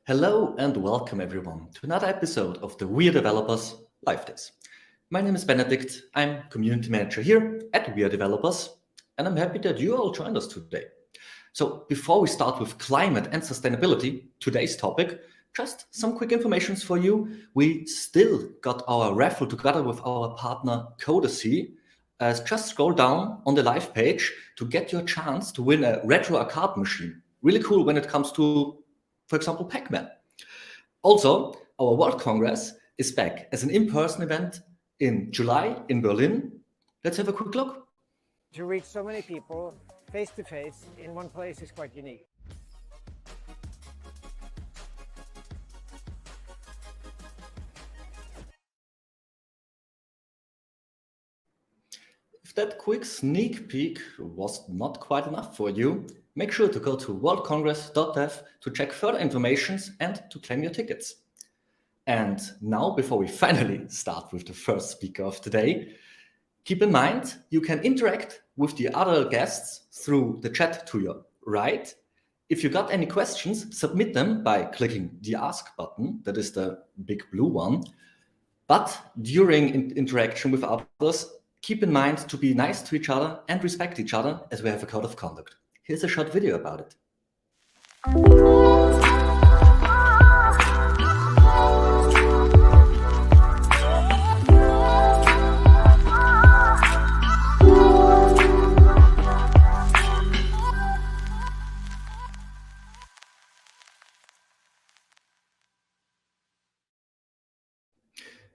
Hello and welcome everyone to another episode of the WeAreDevelopers Live Days. My name is Benedict, I'm Community Manager here at WeAreDevelopers, and I'm happy that you all joined us today. So before we start with climate and sustainability, today's topic, just some quick information for you. We still got our raffle together with our partner Codacy. Just scroll down on the live page to get your chance to win a retro arcade machine. Really cool when it comes to, for example, Pac-Man. Also, our World Congress is back as an in-person event in July in Berlin. Let's have a quick look. To reach so many people face to face in one place is quite unique. If that quick sneak peek was not quite enough for you, make sure to go to worldcongress.dev to check further informations and to claim your tickets. And now, before we finally start with the first speaker of today, keep in mind you can interact with the other guests through the chat to your right. If you got any questions, submit them by clicking the Ask button, that is the big blue one. But during interaction with others, keep in mind to be nice to each other and respect each other as we have a code of conduct. Here's a short video about it.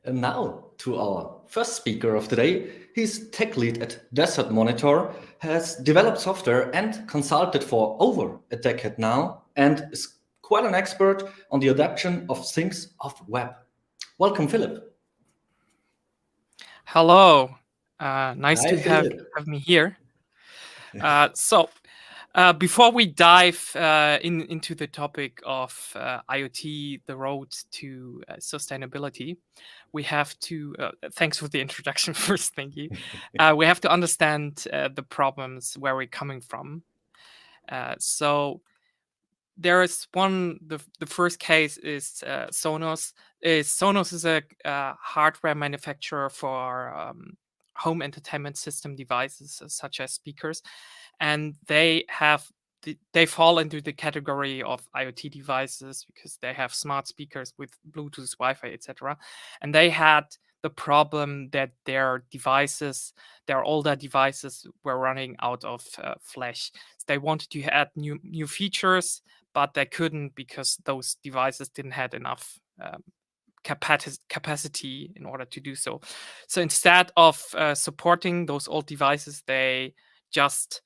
And now to our first speaker of the day. He's tech lead at desertmonitor, has developed software and consulted for over a decade now, and is quite an expert on the adoption of things of web. Welcome, Philip. Hello, nice Hi, to have me here. Before we dive into the topic of IoT, the road to sustainability, we have to, thanks for the introduction first, thank you. We have to understand the problems where we're coming from. So there is the first case is Sonos. Sonos is a hardware manufacturer for home entertainment system devices such as speakers, and they fall into the category of IoT devices because they have smart speakers with Bluetooth, Wi-Fi, etc. And they had the problem that their older devices were running out of flash. So they wanted to add new features, but they couldn't because those devices didn't have enough capacity in order to do so. So instead of supporting those old devices, they just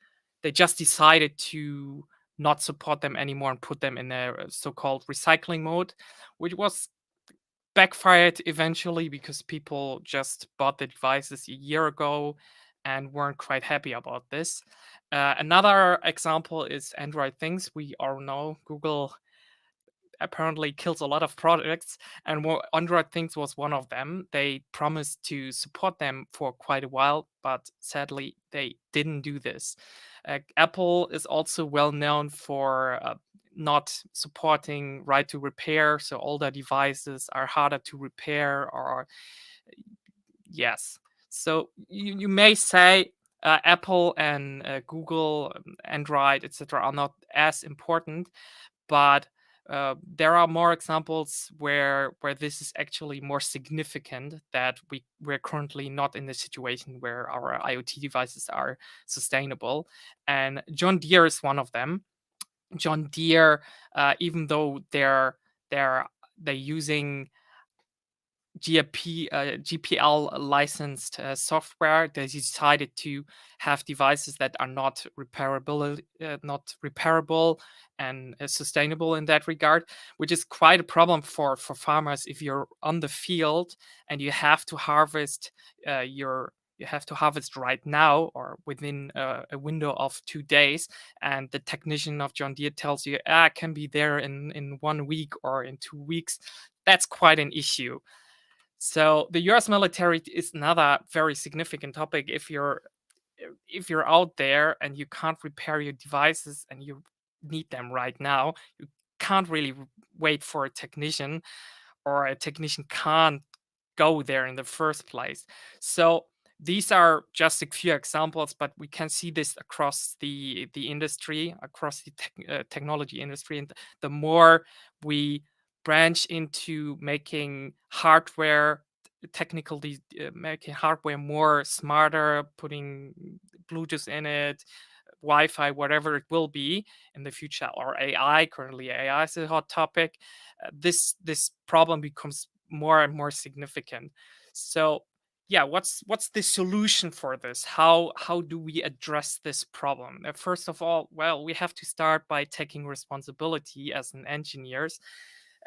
decided to not support them anymore and put them in a so-called recycling mode, which was backfired eventually because people just bought the devices a year ago and weren't quite happy about this. Another example is Android Things. We all know Google apparently kills a lot of products, and Android Things was one of them. They promised to support them for quite a while, but sadly they didn't do this. Apple is also well known for not supporting right to repair, so older devices are harder to repair. Or yes, so you may say Apple and Google, Android, etc. are not as important, but there are more examples where this is actually more significant, that we're currently not in the situation where our IoT devices are sustainable. And John Deere is one of them. John Deere, even though they're using GPL licensed software, they decided to have devices that are not repairable and sustainable in that regard, which is quite a problem for farmers if you're on the field and you have to harvest right now or within a window of 2 days, and the technician of John Deere tells you I can be there in 1 week or in 2 weeks. That's quite an issue. So the US military is another very significant topic. If you're out there and you can't repair your devices and you need them right now, you can't really wait for a technician, or a technician can't go there in the first place. So these are just a few examples, but we can see this across the industry, across the technology industry. And the more we branch into making hardware making hardware more smarter, putting Bluetooth in it, Wi-Fi, whatever it will be in the future, or AI. Currently, AI is a hot topic. This problem becomes more and more significant. So, yeah, what's the solution for this? How do we address this problem? First of all, well, we have to start by taking responsibility as engineers.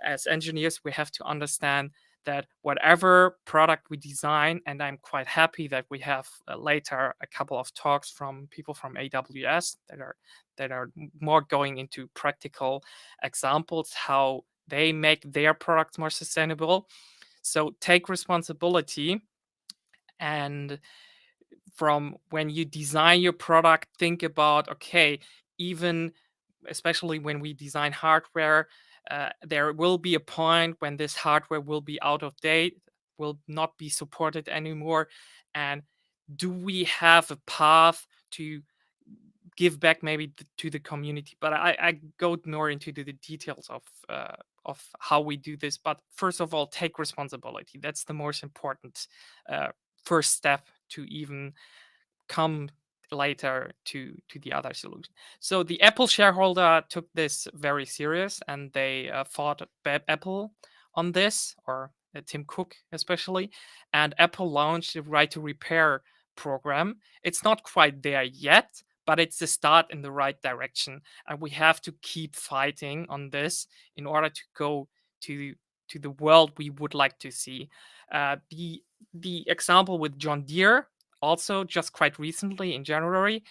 As engineers, we have to understand that whatever product we design, and I'm quite happy that we have later a couple of talks from people from AWS that are more going into practical examples how they make their products more sustainable. So take responsibility, and from when you design your product, think about, okay, even especially when we design hardware, there will be a point when this hardware will be out of date, will not be supported anymore. And do we have a path to give back maybe to the community? But I go more into the details of how we do this. But first of all, take responsibility. That's the most important first step to even come later to the other solution. So the Apple shareholder took this very serious, and they fought Apple on this, or Tim Cook especially. And Apple launched a right to repair program. It's not quite there yet, but it's a start in the right direction, and we have to keep fighting on this in order to go to the world we would like to see. The example with John Deere, also just quite recently in January,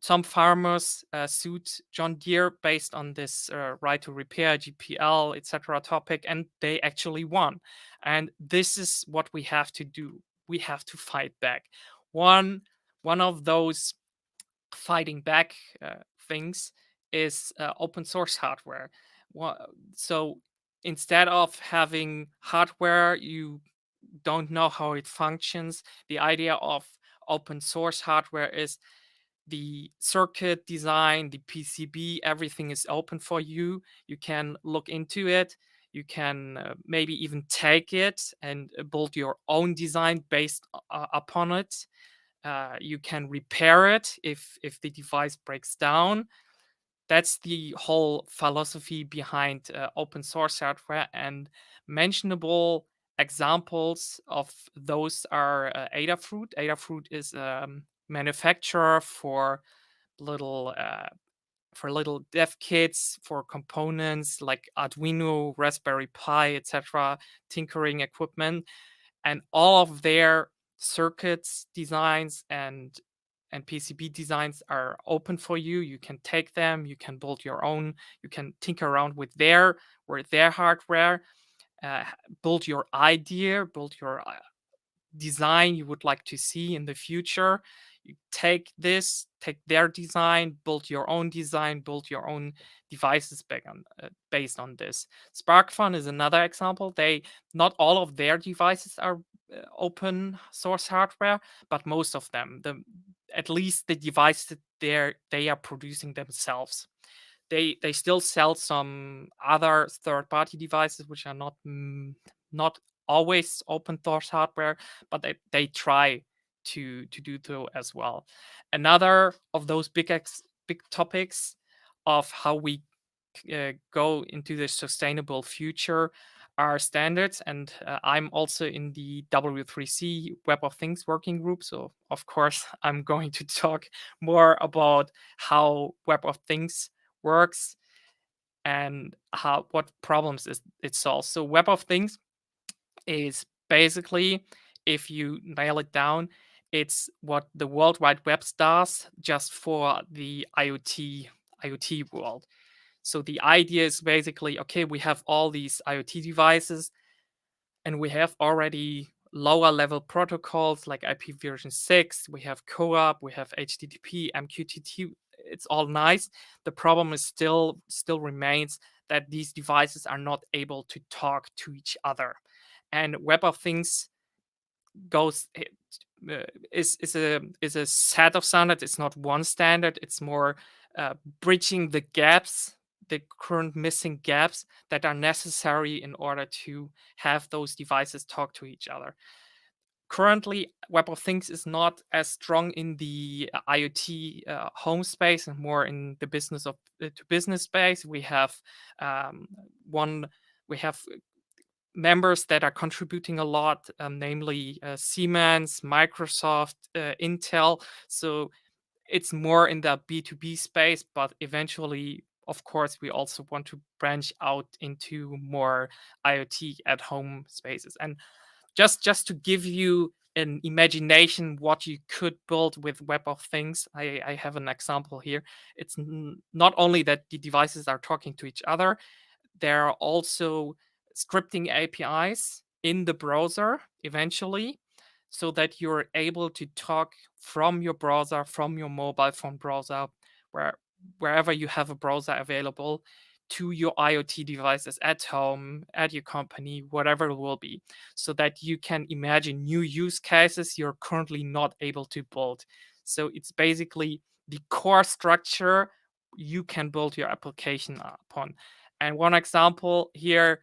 some farmers sued John Deere based on this right to repair, GPL, etc. topic, and they actually won. And this is what we have to do. We have to fight back. One of those fighting back things is open source hardware. So instead of having hardware you don't know how it functions, the idea of open source hardware is the circuit design, the PCB, everything is open for you. You can look into it. You can maybe even take it and build your own design based upon it. You can repair it if the device breaks down. That's the whole philosophy behind open source hardware. And mentionable examples of those are Adafruit. Adafruit is a manufacturer for little dev kits for components like Arduino, Raspberry Pi, etc., tinkering equipment, and all of their circuits designs and PCB designs are open for you. You can take them, you can build your own, you can tinker around with their hardware, build your idea, build your design you would like to see in the future. You take their design, build your own design, build your own devices based on this. SparkFun is another example. Not all of their devices are open source hardware, but most of them, at least the devices they are producing themselves. They still sell some other third-party devices which are not always open source hardware, but they try to do so as well. Another of those big topics of how we go into the sustainable future are standards, and I'm also in the W3C Web of Things working group, so of course I'm going to talk more about how Web of Things works and what problems it solves. So Web of Things is basically, if you nail it down, it's what the World Wide Web does just for the IoT world. So the idea is basically, okay, we have all these IoT devices, and we have already lower level protocols like IP version 6, we have CoAP, we have HTTP, MQTT, it's all nice. The problem is still remains that these devices are not able to talk to each other. And Web of Things goes is a set of standards. It's not one standard. It's more bridging the gaps, the current missing gaps that are necessary in order to have those devices talk to each other. Currently, Web of Things is not as strong in the IoT home space and more in the business of to business space. We have members that are contributing a lot, namely Siemens, Microsoft, Intel. So it's more in the B2B space, but eventually, of course, we also want to branch out into more IoT at home spaces. And just to give you an imagination what you could build with Web of Things, I have an example here. It's not only that the devices are talking to each other, there are also scripting APIs in the browser eventually, so that you're able to talk from your browser, from your mobile phone browser, wherever you have a browser available, to your IoT devices at home, at your company, whatever it will be, so that you can imagine new use cases you're currently not able to build. So it's basically the core structure you can build your application upon. And one example here,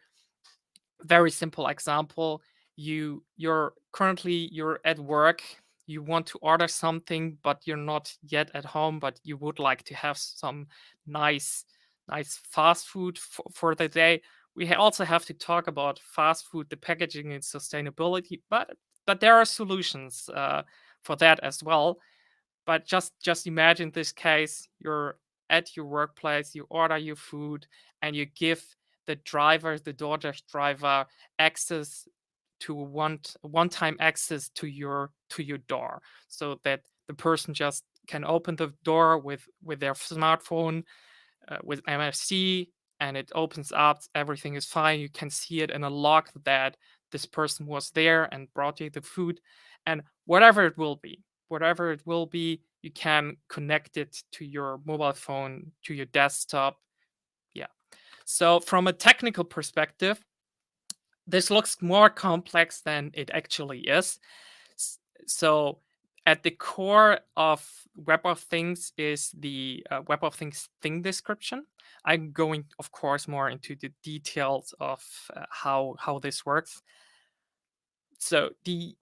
very simple example, you're at work, you want to order something, but you're not yet at home, but you would like to have some nice fast food for the day. We also have to talk about fast food, the packaging and sustainability, but there are solutions for that as well. But just imagine this case: you're at your workplace, you order your food, and you give the DoorDash driver, access to one-time access to your door, so that the person just can open the door with their smartphone, with MFC, and it opens up. Everything is fine. You can see it in a log that this person was there and brought you the food, and whatever it will be, you can connect it to your mobile phone, to your desktop. Yeah. So from a technical perspective, this looks more complex than it actually is. So at the core of Web of Things is the Web of Things thing description. I'm going, of course, more into the details of how this works. So the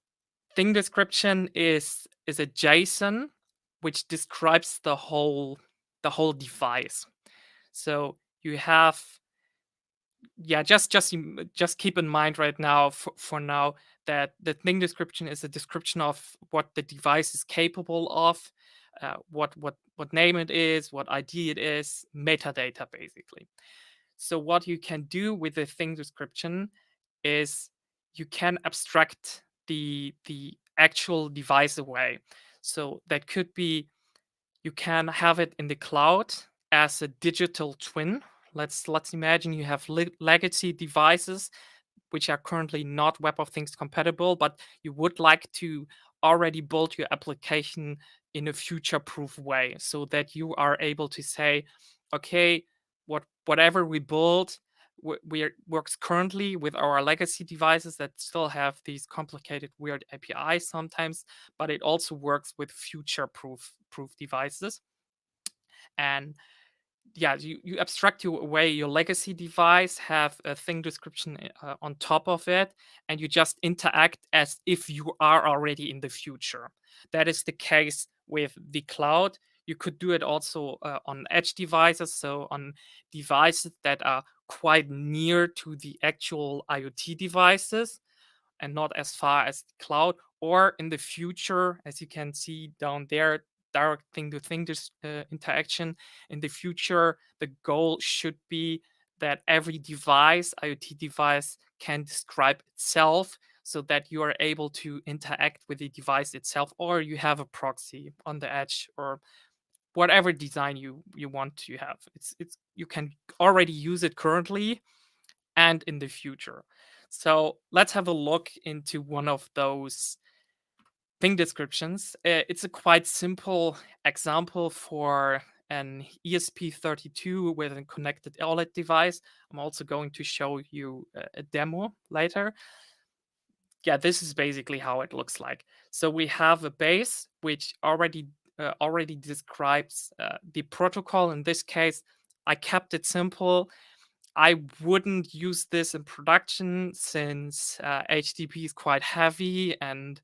thing description is a JSON which describes the whole device. So you have, just keep in mind right now, for now, that the thing description is a description of what the device is capable of, what name it is, what ID it is, metadata basically. So what you can do with the thing description is you can abstract the actual device away. So that could be, you can have it in the cloud as a digital twin. Let's imagine you have legacy devices which are currently not Web of Things compatible, but you would like to already build your application in a future-proof way, so that you are able to say, okay, whatever we build, works currently with our legacy devices that still have these complicated, weird APIs sometimes, but it also works with future-proof devices. And yeah, you abstract away your legacy device, have a thing description on top of it, and you just interact as if you are already in the future. That is the case with the cloud. You could do it also on edge devices, so on devices that are quite near to the actual IoT devices and not as far as the cloud. Or in the future, as you can see down there, direct thing-to-thing interaction. In the future, the goal should be that every device, IoT device, can describe itself, so that you are able to interact with the device itself, or you have a proxy on the edge, or whatever design you want to have. It's you can already use it currently and in the future. So let's have a look into one of those thing descriptions. It's a quite simple example for an ESP32 with a connected OLED device. I'm also going to show you a demo later. Yeah, this is basically how it looks like. So we have a base which already describes the protocol. In this case, I kept it simple. I wouldn't use this in production since HTTP is quite heavy, and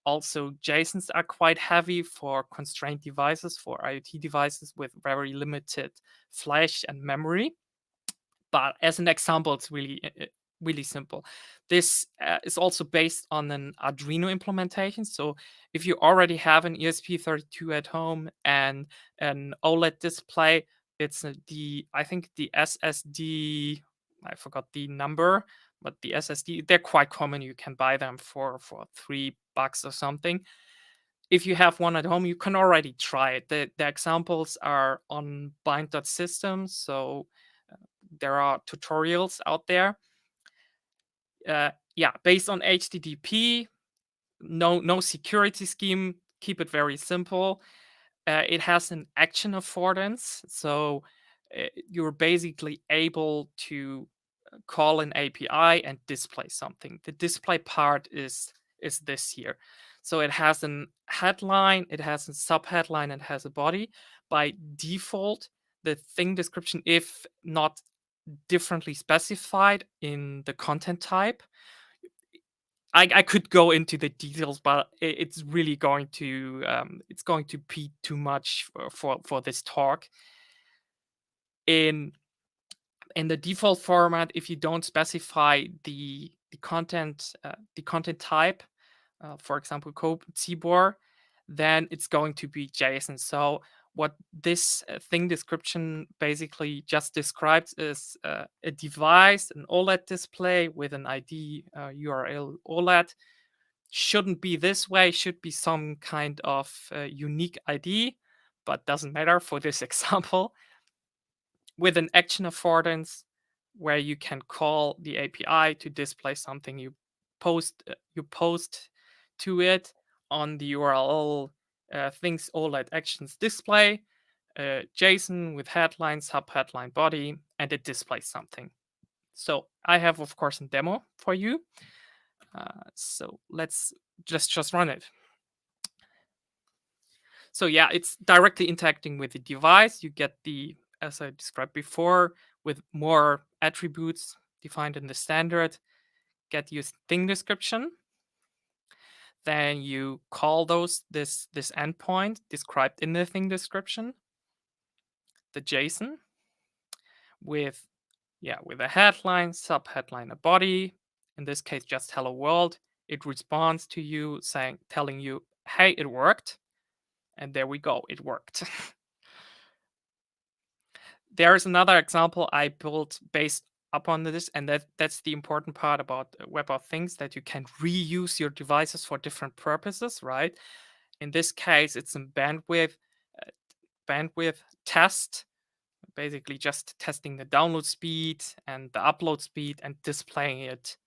also JSONs are quite heavy for constrained devices, for IoT devices with very limited flash and memory. But as an example, it's really simple. This is also based on an Arduino implementation. So if you already have an ESP32 at home and an OLED display, it's I think the SSD, I forgot the number, but the SSD, they're quite common. You can buy them for $3 or something. If you have one at home, you can already try it. The examples are on bind.systems. So there are tutorials out there. Yeah, based on HTTP, no security scheme. Keep it very simple. It has an action affordance, so you're basically able to call an API and display something. The display part is this here. So it has a headline, it has a subheadline, it has a body. By default, the thing description, if not differently specified in the content type, I could go into the details, but it's really going to be too much for this talk. In the default format, if you don't specify the content type, for example, CBOR, then it's going to be JSON. So what this thing description basically just describes is a device, an OLED display with an ID URL OLED. Shouldn't be this way, should be some kind of unique ID, but doesn't matter for this example. With an action affordance where you can call the API to display something you post to it on the URL things OLED actions display, JSON with headline, subheadline, body, and it displays something. So I have, of course, a demo for you. So let's just run it. So yeah, it's directly interacting with the device. You get the, as I described before, with more attributes defined in the standard, get your thing description. Then you call this endpoint described in the thing description, the JSON, with a headline, subheadline, a body. In this case, just hello world. It responds to you telling you, hey, it worked. And there we go, it worked. There is another example I built based upon this, and that's the important part about Web of Things, that you can reuse your devices for different purposes, right? In this case, it's a bandwidth test, basically just testing the download speed and the upload speed and displaying it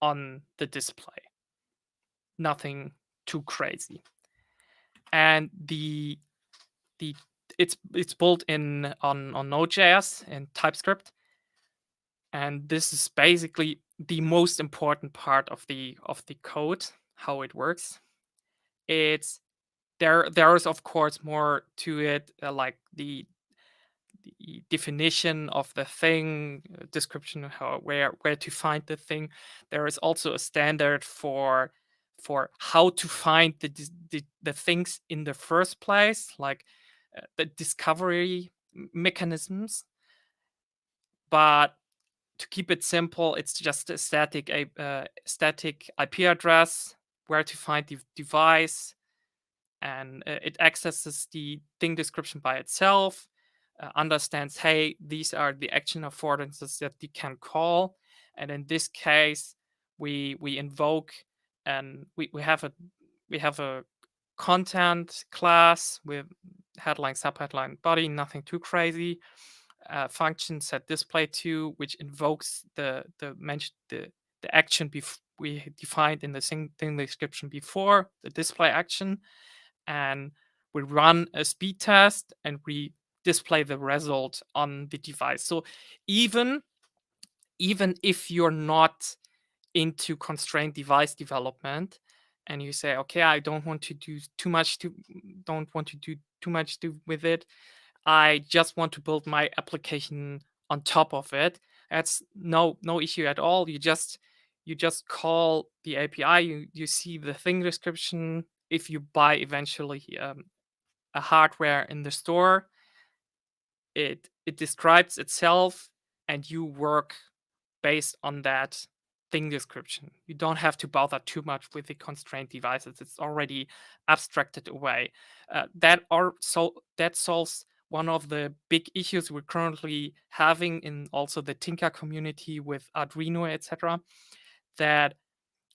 on the display. Nothing too crazy. And it's built on Node.js and TypeScript, and this is basically the most important part of the code, how it works. It's there is of course more to it, like the definition of the thing, description of where to find the thing. There is also a standard for how to find the things in the first place, like the discovery mechanisms. But to keep it simple, it's just a static IP address where to find the device, and it accesses the thing description by itself, understands, hey, these are the action affordances that you can call, and in this case, we invoke, and we have a content class with headline, subheadline, body, nothing too crazy. Function set display to, which invokes the action we defined in the thing description before, the display action, and we run a speed test, and we display the result on the device. So even if you're not into constrained device development and you say, okay, I don't want to do too much with it, I just want to build my application on top of it, that's no issue at all. You just call the API, you see the thing description. If you buy eventually a hardware in the store, it describes itself and you work based on that thing description. You don't have to bother too much with the constrained devices. It's already abstracted away. That solves one of the big issues we're currently having in also the Tinker community with Arduino, etc. That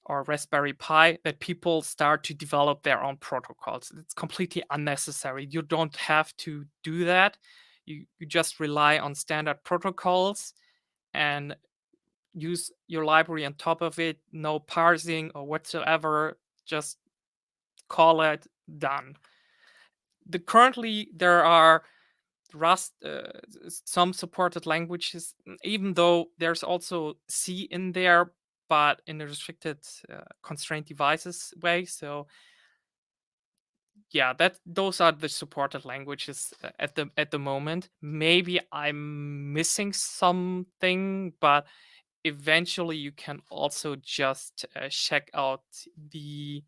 or Raspberry Pi, that people start to develop their own protocols. It's completely unnecessary. You don't have to do that. You just rely on standard protocols and use your library on top of it. No parsing or whatsoever. Just call it, done. Currently, there are Rust, some supported languages, even though there's also C in there, but in a restricted constrained devices way. So yeah, those are the supported languages at the moment. Maybe I'm missing something, but eventually you can also just check out the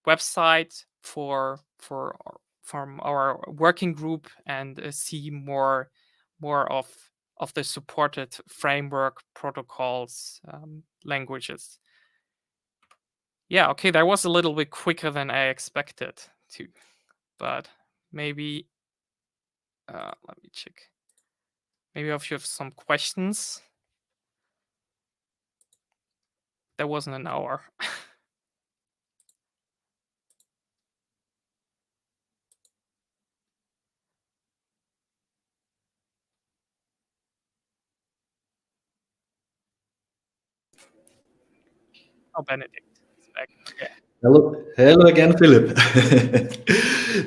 website from our working group and see more of the supported framework protocols, languages. Yeah, okay, that was a little bit quicker than I expected to, but maybe let me check. Maybe if you have some questions. That wasn't an hour. Oh, Benedict is back. Yeah. Hello again, Philip.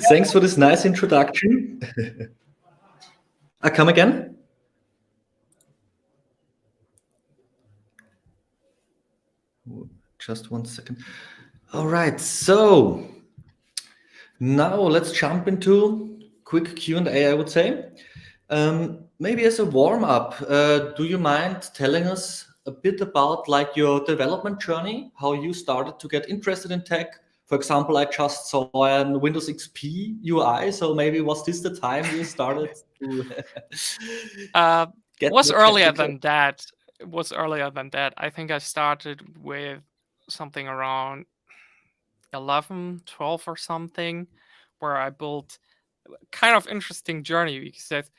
Thanks for this nice introduction. I come again? Just 1 second. All right, so now let's jump into quick Q&A, I would say. Maybe as a warm-up, do you mind telling us a bit about like your development journey, how you started to get interested in tech? For example, I just saw an Windows XP UI, so maybe was this the time you started to get was more earlier technical? than that. It was earlier than that. I think I started with something around 11, 12 or something, where I built kind of interesting journey, because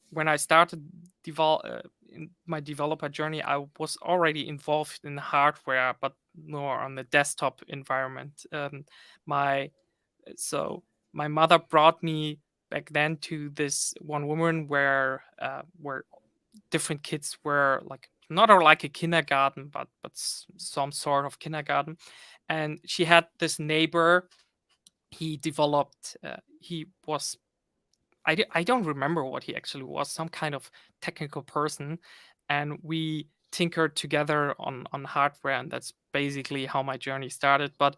when I started in my developer journey, I was already involved in hardware, but more on the desktop environment. My mother brought me back then to this one woman where different kids were like not like a kindergarten, but some sort of kindergarten, and she had this neighbor. He developed. He was. I don't remember what he actually was. Some kind of technical person, and we tinkered together on hardware, and that's basically how my journey started. But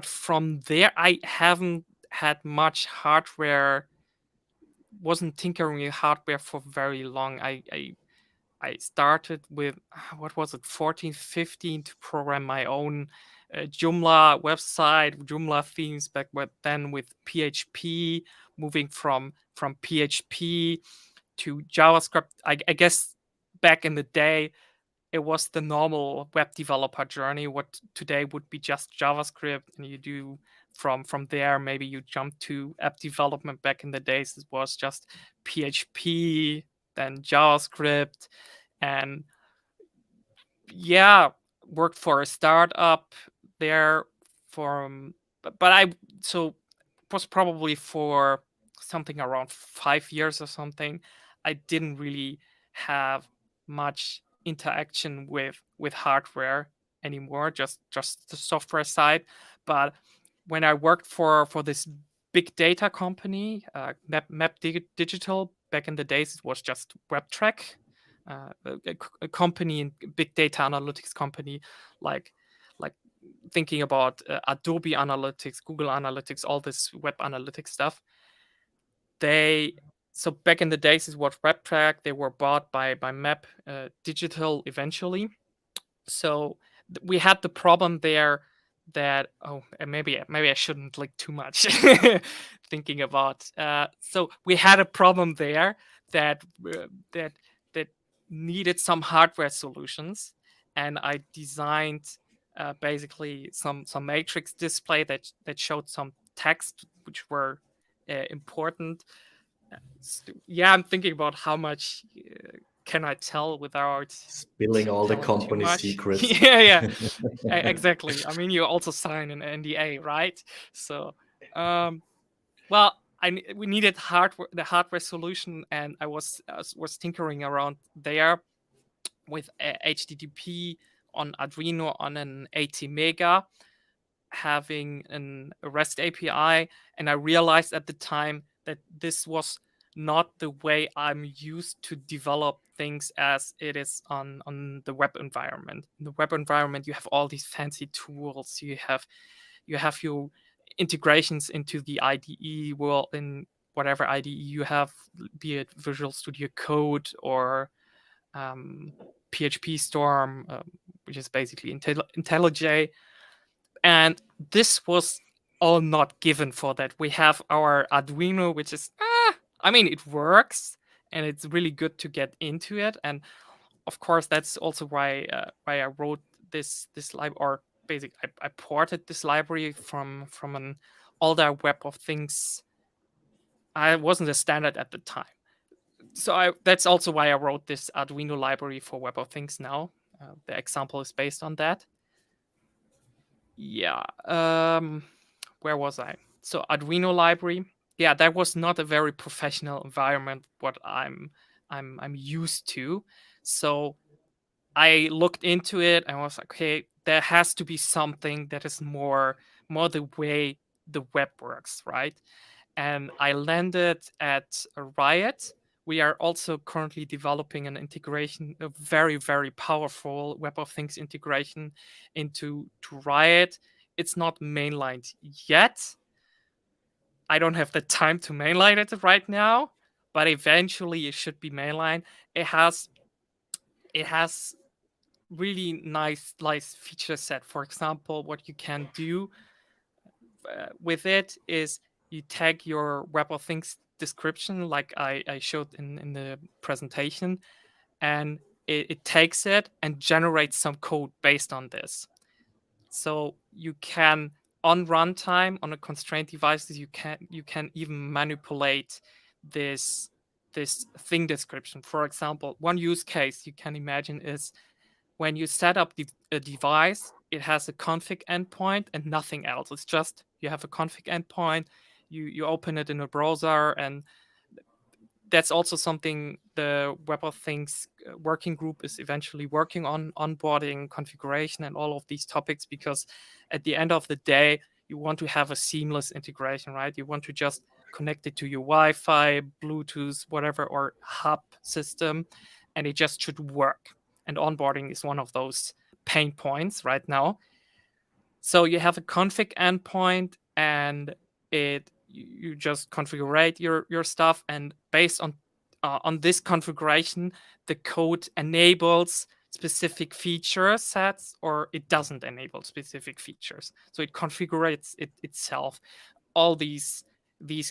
from there, I haven't had much hardware. Wasn't tinkering with hardware for very long. I started with what was it, 14, 15, to program my own Joomla website, Joomla themes back then with PHP, moving from PHP to JavaScript. I guess back in the day, it was the normal web developer journey. What today would be just JavaScript, and you do from there. Maybe you jump to app development. Back in the days, it was just PHP, then JavaScript, and yeah, worked for a startup there but I so was probably for something around 5 years or something. I didn't really have much interaction with hardware anymore, just the software side. But when I worked for this big data company, Map Digital. Back in the days, it was just WebTrack, a company, big data analytics company, like thinking about Adobe Analytics, Google Analytics, all this web analytics stuff. So back in the days, it was WebTrack. They were bought by Map Digital eventually. So we had the problem there that maybe I shouldn't like too much thinking about. So we had a problem there that needed some hardware solutions, and I designed basically some matrix display that showed some text which were important. Yeah, I'm thinking about how much can I tell without Spilling all the telling too company much? secrets. Yeah, exactly. I mean, you also sign an NDA, right? So, well, we needed the hardware solution, and I was tinkering around there with HTTP on Arduino on an 80 mega, having a REST API, and I realized at the time that this was not the way I'm used to develop things as it is on the web environment. In the web environment, you have all these fancy tools. You have your integrations into the IDE. Well, in whatever IDE you have, be it Visual Studio Code or PHP Storm, which is basically IntelliJ. And this was all not given for that. We have our Arduino, which is, I mean, it works, and it's really good to get into it. And of course, that's also why I wrote this library, or basically I ported this library from an older Web of Things. I wasn't a standard at the time. So that's also why I wrote this Arduino library for Web of Things now. The example is based on that. Yeah. Where was I? So Arduino library. Yeah, that was not a very professional environment, what I'm used to. So I looked into it and was like, okay, there has to be something that is more the way the web works, right? And I landed at Riot. We are also currently developing an integration, a very, very powerful Web of Things integration into Riot. It's not mainlined yet. I don't have the time to mainline it right now, but eventually it should be mainlined. It has really nice feature set. For example, what you can do with it is you tag your Web of Things description, like I showed in the presentation, and it takes it and generates some code based on this. So you can, on runtime, on a constrained devices, you can even manipulate this thing description. For example, one use case you can imagine is when you set up a device, it has a config endpoint and nothing else. It's just you have a config endpoint, you open it in a browser, and that's also something the Web of Things working group is eventually working on, onboarding, configuration, and all of these topics, because at the end of the day, you want to have a seamless integration, right? You want to just connect it to your Wi-Fi, Bluetooth, whatever, or hub system, and it just should work. And onboarding is one of those pain points right now. So you have a config endpoint, and you just configure your stuff, and based on this configuration, the code enables specific feature sets, or it doesn't enable specific features. So it configures it itself. All these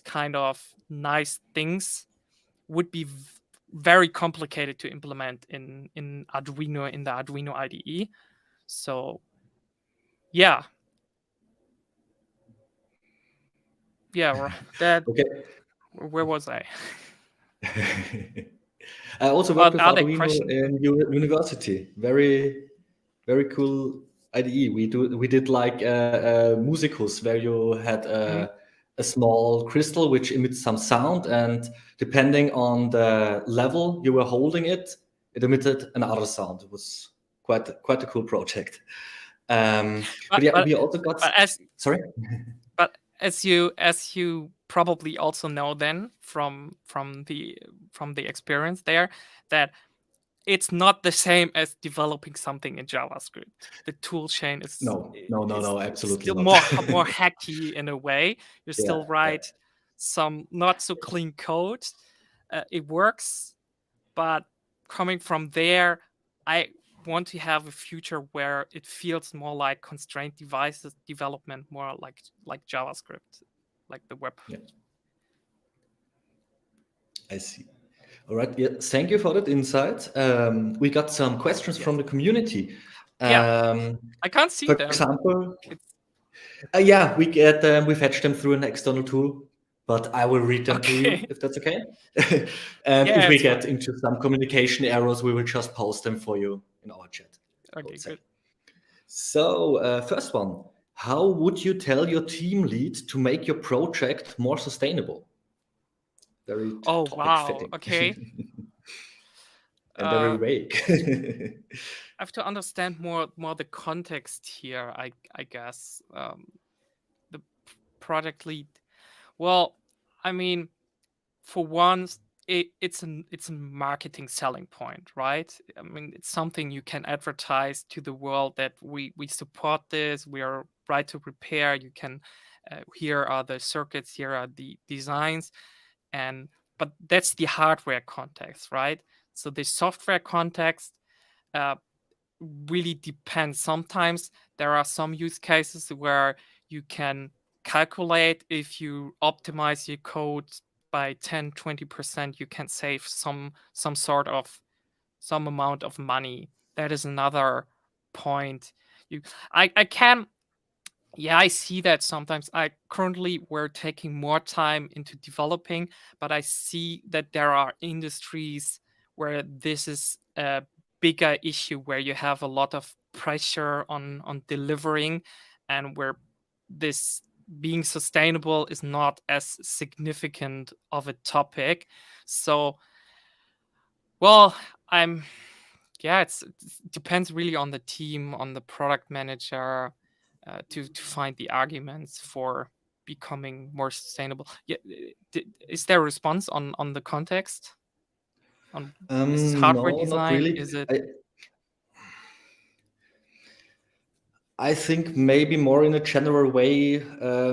kind of nice things would be very complicated to implement in Arduino, in the Arduino IDE. So yeah. That. Okay. Where was I? I also worked with Are there Arduino questions? in university. Very, very cool IDE. We did like Musicus, where you had a small crystal which emits some sound, and depending on the level you were holding it, it emitted another sound. It was quite a cool project. But yeah, we also got. Sorry. But as you probably also know then from the experience there, that it's not the same as developing something in JavaScript. The tool chain is No, absolutely still not. more hacky in a way. You still Yeah. write some not so clean code. It works, but coming from there, I want to have a future where it feels more like constrained devices development, more like JavaScript, like the web. Yeah. I see. All right. Yeah. Thank you for that insight. We got some questions from the community. Yeah. I can't see For them. example, It's yeah, we get them. We fetch them through an external tool, but I will read them to you okay. if that's okay. And Yeah, if we it's get fine. into some communication errors, we will just post them for you in our chat. I Okay, would say. good. So, first one: how would you tell your team lead to make your project more sustainable? Very Oh topic wow. fitting Okay. and very Uh, vague. I have to understand more the context here. I guess the project lead. Well, I mean, for once, it's a marketing selling point, right? I mean, it's something you can advertise to the world that we support this. We are right to repair. You can. Here are the circuits. Here are the designs, but that's the hardware context, right? So the software context uh, really depends. Sometimes there are some use cases where you can calculate if you optimize your code by 10-20%, you can save some amount of money. That is another point. I can. Yeah, I see that sometimes. We're taking more time into developing, but I see that there are industries where this is a bigger issue, where you have a lot of pressure on delivering, and where this being sustainable is not as significant of a topic. So, well, it depends really on the team, on the product manager, to find the arguments for becoming more sustainable. Yeah, is there a response on the context? Is this hardware No, not design? really. Is it I think maybe more in a general way,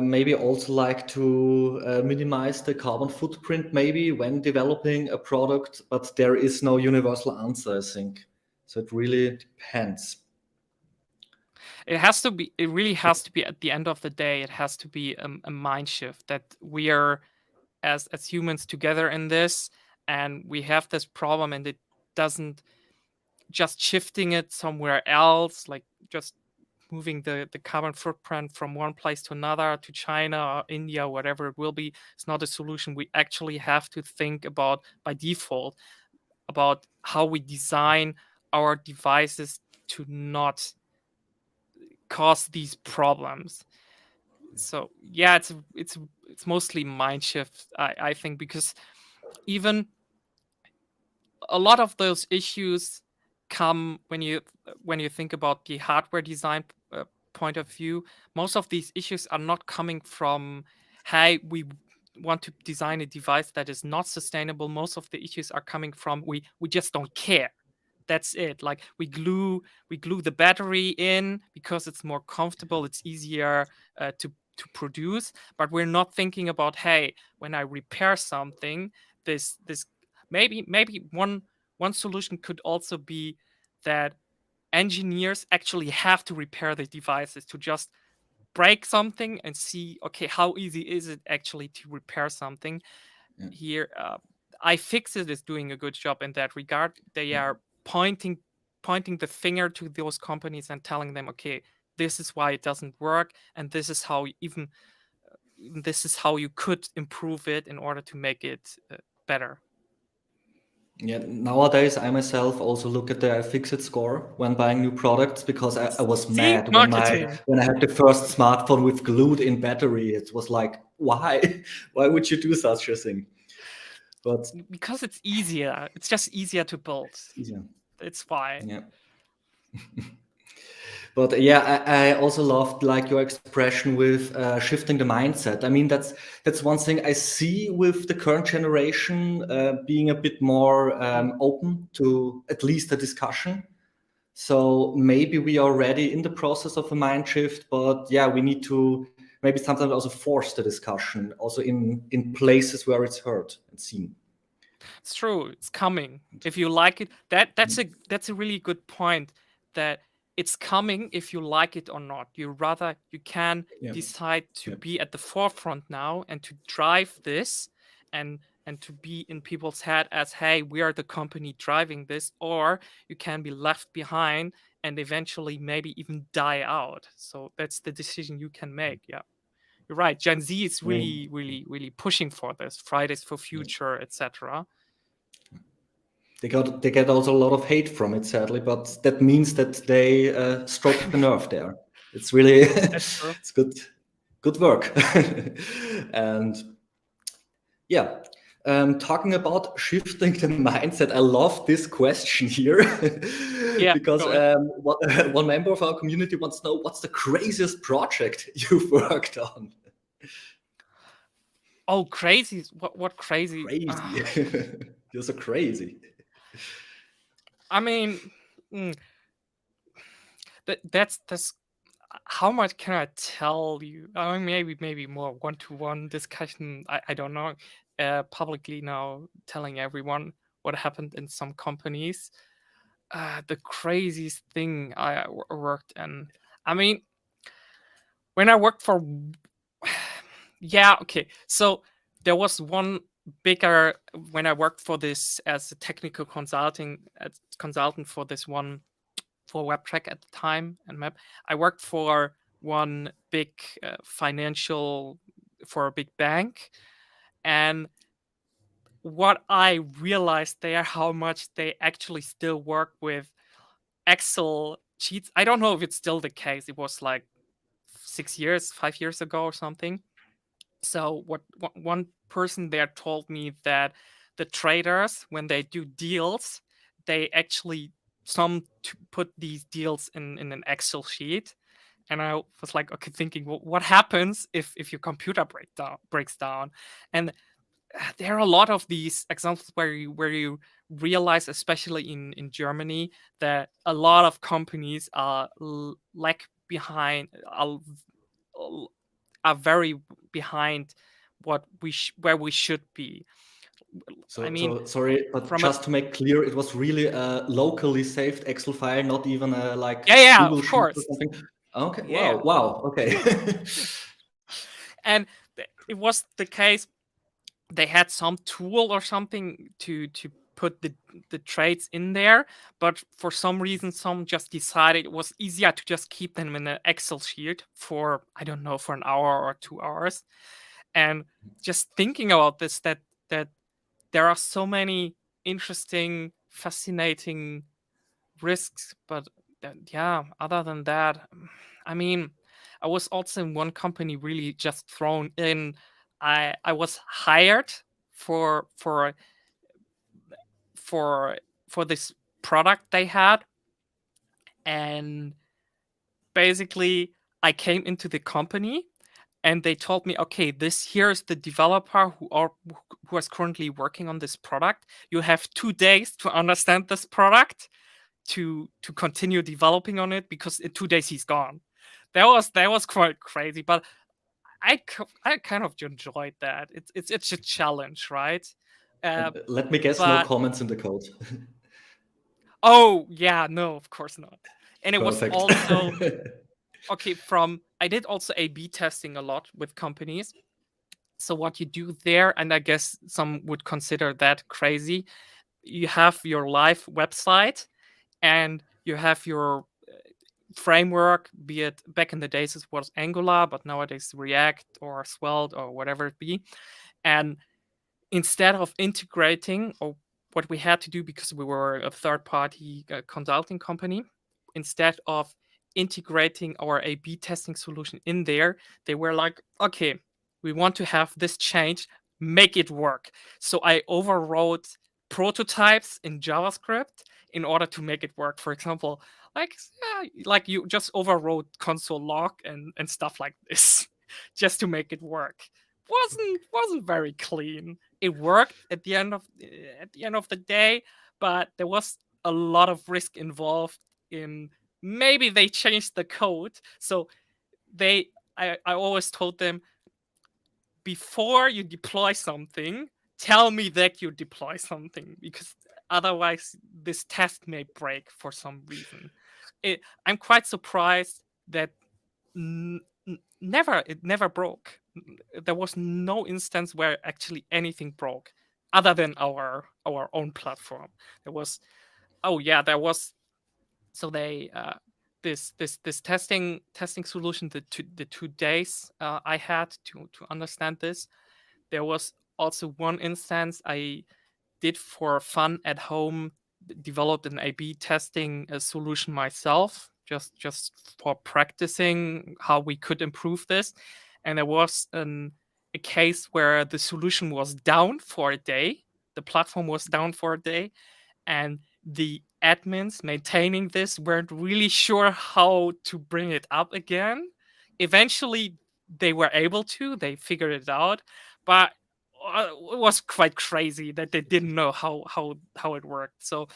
maybe also like to minimize the carbon footprint maybe when developing a product, but there is no universal answer, I think. So it really depends. it really has to be, at the end of the day, it has to be a mind shift that we are as humans together in this, and we have this problem, and it doesn't just shifting it somewhere else, like just moving the carbon footprint from one place to another, to China or India, whatever it will be. It's not a solution. We actually have to think about, by default, about how we design our devices to not cause these problems. So yeah, it's mostly mind shift, I think, because even a lot of those issues come when you think about the hardware design point of view. Most of these issues are not coming from, hey, we want to design a device that is not sustainable. Most of the issues are coming from, we just don't care. That's it. Like we glue the battery in because it's more comfortable, it's easier to produce, but we're not thinking about, hey, when I repair something, this maybe one solution could also be that engineers actually have to repair the devices, to just break something and see, okay, how easy is it actually to repair something. Yeah. Here, iFixit is doing a good job in that regard. They are pointing the finger to those companies and telling them, okay, this is why it doesn't work, and this is how you could improve it in order to make it better. Yeah, nowadays I myself also look at the Fixit score when buying new products because I was See, mad when marketing. I had the first smartphone with glued in battery. It was like, why? Why would you do such a thing? But Because it's easier. It's just easier to build. yeah, It's why. yeah. But yeah, I also loved like your expression with shifting the mindset. I mean, that's one thing I see with the current generation being a bit more open to at least a discussion. So maybe we are already in the process of a mind shift, but yeah, we need to maybe sometimes also force the discussion also in places where it's heard and seen. It's true. It's coming. If you like it, that's a really good point. That it's coming if you like it or not. You can Yeah. decide to Yeah. be at the forefront now and to drive this and to be in people's head as, hey, we are the company driving this, or you can be left behind and eventually maybe even die out. So that's the decision you can make. Yeah. You're right. Gen Z is Yeah. really, really, really pushing for this. Fridays for Yeah. Future, etc. They get also a lot of hate from it, sadly, but that means that they stroke the nerve there. It's really That's true. it's good work. And yeah, talking about shifting the mindset, I love this question here Yeah, because go ahead. one member of our community wants to know what's the craziest project you've worked on. Oh, crazy! What crazy? Crazy. You're so crazy. I mean, that's how much can I tell you? I mean, maybe more one-to-one discussion. I don't know. Publicly now telling everyone what happened in some companies. The craziest thing I worked in. I mean, when I worked for, yeah, okay. So there was one bigger when I worked for this as a technical consultant for this one for WebTrack at the time and Map. I worked for one big financial for a big bank, and what I realized there how much they actually still work with Excel sheets. I don't know if it's still the case. It was like 5 years ago or something. So one person there told me that the traders, when they do deals, they actually put these deals in an Excel sheet. And I was like, okay, thinking, well, what happens if your computer breaks down? And there are a lot of these examples where you realize, especially in Germany, that a lot of companies are lag behind, are very behind where we should be. I mean, So sorry, but from a just to make clear, it was really a locally saved Excel file, not even a like yeah, Google of Sheet or course, something. Okay. yeah, Wow. Okay. and it was the case. They had some tool or something to put the trades in there, but for some reason, some just decided it was easier to just keep them in an Excel sheet for, I don't know, for an hour or 2 hours. And just thinking about this, that there are so many interesting, fascinating risks, but yeah, other than that, I mean, I was also in one company really just thrown in. I was hired for for for for this product they had, and basically I came into the company and they told me, okay, this here is the developer who is currently working on this product. You have 2 days to understand this product, to continue developing on it, because in 2 days he's gone. That was quite crazy, but I kind of enjoyed that. It's a challenge, right? Uh, And let me guess, no but comments in the code. oh yeah, no, of course not. And it was Perfect. also okay. I did also A/B testing a lot with companies. So what you do there, and I guess some would consider that crazy, you have your live website and you have your framework, be it back in the days it was Angular, but nowadays React or Svelte or whatever it be. And instead of integrating, or what we had to do because we were a third party consulting company, instead of integrating our A/B testing solution in there, they were like, okay, we want to have this change, make it work. So I overwrote prototypes in JavaScript in order to make it work. For example, like you just overwrote console log and stuff like this just to make it work. Wasn't very clean. It worked at the end of the day, but there was a lot of risk involved in maybe they changed the code. So I always told them, before you deploy something, tell me that you deploy something, because otherwise this test may break for some reason. I'm quite surprised that it never broke. There was no instance where actually anything broke other than our own platform. There was so they this testing solution, the 2 days I had to understand this. There was also one instance I did for fun at home, developed an A/B testing solution myself, just for practicing how we could improve this. And there was a case where the solution was down for a day. The platform was down for a day, and the admins maintaining this weren't really sure how to bring it up again. Eventually, they were able to. They figured it out, but it was quite crazy that they didn't know how it worked. So,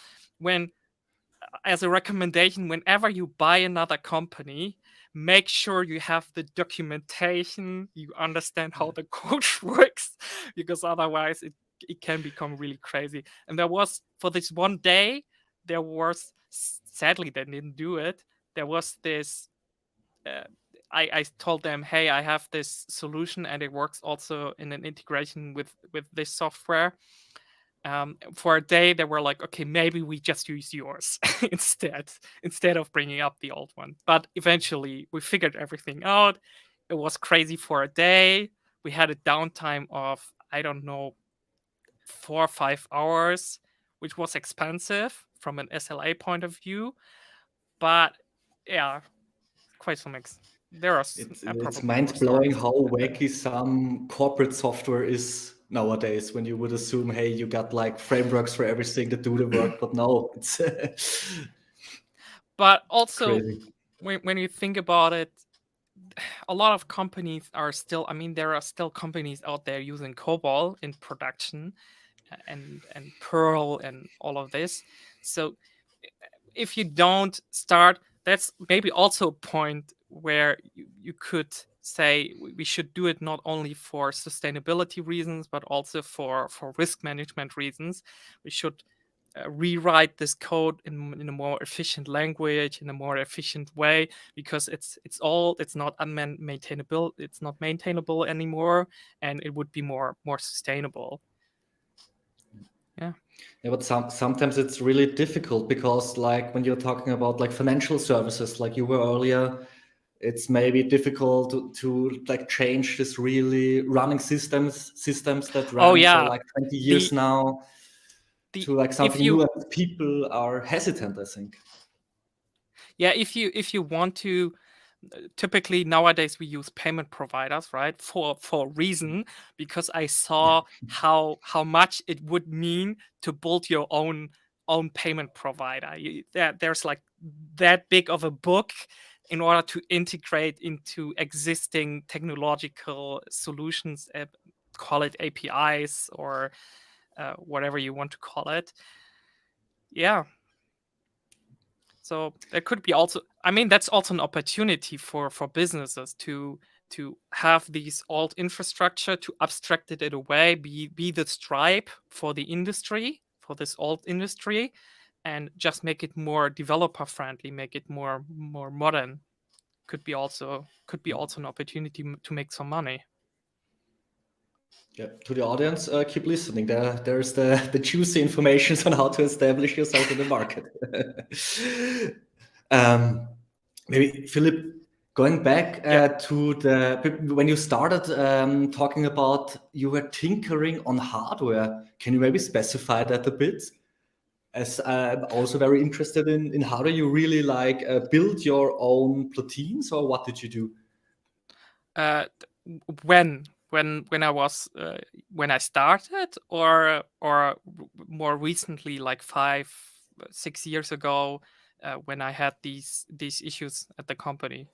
as a recommendation, whenever you buy another company, make sure you have the documentation, you understand how the code works, because otherwise it can become really crazy. And there was, for this one day, sadly they didn't do it. There was this I told them, hey, I have this solution and it works also in an integration with this software. For a day, they were like, okay, maybe we just use yours instead of bringing up the old one. But eventually, we figured everything out. It was crazy for a day. We had a downtime of, I don't know, 4 or 5 hours, which was expensive from an SLA point of view. But yeah, quite some there are It's probably more mind-blowing stories. how wacky some corporate software is nowadays, when you would assume, hey, you got like frameworks for everything to do the work, but no, it's But also, crazy. when you think about it, a lot of companies are still, I mean, there are still companies out there using COBOL in production, and Perl and all of this. So if you don't start, that's maybe also a point where you could say we should do it not only for sustainability reasons, but also for risk management reasons. We should rewrite this code in a more efficient language, in a more efficient way, because it's not maintainable. It's not maintainable anymore, and it would be more sustainable. Yeah. Yeah, but sometimes it's really difficult, because like when you're talking about like financial services, like you were earlier, it's maybe difficult to like change this really running systems that Oh ran for yeah. like 20 years now to like If something you new, and people are hesitant, I think. Yeah, if you want to, typically nowadays we use payment providers, right? For a reason, because I saw how much it would mean to build your own payment provider. There's like that big of a book in order to integrate into existing technological solutions, call it APIs or whatever you want to call it. Yeah. So there could be also, I mean, that's also an opportunity for businesses to have these old infrastructure, to abstract it away, be the Stripe for the industry, for this old industry, and just make it more developer friendly, make it more modern. Could be also an opportunity to make some money. Yeah, to the audience, keep listening. There's the juicy information on how to establish yourself in the market. Maybe Philip, going back to when you started talking about you were tinkering on hardware. Can you maybe specify that a bit? As I'm also very interested in how do you really like build your own plugins, or what did you do? When I was when I started, or more recently, like 6 years ago when I had these issues at the company.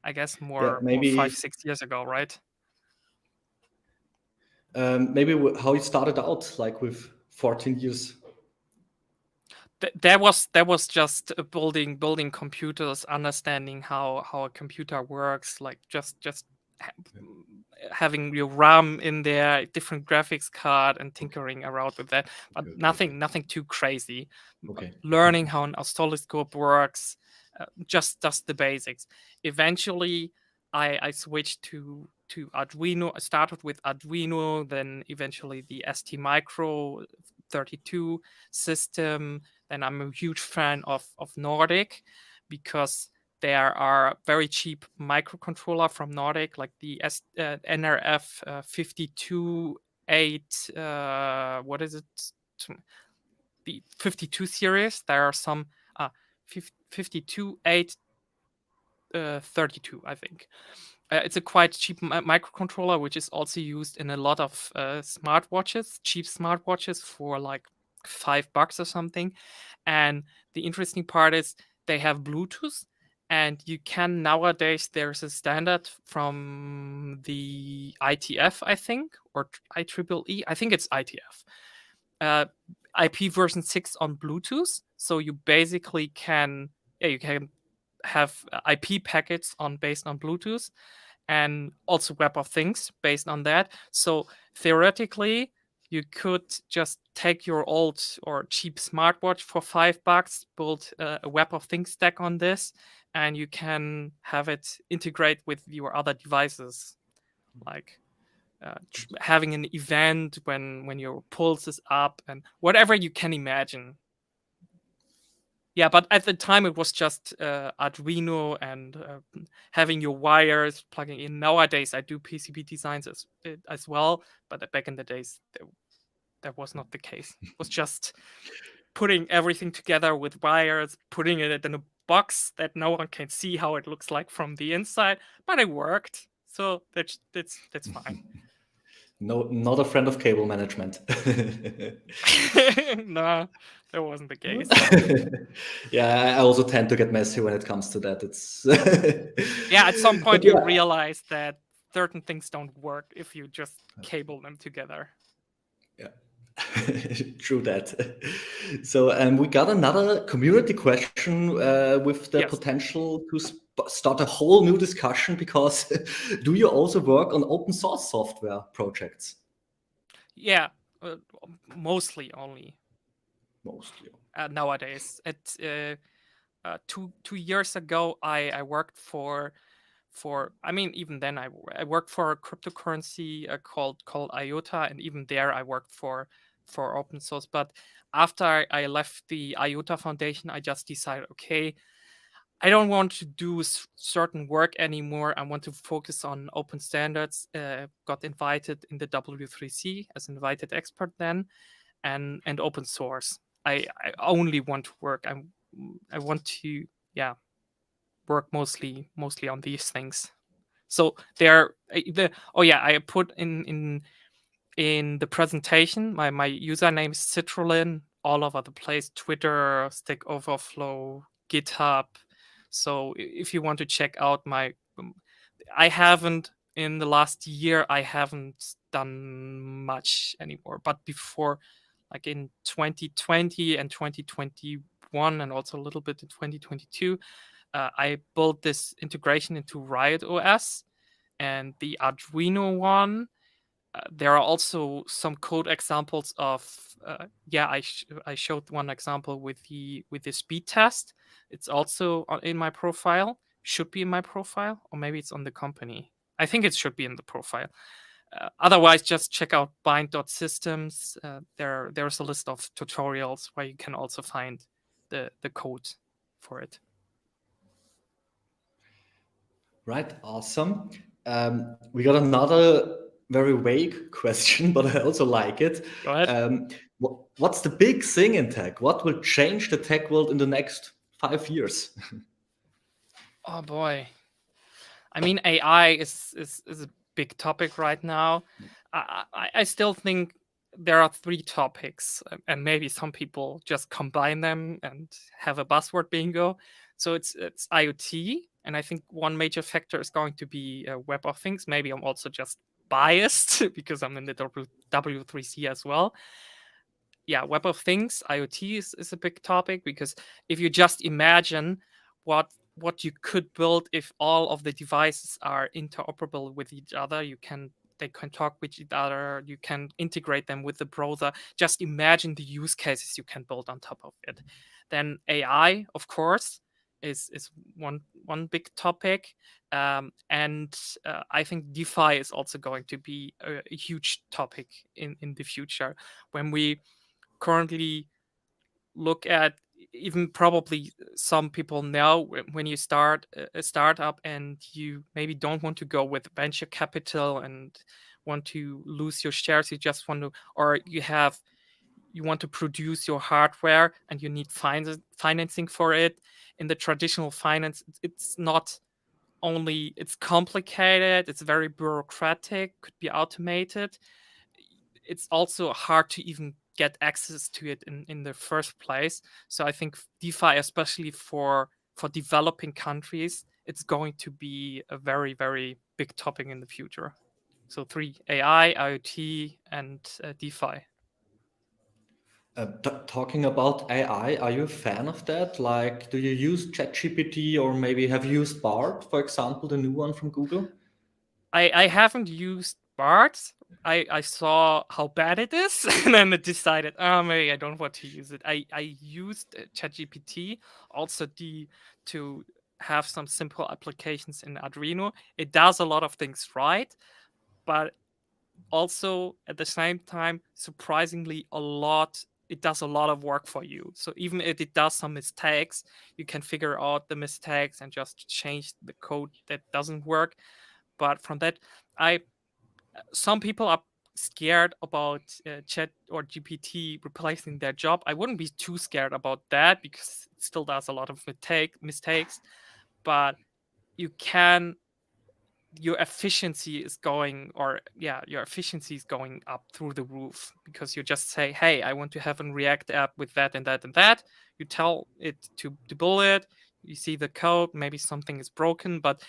I guess more maybe 5-6 years ago, right? maybe how you started out, like with 14 years. That was just building computers, understanding how a computer works, like just having your RAM in there, different graphics card, and tinkering around with that, but nothing too crazy. Okay. Learning how an oscilloscope works, just the basics. Eventually, I switched to Arduino. I started with Arduino, then eventually the ST Micro 32 system. Then I'm a huge fan of Nordic, because there are very cheap microcontroller from Nordic, like the NRF 528. What is it? The 52 series. There are some 52832, I think. It's a quite cheap microcontroller, which is also used in a lot of smartwatches, cheap smartwatches for like $5 or something. And the interesting part is they have Bluetooth, and you can nowadays, there's a standard from the ITF, I think, or IEEE. I think it's ITF. IP version 6 on Bluetooth. So you basically can have IP packets based on Bluetooth, and also Web of Things based on that. So theoretically, you could just take your old or cheap smartwatch for $5, build a Web of Things stack on this, and you can have it integrate with your other devices, like having an event when your pulse is up and whatever you can imagine. Yeah, but at the time it was just Arduino and having your wires plugging in. Nowadays I do PCB designs as well, but back in the days that was not the case. It was just putting everything together with wires, putting it in a box that no one can see how it looks like from the inside, but it worked. So that's fine. No, not a friend of cable management. No, that wasn't the case. Yeah, I also tend to get messy when it comes to that. It's Yeah, at some point But you yeah. realize that certain things don't work if you just cable them together. Yeah, true that. So we got another community question with the Yes. potential to start a whole new discussion, because do you also work on open source software projects? Yeah, mostly only Mostly. nowadays. At 2 years ago, I worked for I mean, even then I worked for a cryptocurrency called IOTA, and even there I worked for open source. But after I left the IOTA Foundation, I just decided, okay, I don't want to do certain work anymore. I want to focus on open standards. Got invited in the W3C as invited expert then, and open source. I only want to work. I want to work mostly on these things. So I put in the presentation my username is Citrulin all over the place: Twitter, Stack Overflow, GitHub. So if you want to check out I haven't in the last year, I haven't done much anymore. But before, like in 2020 and 2021, and also a little bit in 2022, I built this integration into Riot OS and the Arduino one. There are also some code examples of I showed one example with the speed test. It's also in my profile. Should be in my profile, or maybe it's on the company. I think it should be in the profile. Otherwise, just check out bind.systems. There's a list of tutorials where you can also find the code for it. Right, awesome. We got another very vague question, but I also like it. Go ahead. What's the big thing in tech? What will change the tech world in the next 5 years? Oh boy. I mean, AI is a big topic right now. I still think there are three topics, and maybe some people just combine them and have a buzzword bingo. So it's IoT, and I think one major factor is going to be Web of Things. Maybe I'm also just biased because I'm in the W3C as well. Yeah, Web of Things, IoT is a big topic, because if you just imagine what you could build if all of the devices are interoperable with each other, they can talk with each other, you can integrate them with the browser. Just imagine the use cases you can build on top of it. Then AI, of course, is one big topic, and I think DeFi is also going to be a huge topic in the future. When we currently look at, even probably some people know, when you start a startup and you maybe don't want to go with venture capital and want to lose your shares, you just want to, or you want to produce your hardware and you need financing for it. In the traditional finance, it's not only, it's complicated, it's very bureaucratic, could be automated. It's also hard to even get access to it in the first place. So I think DeFi, especially for developing countries, it's going to be a very, very big topic in the future. So 3: AI, IoT, and DeFi. Talking about AI, are you a fan of that? Like, do you use ChatGPT, or maybe have you used Bard, for example, the new one from Google? I haven't used Bart. I saw how bad it is, and then I decided, oh, maybe I don't want to use it. I used ChatGPT also to have some simple applications in Arduino. It does a lot of things right, but also at the same time, surprisingly, it does a lot of work for you. So even if it does some mistakes, you can figure out the mistakes and just change the code that doesn't work. But from that, some people are scared about Chat or GPT replacing their job. I wouldn't be too scared about that, because it still does a lot of mistakes. But you can, your efficiency is going, your efficiency is going up through the roof, because you just say, hey, I want to have a React app with that and that and that. You tell it to build it. You see the code, maybe something is broken, but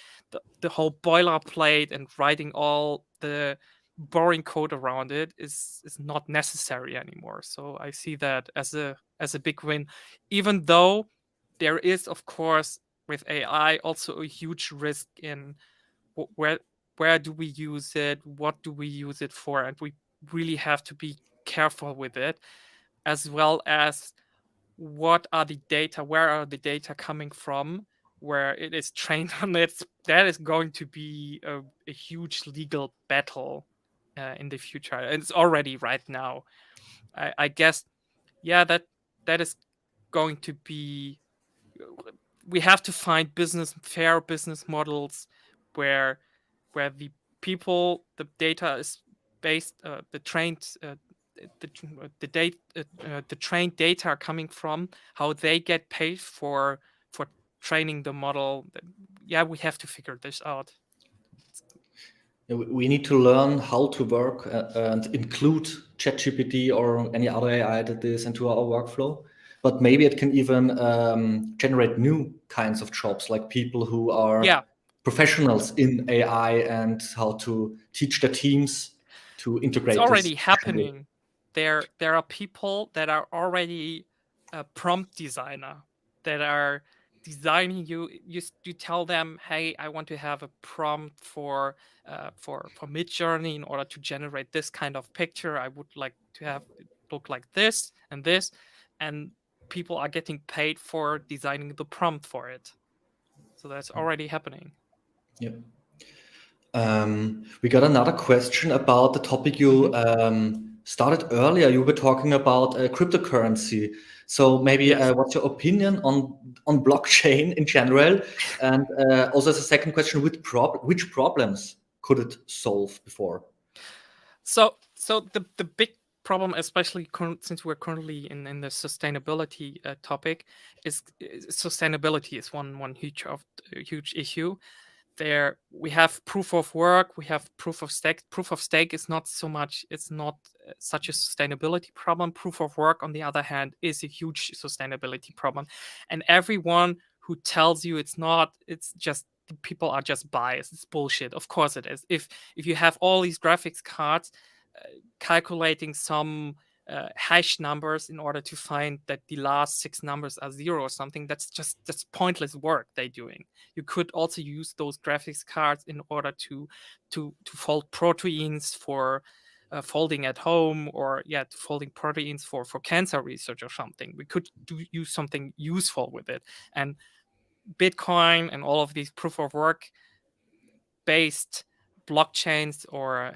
the whole boilerplate and writing all the boring code around it is not necessary anymore. So I see that as a big win, even though there is, of course, with AI also a huge risk in where do we use it, what do we use it for, and we really have to be careful with it, as well as what are the data, where are the data coming from, where it is trained on it. That is going to be a huge legal battle in the future, and it's already right now. I guess, yeah, that is going to be, we have to find fair business models where the people, the data is based, the trained the trained data are coming from, how they get paid for training the model. Yeah, we have to figure this out. Yeah, we need to learn how to work and include ChatGPT or any other AI that is into our workflow. But maybe it can even generate new kinds of jobs, like people who are Yeah, professionals in AI and how to teach their teams to it's integrate this already efficiently. happening. There are people that are already a prompt designer, that are designing you tell them, hey, I want to have a prompt for Midjourney in order to generate this kind of picture. I would like to have it look like this and this, and people are getting paid for designing the prompt for it. So that's already happening. Yeah. We got another question about the topic you started earlier. You were talking about cryptocurrency. So maybe Yes. what's your opinion on blockchain in general? And also as a second question, which problems could it solve before? So the big problem, especially since we're currently in the sustainability topic, is sustainability is one huge issue. there we have proof of work, we have proof of stake. Proof of stake is not so much, it's not such a sustainability problem. Proof of work, on the other hand, is a huge sustainability problem. And everyone who tells you it's not, it's just, people are just biased. It's bullshit. Of course it is. If you have all these graphics cards calculating some hash numbers in order to find that the last 6 numbers are 0 or something, that's pointless work they're doing. You could also use those graphics cards in order to fold proteins for folding at home, or folding proteins for cancer research or something. We could use something useful with it. And Bitcoin and all of these proof of work based blockchains or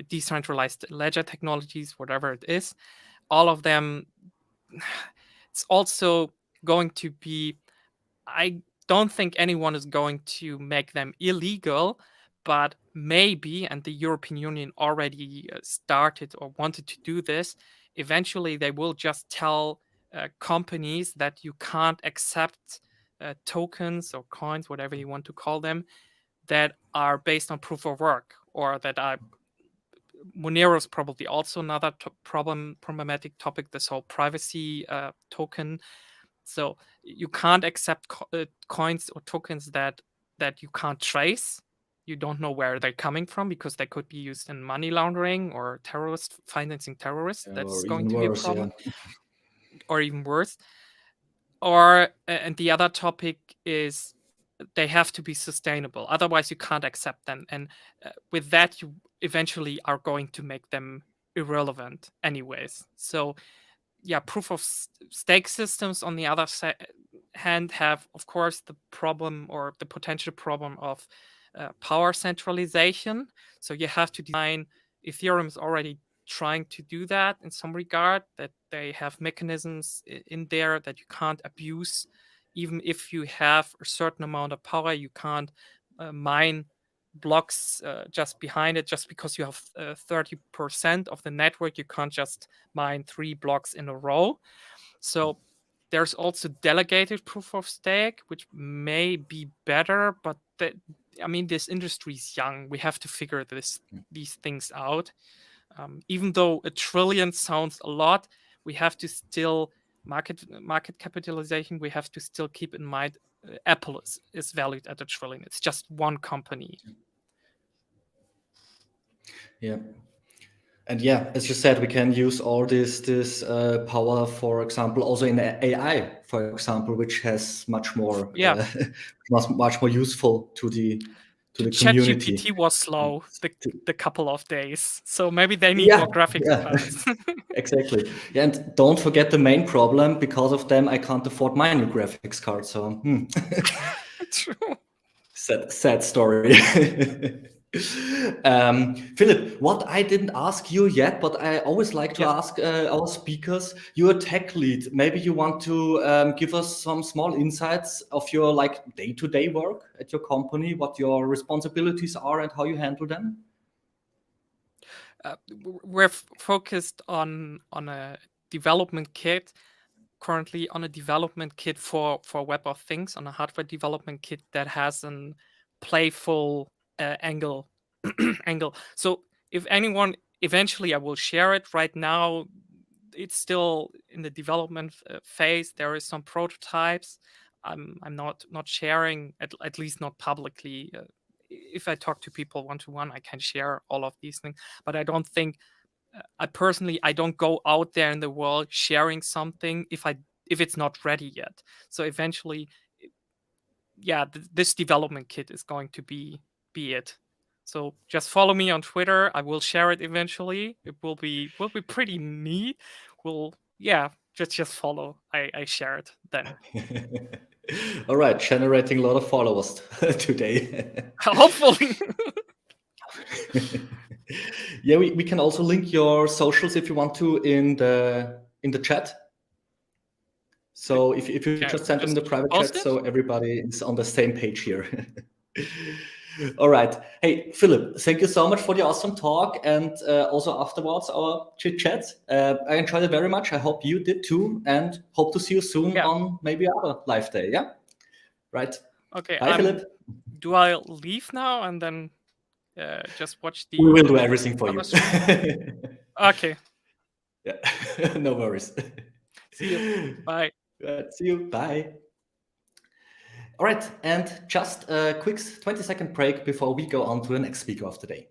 decentralized ledger technologies, whatever it is, all of them, it's also going to be, I don't think anyone is going to make them illegal, but maybe, and the European Union already started or wanted to do this, eventually they will just tell companies that you can't accept tokens or coins, whatever you want to call them, that are based on proof of work, or that are, Monero is probably also another problematic topic, this whole privacy token. So you can't accept coins or tokens that you can't trace. You don't know where they're coming from, because they could be used in money laundering or financing terrorists. That's going to be a problem. Or even worse. Or and the other topic is they have to be sustainable. Otherwise, you can't accept them. And with that, you eventually are going to make them irrelevant anyways. So proof of stake systems, on the other hand, have, of course, the problem or the potential problem of power centralization. So you have to design, Ethereum is already trying to do that in some regard, that they have mechanisms in there that you can't abuse. Even if you have a certain amount of power, you can't mine blocks just behind it. Just because you have 30% of the network, you can't just mine 3 blocks in a row. So there's also delegated proof of stake, which may be better, but this industry is young. We have to figure these things out. Even though $1 trillion sounds a lot, we have to still market capitalization. We have to still keep in mind Apple is valued at $1 trillion. It's just one company. Yeah. And as you said, we can use all this power, for example, also in AI, for example, which has much more much more useful to the community. ChatGPT was slow the couple of days, so maybe they need more graphics cards. Exactly. And don't forget the main problem: because of them, I can't afford my new graphics card. So True. Sad story. Philipp, what I didn't ask you yet, but I always like to ask our speakers, you're a tech lead. Maybe you want to give us some small insights of your day-to-day work at your company, what your responsibilities are and how you handle them. We're focused on a development kit, currently on a development kit for Web of Things, on a hardware development kit that has an playful angle. So if anyone, eventually I will share it. Right now it's still in the development phase. There is some prototypes. I'm not sharing, at least not publicly. If I talk to people one-to-one, I can share all of these things, but I don't think I don't go out there in the world sharing something if it's not ready yet. So eventually, this development kit is going to be it. So just follow me on Twitter. I will share it eventually. It will be pretty neat. Just follow. I share it then. All right, generating a lot of followers today. Hopefully. We can also link your socials if you want to in the chat. So if you just send them in the private chat, so everybody is on the same page here. All right. Hey, Philipp, thank you so much for the awesome talk and also afterwards our chit chat. I enjoyed it very much. I hope you did too, and hope to see you soon on maybe other live day. Yeah. Right. Okay, Bye, Philip. do I leave now and then just watch the? We will do everything for you. other stream? Okay, Yeah, no worries. see you. Bye. See you. Bye. All right, and just a quick 20-second break before we go on to the next speaker of the day.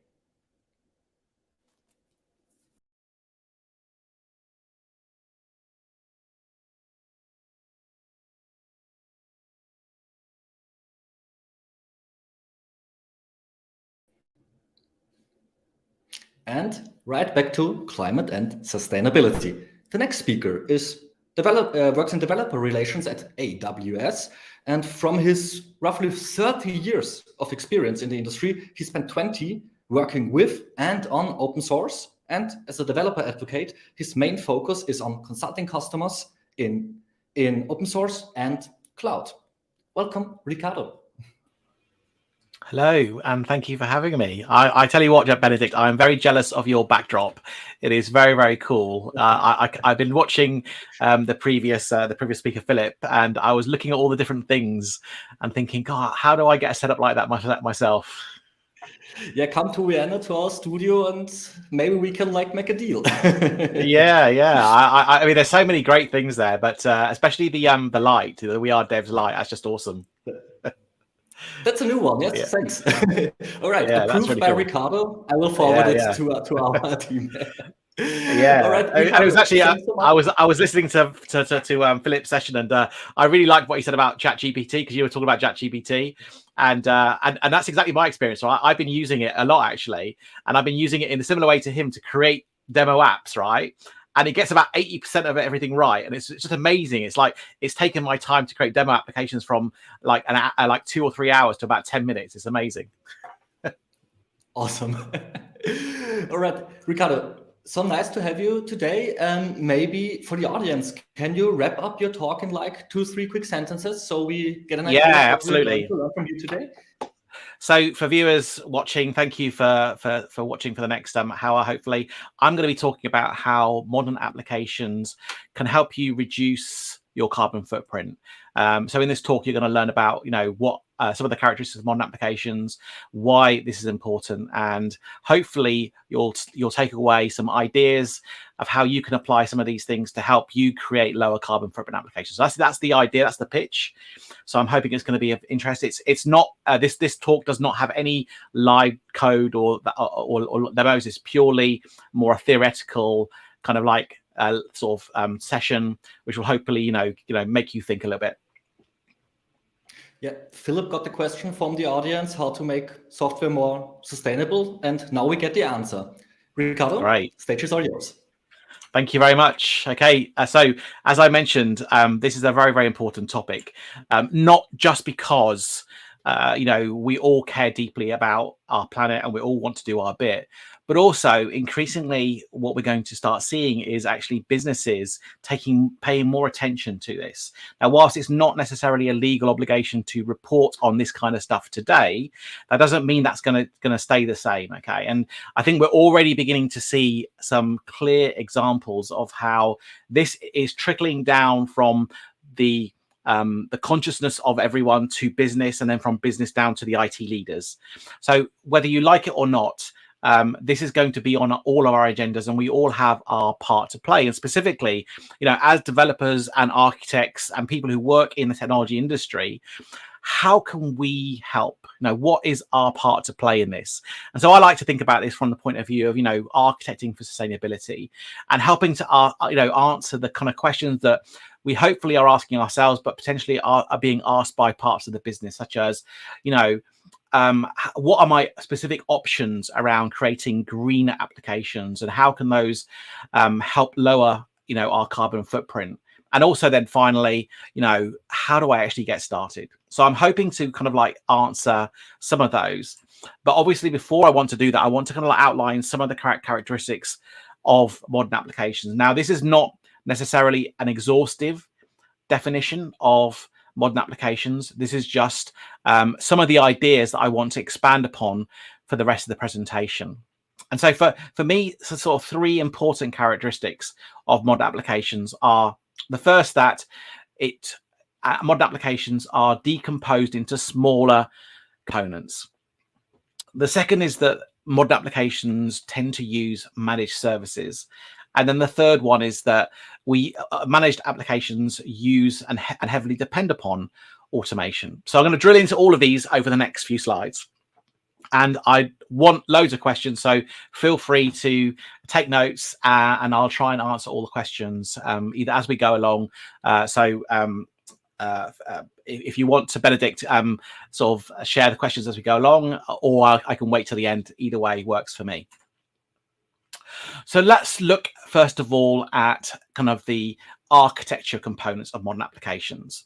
And right back to climate and sustainability. The next speaker is works in developer relations at AWS. And from his roughly 30 years of experience in the industry, he spent 20 working with and on open source. And as a developer advocate, his main focus is on consulting customers in open source and cloud. Welcome, Ricardo. Hello, and thank you for having me. I tell you what, Benedict, I'm very jealous of your backdrop. It is very, very cool. I've been watching the previous speaker, Philip, and I was looking at all the different things and thinking, God, how do I get a setup like that myself? Yeah, come to Vienna to our studio, and maybe we can make a deal. Yeah. I mean, there's so many great things there, but especially the light, the We Are Devs light. That's just awesome. That's a new one. Yes, thanks. All right, Yeah, approved really by cool. Ricardo. I will forward it to our team. Yeah. All right. And it was actually I was listening to Philip's session, and I really liked what he said about ChatGPT, because you were talking about ChatGPT, and that's exactly my experience. So I've been using it a lot, actually, and I've been using it in a similar way to him to create demo apps, right? And it gets about 80% of everything right, and it's just amazing. It's like it's taken my time to create demo applications from like 2 or 3 hours to about 10 minutes. It's amazing. Awesome. All right, Ricardo. So nice to have you today. Maybe for the audience, can you wrap up your talk in like 2-3 quick sentences so we get an idea? Yeah, of absolutely. To learn from you today. So for viewers watching, thank you for watching for the next hour. Hopefully, I'm going to be talking about how modern applications can help you reduce your carbon footprint. So in this talk, you're going to learn about, what some of the characteristics of modern applications, why this is important, and hopefully you'll take away some ideas of how you can apply some of these things to help you create lower carbon footprint applications. So that's the idea. That's the pitch. So I'm hoping it's going to be of interest. It's not this talk does not have any live code or demos. It's purely more a theoretical kind of like session, which will hopefully make you think a little bit. Yeah, Philip got the question from the audience how to make software more sustainable, and now we get the answer. Ricardo, great. Stage is all yours. Thank you very much. Okay, so as I mentioned, this is a very, very important topic, not just because we all care deeply about our planet and we all want to do our bit, but also increasingly what we're going to start seeing is actually businesses paying more attention to this. Now, whilst it's not necessarily a legal obligation to report on this kind of stuff today, that doesn't mean that's going to stay the same. Okay, and I think we're already beginning to see some clear examples of how this is trickling down from the consciousness of everyone to business, and then from business down to the IT leaders. So whether you like it or not, this is going to be on all of our agendas, and we all have our part to play. And specifically, as developers and architects and people who work in the technology industry, how can we help? What is our part to play in this? And so I like to think about this from the point of view of, architecting for sustainability and helping to, answer the kind of questions that we hopefully are asking ourselves, but potentially are being asked by parts of the business, such as, what are my specific options around creating greener applications, and how can those help lower, our carbon footprint? And also then finally, how do I actually get started? So I'm hoping to kind of like answer some of those. But obviously, before I want to do that, I want to kind of like outline some of the characteristics of modern applications. Now, this is not necessarily an exhaustive definition of modern applications. This is just some of the ideas that I want to expand upon for the rest of the presentation. And so for me, so sort of 3 important characteristics of modern applications are: the first, that it modern applications are decomposed into smaller components. The second is that modern applications tend to use managed services. And then the third one is that managed applications use and heavily depend upon automation. So I'm going to drill into all of these over the next few slides. And I want loads of questions, so feel free to take notes, and I'll try and answer all the questions either as we go along. If you want to, Benedict, sort of share the questions as we go along, or I can wait till the end. Either way works for me. So let's look first of all at kind of the architecture components of modern applications.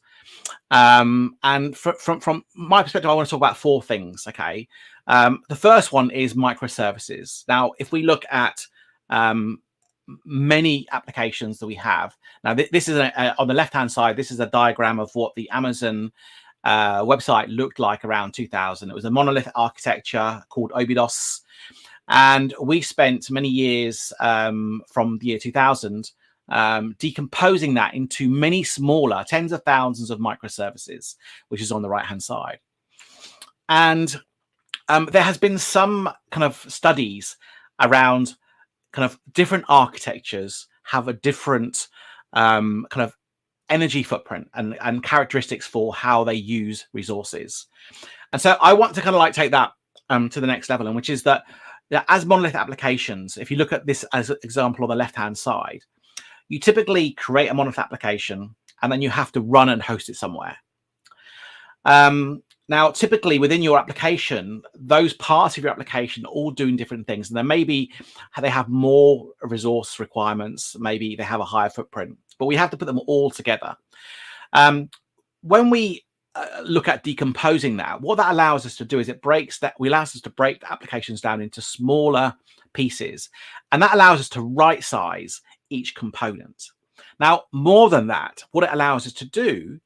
And from my perspective, I want to talk about four things. Okay, the first one is microservices. Now, if we look at many applications that we have now, this is on the left-hand side. This is a diagram of what the Amazon website looked like around 2000. It was a monolith architecture called Obidos. And we spent many years from the year 2000 decomposing that into many smaller, tens of thousands of microservices, which is on the right-hand side. And there has been some kind of studies around kind of different architectures have a different kind of energy footprint and characteristics for how they use resources. And so I want to kind of like take that to the next level, and which is that as monolith applications, if you look at this as an example on the left-hand side, you typically create a monolith application and then you have to run and host it somewhere. Now, typically within your application, those parts of your application are all doing different things. And then maybe they have more resource requirements, maybe they have a higher footprint, but we have to put them all together. When we look at decomposing that, what that allows us to do is allows us to break the applications down into smaller pieces, and that allows us to right size each component. Now, more than that, what it allows us to do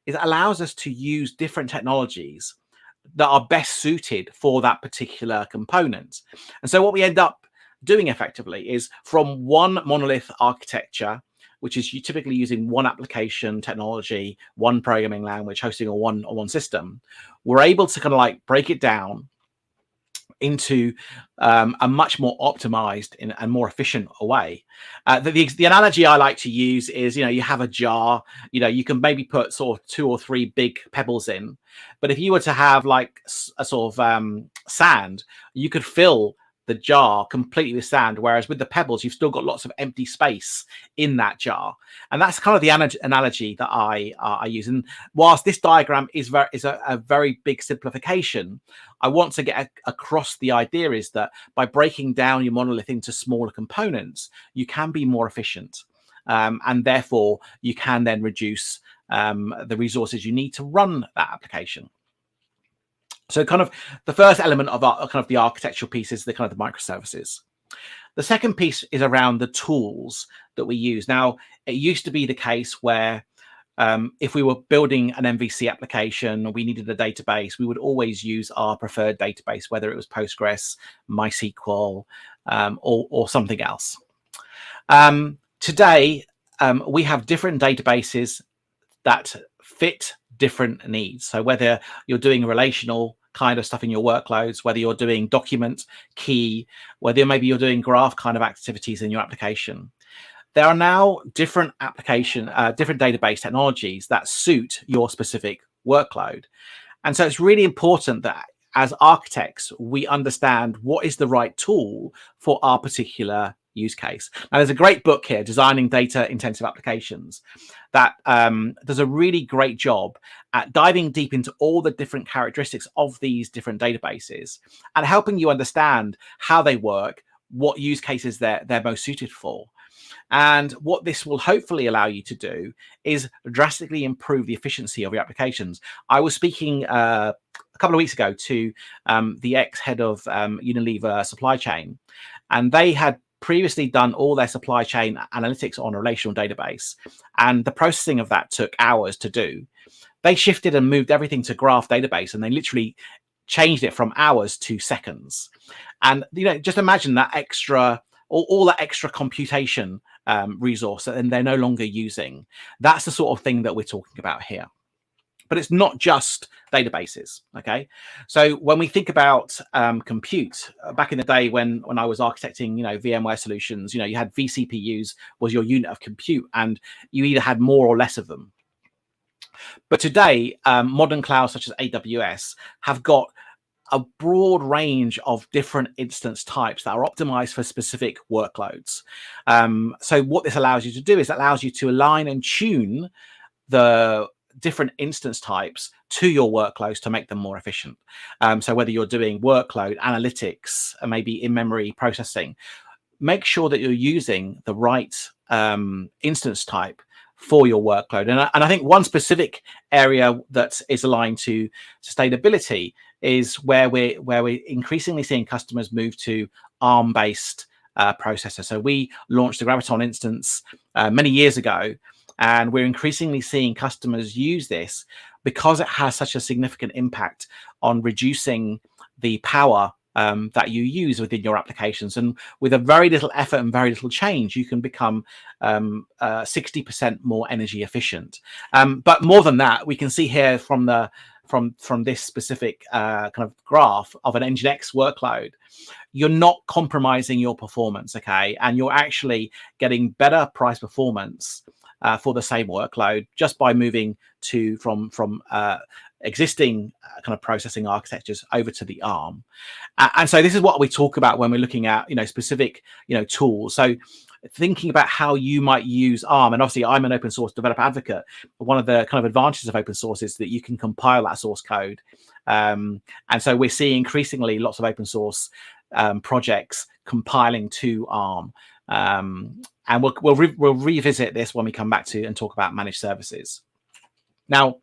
is it allows us to use different technologies that are best suited for that particular component. And so what we end up doing effectively is, from one monolith architecture, which is typically using one application technology, one programming language, hosting on one system, we're able to kind of like break it down into a much more optimized and more efficient way. The analogy I like to use is, you have a jar, you can maybe put sort of 2 or 3 big pebbles in, but if you were to have like a sort of sand, you could fill the jar completely with sand, whereas with the pebbles, you've still got lots of empty space in that jar. And that's kind of the analogy that I use. And whilst this diagram is a very big simplification, I want to get across the idea is that by breaking down your monolith into smaller components, you can be more efficient. And therefore, you can then reduce the resources you need to run that application. So kind of the first element of the architectural piece is the kind of the microservices. The second piece is around the tools that we use. Now, it used to be the case where if we were building an MVC application, we needed a database, we would always use our preferred database, whether it was Postgres, MySQL, or something else. Today, we have different databases that fit different needs. So whether you're doing relational kind of stuff in your workloads, whether you're doing document, key, whether maybe you're doing graph kind of activities in your application, there are now different database technologies that suit your specific workload. And so it's really important that as architects, we understand what is the right tool for our particular use case. Now, there's a great book here, Designing Data Intensive Applications, that does a really great job at diving deep into all the different characteristics of these different databases and helping you understand how they work, what use cases they're most suited for. And what this will hopefully allow you to do is drastically improve the efficiency of your applications. I was speaking a couple of weeks ago to the ex-head of Unilever supply chain, and they had previously done all their supply chain analytics on a relational database, and the processing of that took hours to do. They shifted and moved everything to graph database, and they literally changed it from hours to seconds. And just imagine that extra, all that extra computation resource, and they're no longer using. That's the sort of thing that we're talking about here. But it's not just databases. Okay, so when we think about compute, back in the day when I was architecting, VMware solutions, you had vCPUs was your unit of compute, and you either had more or less of them. But today, modern clouds such as AWS have got a broad range of different instance types that are optimized for specific workloads. So what this allows you to do is it allows you to align and tune the different instance types to your workloads to make them more efficient. So whether you're doing workload analytics and maybe in-memory processing, make sure that you're using the right instance type for your workload. And I think one specific area that is aligned to sustainability is where we're increasingly seeing customers move to ARM-based processors. So we launched the Graviton instance many years ago, and we're increasingly seeing customers use this because it has such a significant impact on reducing the power that you use within your applications. And with a very little effort and very little change, you can become 60% more energy efficient. But more than that, we can see here from this specific kind of graph of an Nginx workload, you're not compromising your performance, okay? And you're actually getting better price performance for the same workload just by moving from existing kind of processing architectures over to the ARM. And so this is what we talk about when we're looking at specific tools. So thinking about how you might use ARM, and obviously I'm an open source developer advocate. One of the kind of advantages of open source is that you can compile that source code, and so we're seeing increasingly lots of open source projects compiling to ARM. And we'll revisit this when we come back to and talk about managed services. Now,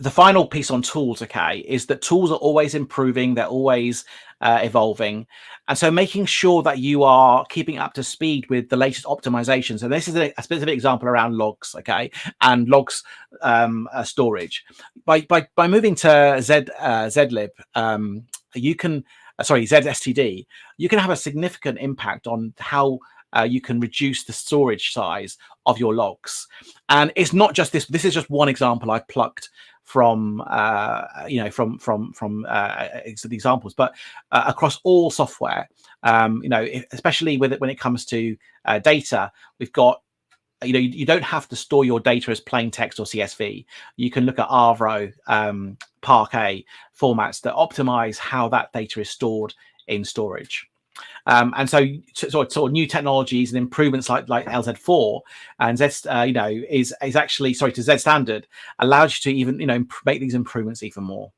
the final piece on tools, okay, is that tools are always improving, they're always evolving. And so making sure that you are keeping up to speed with the latest optimizations. And this is a specific example around logs, okay, and logs storage. By moving to zlib, you can, zstd, you can have a significant impact on how you can reduce the storage size of your logs. And it's not just this. This is just one example I've plucked from the examples, but across all software, especially when it comes to data, we've got, you don't have to store your data as plain text or CSV. You can look at Avro, Parquet formats that optimize how that data is stored in storage. And so sort of new technologies and improvements like LZ4 and is actually to Z standard allows you to even make these improvements even more.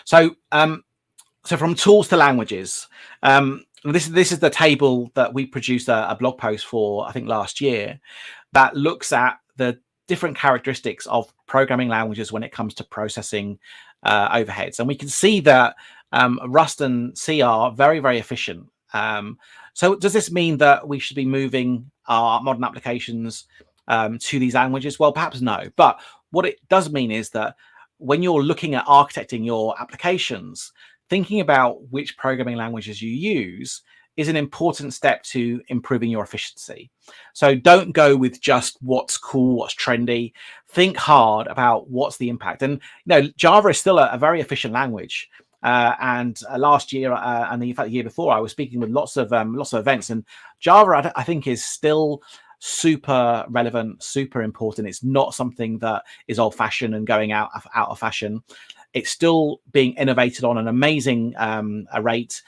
So from tools to languages, this is the table that we produced a blog post for, I think last year, that looks at the different characteristics of programming languages when it comes to processing overheads, and we can see that Rust and C are very, very efficient. So does this mean that we should be moving our modern applications to these languages? Well, perhaps no. But what it does mean is that when you're looking at architecting your applications, thinking about which programming languages you use is an important step to improving your efficiency. So don't go with just what's cool, what's trendy. Think hard about what's the impact. And Java is still a very efficient language. And last year and in fact the year before, I was speaking with lots of events, and Java I think is still super relevant, super important. It's not something that is old-fashioned and going out of fashion. It's still being innovated on an amazing rate.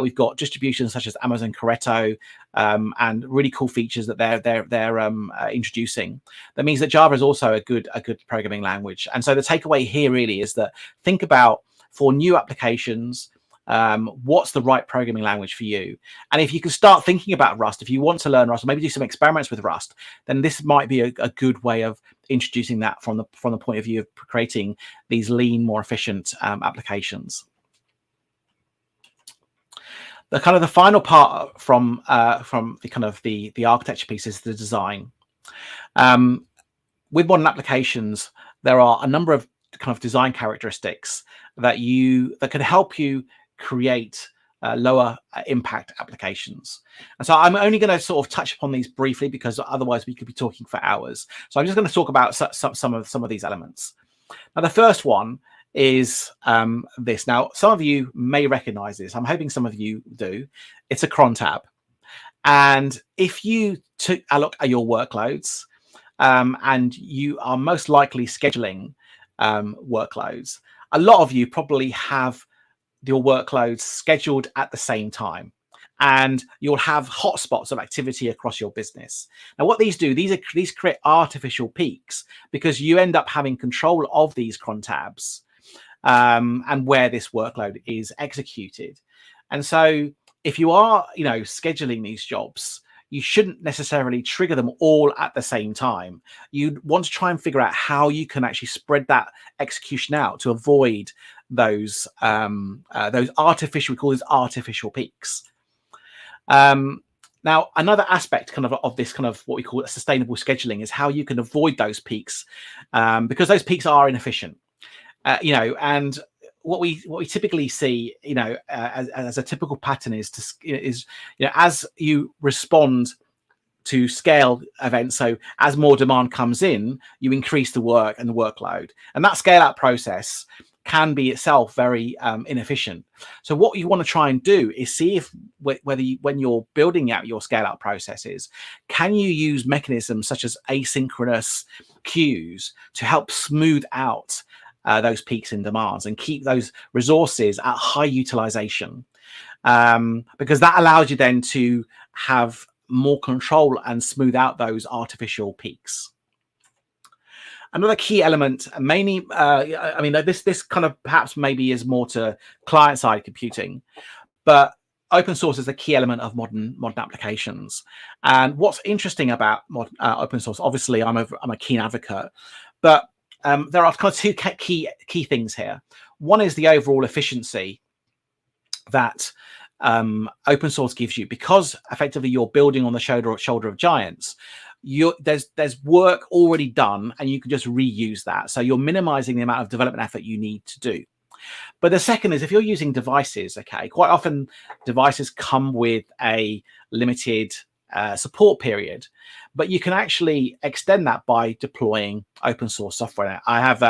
We've got distributions such as Amazon Corretto and really cool features that they're introducing. That means that Java is also a good programming language. And so the takeaway here really is that think about, for new applications, what's the right programming language for you? And if you can start thinking about Rust, if you want to learn Rust, or maybe do some experiments with Rust, then this might be a good way of introducing that from the point of view of creating these lean, more efficient applications. The kind of the final part from the kind of the architecture piece is the design. With modern applications, there are a number of kind of design characteristics that can help you create lower impact applications. And so I'm only going to sort of touch upon these briefly because otherwise we could be talking for hours. So I'm just going to talk about some of these elements. Now, the first one is this. Now, some of you may recognize this. I'm hoping some of you do. It's a cron tab. And if you took a look at your workloads and you are most likely scheduling workloads, a lot of you probably have your workloads scheduled at the same time, and you'll have hotspots of activity across your business. Now, what these do, these create artificial peaks because you end up having control of these cron tabs and where this workload is executed. And so if you are, scheduling these jobs, you shouldn't necessarily trigger them all at the same time. You'd want to try and figure out how you can actually spread that execution out to avoid those artificial, we call these artificial peaks. Now, another aspect of this kind of what we call sustainable scheduling is how you can avoid those peaks, because those peaks are inefficient. And what we typically see, as a typical pattern is as you respond to scale events, so as more demand comes in, you increase the work and the workload, and that scale out process can be itself very inefficient. So what you want to try and do is see if when you're building out your scale out processes, can you use mechanisms such as asynchronous queues to help smooth out those peaks in demands and keep those resources at high utilization, because that allows you then to have more control and smooth out those artificial peaks. Another key element, mainly, this kind of perhaps maybe is more to client-side computing, but open source is a key element of modern applications. And what's interesting about open source, obviously, I'm a keen advocate, but there are kind of two key things here. One is the overall efficiency that open source gives you, because effectively you're building on the shoulder of giants. There's work already done, and you can just reuse that. So you're minimizing the amount of development effort you need to do. But the second is if you're using devices, okay, quite often devices come with a limited support period, but you can actually extend that by deploying open source software. I have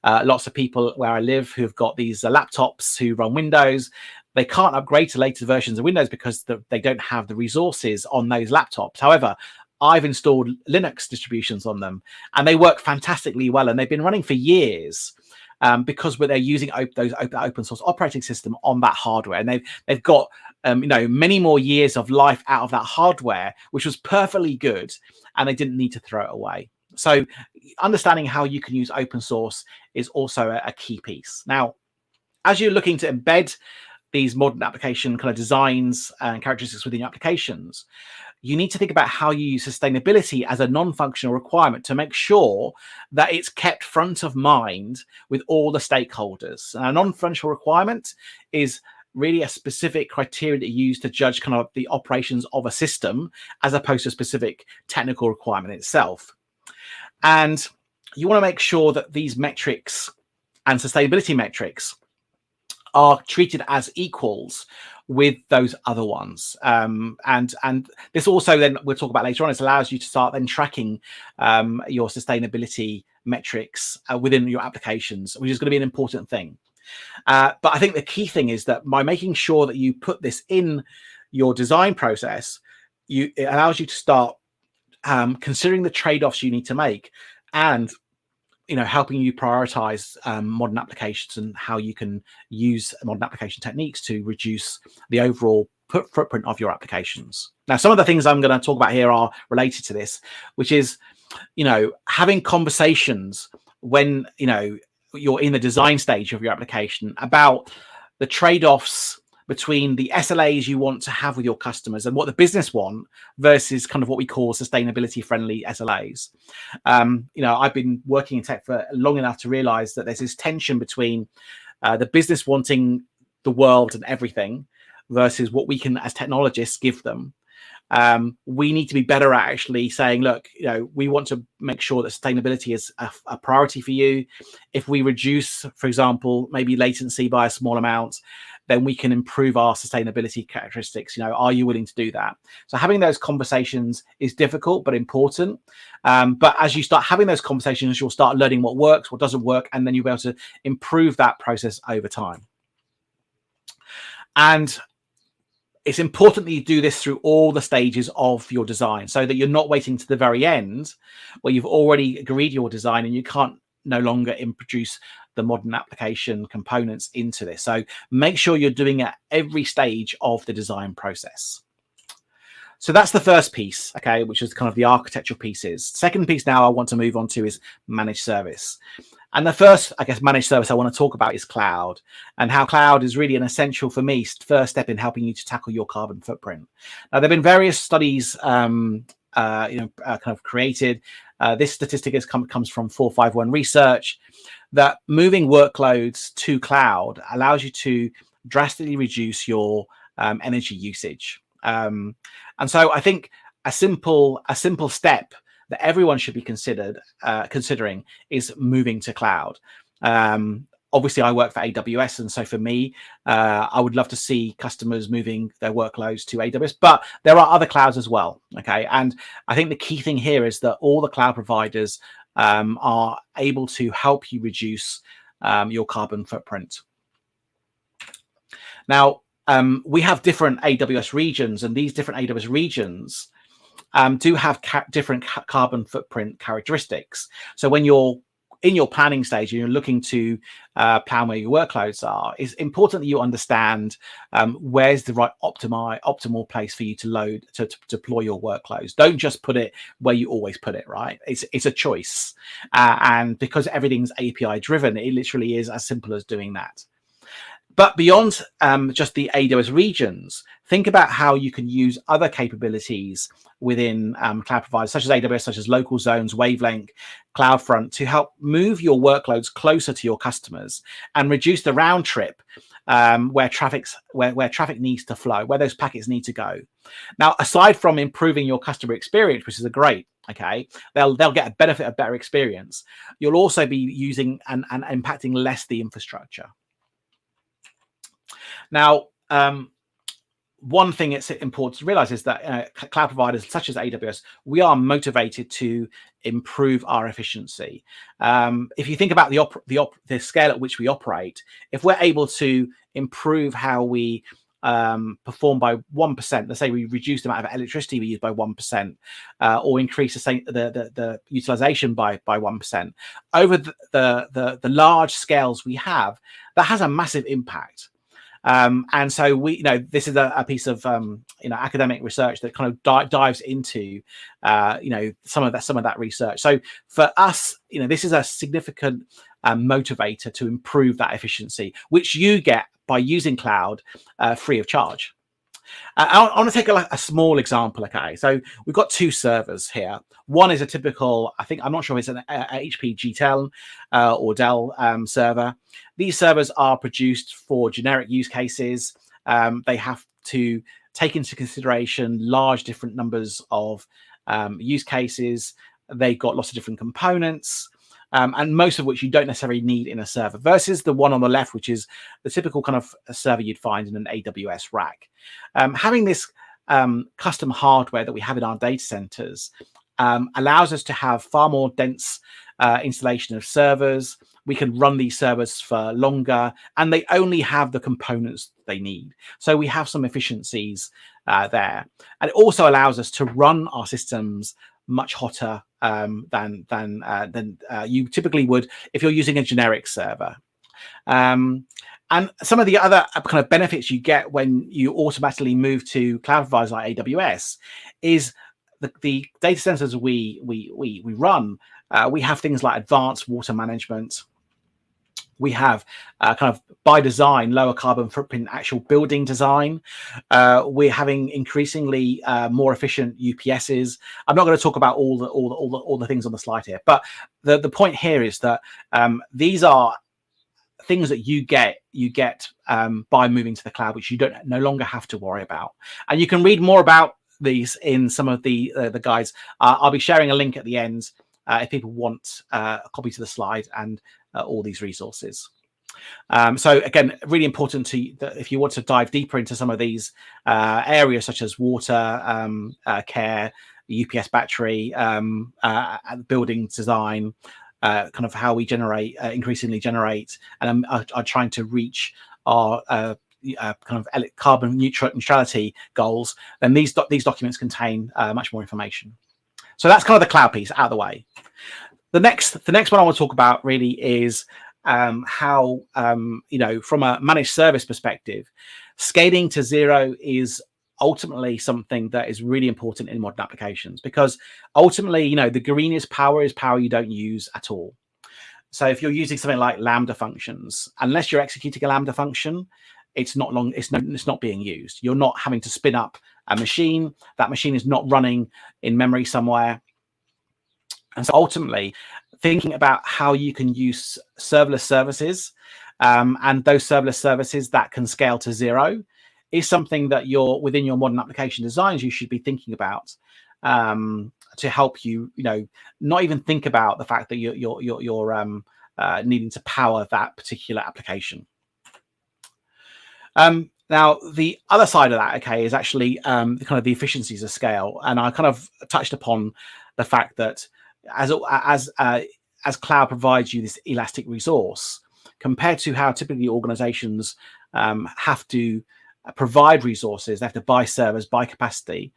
lots of people where I live who've got these laptops who run Windows. They can't upgrade to later versions of Windows because they don't have the resources on those laptops. However, I've installed Linux distributions on them, and they work fantastically well, and they've been running for years because they're using those open source operating system on that hardware, and they've got many more years of life out of that hardware, which was perfectly good, and they didn't need to throw it away. So understanding how you can use open source is also a key piece. Now, as you're looking to embed these modern application kind of designs and characteristics within your applications, you need to think about how you use sustainability as a non-functional requirement to make sure that it's kept front of mind with all the stakeholders. And a non-functional requirement is really a specific criteria that you use to judge kind of the operations of a system, as opposed to a specific technical requirement itself. And you want to make sure that these metrics and sustainability metrics are treated as equals with those other ones. And this also then we'll talk about later on, it allows you to start then tracking your sustainability metrics within your applications, which is going to be an important thing. But I think the key thing is that by making sure that you put this in your design process, it allows you to start considering the trade-offs you need to make, and helping you prioritize modern applications and how you can use modern application techniques to reduce the overall footprint of your applications. Now, some of the things I'm going to talk about here are related to this, which is, having conversations when, you're in the design stage of your application about the trade-offs between the SLAs you want to have with your customers and what the business want versus kind of what we call sustainability friendly SLAs. I've been working in tech for long enough to realize that there's this tension between the business wanting the world and everything versus what we can as technologists give them. We need to be better at actually saying, look, we want to make sure that sustainability is a priority for you. If we reduce, for example, maybe latency by a small amount, then we can improve our sustainability characteristics. You know, are you willing to do that? So having those conversations is difficult but important. But as you start having those conversations, you'll start learning what works, what doesn't work, and then you'll be able to improve that process over time. And it's important that you do this through all the stages of your design, so that you're not waiting to the very end where you've already agreed your design and you can't no longer introduce the modern application components into this. So make sure you're doing it at every stage of the design process. So that's the first piece, okay, which is kind of the architectural pieces. Second piece now I want to move on to is managed service. And the first, I guess, managed service I want to talk about is cloud, and how cloud is really an essential, for me, first step in helping you to tackle your carbon footprint. Now, there have been various studies kind of created. This statistic comes from 451 Research, that moving workloads to cloud allows you to drastically reduce your energy usage. And so I think a simple step that everyone should be considering is moving to cloud. Obviously, I work for AWS, and so for me, I would love to see customers moving their workloads to AWS, but there are other clouds as well, okay? And I think the key thing here is that all the cloud providers are able to help you reduce your carbon footprint. Now, we have different AWS regions, and these different AWS regions do have different carbon footprint characteristics. So when you're in your planning stage and you're looking to plan where your workloads are, it's important that you understand where's the right optimal place for you to deploy your workloads. Don't just put it where you always put it, right? It's a choice. And because everything's API driven, it literally is as simple as doing that. But beyond just the AWS regions, think about how you can use other capabilities within cloud providers such as AWS, such as local zones, Wavelength, CloudFront, to help move your workloads closer to your customers and reduce the round trip where traffic needs to flow, where those packets need to go. Now, aside from improving your customer experience, which is a great, okay, they'll get a benefit of better experience, you'll also be using and impacting less the infrastructure. Now, one thing it's important to realize is that cloud providers such as AWS, we are motivated to improve our efficiency. If you think about the scale at which we operate, if we're able to improve how we perform by 1%, let's say we reduce the amount of electricity we use by 1%, or increase the utilization by 1%, over the large scales we have, that has a massive impact. And so this is a piece of academic research that kind of dives into some of that research. So for us, this is a significant motivator to improve that efficiency, which you get by using cloud free of charge. I want to take a small example. Okay, so we've got two servers here. One is a typical, I'm not sure if it's an HP G10 or Dell server. These servers are produced for generic use cases. They have to take into consideration large different numbers of use cases. They've got lots of different components. And most of which you don't necessarily need in a server, versus the one on the left, which is the typical kind of server you'd find in an AWS rack. Having this custom hardware that we have in our data centers allows us to have far more dense installation of servers. We can run these servers for longer, and they only have the components they need. So we have some efficiencies there. And it also allows us to run our systems much hotter than you typically would if you're using a generic server. And some of the other kind of benefits you get when you automatically move to cloud providers like AWS is the data centers we run. We have things like advanced water management. We have kind of by design lower carbon footprint actual building design. We're having increasingly more efficient UPSs. I'm not going to talk about all the things on the slide here, but the point here is that these are things that you get by moving to the cloud, which you no longer have to worry about. And you can read more about these in some of the guides. I'll be sharing a link at the end if people want a copy to the slide and all these resources. So again, really important that if you want to dive deeper into some of these areas, such as water care, UPS battery, building design, kind of how we generate, increasingly generate, and are trying to reach our kind of carbon neutrality goals, then these documents contain much more information. So that's kind of the cloud piece out of the way. The next one I want to talk about really is how, from a managed service perspective, scaling to zero is ultimately something that is really important in modern applications, because ultimately, the greenest power is power you don't use at all. So if you're using something like Lambda functions, unless you're executing a Lambda function, it's not being used. You're not having to spin up a machine. That machine is not running in memory somewhere. And so ultimately, thinking about how you can use serverless services and those serverless services that can scale to zero is something that within your modern application designs you should be thinking about to help you, not even think about the fact that you're needing to power that particular application. Now, the other side of that, okay, is actually kind of the efficiencies of scale, and I kind of touched upon the fact that as cloud provides you this elastic resource, compared to how typically organizations have to provide resources, they have to buy servers, buy capacity.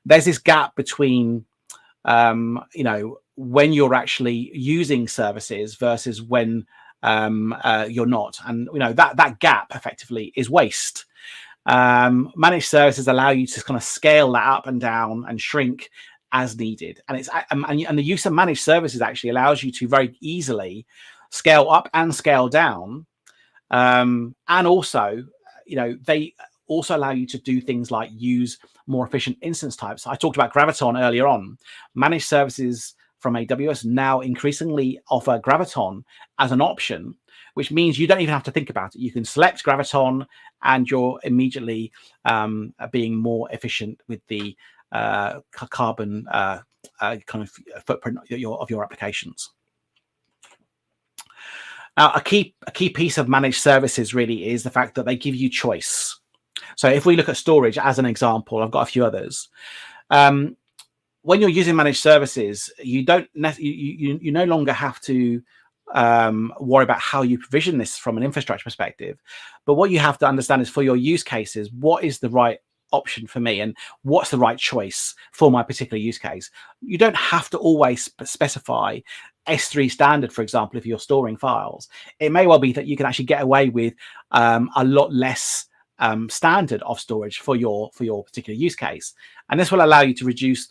There's this gap between, when you're actually using services versus when you're not, and that gap effectively is waste. Managed services allow you to kind of scale that up and down and shrink as needed, and the use of managed services actually allows you to very easily scale up and scale down, and also they also allow you to do things like use more efficient instance types. I talked about Graviton earlier on. Managed services from AWS now increasingly offer Graviton as an option, which means you don't even have to think about it. You can select Graviton and you're immediately being more efficient with the carbon kind of footprint of your applications. Now, a key piece of managed services really is the fact that they give you choice. So if we look at storage as an example, I've got a few others. When you're using managed services, you no longer have to worry about how you provision this from an infrastructure perspective. But what you have to understand is, for your use cases, what is the right option for me and what's the right choice for my particular use case. You don't have to always specify S3 standard, for example, if you're storing files. It may well be that you can actually get away with a lot less standard of storage for your particular use case, and this will allow you to reduce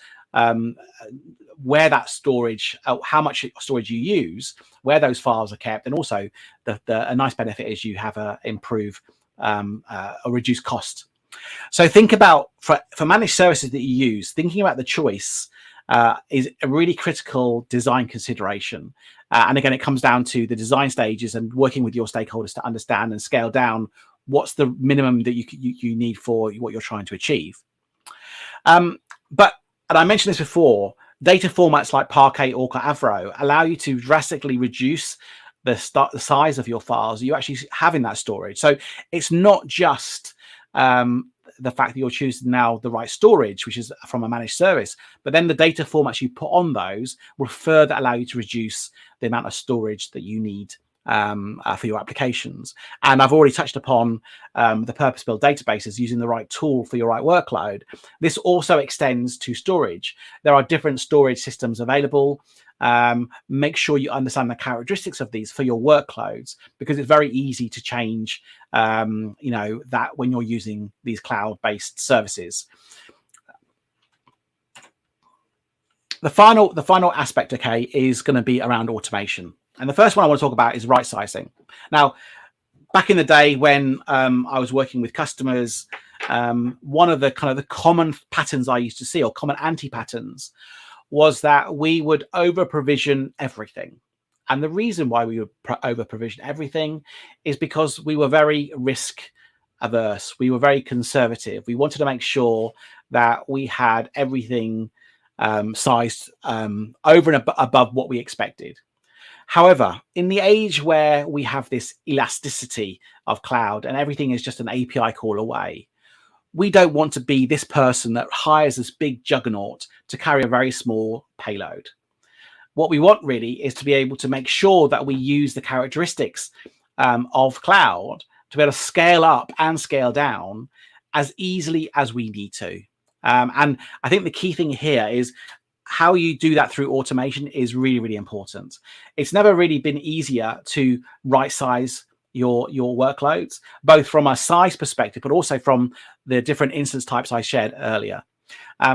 where that storage, how much storage you use, where those files are kept, and also a nice benefit is you have a reduced cost. So think about, for managed services that you use, thinking about the choice is a really critical design consideration. And again, it comes down to the design stages and working with your stakeholders to understand and scale down what's the minimum that you need for what you're trying to achieve. But, and I mentioned this before, data formats like Parquet, Orca, Avro allow you to drastically reduce the size of your files you actually have in that storage. So it's not just the fact that you're choosing now the right storage, which is from a managed service, but then the data formats you put on those will further allow you to reduce the amount of storage that you need for your applications. And I've already touched upon the purpose-built databases, using the right tool for your right workload. This also extends to storage. There are different storage systems available. Make sure you understand the characteristics of these for your workloads, because it's very easy to change that when you're using these cloud-based services. The final aspect, okay, is going to be around automation. And the first one I want to talk about is right sizing. Now, back in the day when I was working with customers, one of the common patterns I used to see, or common anti-patterns, was that we would over provision everything. And the reason why we would over provision everything is because we were very risk averse. We were very conservative. We wanted to make sure that we had everything sized over and above what we expected. However, in the age where we have this elasticity of cloud and everything is just an API call away, we don't want to be this person that hires this big juggernaut to carry a very small payload. What we want really is to be able to make sure that we use the characteristics of cloud to be able to scale up and scale down as easily as we need to. And I think the key thing here is how you do that through automation is really, really important. It's never really been easier to right size your workloads, both from a size perspective, but also from the different instance types I shared earlier.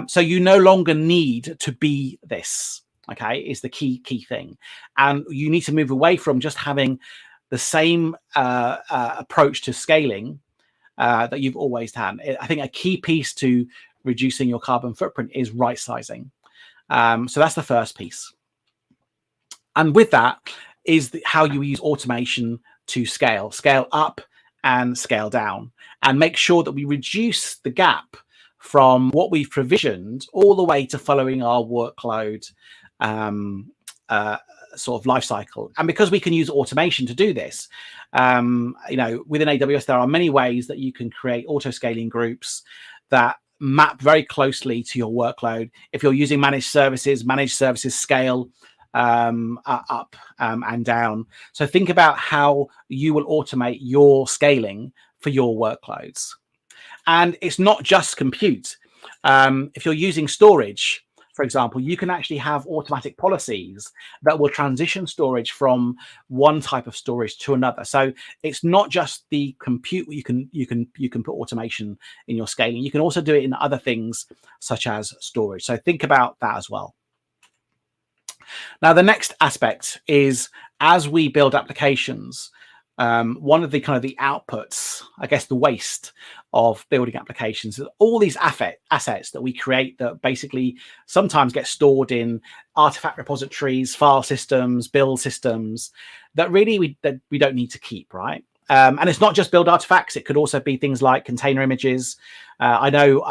So you no longer need to be this, okay, is the key thing. And you need to move away from just having the same approach to scaling that you've always had. I think a key piece to reducing your carbon footprint is right sizing. So that's the first piece. And with that is how you use automation to scale up and scale down, and make sure that we reduce the gap from what we've provisioned all the way to following our workload sort of life cycle. And because we can use automation to do this, within AWS, there are many ways that you can create auto scaling groups that map very closely to your workload. If you're using managed services scale up and down. So think about how you will automate your scaling for your workloads. And it's not just compute. If you're using storage, for example, you can actually have automatic policies that will transition storage from one type of storage to another. So it's not just the compute. You can put automation in your scaling. You can also do it in other things such as storage. So think about that as well. Now, the next aspect is, as we build applications, one of the kind of the outputs, I guess, the waste of building applications is all these assets that we create that basically sometimes get stored in artifact repositories, file systems, build systems that really we don't need to keep, right? And it's not just build artifacts. It could also be things like container images. I know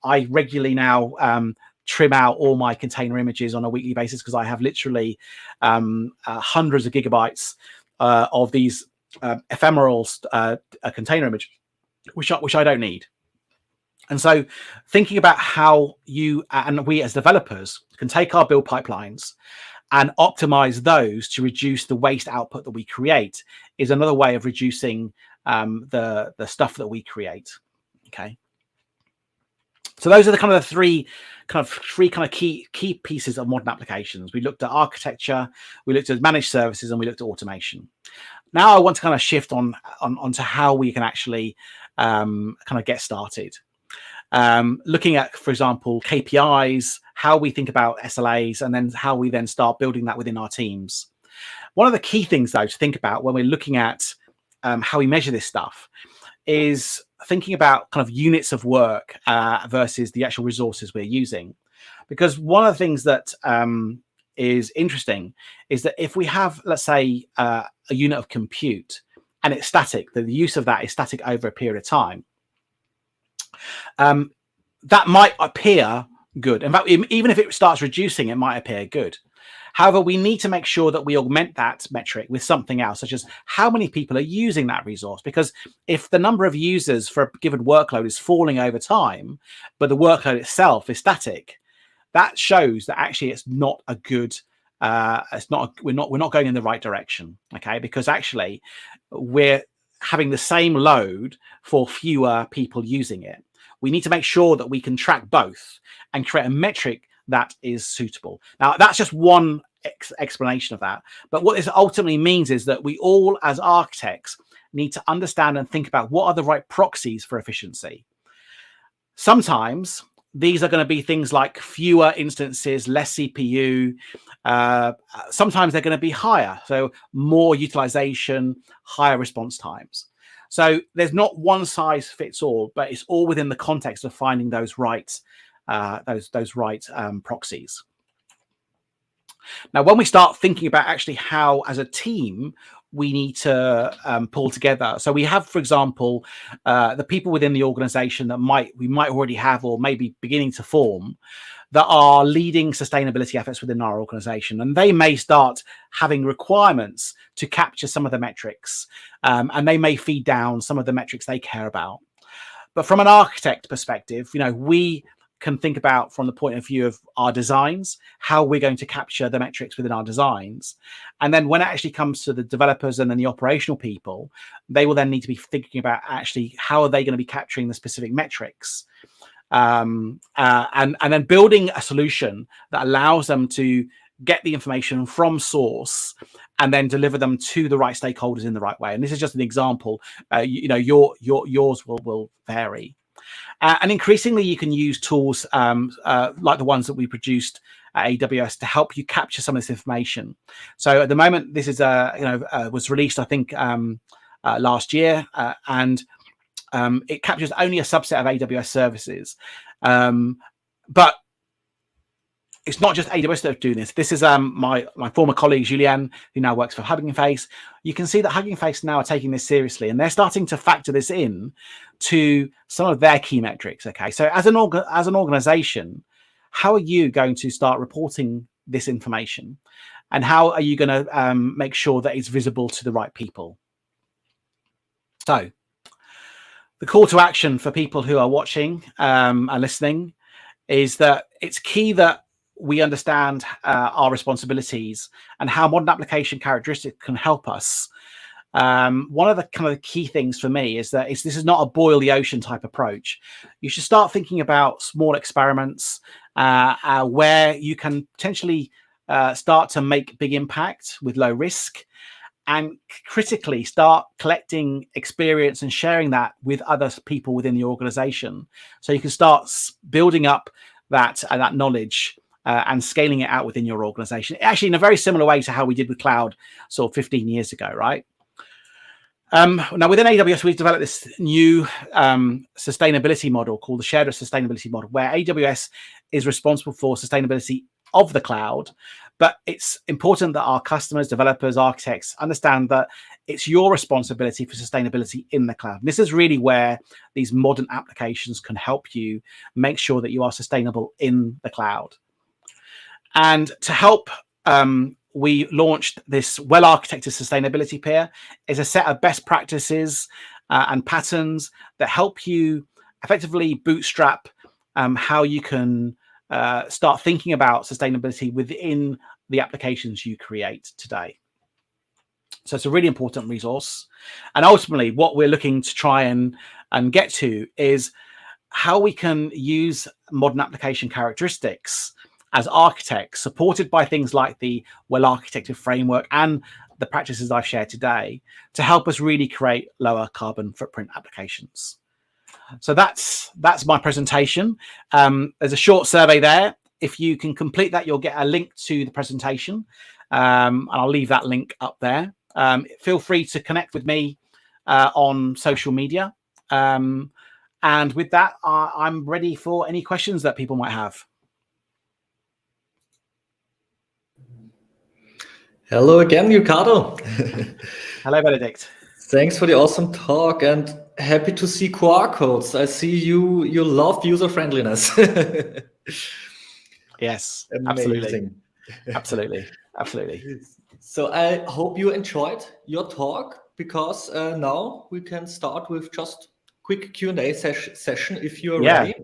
I regularly now trim out all my container images on a weekly basis because I have literally hundreds of gigabytes of these ephemeral container image, which I don't need. And so thinking about how you and we as developers can take our build pipelines and optimize those to reduce the waste output that we create is another way of reducing the stuff that we create. Okay. So those are the kind of three key pieces of modern applications. We looked at architecture, we looked at managed services, and we looked at automation. Now I want to kind of shift onto how we can actually kind of get started. Looking at, for example, KPIs, how we think about SLAs, and then how we then start building that within our teams. One of the key things, though, to think about when we're looking at how we measure this stuff is thinking about kind of units of work versus the actual resources we're using. Because one of the things that is interesting is that if we have, let's say, a unit of compute and it's static, the use of that is static over a period of time, that might appear good. In fact, even if it starts reducing, it might appear good. However, we need to make sure that we augment that metric with something else, such as how many people are using that resource. Because if the number of users for a given workload is falling over time, but the workload itself is static, that shows that actually it's not a good. We're not going in the right direction. Okay, because actually we're having the same load for fewer people using it. We need to make sure that we can track both and create a metric that is suitable. Now, that's just one explanation of that. But what this ultimately means is that we all, as architects, need to understand and think about what are the right proxies for efficiency. Sometimes these are going to be things like fewer instances, less CPU. Sometimes they're going to be higher, so more utilization, higher response times. So there's not one size fits all, but it's all within the context of finding those right proxies. Now, when we start thinking about actually how, as a team, we need to pull together. So we have, for example, the people within the organization that we might already have or maybe beginning to form. that are leading sustainability efforts within our organization. And they may start having requirements to capture some of the metrics, and they may feed down some of the metrics they care about. But from an architect perspective, we can think about from the point of view of our designs, how we're going to capture the metrics within our designs. And then when it actually comes to the developers and then the operational people, they will then need to be thinking about actually how are they going to be capturing the specific metrics. And then building a solution that allows them to get the information from source and then deliver them to the right stakeholders in the right way. And this is just an example. Yours will vary. And increasingly, you can use tools like the ones that we produced at AWS to help you capture some of this information. So at the moment, this is was released, I think, last year, and it captures only a subset of AWS services. But it's not just AWS that are doing this. This is my former colleague, Julien, who now works for Hugging Face. You can see that Hugging Face now are taking this seriously, and they're starting to factor this in to some of their key metrics. Okay, so as an organization, how are you going to start reporting this information? And how are you going to make sure that it's visible to the right people? So the call to action for people who are watching and listening is that it's key that we understand our responsibilities and how modern application characteristics can help us. One of the kind of key things for me is that this is not a boil the ocean type approach. You should start thinking about small experiments where you can potentially start to make big impact with low risk, and critically start collecting experience and sharing that with other people within the organization. So you can start building up that knowledge and scaling it out within your organization, actually in a very similar way to how we did with cloud sort of 15 years ago, right? Now within AWS, we've developed this new sustainability model called the shared sustainability model, where AWS is responsible for sustainability of the cloud. But it's important that our customers, developers, architects understand that it's your responsibility for sustainability in the cloud. And this is really where these modern applications can help you make sure that you are sustainable in the cloud. And to help, we launched this well-architected sustainability peer. Is a set of best practices and patterns that help you effectively bootstrap how you can start thinking about sustainability within the applications you create today. So it's a really important resource. And ultimately, what we're looking to try and get to is how we can use modern application characteristics as architects, supported by things like the well-architected framework and the practices I've shared today, to help us really create lower carbon footprint applications. So that's my presentation. There's a short survey there. If you can complete that, you'll get a link to the presentation, and I'll leave that link up there. Feel free to connect with me on social media. And with that, I'm ready for any questions that people might have. Hello again, Ricardo. Hello, Benedict. Thanks for the awesome talk, and happy to see QR codes. I see you love user friendliness. Yes, Amazing. absolutely. So I hope you enjoyed your talk, because now we can start with just quick Q&A session if you're ready.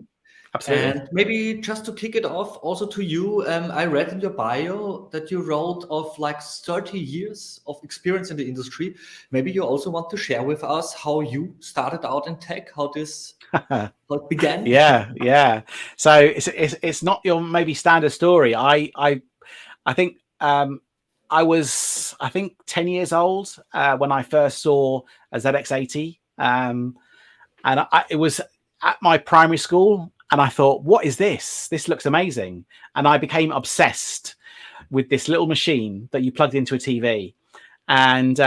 Absolutely. And maybe just to kick it off, also to you, I read in your bio that you wrote of like 30 years of experience in the industry. Maybe you also want to share with us how you started out in tech, how it began. Yeah. So it's not your maybe standard story. I think I was 10 years old when I first saw a ZX80, and it was at my primary school. And I thought, what is this? This looks amazing. And I became obsessed with this little machine that you plugged into a TV. And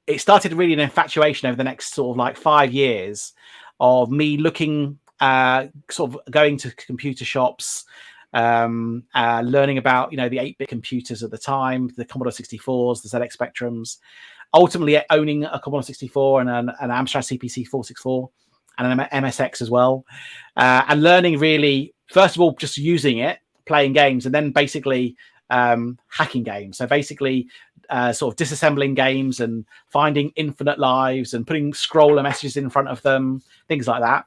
it started really an infatuation over the next sort of like 5 years of me looking, sort of going to computer shops, learning about, the 8-bit computers at the time, the Commodore 64s, the ZX Spectrums, ultimately owning a Commodore 64 and an Amstrad CPC 464. And an MSX as well, and learning really first of all, just using it, playing games, and then basically hacking games. So basically sort of disassembling games and finding infinite lives and putting scroller messages in front of them, things like that.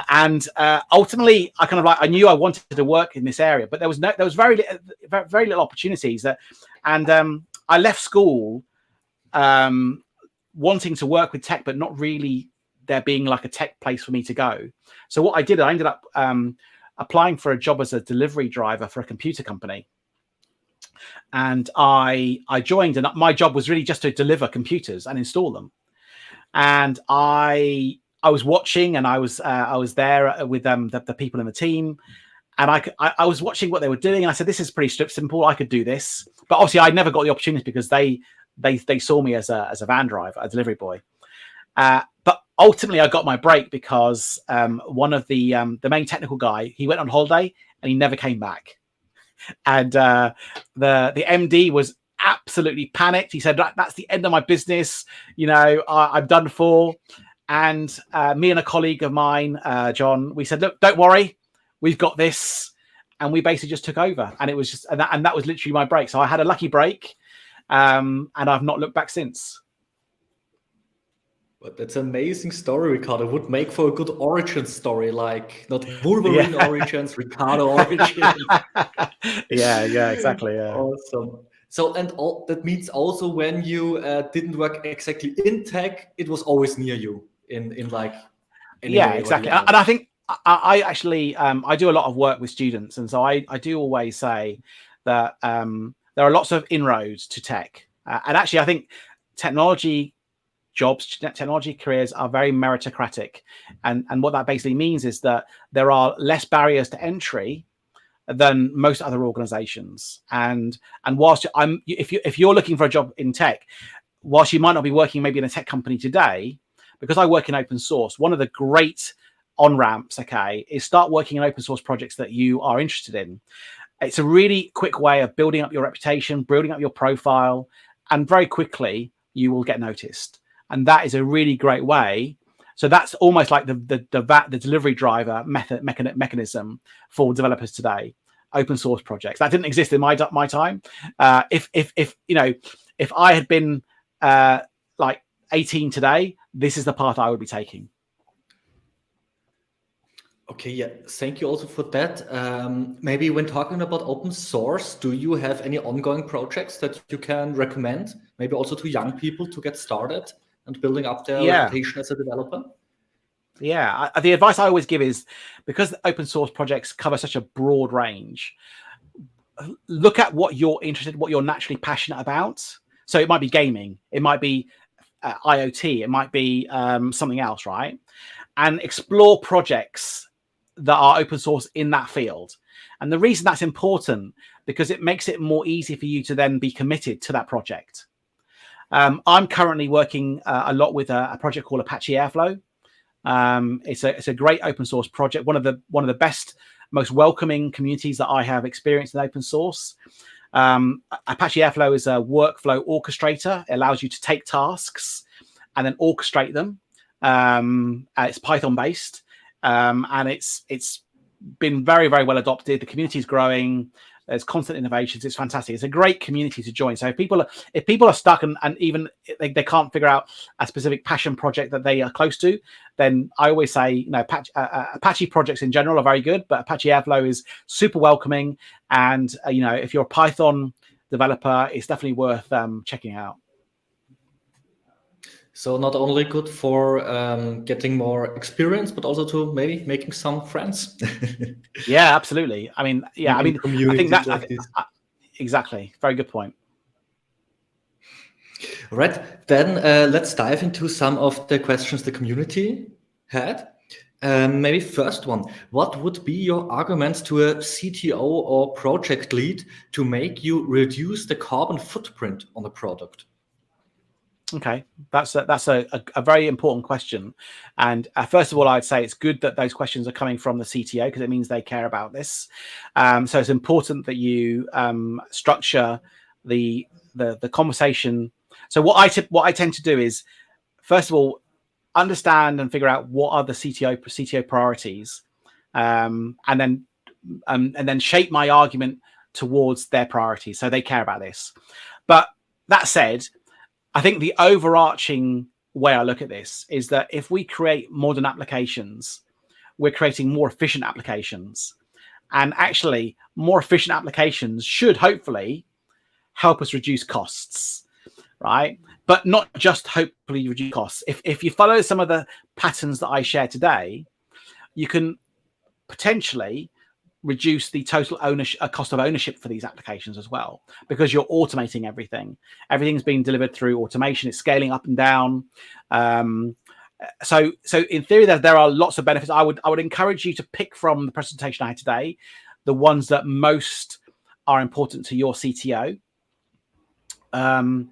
And ultimately, I knew I wanted to work in this area, but there was very little opportunities. I left school wanting to work with tech, but not really there being like a tech place for me to go. So what I did, I ended up applying for a job as a delivery driver for a computer company. And I joined, and my job was really just to deliver computers and install them. And I was watching, and I was there with the people in the team, and I was watching what they were doing, and I said, "This is pretty simple. I could do this." But obviously, I never got the opportunity because they saw me as a van driver, a delivery boy. But ultimately, I got my break because one of the main technical guy, he went on holiday and he never came back. And the MD was absolutely panicked. He said, "That's the end of my business. You know, I'm done for." And me and a colleague of mine, John, we said, "Look, don't worry, we've got this." And we basically just took over. And it was just, and that was literally my break. So I had a lucky break, and I've not looked back since. But that's an amazing story, Ricardo. It would make for a good origin story, like not Wolverine origins, Ricardo origins. yeah, exactly. Yeah. Awesome. So, and that means also when you didn't work exactly in tech, it was always near you in like any way or exactly. the other. And I think I actually I do a lot of work with students, and so I do always say that there are lots of inroads to tech, and actually I think technology careers are very meritocratic, and what that basically means is that there are less barriers to entry than most other organizations. And whilst if you're looking for a job in tech, whilst you might not be working maybe in a tech company today, because I work in open source, one of the great on-ramps, is start working in open source projects that you are interested in. It's a really quick way of building up your reputation, building up your profile, and very quickly you will get noticed. And that is a really great way. So that's almost like the delivery driver mechanism for developers today. Open source projects that didn't exist in my time. If I had been like 18 today, this is the path I would be taking. Okay, yeah, thank you also for that. Maybe when talking about open source, do you have any ongoing projects that you can recommend, maybe also to young people to get started and building up their reputation as a developer? Yeah, the advice I always give is, because open source projects cover such a broad range, look at what you're interested, what you're naturally passionate about. So it might be gaming, it might be IoT, it might be something else, right? And explore projects that are open source in that field. And the reason that's important, because it makes it more easy for you to then be committed to that project. I'm currently working a lot with a project called Apache Airflow. It's a great open source project, one of the best, most welcoming communities that I have experienced in open source. Apache Airflow is a workflow orchestrator. It allows you to take tasks and then orchestrate them. It's Python based, and it's been very, very well adopted. The community is growing. There's constant innovations. It's fantastic. It's a great community to join. So if people are stuck and even they can't figure out a specific passion project that they are close to, then I always say, Apache projects in general are very good, but Apache Airflow is super welcoming. And if you're a Python developer, it's definitely worth checking out. So not only good for getting more experience, but also to maybe making some friends. Yeah, absolutely. I think that like this. Exactly. Very good point. Right. Then let's dive into some of the questions the community had. Maybe first one, what would be your arguments to a CTO or project lead to make you reduce the carbon footprint on a product? Okay, that's a very important question. And first of all, I'd say it's good that those questions are coming from the CTO, because it means they care about this. So it's important that you structure the conversation. So what I tend to do is, first of all, understand and figure out what are the CTO priorities, and then and then shape my argument towards their priorities. So they care about this. But that said, I think the overarching way I look at this is that if we create modern applications, we're creating more efficient applications. And actually, more efficient applications should hopefully help us reduce costs, right? But not just hopefully reduce costs. If you follow some of the patterns that I share today, you can potentially reduce the total cost of ownership for these applications as well, because you're automating everything. Everything's being delivered through automation. It's scaling up and down. So in theory, there are lots of benefits. I would encourage you to pick from the presentation I had today the ones that most are important to your CTO. But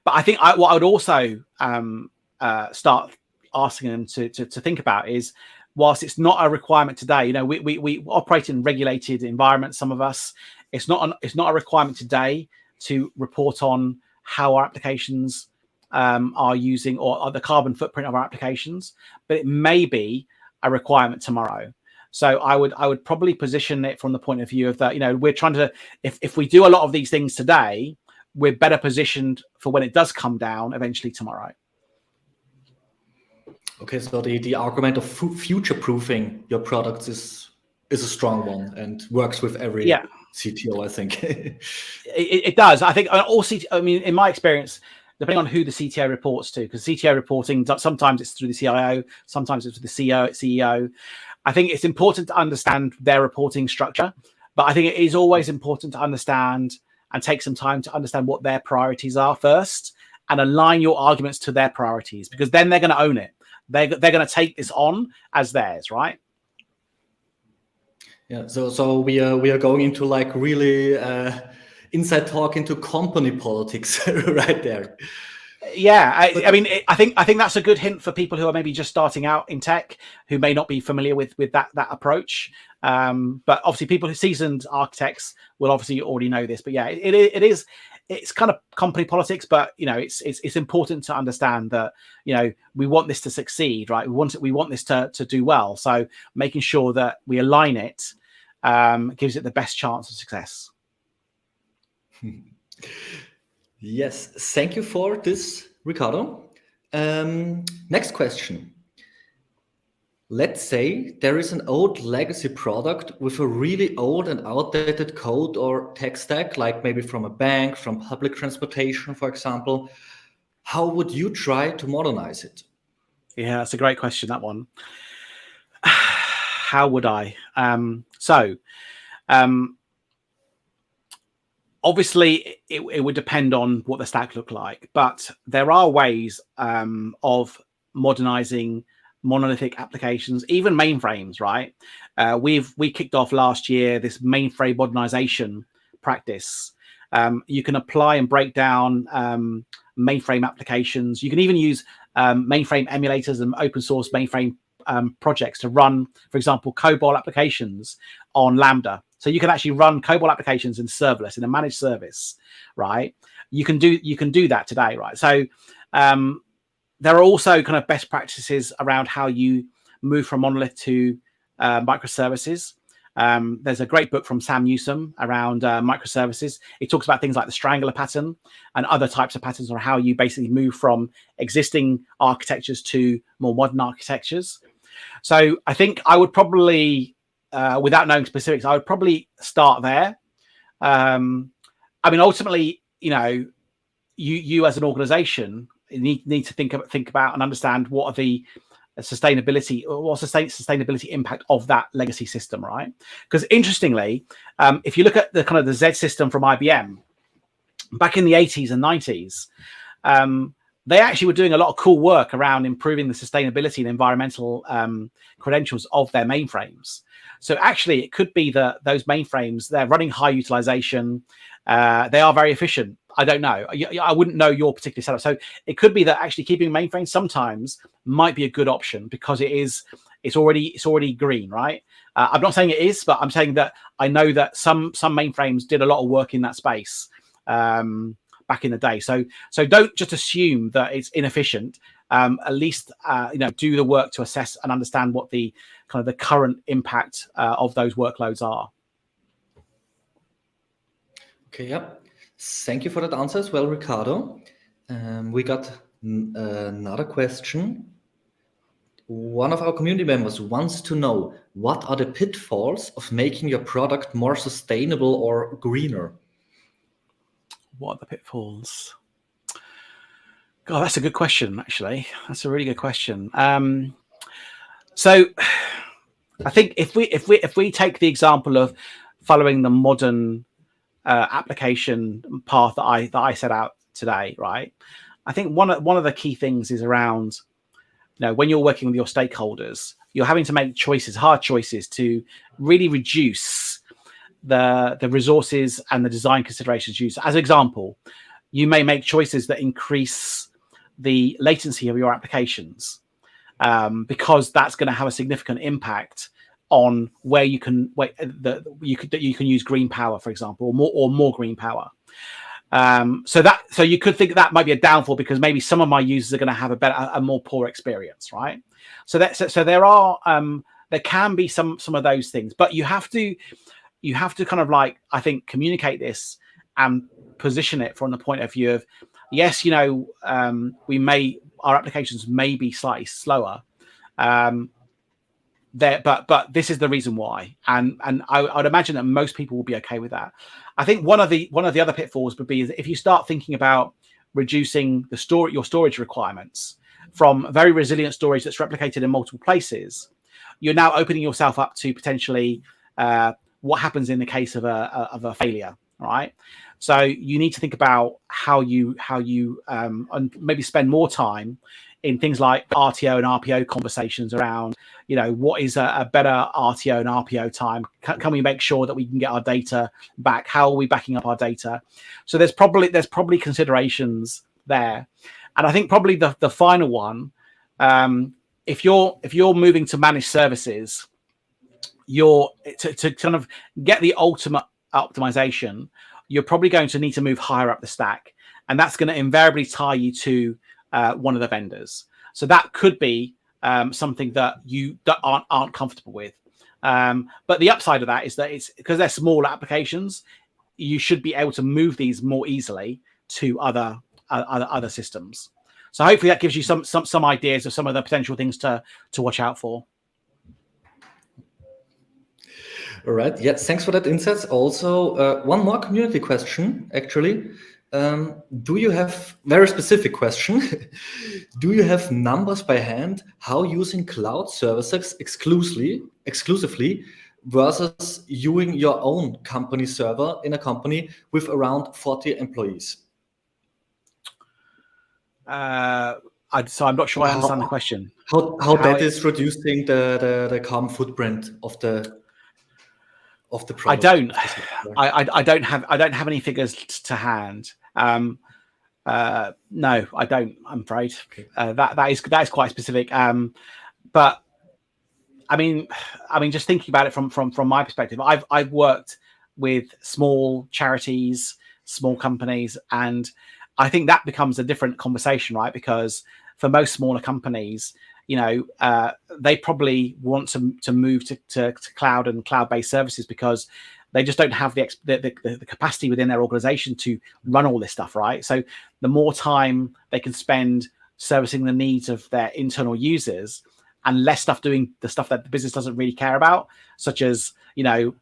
I think what I would also start asking them to think about is, whilst it's not a requirement today, we operate in regulated environments. Some of us, it's not a requirement today to report on how our applications are using or the carbon footprint of our applications, but it may be a requirement tomorrow. So I would probably position it from the point of view of that, we're trying to, if we do a lot of these things today, we're better positioned for when it does come down eventually tomorrow. Okay, so the argument of future-proofing your products is a strong one and works with every CTO, I think. it does. I think all in my experience, depending on who the CTO reports to, because CTO reporting, sometimes it's through the CIO, sometimes it's with the CEO. I think it's important to understand their reporting structure, but I think it is always important to understand and take some time to understand what their priorities are first and align your arguments to their priorities, because then they're going to own it. They're going to take this on as theirs, right? Yeah. So we are going into like really inside talk into company politics right there. Yeah, I think that's a good hint for people who are maybe just starting out in tech, who may not be familiar with that approach. But obviously, people who seasoned architects will obviously already know this. But yeah, it's kind of company politics, but it's important to understand that we want this to succeed, right? We want this to do well. So making sure that we align it gives it the best chance of success. Yes, thank you for this, Ricardo. Next question. Let's say there is an old legacy product with a really old and outdated code or tech stack, like maybe from a bank, from public transportation, for example. How would you try to modernize it? Yeah, that's a great question, that one. How would I? Obviously, it would depend on what the stack looked like, but there are ways of modernizing monolithic applications, even mainframes, right? We kicked off last year this mainframe modernization practice. You can apply and break down mainframe applications. You can even use mainframe emulators and open source mainframe projects to run, for example, COBOL applications on Lambda. So you can actually run COBOL applications in serverless in a managed service, right? You can do that today, right? So there are also kind of best practices around how you move from monolith to microservices. There's a great book from Sam Newsom around microservices. It talks about things like the strangler pattern and other types of patterns, or how you basically move from existing architectures to more modern architectures. So I think I would probably, without knowing specifics, I would probably start there. Ultimately, you as an organization need to think about and understand what are the sustainability impact of that legacy system, right? Because interestingly, if you look at the kind of the Z system from IBM back in the 80s and 90s, they actually were doing a lot of cool work around improving the sustainability and environmental credentials of their mainframes. So actually, it could be that those mainframes, they're running high utilization, they are very efficient. I don't know. I wouldn't know your particular setup. So it could be that actually keeping mainframes sometimes might be a good option, because it's already green, right? I'm not saying it is, but I'm saying that I know that some mainframes did a lot of work in that space back in the day. So don't just assume that it's inefficient. At least do the work to assess and understand what the kind of the current impact of those workloads are. Okay, yeah. Thank you for that answer as well, Ricardo. We got another question. One of our community members wants to know, what are the pitfalls of making your product more sustainable or greener? What are the pitfalls? God, that's a good question. Actually, that's a really good question. So, I think if we take the example of following the modern application path that I set out today, right? I think one of the key things is around, when you're working with your stakeholders, you're having to make choices, hard choices, to really reduce the resources and the design considerations used. As an example, you may make choices that increase the latency of your applications, because that's going to have a significant impact on where you can you can use green power, for example, or more green power. So you could think that might be a downfall, because maybe some of my users are going to have a more poor experience, right? So there can be some of those things, but you have to kind of, like, I think, communicate this and position it from the point of view of, yes, our applications may be slightly slower, but this is the reason why, and I'd imagine that most people will be okay with that. I think one of the other pitfalls would be, is if you start thinking about reducing your storage requirements from very resilient storage that's replicated in multiple places, you're now opening yourself up to potentially what happens in the case of a failure, right? So you need to think about how you and maybe spend more time in things like RTO and RPO conversations around, what is a better RTO and RPO time? Can we make sure that we can get our data back? How are we backing up our data? So there's probably considerations there. And I think probably the final one, if you're moving to managed services, to kind of get the ultimate optimization, you're probably going to need to move higher up the stack, and that's going to invariably tie you to one of the vendors. So that could be something that you aren't comfortable with. But the upside of that is that it's because they're small applications, you should be able to move these more easily to other systems. So hopefully that gives you some ideas of some of the potential things to watch out for. All right. Yeah. Thanks for that insights. Also, one more community question, actually. Do you have very specific question? Do you have numbers by hand how using cloud services exclusively versus using your own company server in a company with around 40 employees? So I'm not sure I understand the question. How that is reducing the carbon footprint of the product? I don't have any figures to hand. No, I don't. I'm afraid. Okay. That is quite specific. But I mean, just thinking about it from my perspective, I've worked with small charities, small companies, and I think that becomes a different conversation, right? Because for most smaller companies, they probably want to move to cloud and cloud-based services because they just don't have the capacity within their organization to run all this stuff, right? So the more time they can spend servicing the needs of their internal users and less stuff doing the stuff that the business doesn't really care about, such as,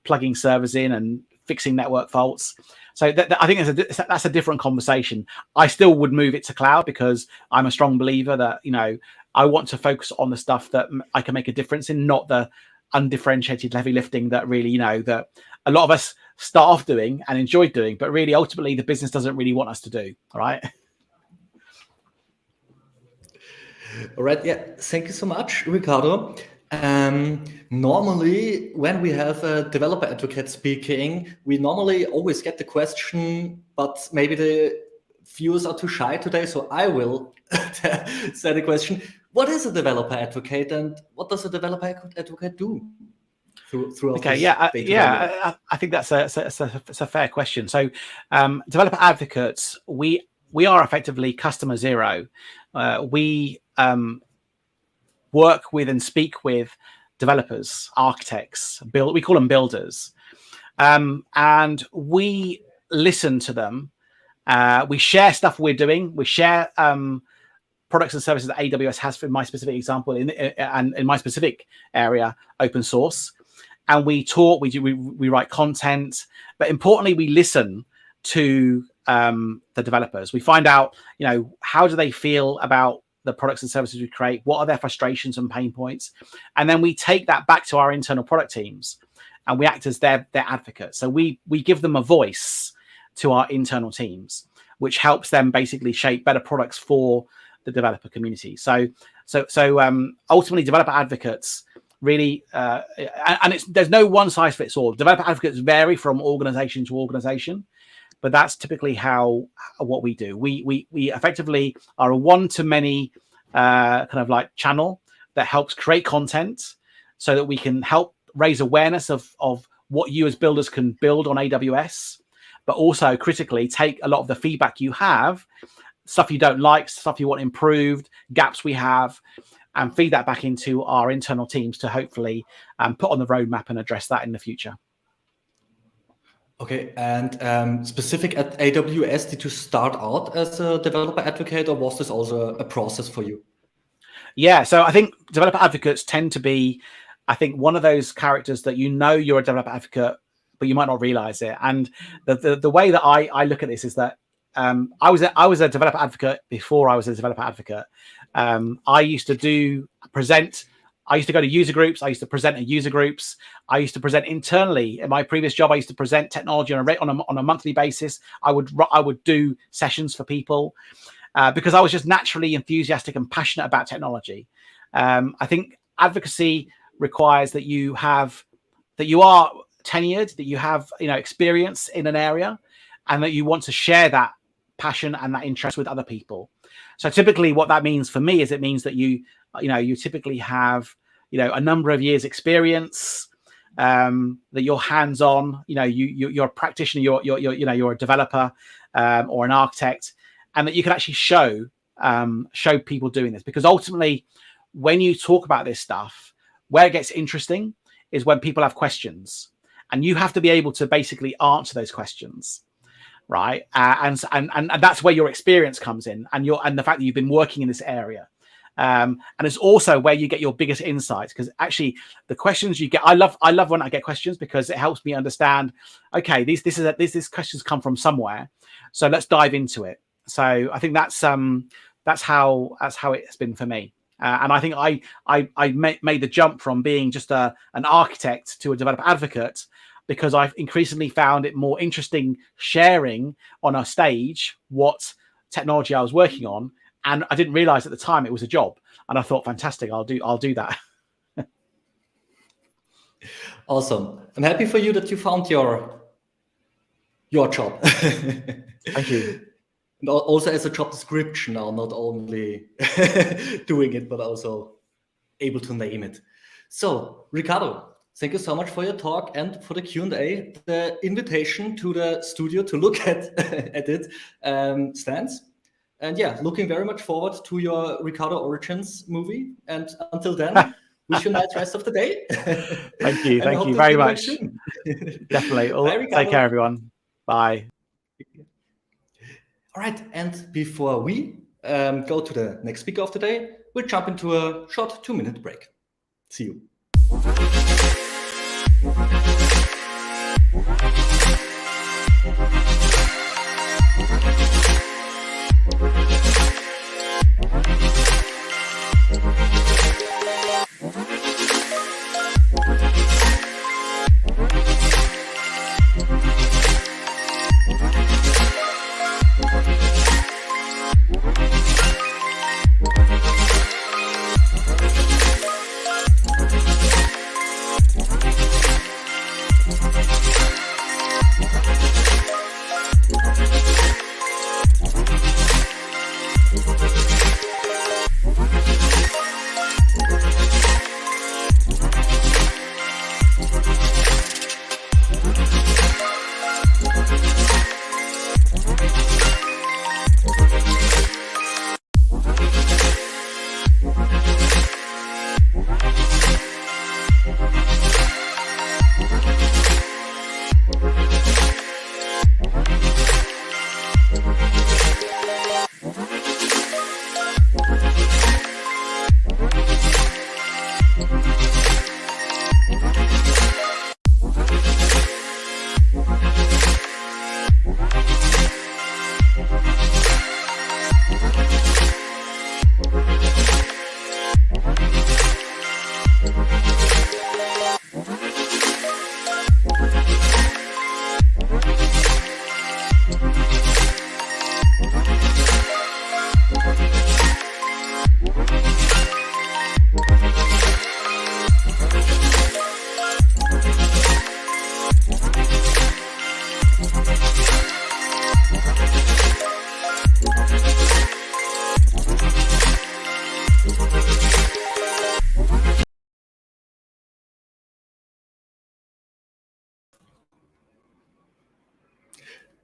plugging servers in and fixing network faults. So I think that's a different conversation. I still would move it to cloud because I'm a strong believer that, I want to focus on the stuff that I can make a difference in, not the undifferentiated heavy lifting that really, that a lot of us start off doing and enjoy doing, but really ultimately the business doesn't really want us to do. All right. All right. Yeah. Thank you so much, Ricardo. Normally, when we have a developer advocate speaking, we normally always get the question, but maybe the viewers are too shy today, so I will say the question: what is a developer advocate, and what does a developer advocate do throughout? Okay, I think that's a fair question. So, developer advocates, we are effectively customer zero. We work with and speak with developers, architects, we call them builders, and we listen to them. We share stuff we're doing. We share products and services that AWS has, for my specific example, and in my specific area, open source. And we talk, we write content, but importantly, we listen to the developers. We find out, how do they feel about the products and services we create? What are their frustrations and pain points? And then we take that back to our internal product teams, and we act as their advocates. So we give them a voice to our internal teams, which helps them basically shape better products for the developer community. So ultimately, developer advocates really, and there's no one size fits all. Developer advocates vary from organization to organization, but that's typically what we do. We effectively are a one-to-many kind of like channel that helps create content so that we can help raise awareness of what you as builders can build on AWS, but also critically take a lot of the feedback you have, stuff you don't like, stuff you want improved, gaps we have, and feed that back into our internal teams to hopefully put on the roadmap and address that in the future. Okay, and specific at AWS, did you start out as a developer advocate, or was this also a process for you? Yeah, so I think developer advocates tend to be, I think, one of those characters that you're a developer advocate, but you might not realize it. And the way that I look at this is that I was a developer advocate before I was a developer advocate. I used to go to user groups. I used to present at user groups. I used to present internally. In my previous job, I used to present technology on a monthly basis. I would do sessions for people because I was just naturally enthusiastic and passionate about technology. I think advocacy requires that you are tenured, that you have experience in an area, and that you want to share that passion and that interest with other people. So typically what that means for me is it means that you typically have a number of years experience, that you're hands-on, you're a practitioner, you're a developer or an architect, and that you can actually show people doing this. Because ultimately, when you talk about this stuff, where it gets interesting is when people have questions, and you have to be able to basically answer those questions. Right. And that's where your experience comes in, and the fact that you've been working in this area. And it's also where you get your biggest insights, because actually the questions you get, I love when I get questions, because it helps me understand, okay, these questions come from somewhere. So let's dive into it. So I think that's how it's been for me. And I think I made the jump from being just an architect to a developer advocate, because I've increasingly found it more interesting sharing on a stage what technology I was working on. And I didn't realize at the time it was a job. And I thought, fantastic, I'll do that. Awesome. I'm happy for you that you found your job. Thank you. And also as a job description now, not only doing it, but also able to name it. So, Ricardo, thank you so much for your talk and for the Q&A. The invitation to the studio to look at it stands. And yeah, looking very much forward to your Ricardo Origins movie. And until then, wish you a nice rest of the day. Thank you. Thank you very much. Definitely. Take care, everyone. Bye. All right. And before we go to the next speaker of the day, we'll jump into a short 2-minute break. See you.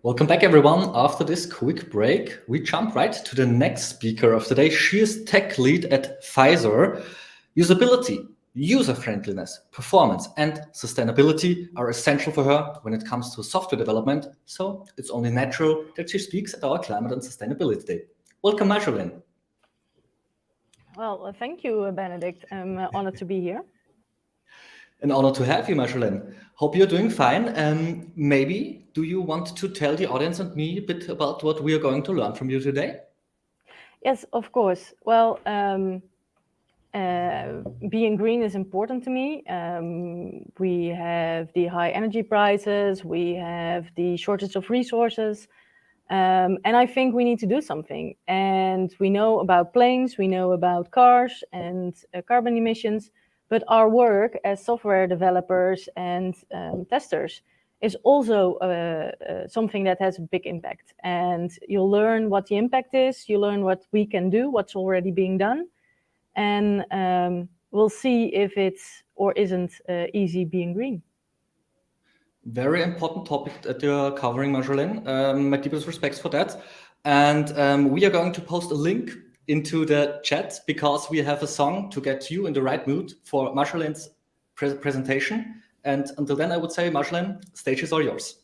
Welcome back, everyone. After this quick break, we jump right to the next speaker of the day. She is tech lead at Pfizer. Usability, user-friendliness, performance, and sustainability are essential for her when it comes to software development, so it's only natural that she speaks at our Climate and Sustainability Day. Welcome, Marjolaine. Well, thank you, Benedict. I'm honored to be here. An honor to have you, Marjolaine. Hope you're doing fine. Maybe do you want to tell the audience and me a bit about what we are going to learn from you today? Yes, of course. Well, being green is important to me. We have the high energy prices, we have the shortage of resources, and I think we need to do something. And we know about planes, we know about cars and carbon emissions, but our work as software developers and testers is also something that has a big impact. And you'll learn what the impact is, you learn what we can do, what's already being done, and we'll see if it's or isn't easy being green. Very important topic that you're covering, Marjolaine. My deepest respects for that. And we are going to post a link into the chat because we have a song to get you in the right mood for Marjolaine's presentation. And until then, I would say, Marjolaine, stage is all yours.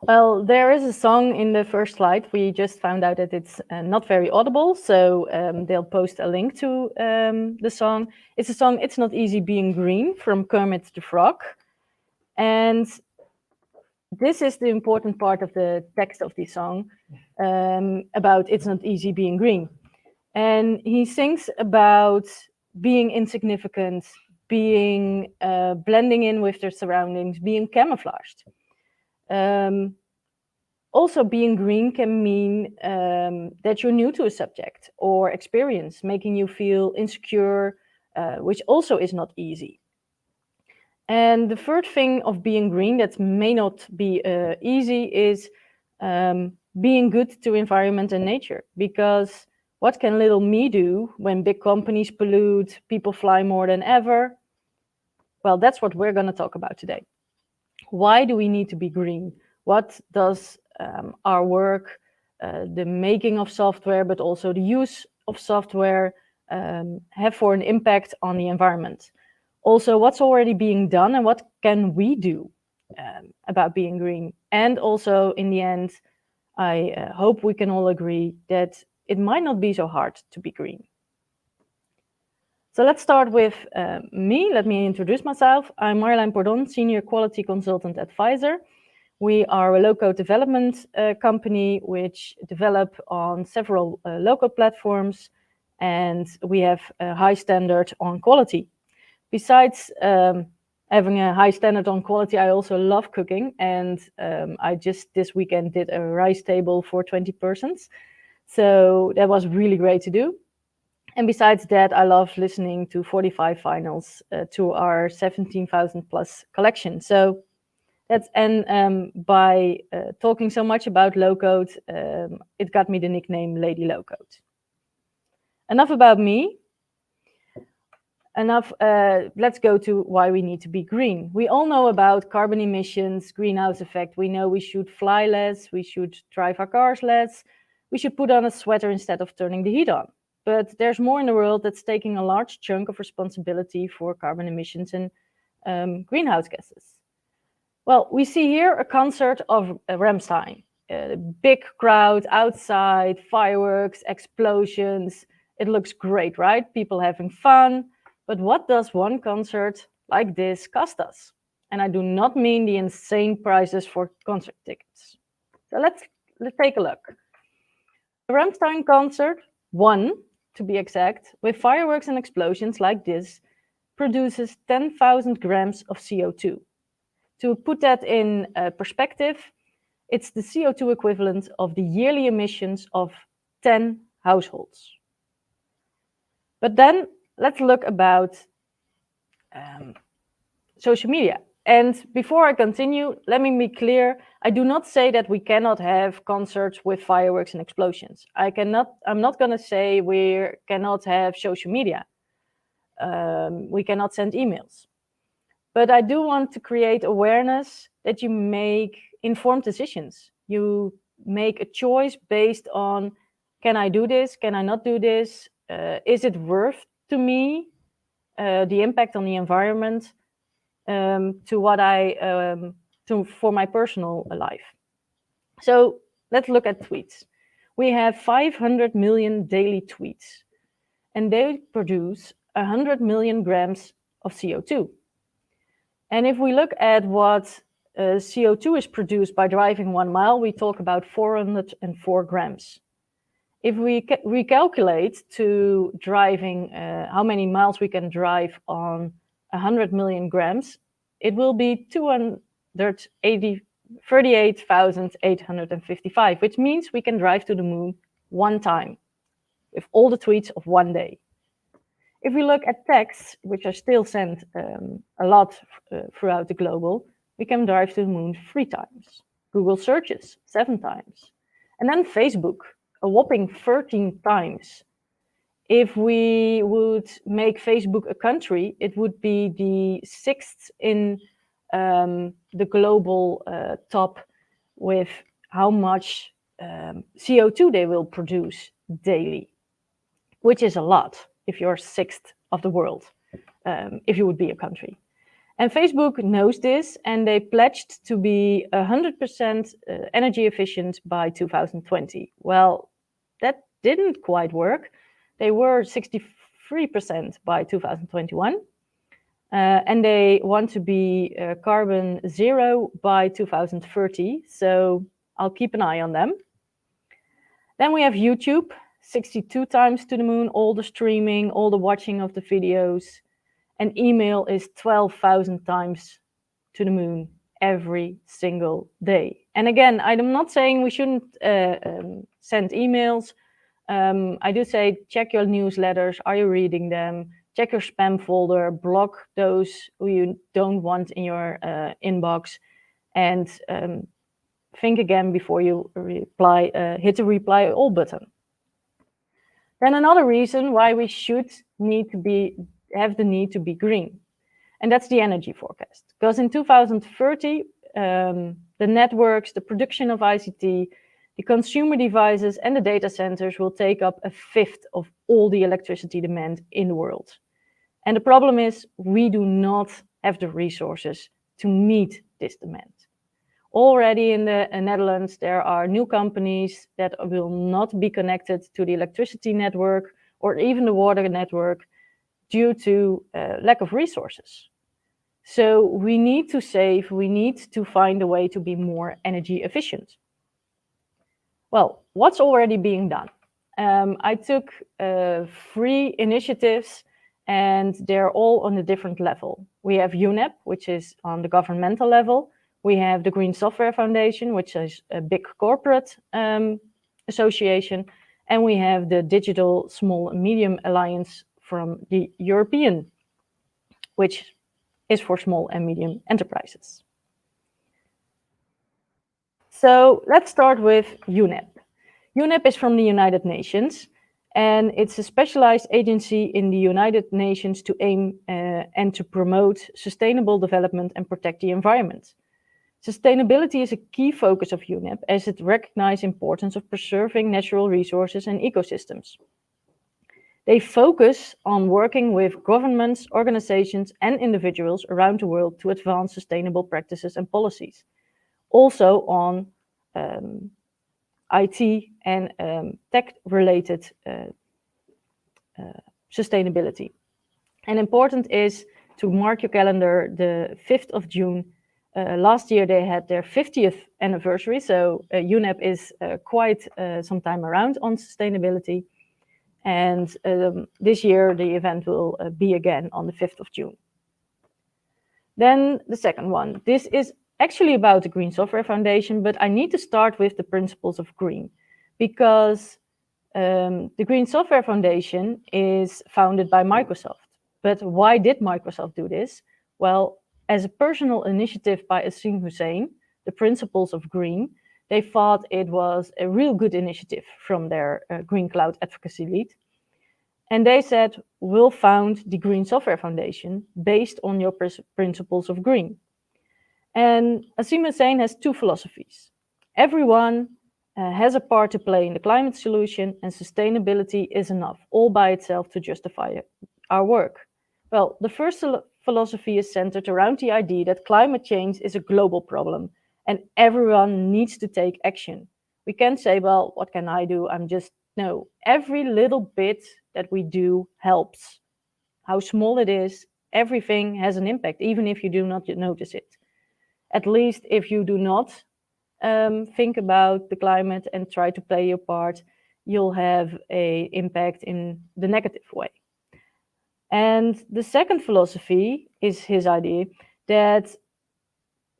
Well, there is a song in the first slide. We just found out that it's not very audible, so they'll post a link to the song. It's a song, It's Not Easy Being Green, from Kermit the Frog. And this is the important part of the text of the song about it's not easy being green. And he sings about being insignificant, being blending in with their surroundings, being camouflaged. Also, being green can mean that you're new to a subject or experience, making you feel insecure, which also is not easy. And the third thing of being green that may not be easy is being good to environment and nature. Because what can little me do when big companies pollute, people fly more than ever? Well, that's what we're going to talk about today. Why do we need to be green? What does our work, the making of software, but also the use of software have for an impact on the environment? Also, what's already being done and what can we do about being green? And also, in the end, I hope we can all agree that it might not be so hard to be green. So let's start with me. Let me introduce myself. I'm Marjolein Pordon, Senior Quality Consultant at Pfizer. We are a low-code development company which develop on several local platforms, and we have a high standard on quality. Besides having a high standard on quality, I also love cooking, and I just this weekend did a rice table for 20 persons. So that was really great to do. And besides that, I love listening to 45 finals to our 17,000 plus collection. So that's, and by talking so much about low code, it got me the nickname Lady Low Code. Enough about me. Let's go to why we need to be green. We all know about carbon emissions, greenhouse effect. We know we should fly less, we should drive our cars less, we should put on a sweater instead of turning the heat on. But there's more in the world that's taking a large chunk of responsibility for carbon emissions and greenhouse gases. Well, we see here a concert of Rammstein. A big crowd outside, fireworks, explosions. It looks great, right? People having fun. But what does one concert like this cost us? And I do not mean the insane prices for concert tickets. So let's take a look. A Rammstein concert, one to be exact, with fireworks and explosions like this, produces 10,000 grams of CO2. To put that in perspective, it's the CO2 equivalent of the yearly emissions of 10 households. But then let's look about social media. And before I continue, let me be clear. I do not say that we cannot have concerts with fireworks and explosions. I'm not going to say we cannot have social media. We cannot send emails. But I do want to create awareness that you make informed decisions. You make a choice based on, can I do this? Can I not do this? Is it worth to me the impact on the environment to what for my personal life? So let's look at tweets. We have 500 million daily tweets, and they produce 100 million grams of CO2. And if we look at what CO2 is produced by driving 1 mile, we talk about 404 grams. If we recalculate to driving how many miles we can drive on 100 million grams, it will be 238,855, which means we can drive to the moon 1 time with all the tweets of 1 day. If we look at texts, which are still sent a lot throughout the global, we can drive to the moon 3 times. Google searches 7 times. And then Facebook, a whopping 13 times. If we would make Facebook a country, it would be the 6th in the global top with how much CO2 they will produce daily, which is a lot if you're 6th of the world, if you would be a country. And Facebook knows this, and they pledged to be 100% energy efficient by 2020. Well, that didn't quite work. They were 63% by 2021, and they want to be carbon zero by 2030. So I'll keep an eye on them. Then we have YouTube, 62 times to the moon, all the streaming, all the watching of the videos. And email is 12,000 times to the moon every single day. And again, I'm not saying we shouldn't send emails. I do say check your newsletters. Are you reading them? Check your spam folder. Block those who you don't want in your inbox. And think again before you reply. Hit the reply all button. Then another reason why we should have the need to be green, and that's the energy forecast. Because in 2030, the networks, the production of ICT, the consumer devices, and the data centers will take up 1/5 of all the electricity demand in the world. And the problem is we do not have the resources to meet this demand. Already in the Netherlands, there are new companies that will not be connected to the electricity network or even the water network due to lack of resources. So we need to save, we need to find a way to be more energy efficient. Well, what's already being done? I took 3 initiatives and they're all on a different level. We have UNEP, which is on the governmental level. We have the Green Software Foundation, which is a big corporate association. And we have the Digital Small and Medium Alliance from the European, which is for small and medium enterprises. So let's start with UNEP. UNEP is from the United Nations, and it's a specialized agency in the United Nations to aim and to promote sustainable development and protect the environment. Sustainability is a key focus of UNEP as it recognizes the importance of preserving natural resources and ecosystems. They focus on working with governments, organizations, and individuals around the world to advance sustainable practices and policies. Also on IT and tech-related sustainability. And important is to mark your calendar the 5th of June. Last year they had their 50th anniversary, so UNEP is quite some time around on sustainability. And this year the event will be again on the 5th of June. Then the second one. This is actually about the Green Software Foundation, but I need to start with the principles of green, because the Green Software Foundation is founded by Microsoft. But why did Microsoft do this? Well, as a personal initiative by Asim Hussain, the principles of green, they thought it was a real good initiative from their Green Cloud Advocacy Lead. And they said, we'll found the Green Software Foundation based on your principles of green. And Asim Hussain has two philosophies. Everyone has a part to play in the climate solution, and sustainability is enough all by itself to justify our work. Well, the first philosophy is centered around the idea that climate change is a global problem and everyone needs to take action. We can't say, well, what can I do? No, every little bit that we do helps. How small it is, everything has an impact, even if you do not notice it. At least if you do not think about the climate and try to play your part, you'll have an impact in the negative way. And the second philosophy is his idea that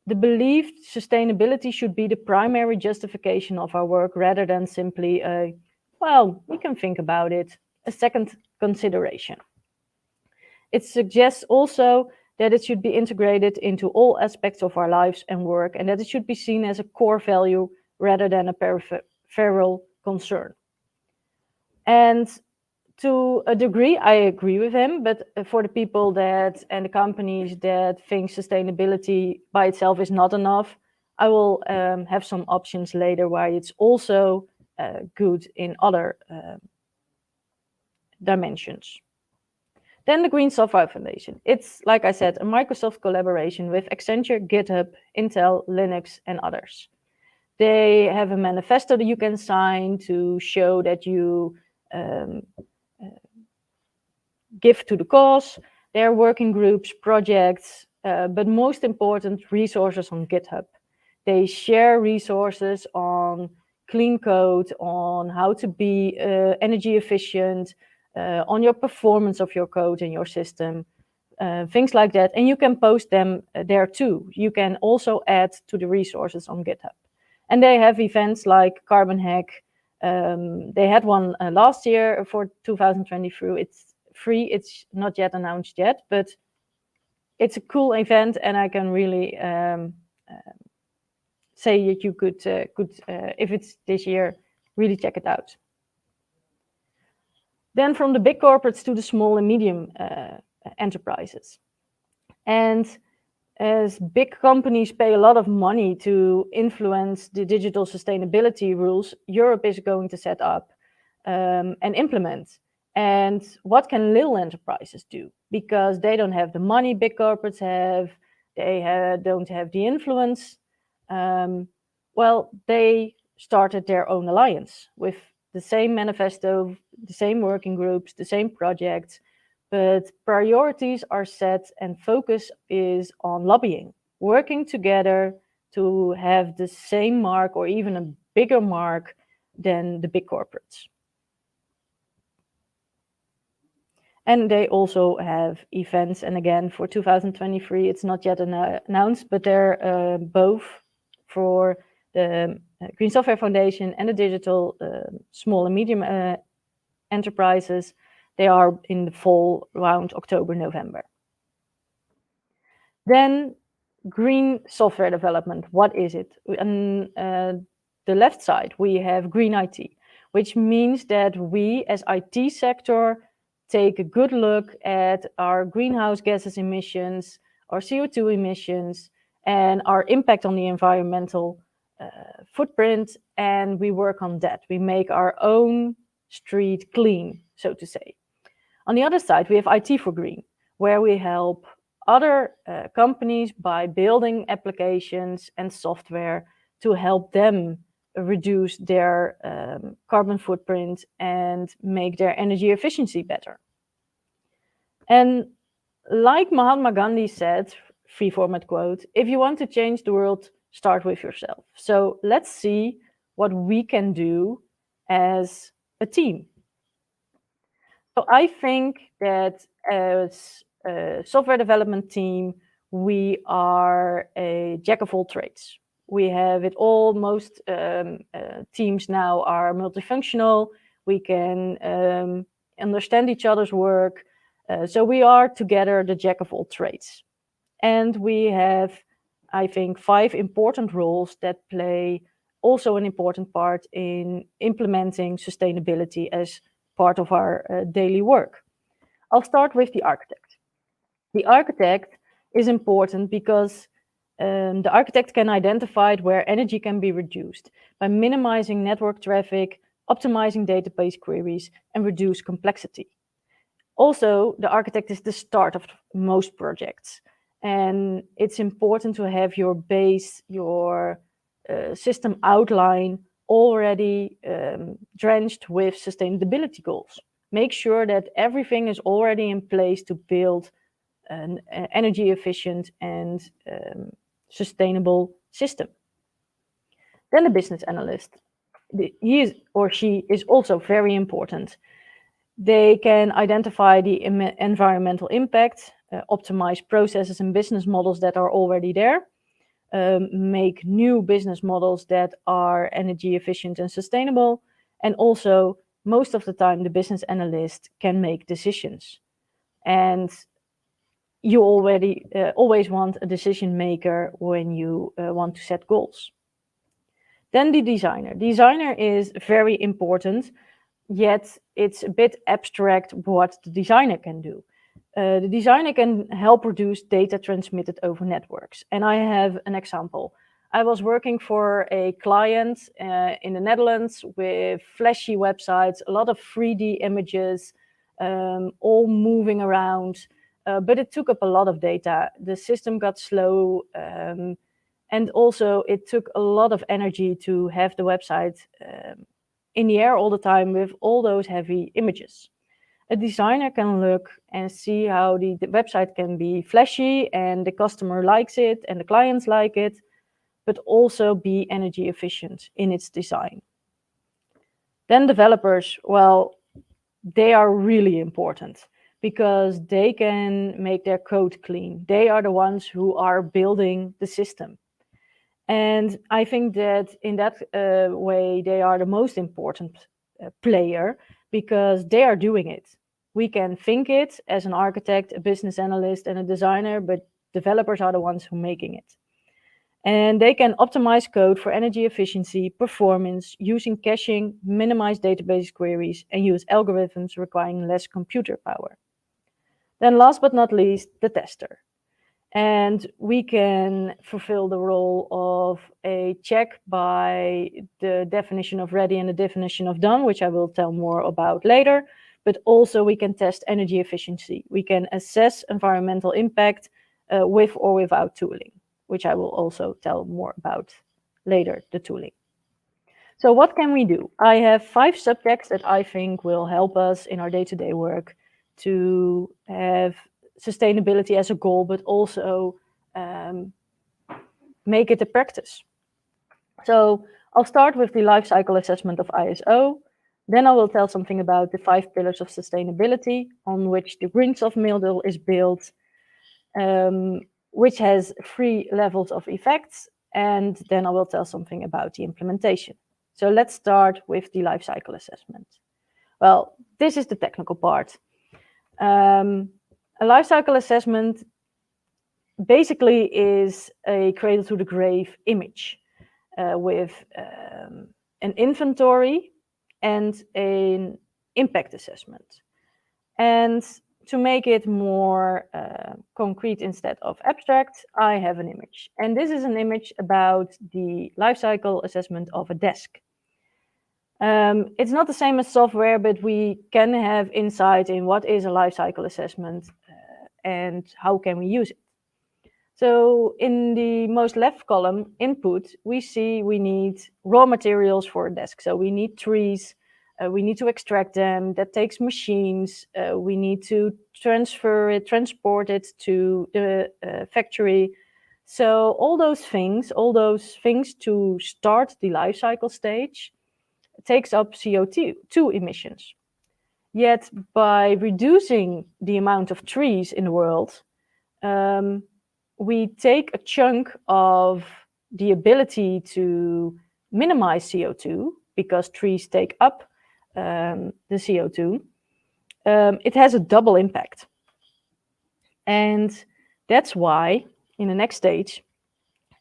the believed sustainability should be the primary justification of our work rather than simply we can think about it, a second consideration. It suggests also that it should be integrated into all aspects of our lives and work, and that it should be seen as a core value rather than a peripheral concern. And to a degree, I agree with him, but for the people and the companies that think sustainability by itself is not enough, I will have some options later why it's also good in other dimensions. Then the Green Software Foundation. It's, like I said, a Microsoft collaboration with Accenture, GitHub, Intel, Linux, and others. They have a manifesto that you can sign to show that you give to the cause. There are working groups, projects, but most important, resources on GitHub. They share resources on clean code, on how to be energy efficient, on your performance of your code and your system, things like that. And you can post them there too. You can also add to the resources on GitHub. And they have events like Carbon Hack. They had one last year for 2023. It's free. It's not yet announced yet, but it's a cool event, and I can really say that you could if it's this year, really check it out. Then from the big corporates to the small and medium enterprises. And as big companies pay a lot of money to influence the digital sustainability rules, Europe is going to set up and implement. And what can little enterprises do? Because they don't have the money big corporates have, they don't have the influence. Well, they started their own alliance with the same manifesto, the same working groups, the same projects, but priorities are set and focus is on lobbying, working together to have the same mark or even a bigger mark than the big corporates. And they also have events, and again, for 2023, it's not yet announced, but they're both for the Green Software Foundation and the digital small and medium enterprises. They are in the fall, around October, November. Then green software development, what is it? On the left side, we have green IT, which means that we as IT sector take a good look at our greenhouse gases emissions, our CO2 emissions, and our impact on the environmental footprint, and we work on that. We make our own street clean, so to say. On the other side, we have IT for Green, where we help other companies by building applications and software to help them reduce their carbon footprint and make their energy efficiency better. And like Mahatma Gandhi said, free format quote, if you want to change the world, start with yourself. So let's see what we can do as a team. So I think that as a software development team, we are a jack of all trades. We have it all. Most teams now are multifunctional. We can understand each other's work. So we are together the jack of all trades. And we have, I think, 5 important roles that play also an important part in implementing sustainability as part of our daily work. I'll start with the architect. The architect is important because the architect can identify where energy can be reduced by minimizing network traffic, optimizing database queries, and reduce complexity. Also, the architect is the start of most projects, and it's important to have your base, your system outline already drenched with sustainability goals. Make sure that everything is already in place to build an energy efficient and sustainable system. Then the business analyst, he or she is also very important. They can identify the environmental impact, optimize processes and business models that are already there, make new business models that are energy efficient and sustainable, and also most of the time the business analyst can make decisions. And you always want a decision maker when you want to set goals. Then the designer. Designer is very important, yet it's a bit abstract what the designer can do. The designer can help produce data transmitted over networks. And I have an example. I was working for a client in the Netherlands with flashy websites, a lot of 3D images, all moving around, but it took up a lot of data. The system got slow, and also it took a lot of energy to have the website in the air all the time with all those heavy images. A designer can look and see how the website can be flashy and the customer likes it and the clients like it, but also be energy efficient in its design. Then developers, well, they are really important because they can make their code clean. They are the ones who are building the system. And I think that in that way, they are the most important player because they are doing it. We can think it as an architect, a business analyst, and a designer, but developers are the ones who are making it. And they can optimize code for energy efficiency, performance, using caching, minimize database queries, and use algorithms requiring less computer power. Then last but not least, the tester. And we can fulfill the role of a check by the definition of ready and the definition of done, which I will tell more about later. But also we can test energy efficiency. We can assess environmental impact with or without tooling, which I will also tell more about later, the tooling. So what can we do? I have 5 subjects that I think will help us in our day-to-day work to have sustainability as a goal, but also make it a practice. So I'll start with the life cycle assessment of ISO. Then I will tell something about the 5 pillars of sustainability on which the Greensoft model is built, which has 3 levels of effects. And then I will tell something about the implementation. So let's start with the life cycle assessment. Well, this is the technical part. A life cycle assessment basically is a cradle to the grave image with an inventory and an impact assessment. And to make it more concrete instead of abstract, I have an image. And this is an image about the life cycle assessment of a desk. It's not the same as software, but we can have insight in what is a life cycle assessment and how can we use it. So in the most left column, input, we see we need raw materials for a desk. So we need trees, we need to extract them, that takes machines, we need to transport it to the factory. So all those things to start the life cycle stage takes up CO2 emissions. Yet by reducing the amount of trees in the world, we take a chunk of the ability to minimize CO2 because trees take up the CO2. It has a double impact. And that's why in the next stage,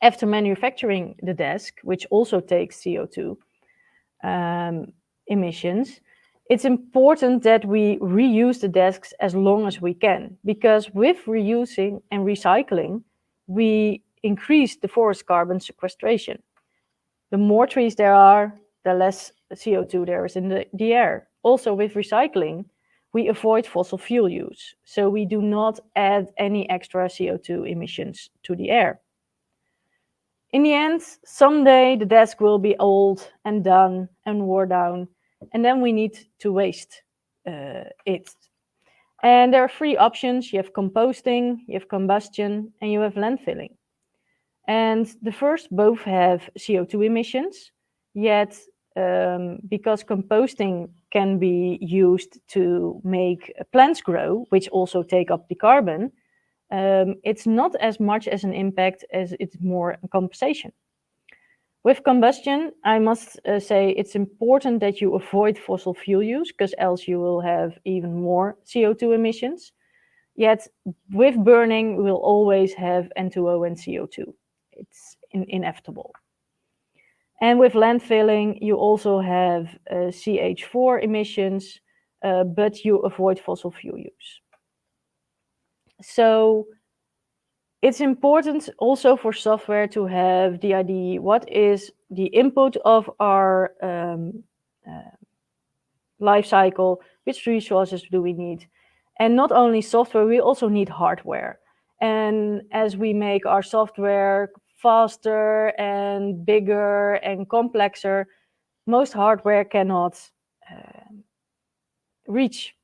after manufacturing the desk, which also takes CO2 emissions, it's important that we reuse the desks as long as we can, because with reusing and recycling, we increase the forest carbon sequestration. The more trees there are, the less CO2 there is in the air. Also with recycling, we avoid fossil fuel use, so we do not add any extra CO2 emissions to the air. In the end, someday the desk will be old and done and wore down, and then we need to waste it. And there are 3 options. You have composting, you have combustion, and you have landfilling. And the first both have CO2 emissions, yet because composting can be used to make plants grow, which also take up the carbon, it's not as much as an impact as it's more a compensation. With combustion, I must say it's important that you avoid fossil fuel use, because else you will have even more CO2 emissions. Yet with burning, we'll always have N2O and CO2. It's inevitable. And with landfilling, you also have CH4 emissions, but you avoid fossil fuel use. So it's important also for software to have the idea, what is the input of our life cycle, which resources do we need? And not only software, we also need hardware. And as we make our software faster and bigger and complexer, most hardware cannot reach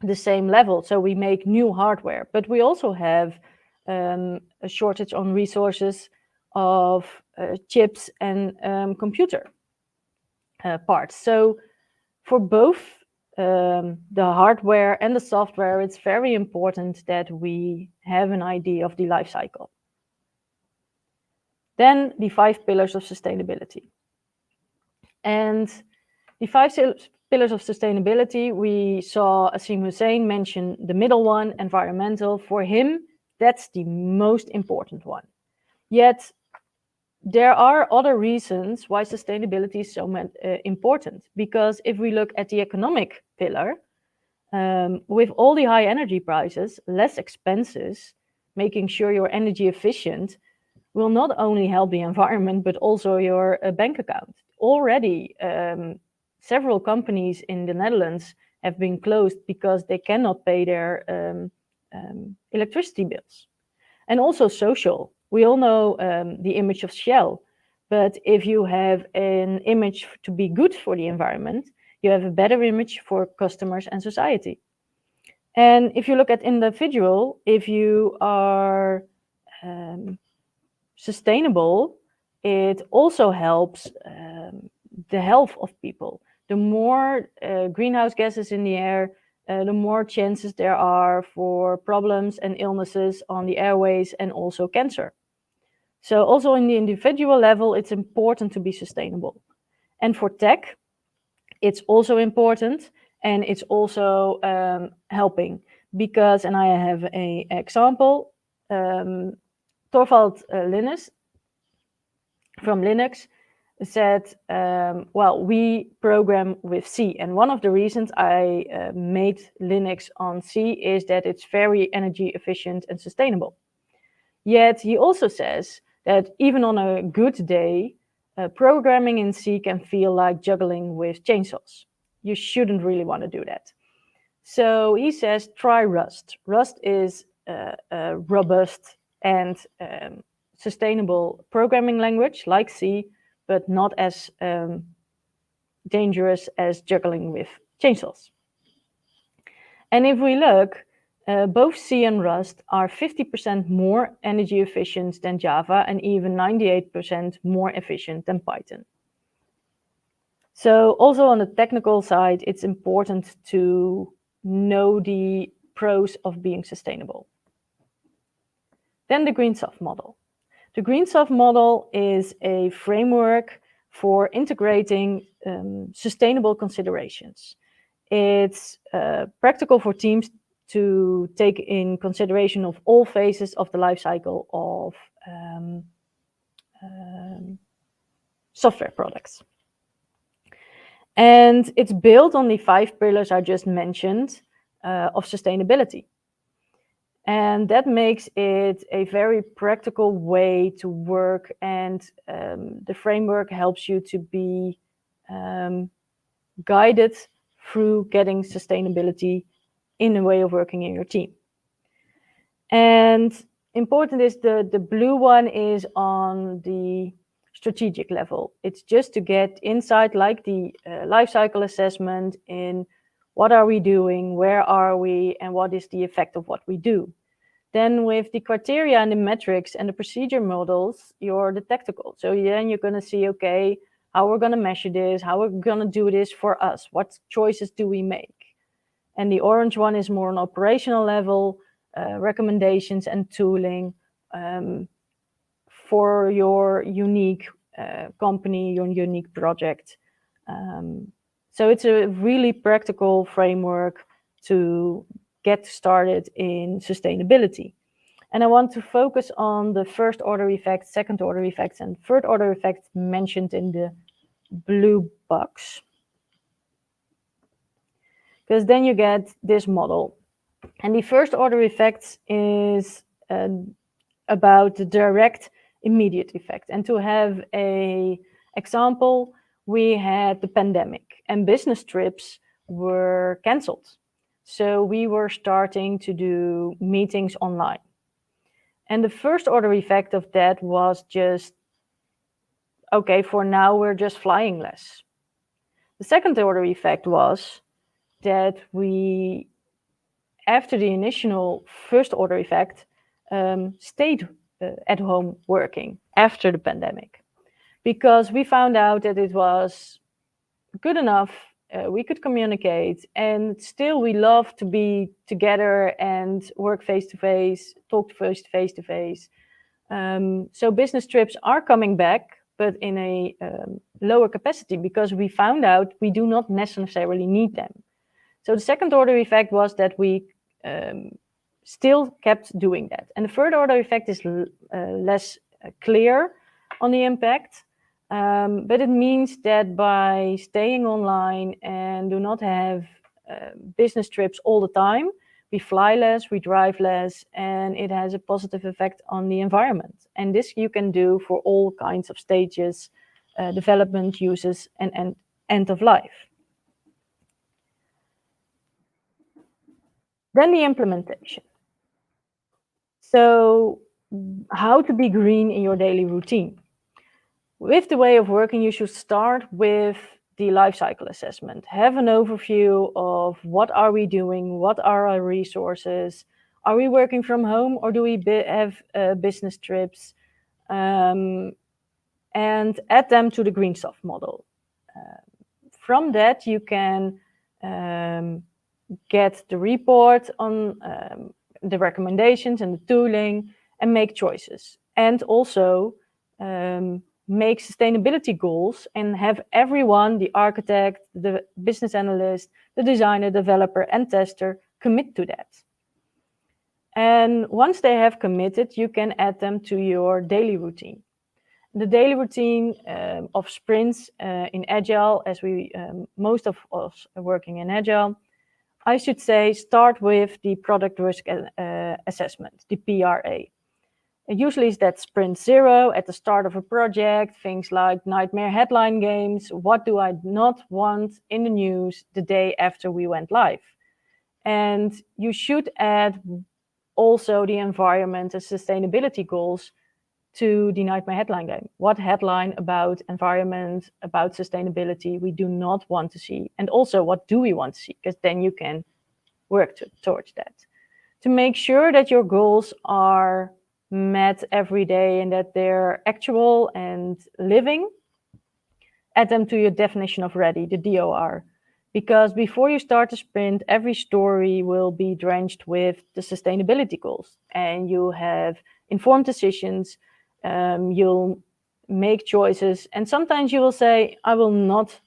the same level. So we make new hardware, but we also have a shortage on resources of chips and computer parts. So for both the hardware and the software, it's very important that we have an idea of the life cycle. Then the 5 pillars of sustainability. And the 5 pillars of sustainability, we saw Asim Hussein mention the middle one, environmental. For him, that's the most important one. Yet there are other reasons why sustainability is so important. Because if we look at the economic pillar, with all the high energy prices, less expenses, making sure you're energy efficient will not only help the environment, but also your bank account. Already, several companies in the Netherlands have been closed because they cannot pay their electricity bills. And also social. We all know the image of Shell, but if you have an image to be good for the environment, you have a better image for customers and society. And if you look at individual, if you are sustainable, it also helps the health of people. The more greenhouse gases in the air, the more chances there are for problems and illnesses on the airways and also cancer. So also in the individual level, it's important to be sustainable. And for tech, it's also important, and it's also helping because, and I have an example, Torvald Linus from Linux said, well, we program with C. And one of the reasons I made Linux on C is that it's very energy efficient and sustainable. Yet he also says that even on a good day, programming in C can feel like juggling with chainsaws. You shouldn't really want to do that. So he says, try Rust. Rust is a robust and sustainable programming language like C, but not as dangerous as juggling with chainsaws. And if we look, both C and Rust are 50% more energy efficient than Java and even 98% more efficient than Python. So also on the technical side, it's important to know the pros of being sustainable. Then the GreenSoft model. The GreenSoft model is a framework for integrating sustainable considerations. It's practical for teams to take in consideration of all phases of the life cycle of software products. And it's built on the 5 pillars I just mentioned of sustainability. And that makes it a very practical way to work, and the framework helps you to be guided through getting sustainability in a way of working in your team. And important is the blue one is on the strategic level. It's just to get insight, like the life cycle assessment in what are we doing, where are we, and what is the effect of what we do. Then with the criteria and the metrics and the procedure models, you're the tactical. So then you're going to see, okay, how we're going to measure this, how we're going to do this for us, what choices do we make? And the orange one is more on operational level, recommendations and tooling for your unique company, your unique project. So it's a really practical framework to get started in sustainability. And I want to focus on the first order effects, second order effects, and third order effects mentioned in the blue box. Because then you get this model. And the first order effects is about the direct immediate effect. And to have an example, we had the pandemic and business trips were cancelled. So we were starting to do meetings online. And the first order effect of that was just, okay, for now we're just flying less. The second order effect was that we, after the initial first order effect, stayed at home working after the pandemic, because we found out that it was good enough, we could communicate, and still we love to be together and work face-to-face, talk face-to-face. So business trips are coming back, but in a lower capacity, because we found out we do not necessarily need them. So the second order effect was that we still kept doing that. And the third order effect is less clear on the impact, but it means that by staying online and do not have business trips all the time, we fly less, we drive less, and it has a positive effect on the environment. And this you can do for all kinds of stages, development, uses, and end of life. Then the implementation. So how to be green in your daily routine. With the way of working, you should start with the life cycle assessment. Have an overview of what are we doing, what are our resources, are we working from home, or do we have business trips, and add them to the GreenSoft model. From that, you can get the report on the recommendations and the tooling and make choices. And also make sustainability goals and have everyone, the architect, the business analyst, the designer, developer, and tester commit to that. And once they have committed, you can add them to your daily routine. The daily routine of sprints in Agile, as we most of us are working in Agile, I should say start with the product risk assessment, the PRA. And usually it's that sprint 0 at the start of a project, things like nightmare headline games. What do I not want in the news the day after we went live? And you should add also the environment and sustainability goals to the nightmare headline game. What headline about environment, about sustainability we do not want to see? And also, what do we want to see? Because then you can work towards that. To make sure that your goals are met every day and that they're actual and living, add them to your definition of ready, the DOR. Because before you start a sprint, every story will be drenched with the sustainability goals. And you have informed decisions, you'll make choices. And sometimes you will say, I will not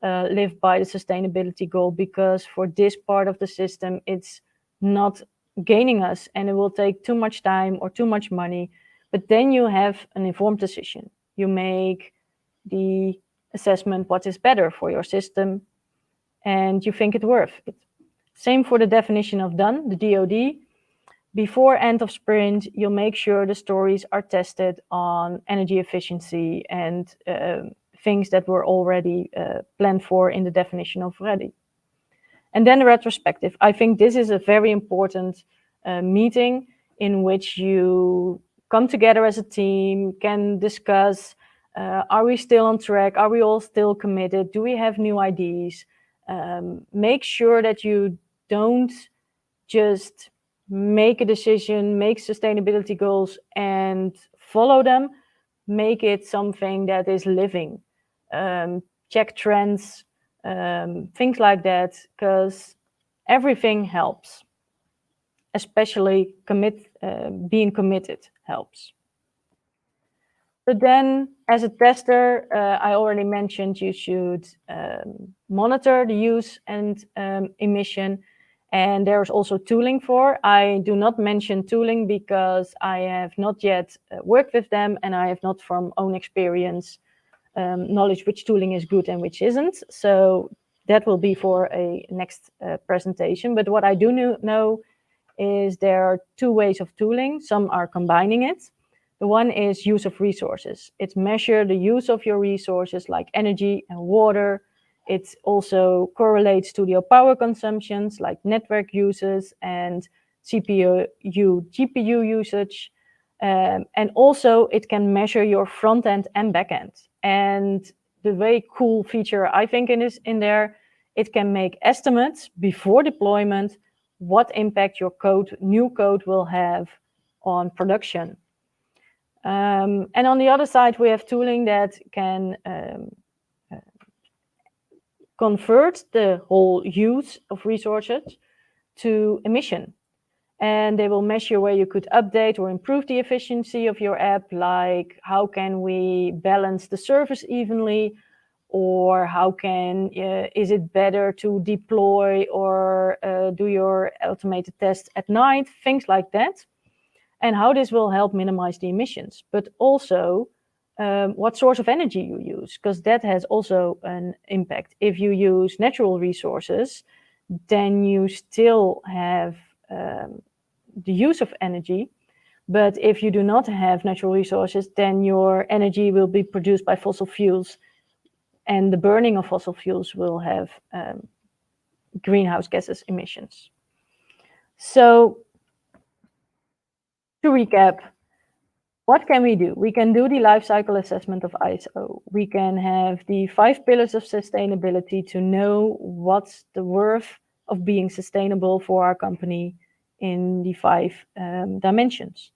live by the sustainability goal because for this part of the system, it's not gaining us and it will take too much time or too much money. But then you have an informed decision. You make the assessment what is better for your system, and you think it's worth it. Same for the definition of done, the DoD. Before end of sprint, you'll make sure the stories are tested on energy efficiency and things that were already planned for in the definition of ready. And then the retrospective. I think this is a very important meeting in which you come together as a team, can discuss, are we still on track? Are we all still committed? Do we have new ideas? Make sure that you don't just make a decision, make sustainability goals and follow them. Make it something that is living. Check trends, things like that, because everything helps. Especially being committed helps. So then, as a tester, I already mentioned you should monitor the use and emission. And there's also tooling for. I do not mention tooling because I have not yet worked with them, and I have not from own experience knowledge which tooling is good and which isn't. So that will be for a next presentation. But what I do know is there are two ways of tooling. Some are combining it. The one is use of resources. It's measure the use of your resources like energy and water. It also correlates to your power consumptions like network uses and CPU, GPU usage. And also it can measure your front end and back end. And the very cool feature I think in there, it can make estimates before deployment what impact your new code will have on production. And on the other side, we have tooling that can convert the whole use of resources to emission. And they will measure where you could update or improve the efficiency of your app, like how can we balance the service evenly, or how can, is it better to deploy or do your automated tests at night, things like that. And how this will help minimize the emissions, but also what source of energy you use, because that has also an impact. If you use natural resources, then you still have the use of energy. But if you do not have natural resources, then your energy will be produced by fossil fuels, and the burning of fossil fuels will have greenhouse gases emissions. So to recap, what can we do? We can do the life cycle assessment of ISO. We can have the 5 pillars of sustainability to know what's the worth of being sustainable for our company in the 5 dimensions.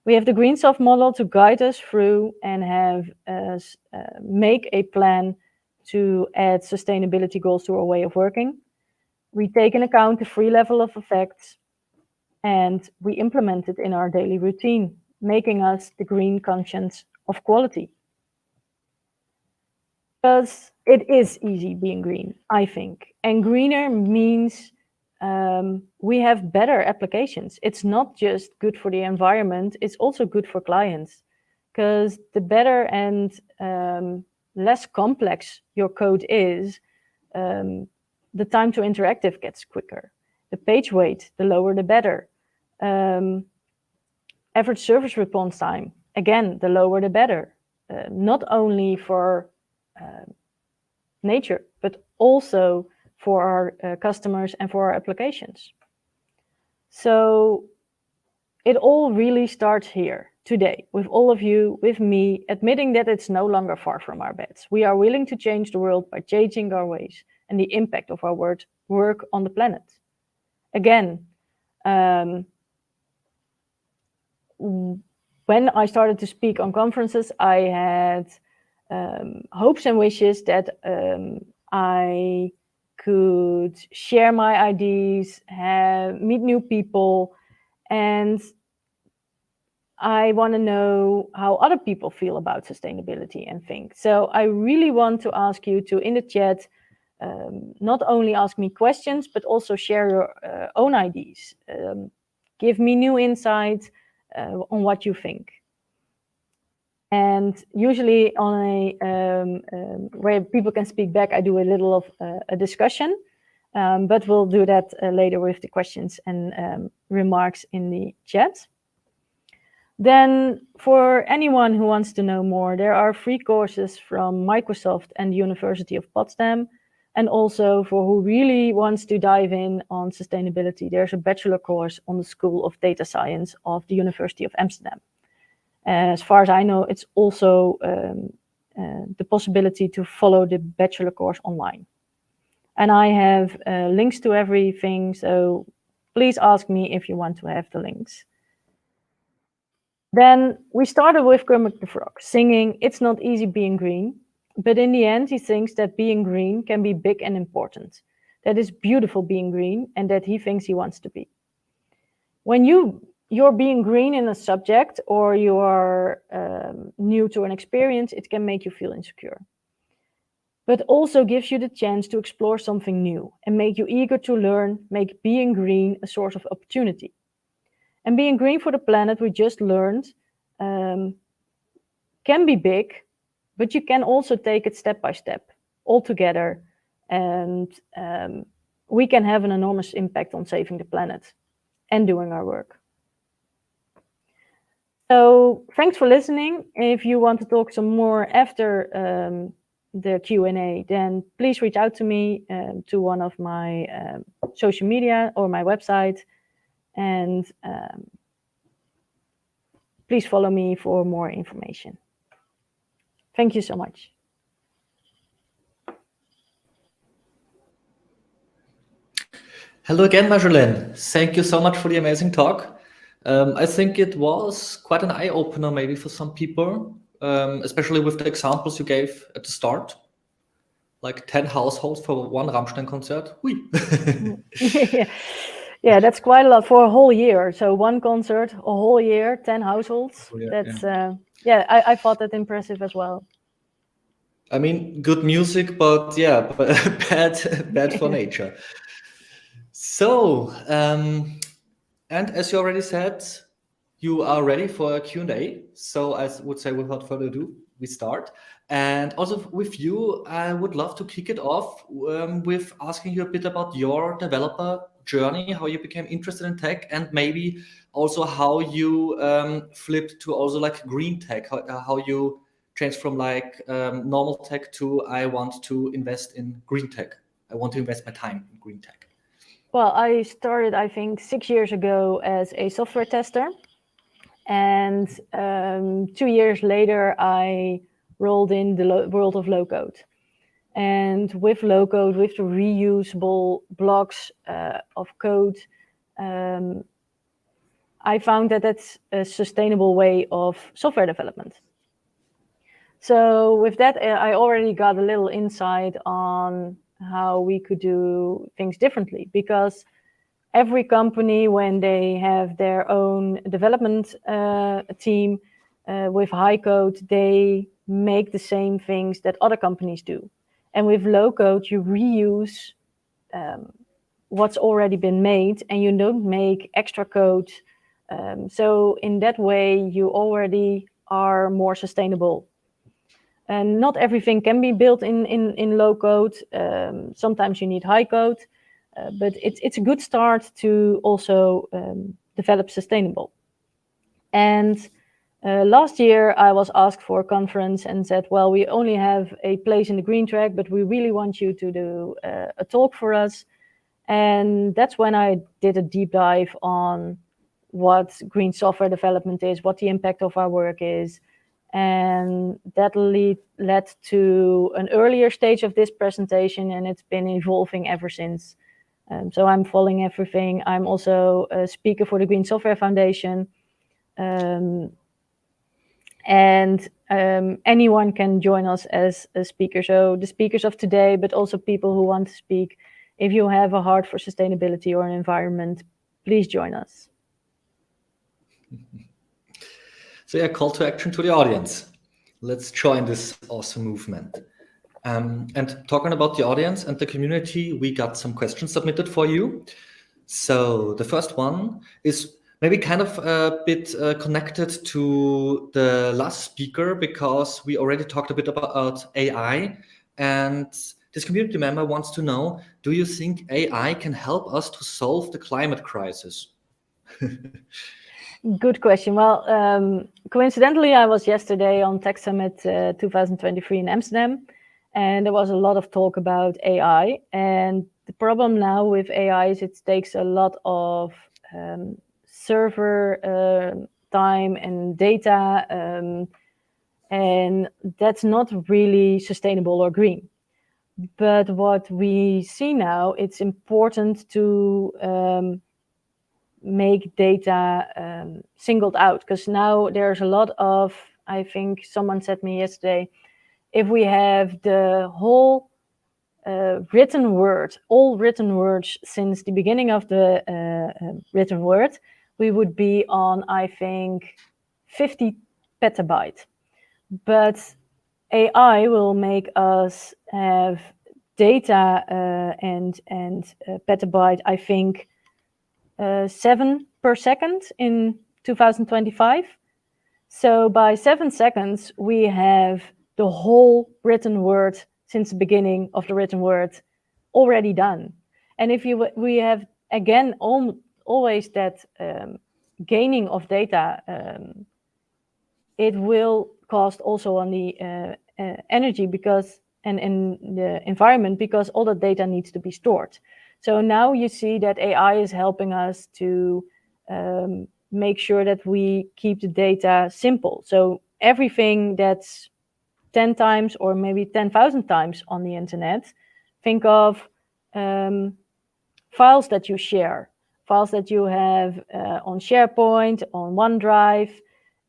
We have the Green Soft model to guide us through and have us make a plan to add sustainability goals to our way of working. We take into account the 3 level of effects, and we implement it in our daily routine, making us the green conscience of quality. Because it is easy being green, I think. And greener means we have better applications. It's not just good for the environment, it's also good for clients. Because the better and less complex your code is, the time to interactive gets quicker. The page weight, the lower the better. Average service response time, again, the lower the better. Not only for nature, but also for our customers and for our applications. So it all really starts here today with all of you, with me, admitting that it's no longer far from our beds. We are willing to change the world by changing our ways and the impact of our work on the planet. Again, when I started to speak on conferences, I had hopes and wishes that I could share my ideas, meet new people, and I want to know how other people feel about sustainability and think. So I really want to ask you to, in the chat, not only ask me questions, but also share your own ideas. Give me new insights on what you think. And usually on where people can speak back, I do a little of a discussion, but we'll do that later with the questions and remarks in the chat. Then for anyone who wants to know more, there are free courses from Microsoft and the University of Potsdam. And also for who really wants to dive in on sustainability, there's a bachelor course on the School of Data Science of the University of Amsterdam. As far as I know, it's also the possibility to follow the bachelor course online. And I have links to everything, so please ask me if you want to have the links. Then we started with Kermit the Frog singing "It's Not Easy Being Green," but in the end he thinks that being green can be big and important. That is beautiful being green, and that he thinks he wants to be. When you're being green in a subject, or you are new to an experience, it can make you feel insecure. But also gives you the chance to explore something new and make you eager to learn, make being green a source of opportunity. And being green for the planet, we just learned, can be big, but you can also take it step by step, all together, and we can have an enormous impact on saving the planet and doing our work. So thanks for listening. If you want to talk some more after the Q&A, then please reach out to me to one of my social media or my website, and please follow me for more information. Thank you so much. Hello again, Marjolaine. Thank you so much for the amazing talk. I think it was quite an eye-opener maybe for some people, especially with the examples you gave at the start, like 10 households for one Rammstein concert. Yeah, that's quite a lot for a whole year. So one concert, a whole year, 10 households. That's I thought that impressive as well. I mean, good music, but yeah, bad for nature. So, and as you already said, you are ready for a Q&A. So I would say without further ado, we start. And also with you, I would love to kick it off with asking you a bit about your developer journey, how you became interested in tech, and maybe also how you flipped to also like green tech, how you changed from like normal tech to I want to invest in green tech. I want to invest my time in green tech. Well, I started, I think, 6 years ago as a software tester. And 2 years later, I rolled in the world of low-code. And with low-code, with the reusable blocks of code, I found that that's a sustainable way of software development. So with that, I already got a little insight on how we could do things differently, because every company, when they have their own development team with high code, they make the same things that other companies do. And with low code, you reuse what's already been made, and you don't make extra code. So in that way, you already are more sustainable. And not everything can be built in low code. Sometimes you need high code, but it's a good start to also develop sustainable. And last year, I was asked for a conference and said, well, we only have a place in the green track, but we really want you to do a talk for us. And that's when I did a deep dive on what green software development is, what the impact of our work is. And that led to an earlier stage of this presentation, and it's been evolving ever since. So I'm following everything. I'm also a speaker for the Green Software Foundation. And anyone can join us as a speaker. So the speakers of today, but also people who want to speak. If you have a heart for sustainability or an environment, please join us. So yeah, call to action to the audience. Let's join this awesome movement. And talking about the audience and the community, we got some questions submitted for you. So the first one is, Maybe kind of a bit connected to the last speaker, because we already talked a bit about AI, and this community member wants to know, do you think AI can help us to solve the climate crisis? Good question. Well, coincidentally, I was yesterday on Tech Summit 2023 in Amsterdam, and there was a lot of talk about AI. And the problem now with AI is it takes a lot of server time and data, and that's not really sustainable or green. But what we see now, it's important to make data singled out, because now there's a lot of, I think someone said me yesterday, if we have the whole written word, all written words since the beginning of the written word, we would be on, I think, 50 petabyte. But AI will make us have data and petabyte, I think, 7 per second in 2025. So by 7 seconds, we have the whole written word since the beginning of the written word already done. And if we have, again, always that gaining of data, it will cost also on the energy and in the environment, because all the data needs to be stored. So now you see that AI is helping us to make sure that we keep the data simple. So everything that's 10 times or maybe 10,000 times on the internet, think of files that you share, files that you have on SharePoint, on OneDrive.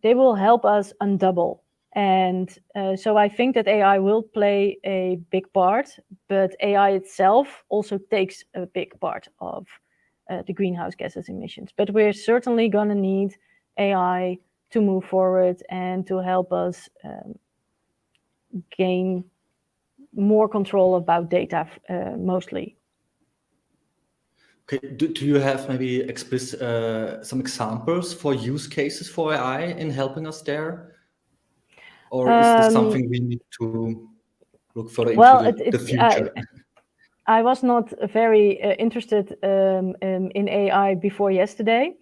They will help us undouble. And so I think that AI will play a big part, but AI itself also takes a big part of the greenhouse gases emissions. But we're certainly going to need AI to move forward and to help us gain more control about data, mostly. Okay. Do you have maybe some examples for use cases for AI in helping us there? Or is this something we need to look further into the future? I was not very interested in AI before yesterday.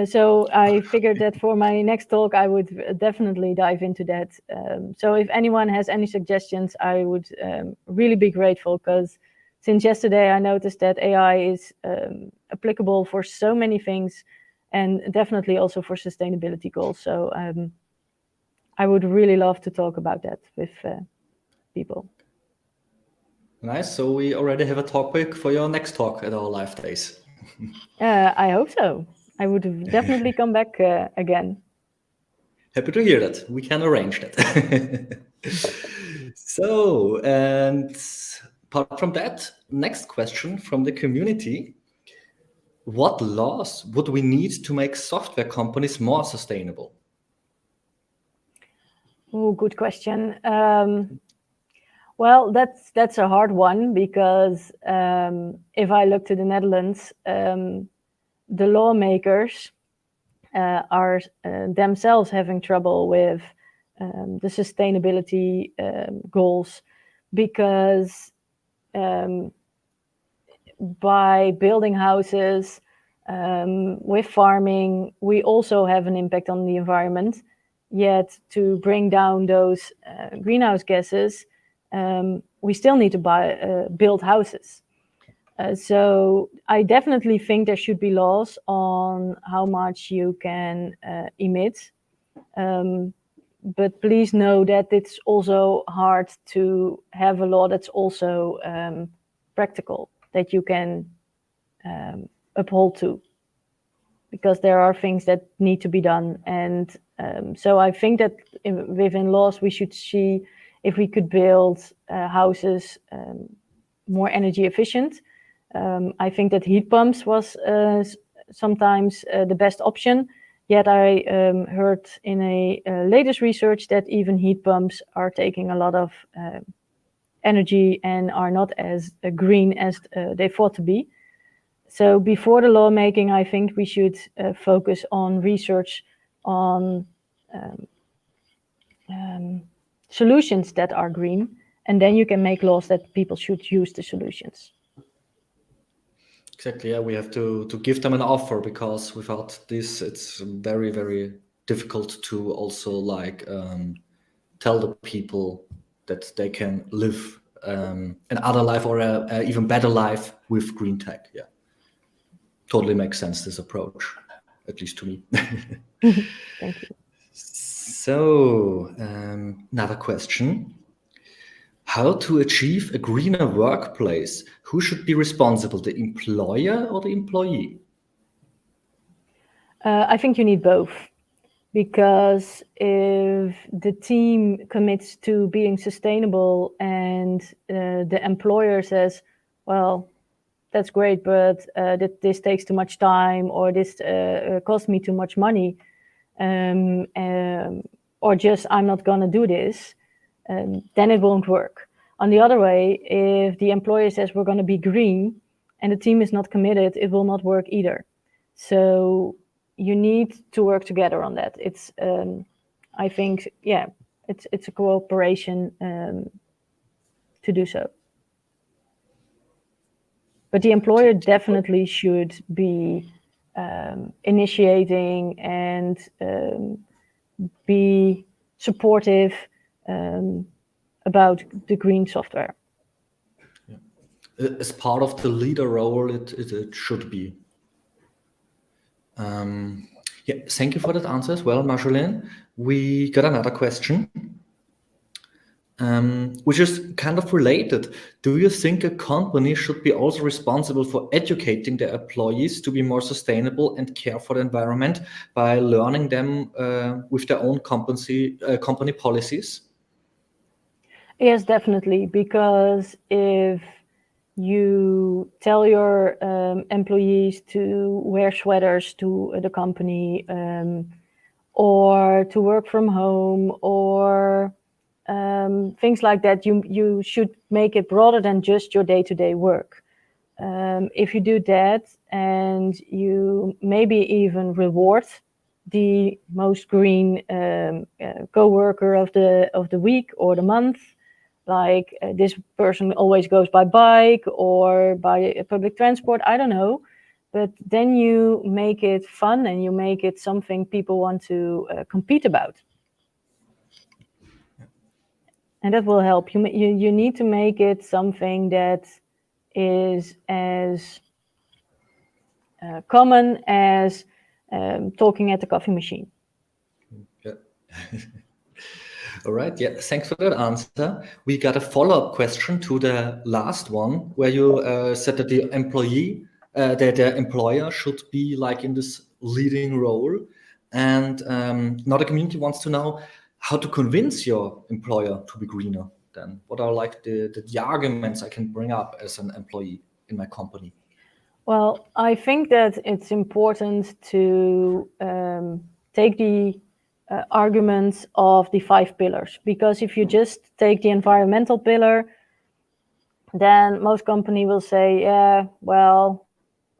So I figured that for my next talk, I would definitely dive into that. So if anyone has any suggestions, I would really be grateful, because since yesterday, I noticed that AI is applicable for so many things, and definitely also for sustainability goals. So I would really love to talk about that with people. Nice. So we already have a topic for your next talk at our live days. I hope so. I would definitely come back again. Happy to hear that. We can arrange that. So, and apart from that, next question from the community. What laws would we need to make software companies more sustainable? Oh, good question. Well, that's a hard one, because if I look to the Netherlands, the lawmakers are themselves having trouble with the sustainability goals, because by building houses, with farming, we also have an impact on the environment. Yet to bring down those greenhouse gases, we still need to build houses. So I definitely think there should be laws on how much you can emit. But please know that it's also hard to have a law that's also practical, that you can uphold to, because there are things that need to be done. And so I think that within laws, we should see if we could build houses more energy efficient. I think that heat pumps was sometimes the best option. Yet I heard in a latest research that even heat pumps are taking a lot of energy and are not as green as they thought to be. So before the lawmaking, I think we should focus on research on solutions that are green, and then you can make laws that people should use the solutions. Exactly. Yeah, we have to give them an offer, because without this, it's very, very difficult to also like tell the people that they can live another life, or a even better life with green tech. Yeah, totally makes sense, this approach, at least to me. Thank you. So another question. How to achieve a greener workplace? Who should be responsible, the employer or the employee? I think you need both, because if the team commits to being sustainable and the employer says, well, that's great, but this takes too much time, or this costs me too much money, or just I'm not going to do this, then it won't work. On the other way, if the employer says we're going to be green and the team is not committed, it will not work either. So you need to work together on that. It's, I think, yeah, it's a cooperation to do so. But the employer definitely should be initiating and be supportive about the green software. Yeah. As part of the leader role, it should be. Yeah, thank you for that answer as well, Marjolaine. We got another question, which is kind of related. Do you think a company should be also responsible for educating their employees to be more sustainable and care for the environment by learning them with their own company policies? Yes, definitely, because if you tell your employees to wear sweaters to the company, or to work from home, or things like that, you should make it broader than just your day-to-day work. If you do that, and you maybe even reward the most green co-worker of the week or the month, like this person always goes by bike or by public transport, I don't know, but then you make it fun and you make it something people want to compete about. And that will help. You need to make it something that is as common as talking at the coffee machine. Yeah. All right. Yeah. Thanks for that answer. We got a follow-up question to the last one, where you said that the employer should be like in this leading role, and now the community wants to know how to convince your employer to be greener. Then, what are like the arguments I can bring up as an employee in my company? Well, I think that it's important to take the arguments of the 5 pillars, because if you just take the environmental pillar, then most companies will say, yeah, well,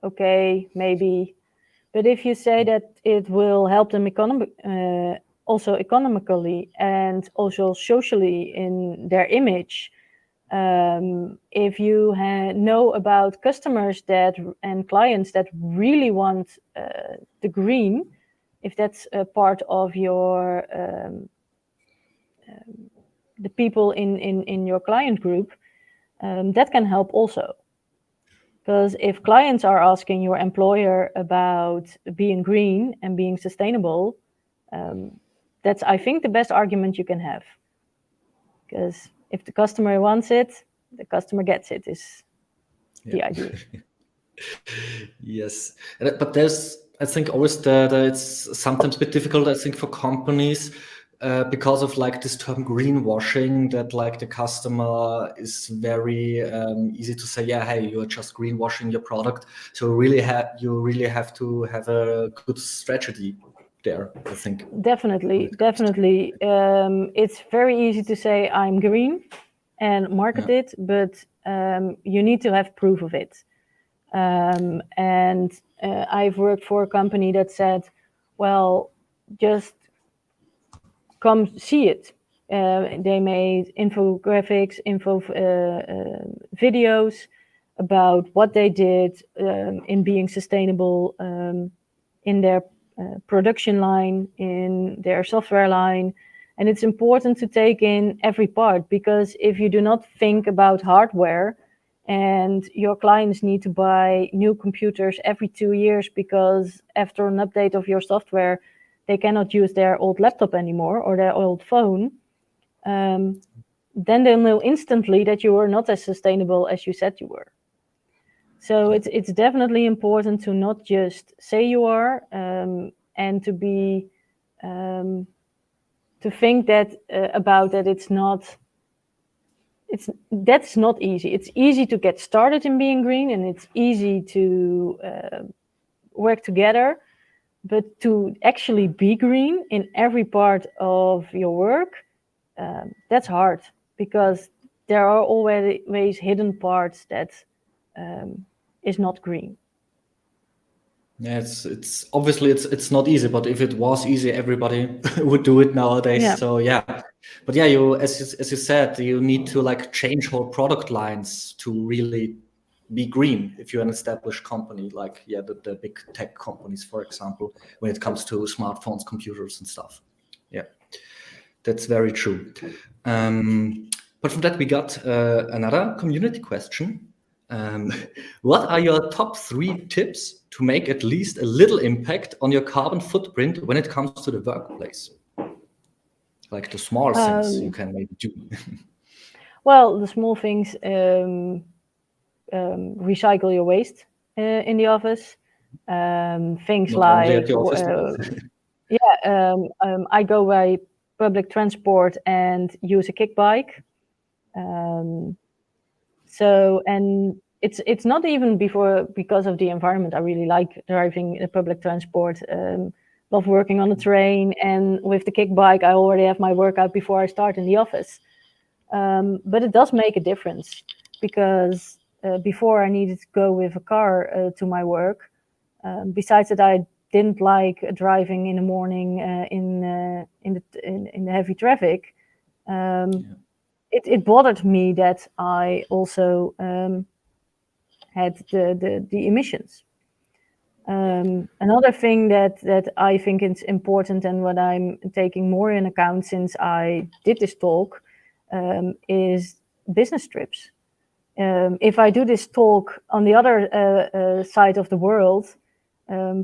okay, maybe. But if you say that it will help them also economically and also socially in their image, if you know about customers and clients that really want the green, if that's a part of your the people in your client group, that can help also. Because if clients are asking your employer about being green and being sustainable, that's, I think, the best argument you can have. Because if the customer wants it, the customer gets it, is the idea. Yes, but there's, I think, always it's sometimes a bit difficult, I think, for companies because of like this term greenwashing, that like the customer is very easy to say, yeah, hey, you're just greenwashing your product. So you really have to have a good strategy there, I think. Definitely. It's very easy to say I'm green and market it, but you need to have proof of it. And I've worked for a company that said, well, just come see it. They made infographics, videos about what they did in being sustainable in their production line, in their software line. And it's important to take in every part, because if you do not think about hardware and your clients need to buy new computers every 2 years because after an update of your software, they cannot use their old laptop anymore or their old phone, then they'll know instantly that you are not as sustainable as you said you were. So it's definitely important to not just say you are, and to be to think that about that that's not easy. It's easy to get started in being green, and it's easy to work together, but to actually be green in every part of your work, that's hard, because there are always hidden parts that is not green. Yeah, it's obviously it's not easy, but if it was easy, everybody would do it nowadays. Yeah. So yeah, but yeah, as you said, you need to like change whole product lines to really be green if you're an established company, like the big tech companies, for example, when it comes to smartphones, computers, and stuff. Yeah, that's very true. But from that, we got another community question. What are your top 3 tips to make at least a little impact on your carbon footprint when it comes to the workplace? Like the small things you can maybe do. Well, the small things, recycle your waste in the office. Things Not only like, at the office. I go by public transport and use a kick bike. So, and it's not even because of the environment. I really like driving the public transport. Love working on the train, and with the kick bike, I already have my workout before I start in the office. But it does make a difference, because before I needed to go with a car to my work. Besides that, I didn't like driving in the morning in the heavy traffic. It bothered me that I also had the emissions. Another thing that I think is important, and what I'm taking more in account since I did this talk, is business trips. If I do this talk on the other side of the world,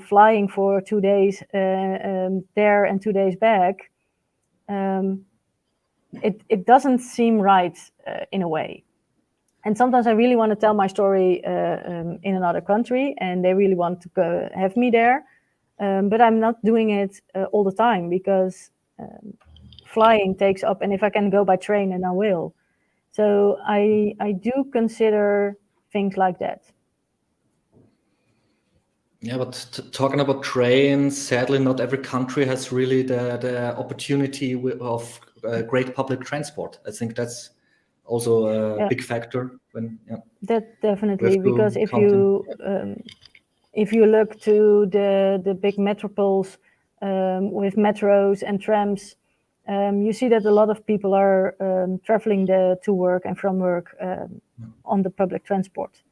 flying for 2 days there and 2 days back, it doesn't seem right in a way. And sometimes I really want to tell my story in another country, and they really want to have me there. But I'm not doing it all the time, because flying takes up, and if I can go by train, then I will. So I do consider things like that. Yeah, but talking about trains, sadly, not every country has really the opportunity of great public transport. I think that's also a big factor. That definitely, because if you look to the big metropoles with metros and trams, you see that a lot of people are traveling to work and from work on the public transport.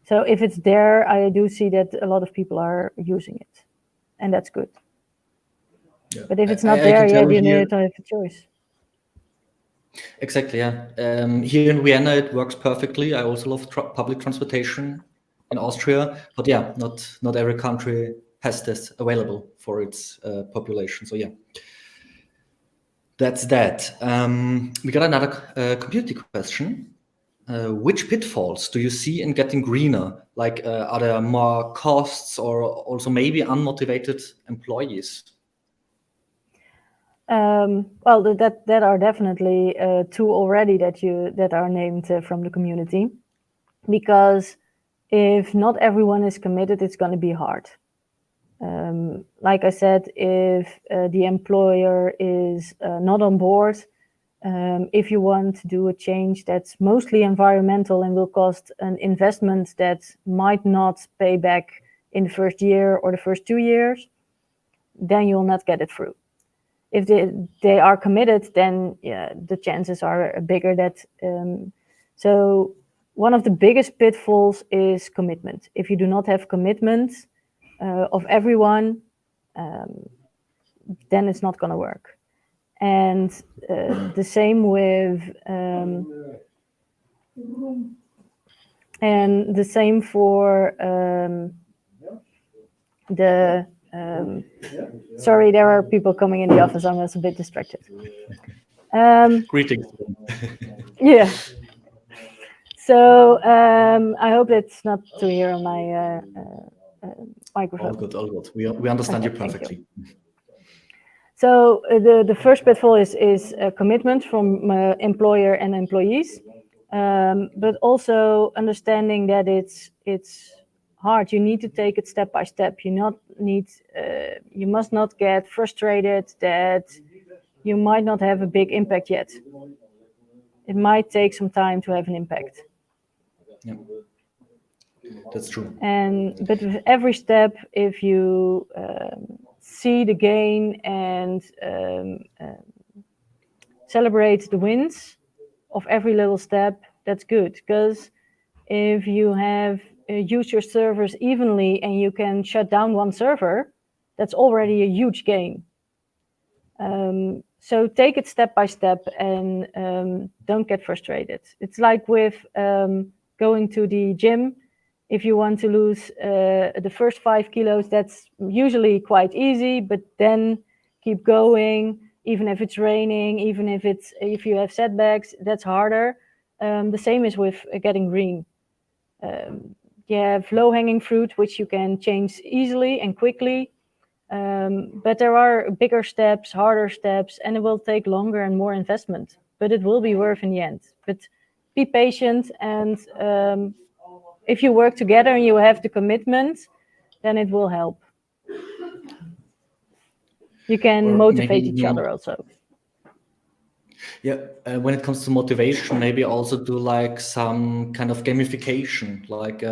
So if it's there, I do see that a lot of people are using it, and that's good. Yeah. But if it's not there, you need to have a choice. Exactly, yeah. Here in Vienna, it works perfectly. I also love public transportation in Austria, but yeah, not every country has this available for its population. So yeah, that's that. We got another community question. Which pitfalls do you see in getting greener? Like, are there more costs, or also maybe unmotivated employees? Well, that are definitely 2 already that are named from the community, because if not everyone is committed, it's going to be hard. Like I said, if the employer is not on board, If you want to do a change that's mostly environmental and will cost an investment that might not pay back in the first year or the first 2 years, then you'll not get it through. If they are committed, then yeah, the chances are bigger that. So one of the biggest pitfalls is commitment. If you do not have commitment of everyone, then it's not going to work. And the same with and the same for the sorry, there are people coming in the office. I was a bit distracted. Greetings. Yeah. So I hope it's not to hear on my microphone. All good, all good. We understand Okay, you thank perfectly. So the first pitfall is commitment from employer and employees, but also understanding that it's hard. You need to take it step by step. You must not get frustrated that you might not have a big impact yet. It might take some time to have an impact. Yeah, that's true. But with every step, if you see the gain and celebrate the wins of every little step, that's good. Because if you have used your servers evenly and you can shut down one server, that's already a huge gain. So take it step by step and don't get frustrated. It's like with going to the gym. If you want to lose the first 5 kilos, that's usually quite easy, but then keep going, even if it's raining, even if you have setbacks, that's harder. The same is with getting green. You have low-hanging fruit, which you can change easily and quickly, but there are bigger steps, harder steps, and it will take longer and more investment, but it will be worth in the end. But be patient, and if you work together and you have the commitment, then it will help. You can motivate each other also. Yeah, when it comes to motivation, maybe also do like some kind of gamification, like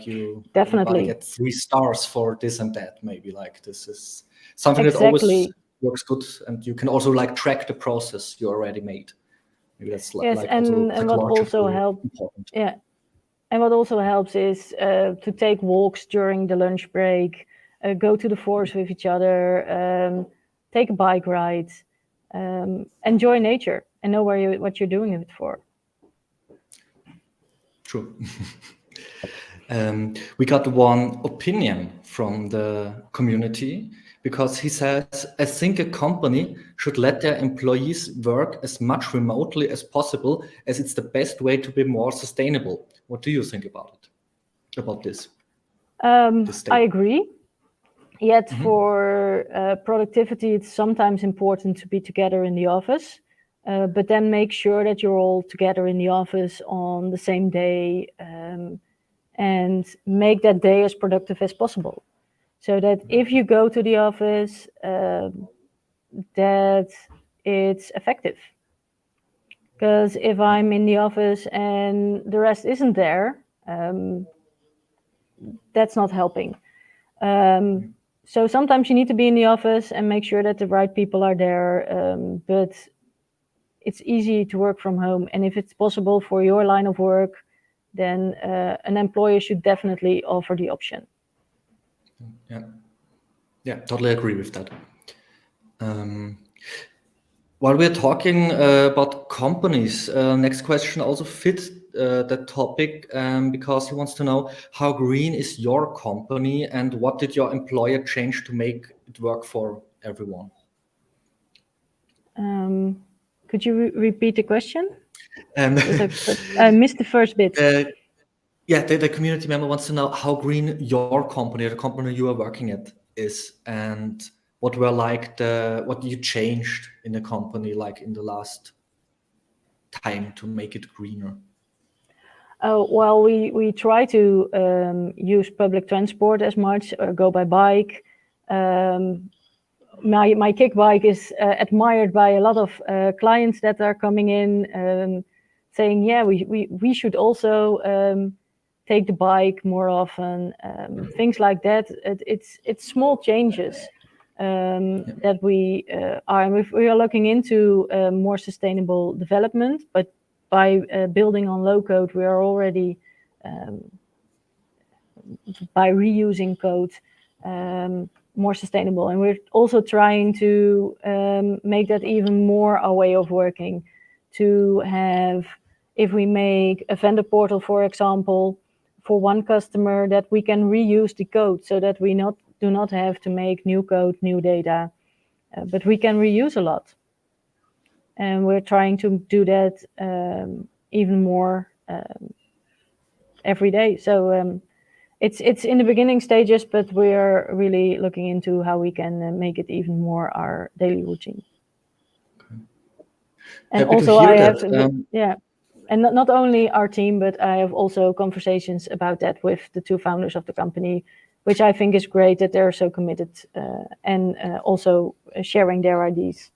you Definitely get 3 stars for this and that. Maybe like this is something that exactly always works good, and you can also like track the process you already made. Maybe that's yes, like and what also helps. Yeah, and what also helps is to take walks during the lunch break, go to the forest with each other, take a bike ride. Enjoy nature and know what you're doing it for. True. We got one opinion from the community, because he says, I think a company should let their employees work as much remotely as possible, as it's the best way to be more sustainable. What do you think about it? About this? I agree. Yet for productivity, it's sometimes important to be together in the office, but then make sure that you're all together in the office on the same day, and make that day as productive as possible. So that if you go to the office, that it's effective. Because if I'm in the office and the rest isn't there, that's not helping. So sometimes you need to be in the office and make sure that the right people are there, but it's easy to work from home. And if it's possible for your line of work, then an employer should definitely offer the option. Yeah, totally agree with that. While we're talking about companies, next question also fits that topic, because he wants to know, how green is your company and what did your employer change to make it work for everyone? Could you repeat the question? I missed the first bit. Yeah, the community member wants to know how green your company, the company you are working at, is, and what were like what you changed in the company, like in the last time, to make it greener. Well, we try to use public transport as much, or go by bike. my kick bike is admired by a lot of clients that are coming in, saying, yeah, we should also take the bike more often, things like that. It's small changes that we are looking into more sustainable development, but by building on low code, we are already by reusing code more sustainable, and we're also trying to make that even more our way of working. To have, if we make a vendor portal, for example, for one customer, that we can reuse the code, so that we do not have to make new code, new data, but we can reuse a lot. And we're trying to do that even more every day. So it's in the beginning stages, but we're really looking into how we can make it even more our daily routine. Okay. And Happy also to hear I have that. yeah, and not only our team, but I have also conversations about that with the two founders of the company, which I think is great that they're so committed and also sharing their ideas.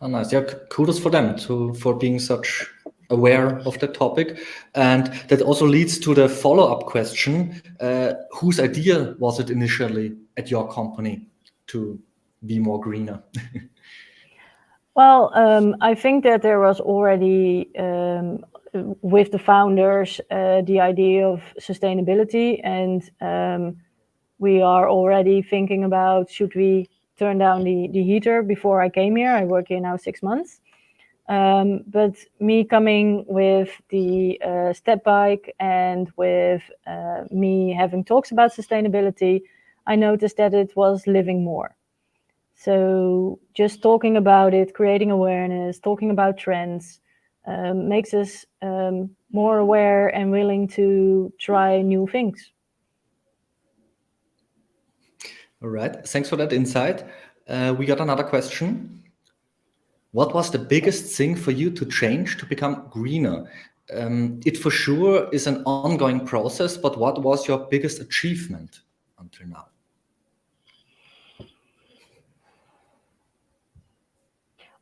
Oh, nice. Yeah, kudos for them for being such aware of the topic. And that also leads to the follow-up question. Whose idea was it initially at your company to be more greener? Well, I think that there was already with the founders the idea of sustainability, and we are already thinking about, should we turn down the heater before I came here. I work here now 6 months. But me coming with the step bike and with me having talks about sustainability, I noticed that it was living more. So just talking about it, creating awareness, talking about trends, makes us more aware and willing to try new things. All right. Thanks for that insight. We got another question. What was the biggest thing for you to change to become greener? It for sure is an ongoing process, but what was your biggest achievement until now?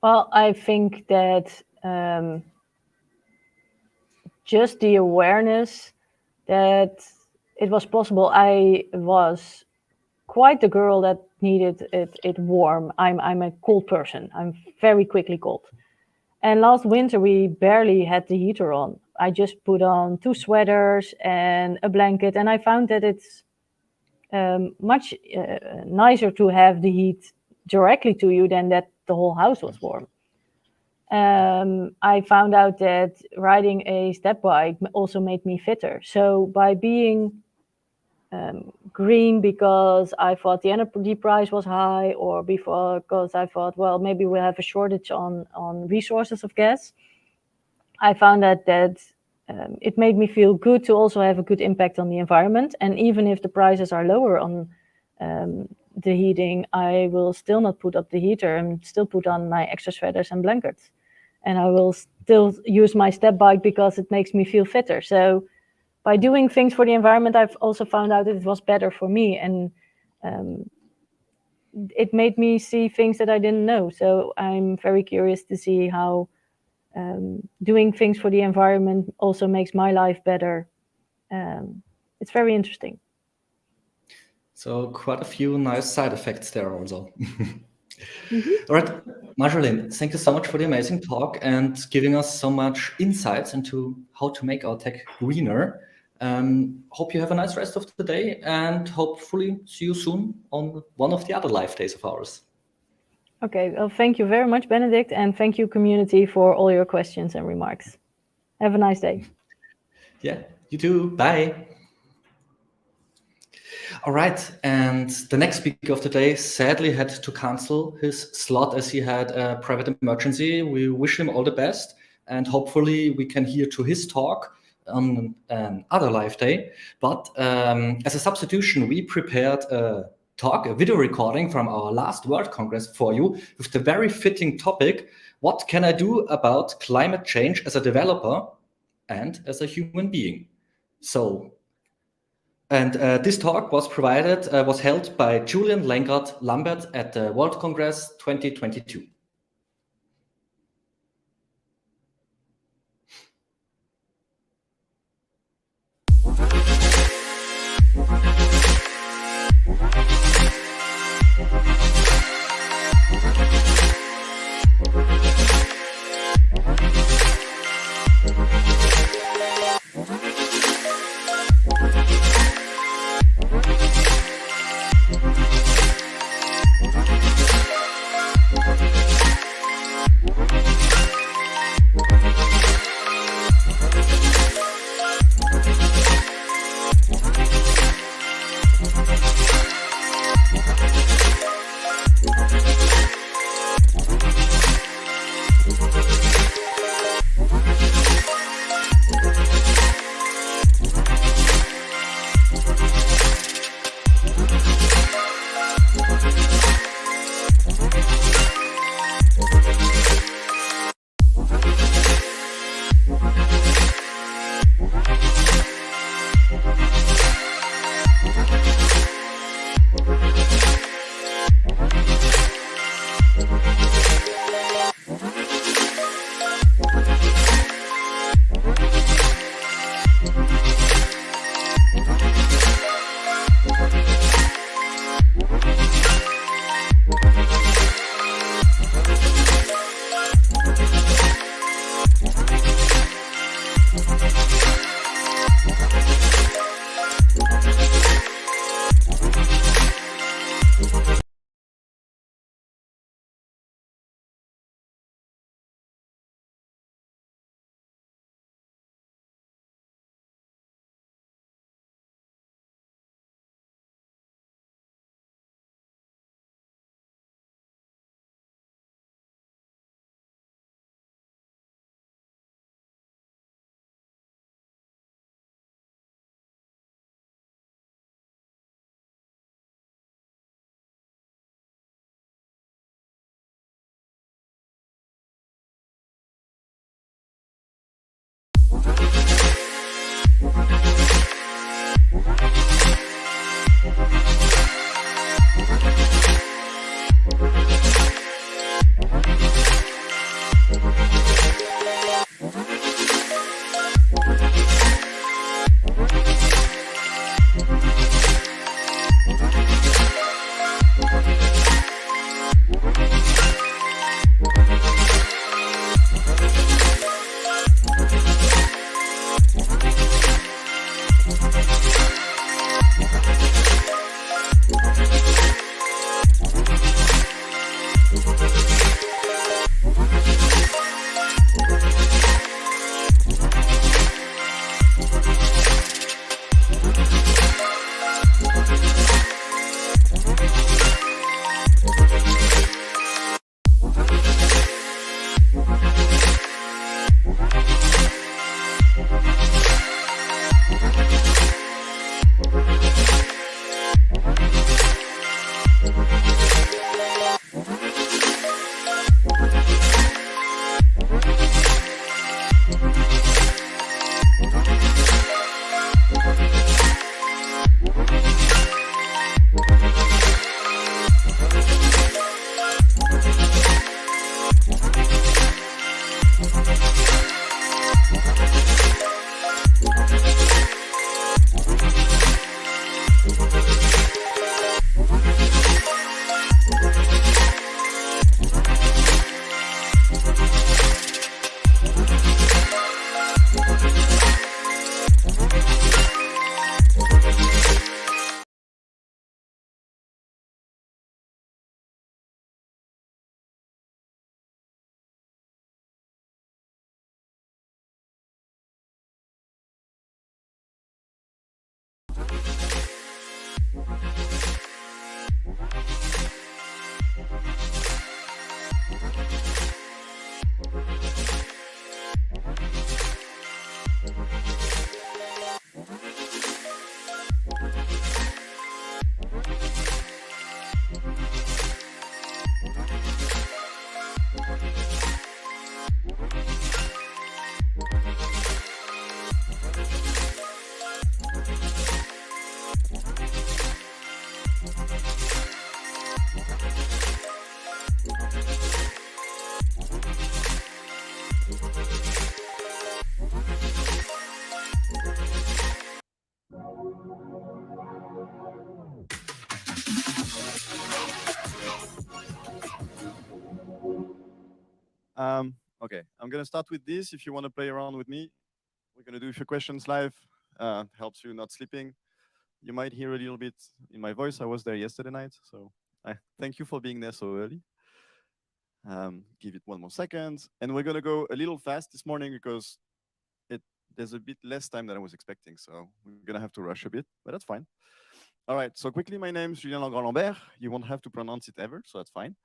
Well, I think that just the awareness that it was possible. I was quite the girl that needed it warm. I'm a cold person. I'm very quickly cold. And last winter we barely had the heater on. I just put on 2 sweaters and a blanket, and I found that it's much nicer to have the heat directly to you than that the whole house was warm. I found out that riding a step bike also made me fitter. So by being green because I thought the energy price was high, or because I thought, well, maybe we'll have a shortage on resources of gas, I found out that it made me feel good to also have a good impact on the environment. And even if the prices are lower on the heating, I will still not put up the heater and still put on my extra sweaters and blankets. And I will still use my step bike because it makes me feel fitter. So by doing things for the environment, I've also found out that it was better for me. And it made me see things that I didn't know. So I'm very curious to see how doing things for the environment also makes my life better. It's very interesting. So quite a few nice side effects there also. All right, Marjolaine, thank you so much for the amazing talk and giving us so much insights into how to make our tech greener. Hope you have a nice rest of the day, and hopefully see you soon on one of the other live days of ours. Okay, well, thank you very much, Benedict, and thank you, community, for all your questions and remarks. Have a nice day. Yeah, you too. Bye. All right, and the next speaker of the day sadly had to cancel his slot as he had a private emergency. We wish him all the best, and hopefully we can hear to his talk on another live day. But as a substitution, we prepared a video recording from our last World Congress for you with the very fitting topic: what can I do about climate change as a developer and as a human being? So And this talk was held by Julian Langard Lambert at the World Congress 2022. Okay, I'm gonna start with this. If you want to play around with me, we're gonna do a few questions live. Helps you not sleeping. You might hear a little bit in my voice. I was there yesterday night, so I thank you for being there so early. Give it one more second, and we're gonna go a little fast this morning because there's a bit less time than I was expecting, so we're gonna have to rush a bit, but that's fine. All right, so quickly, my name is Julien Langrand-Lambert. You won't have to pronounce it ever, so that's fine.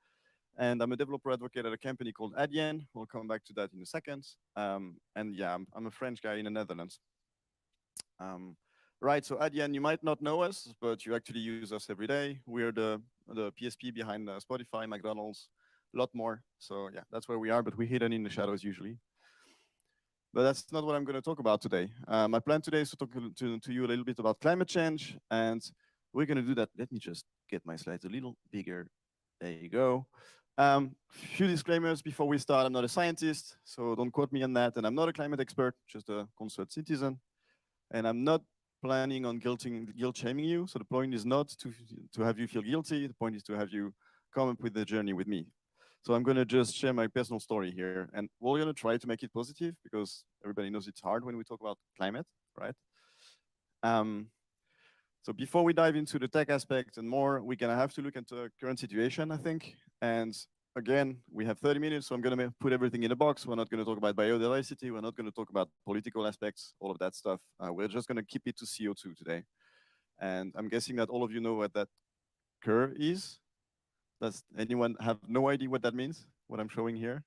And I'm a developer advocate at a company called Adyen. We'll come back to that in a second. And yeah, I'm a French guy in the Netherlands. Right, so Adyen, you might not know us, but you actually use us every day. We're the PSP behind Spotify, McDonald's, a lot more. So yeah, that's where we are, but we're hidden in the shadows usually. But that's not what I'm going to talk about today. My plan today is to talk to you a little bit about climate change, and we're going to do that. Let me just get my slides a little bigger. There you go. Few disclaimers before we start. I'm not a scientist, so don't quote me on that. And I'm not a climate expert, just a concerned citizen. And I'm not planning on guilt shaming you. So the point is not to have you feel guilty. The point is to have you come up with the journey with me. So I'm going to just share my personal story here. And we're going to try to make it positive because everybody knows it's hard when we talk about climate, right? So before we dive into the tech aspect and more, we're going to have to look at the current situation, I think. And again, we have 30 minutes, so I'm going to put everything in a box. We're not going to talk about biodiversity. We're not going to talk about political aspects, all of that stuff. We're just going to keep it to CO2 today. And I'm guessing that all of you know what that curve is. Does anyone have no idea what that means, what I'm showing here?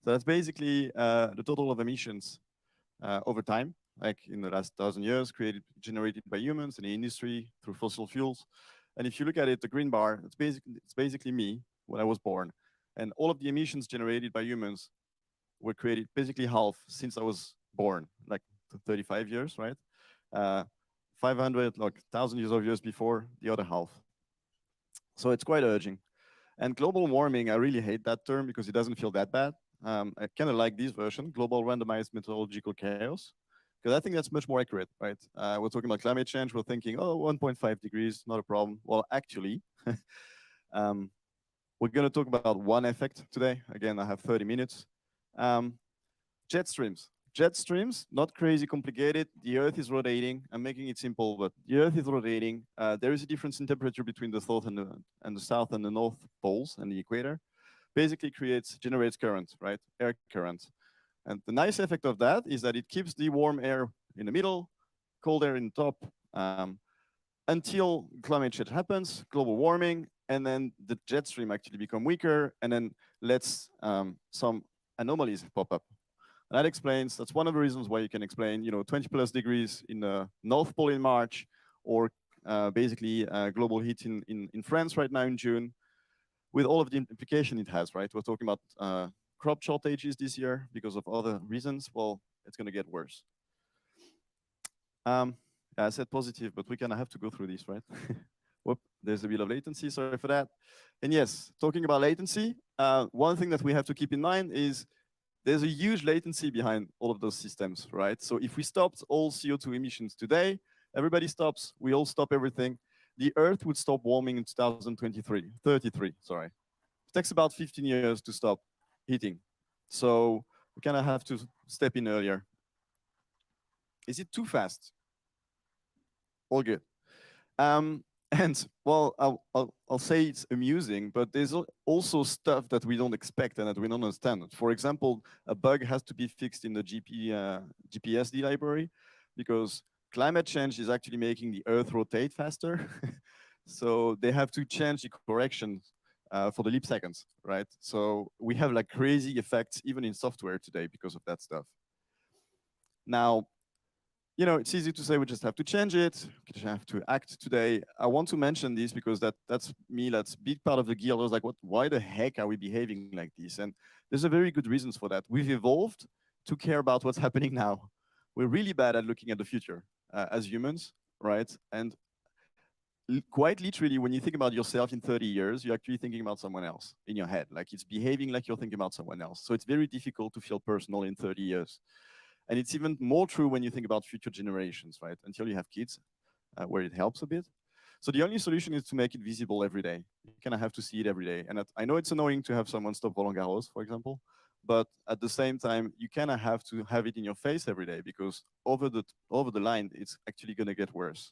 So that's basically the total of emissions over time, like in the last 1,000 years, generated by humans in the industry through fossil fuels. And if you look at it, the green bar, it's basically me when I was born. And all of the emissions generated by humans were created basically half since I was born, like 35 years, right? 500, like 1,000 years before, the other half. So it's quite urgent. And global warming, I really hate that term because it doesn't feel that bad. I kind of like this version, global randomized meteorological chaos, because I think that's much more accurate, right? We're talking about climate change. We're thinking, oh, 1.5 degrees, not a problem. Well, actually, we're going to talk about one effect today. Again, I have 30 minutes. Jet streams. Jet streams, not crazy complicated. The Earth is rotating. I'm making it simple, but the Earth is rotating. There is a difference in temperature between the south and the south and the north poles and the equator. Basically generates current, right? Air current. And the nice effect of that is that it keeps the warm air in the middle, cold air in the top, until climate change happens, global warming, and then the jet stream actually become weaker, and then lets some anomalies pop up. And that explains, that's one of the reasons why you can explain, 20 plus degrees in the North Pole in March, or basically global heat in France right now in June, with all of the implication it has, right? We're talking about crop shortages this year because of other reasons. Well, it's going to get worse. I said positive, but we kind of have to go through this, right? Whoop, there's a bit of latency, sorry for that. And yes, talking about latency, one thing that we have to keep in mind is there's a huge latency behind all of those systems, right? So if we stopped all CO2 emissions today, everybody stops, we all stop everything, the Earth would stop warming in 33, sorry. It takes about 15 years to stop heating. So we kind of have to step in earlier. Is it too fast? All good. And well, I'll say it's amusing, but there's also stuff that we don't expect and that we don't understand. For example, a bug has to be fixed in the GPSD library because climate change is actually making the Earth rotate faster. So they have to change the corrections for the leap seconds, right? So we have like crazy effects even in software today because of that stuff. Now, it's easy to say we just have to change it, we just have to act today. I want to mention this because that's me, that's a big part of the guild. I was like, why the heck are we behaving like this? And there's a very good reasons for that. We've evolved to care about what's happening now. We're really bad at looking at the future as humans, right? And quite literally, when you think about yourself in 30 years, you're actually thinking about someone else in your head. Like it's behaving like you're thinking about someone else. So it's very difficult to feel personal in 30 years. And it's even more true when you think about future generations, right? Until you have kids, where it helps a bit. So the only solution is to make it visible every day. You kind of have to see it every day. And I know it's annoying to have someone stop Roland Garros, for example, but at the same time, you kind of have to have it in your face every day, because over the line, it's actually going to get worse.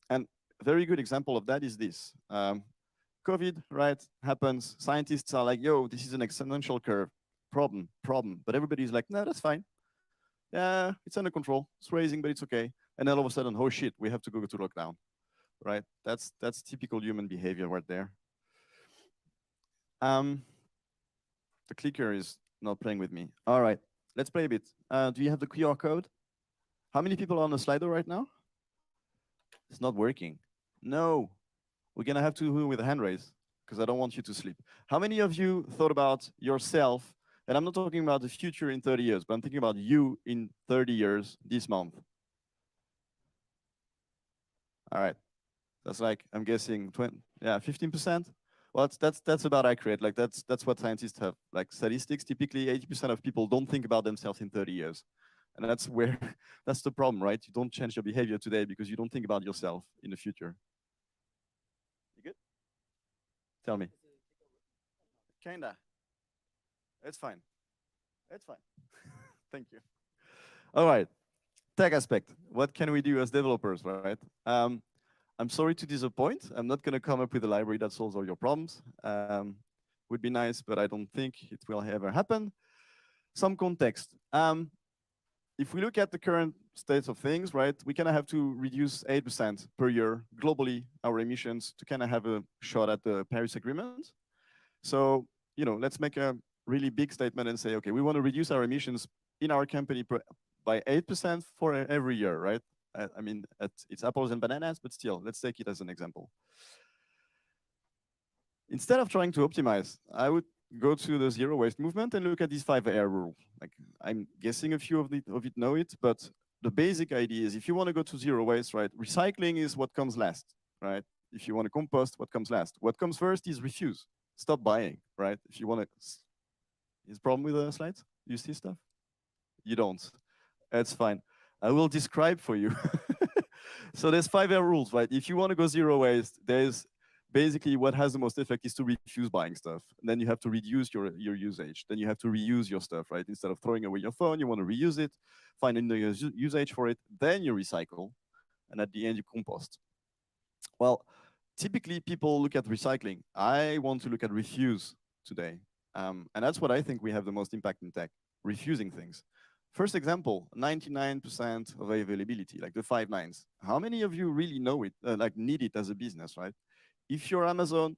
And a very good example of that is this. COVID, right, happens. Scientists are like, yo, this is an exponential curve. Problem. But everybody's like, no, that's fine. Yeah, it's under control. It's raising, but it's okay. And then all of a sudden, oh shit, we have to go to lockdown, right? That's typical human behavior right there. The clicker is not playing with me. All right, let's play a bit. Do you have the QR code? How many people are on the Slido right now? It's not working. No, we're gonna have to do it with a hand raise, because I don't want you to sleep. How many of you thought about yourself? And I'm not talking about the future in 30 years, but I'm thinking about you in 30 years this month. All right, that's like, I'm guessing 15%. Well, that's about accurate. Like that's what scientists have. Like statistics, typically 80% of people don't think about themselves in 30 years. And that's where, that's the problem, right? You don't change your behavior today because you don't think about yourself in the future. You good? Tell me. Kinda. It's fine. It's fine. Thank you. All right. Tech aspect. What can we do as developers, right? I'm sorry to disappoint. I'm not going to come up with a library that solves all your problems. Would be nice, but I don't think it will ever happen. Some context. If we look at the current state of things, right, we kind of have to reduce 8% per year globally our emissions to kind of have a shot at the Paris Agreement. So, let's make a really big statement and say, okay, we want to reduce our emissions in our company by 8% for every year, right? I mean, it's apples and bananas, but still, let's take it as an example. Instead of trying to optimize, I would go to the zero waste movement and look at these 5R rule. Like, I'm guessing a few of it know it, but the basic idea is if you want to go to zero waste, right, recycling is what comes last, right? If you want to compost, what comes last? What comes first is refuse. Stop buying, right? If you want to, is a problem with the slides? You see stuff? You don't. That's fine. I will describe for you. So there's 5R rules, right? If you want to go zero waste, there's basically what has the most effect is to refuse buying stuff. And then you have to reduce your usage. Then you have to reuse your stuff, right? Instead of throwing away your phone, you want to reuse it, find a new usage for it, then you recycle, and at the end you compost. Well, typically people look at recycling. I want to look at refuse today. And that's what I think we have the most impact in tech, refusing things. First example, 99% of availability, like the 5 nines. How many of you really know it, like need it as a business, right? If you're Amazon,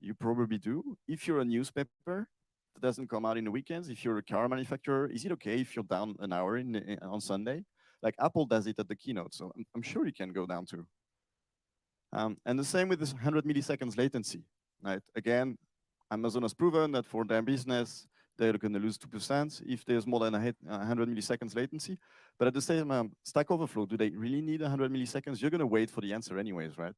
you probably do. If you're a newspaper that doesn't come out in the weekends, if you're a car manufacturer, is it okay if you're down an hour on Sunday? Like Apple does it at the keynote, so I'm sure you can go down too. And the same with this 100 milliseconds latency, right? Again, Amazon has proven that for their business, they're going to lose 2% if there's more than 100 milliseconds latency. But at the same time, Stack Overflow, do they really need 100 milliseconds? You're going to wait for the answer anyways, right?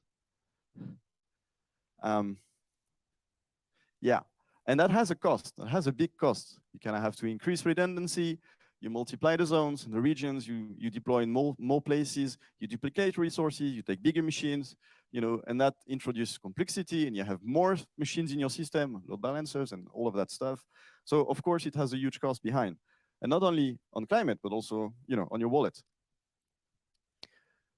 Yeah, and that has a cost. That has a big cost. You kind of have to increase redundancy. You multiply the zones, the regions. You deploy in more places. You duplicate resources. You take bigger machines. And that introduces complexity. And you have more machines in your system, load balancers, and all of that stuff. So of course, it has a huge cost behind, and not only on climate, but also on your wallet.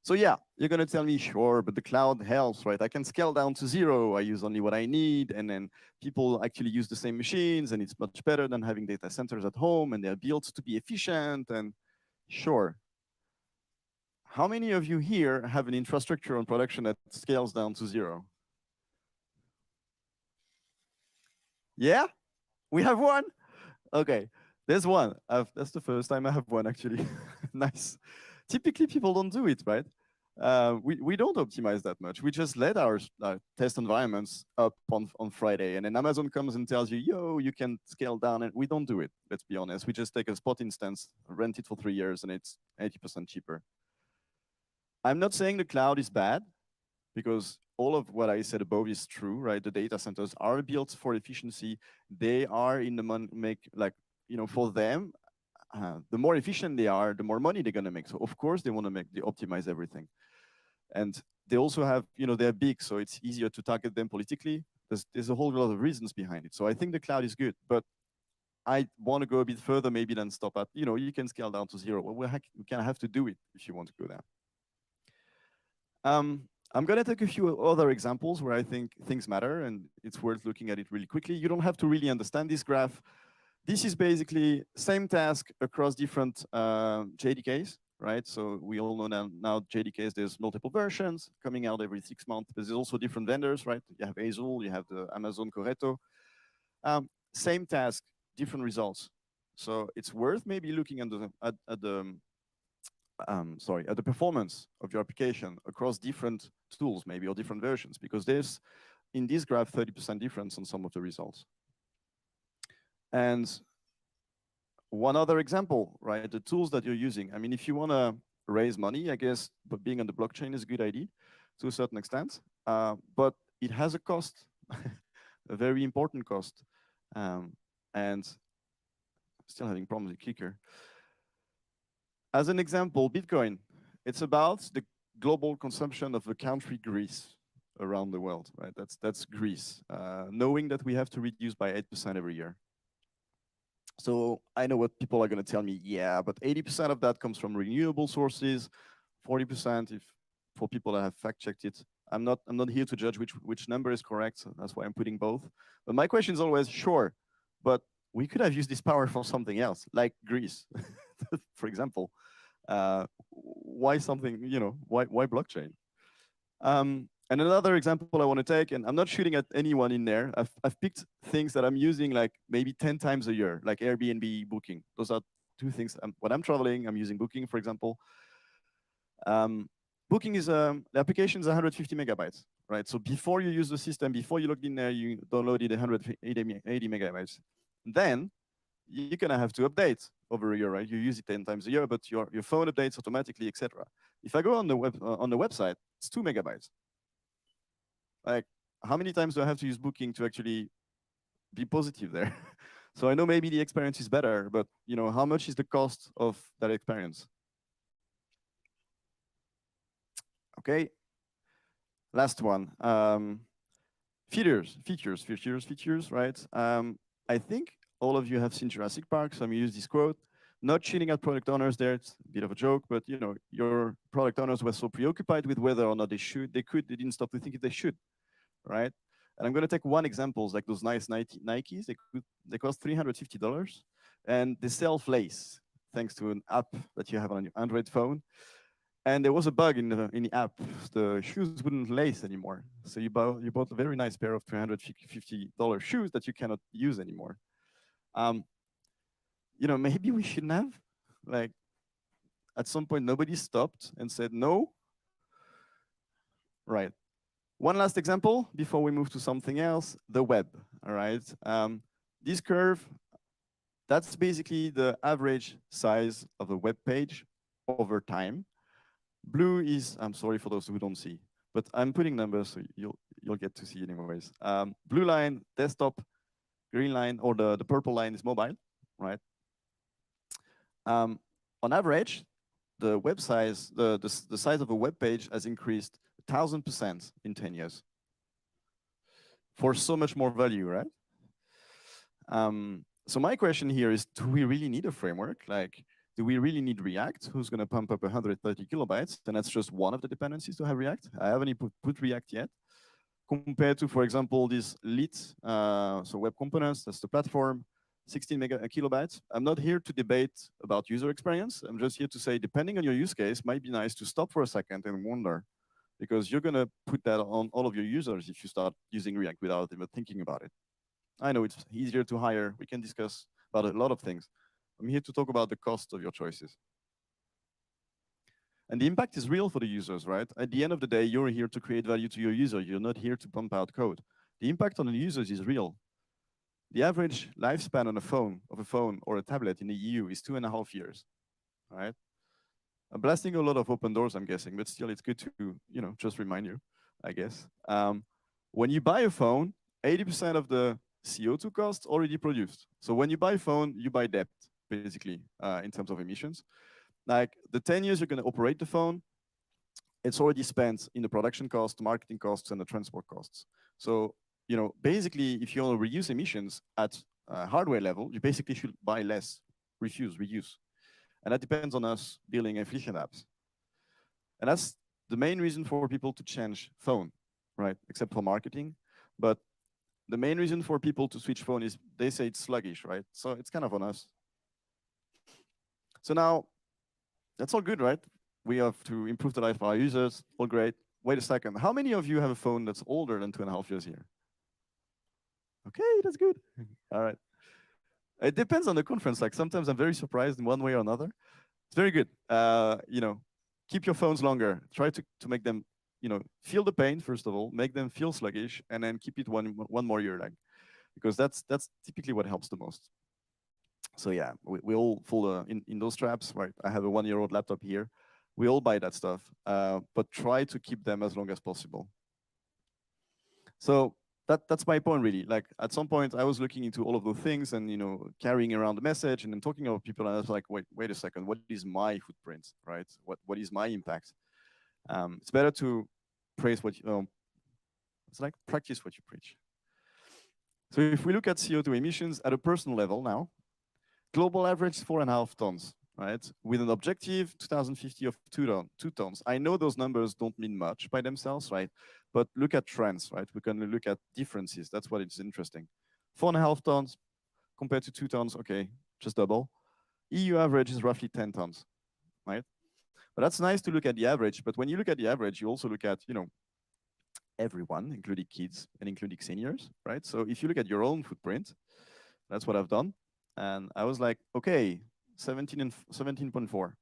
So yeah, you're going to tell me, sure, but the cloud helps, right? I can scale down to 0. I use only what I need. And then people actually use the same machines. And it's much better than having data centers at home. And they're built to be efficient. And sure. How many of you here have an infrastructure on production that scales down to 0? Yeah? We have one? OK. There's one. That's the first time I have one, actually. Nice. Typically, people don't do it, right? We don't optimize that much. We just let our test environments up on Friday. And then Amazon comes and tells you, yo, you can scale down. And we don't do it, let's be honest. We just take a spot instance, rent it for 3 years, and it's 80% cheaper. I'm not saying the cloud is bad, because all of what I said above is true, right? The data centers are built for efficiency. They are in the for them, the more efficient they are, the more money they're going to make. So of course they want to optimize everything. And they also have, they're big, so it's easier to target them politically. There's a whole lot of reasons behind it. So I think the cloud is good, but I want to go a bit further, maybe then stop at, you can scale down to 0. Well, we kind of have to do it if you want to go down. I'm going to take a few other examples where I think things matter, and it's worth looking at it really quickly. You don't have to really understand this graph. This is basically same task across different JDKs, right? So we all know now JDKs, there's multiple versions coming out every 6 months. There's also different vendors, right? You have Azul, you have the Amazon Corretto. Same task, different results. So it's worth maybe looking at the performance of your application across different tools, maybe, or different versions, because there's, in this graph, 30% difference on some of the results. And one other example, right, the tools that you're using. I mean, if you want to raise money, I guess, but being on the blockchain is a good idea to a certain extent, but it has a cost, a very important cost, and still having problems with Clicker. As an example, Bitcoin, it's about the global consumption of the country Greece around the world, right? That's Greece, knowing that we have to reduce by 8% every year. So I know what people are going to tell me, yeah, but 80% of that comes from renewable sources, 40% for people that have fact-checked it. I'm not here to judge which number is correct, so that's why I'm putting both. But my question is always, sure, but we could have used this power for something else, like Greece, for example. Why something, why blockchain? And another example I want to take, and I'm not shooting at anyone in there. I've picked things that I'm using like maybe 10 times a year, like Airbnb, Booking. Those are two things. When I'm traveling, I'm using Booking, for example. Booking is the application is 150 megabytes, right? So before you use the system, before you logged in there, you downloaded 180 megabytes. Then you're gonna have to update over a year, right? You use it 10 times a year, but your phone updates automatically, etc. If I go on the website, it's 2 megabytes. Like, how many times do I have to use Booking to actually be positive there? So I know maybe the experience is better, but how much is the cost of that experience? Okay. Last one. Features, right? I think all of you have seen Jurassic Park, so I'm gonna use this quote. Not shooting at product owners there, it's a bit of a joke, but your product owners were so preoccupied with whether or not they didn't stop to think if they should, right? And I'm gonna take one example, like those nice Nikes, they cost $350, and they self-lace, thanks to an app that you have on your Android phone. And there was a bug in the app. The shoes wouldn't lace anymore. So you bought a very nice pair of $350 shoes that you cannot use anymore. Maybe we shouldn't have. Like, at some point, nobody stopped and said no. Right. One last example before we move to something else, the web, all right? This curve, that's basically the average size of a web page over time. Blue is, I'm sorry for those who don't see, but I'm putting numbers so you'll get to see anyways. Blue line, desktop, green line, or the purple line is mobile, right? On average, the web size, the size of a web page has increased 1,000% in 10 years for so much more value, right? So my question here is, do we really need a framework? Like, do we really need React? Who's going to pump up 130 kilobytes? And that's just one of the dependencies to have React. I haven't even put React yet. Compared to, for example, this lit, so web components, that's the platform, 16 kilobytes. I'm not here to debate about user experience. I'm just here to say, depending on your use case, might be nice to stop for a second and wonder, because you're going to put that on all of your users if you start using React without even thinking about it. I know it's easier to hire. We can discuss about a lot of things. I'm here to talk about the cost of your choices. And the impact is real for the users, right? At the end of the day, you're here to create value to your user. You're not here to pump out code. The impact on the users is real. The average lifespan on a phone or a tablet in the EU is 2.5 years, right? I'm blasting a lot of open doors, I'm guessing, but still it's good to, just remind you, I guess. When you buy a phone, 80% of the CO2 costs already produced. So when you buy a phone, you buy debt, basically, in terms of emissions. Like the 10 years you're going to operate the phone, it's already spent in the production costs, marketing costs, and the transport costs. So, basically, if you want to reduce emissions at hardware level, you basically should buy less, refuse, reuse. And that depends on us building efficient apps. And that's the main reason for people to change phone, right? Except for marketing. But the main reason for people to switch phone is they say it's sluggish, right? So it's kind of on us. So now, that's all good, right? We have to improve the life of our users, all great. Wait a second, how many of you have a phone that's older than 2.5 years here? Okay, that's good. All right. It depends on the conference. Like sometimes I'm very surprised in one way or another. It's very good. You know, keep your phones longer. Try to make them, you know, feel the pain first of all, make them feel sluggish, and then keep it one more year, like, because that's typically what helps the most. So yeah, we all fall in those traps, right? I have a 1-year-old laptop here. We all buy that stuff, but try to keep them as long as possible. So that's my point, really. Like at some point, I was looking into all of those things and, you know, carrying around the message and then talking about people, and I was like, wait a second, what is my footprint, right? What is my impact? It's better to praise what you, it's like practice what you preach. So if we look at CO2 emissions at a personal level now, global average is 4.5 tons, right? With an objective 2050 of 2 tons. I know those numbers don't mean much by themselves, right? But look at trends, right? We can look at differences. That's what is interesting. 4.5 tons compared to 2 tons, okay, just double. EU average is roughly 10 tons, right? But that's nice to look at the average. But when you look at the average, you also look at, you know, everyone, including kids and including seniors, right? So if you look at your own footprint, that's what I've done. And I was like, okay, 17.4.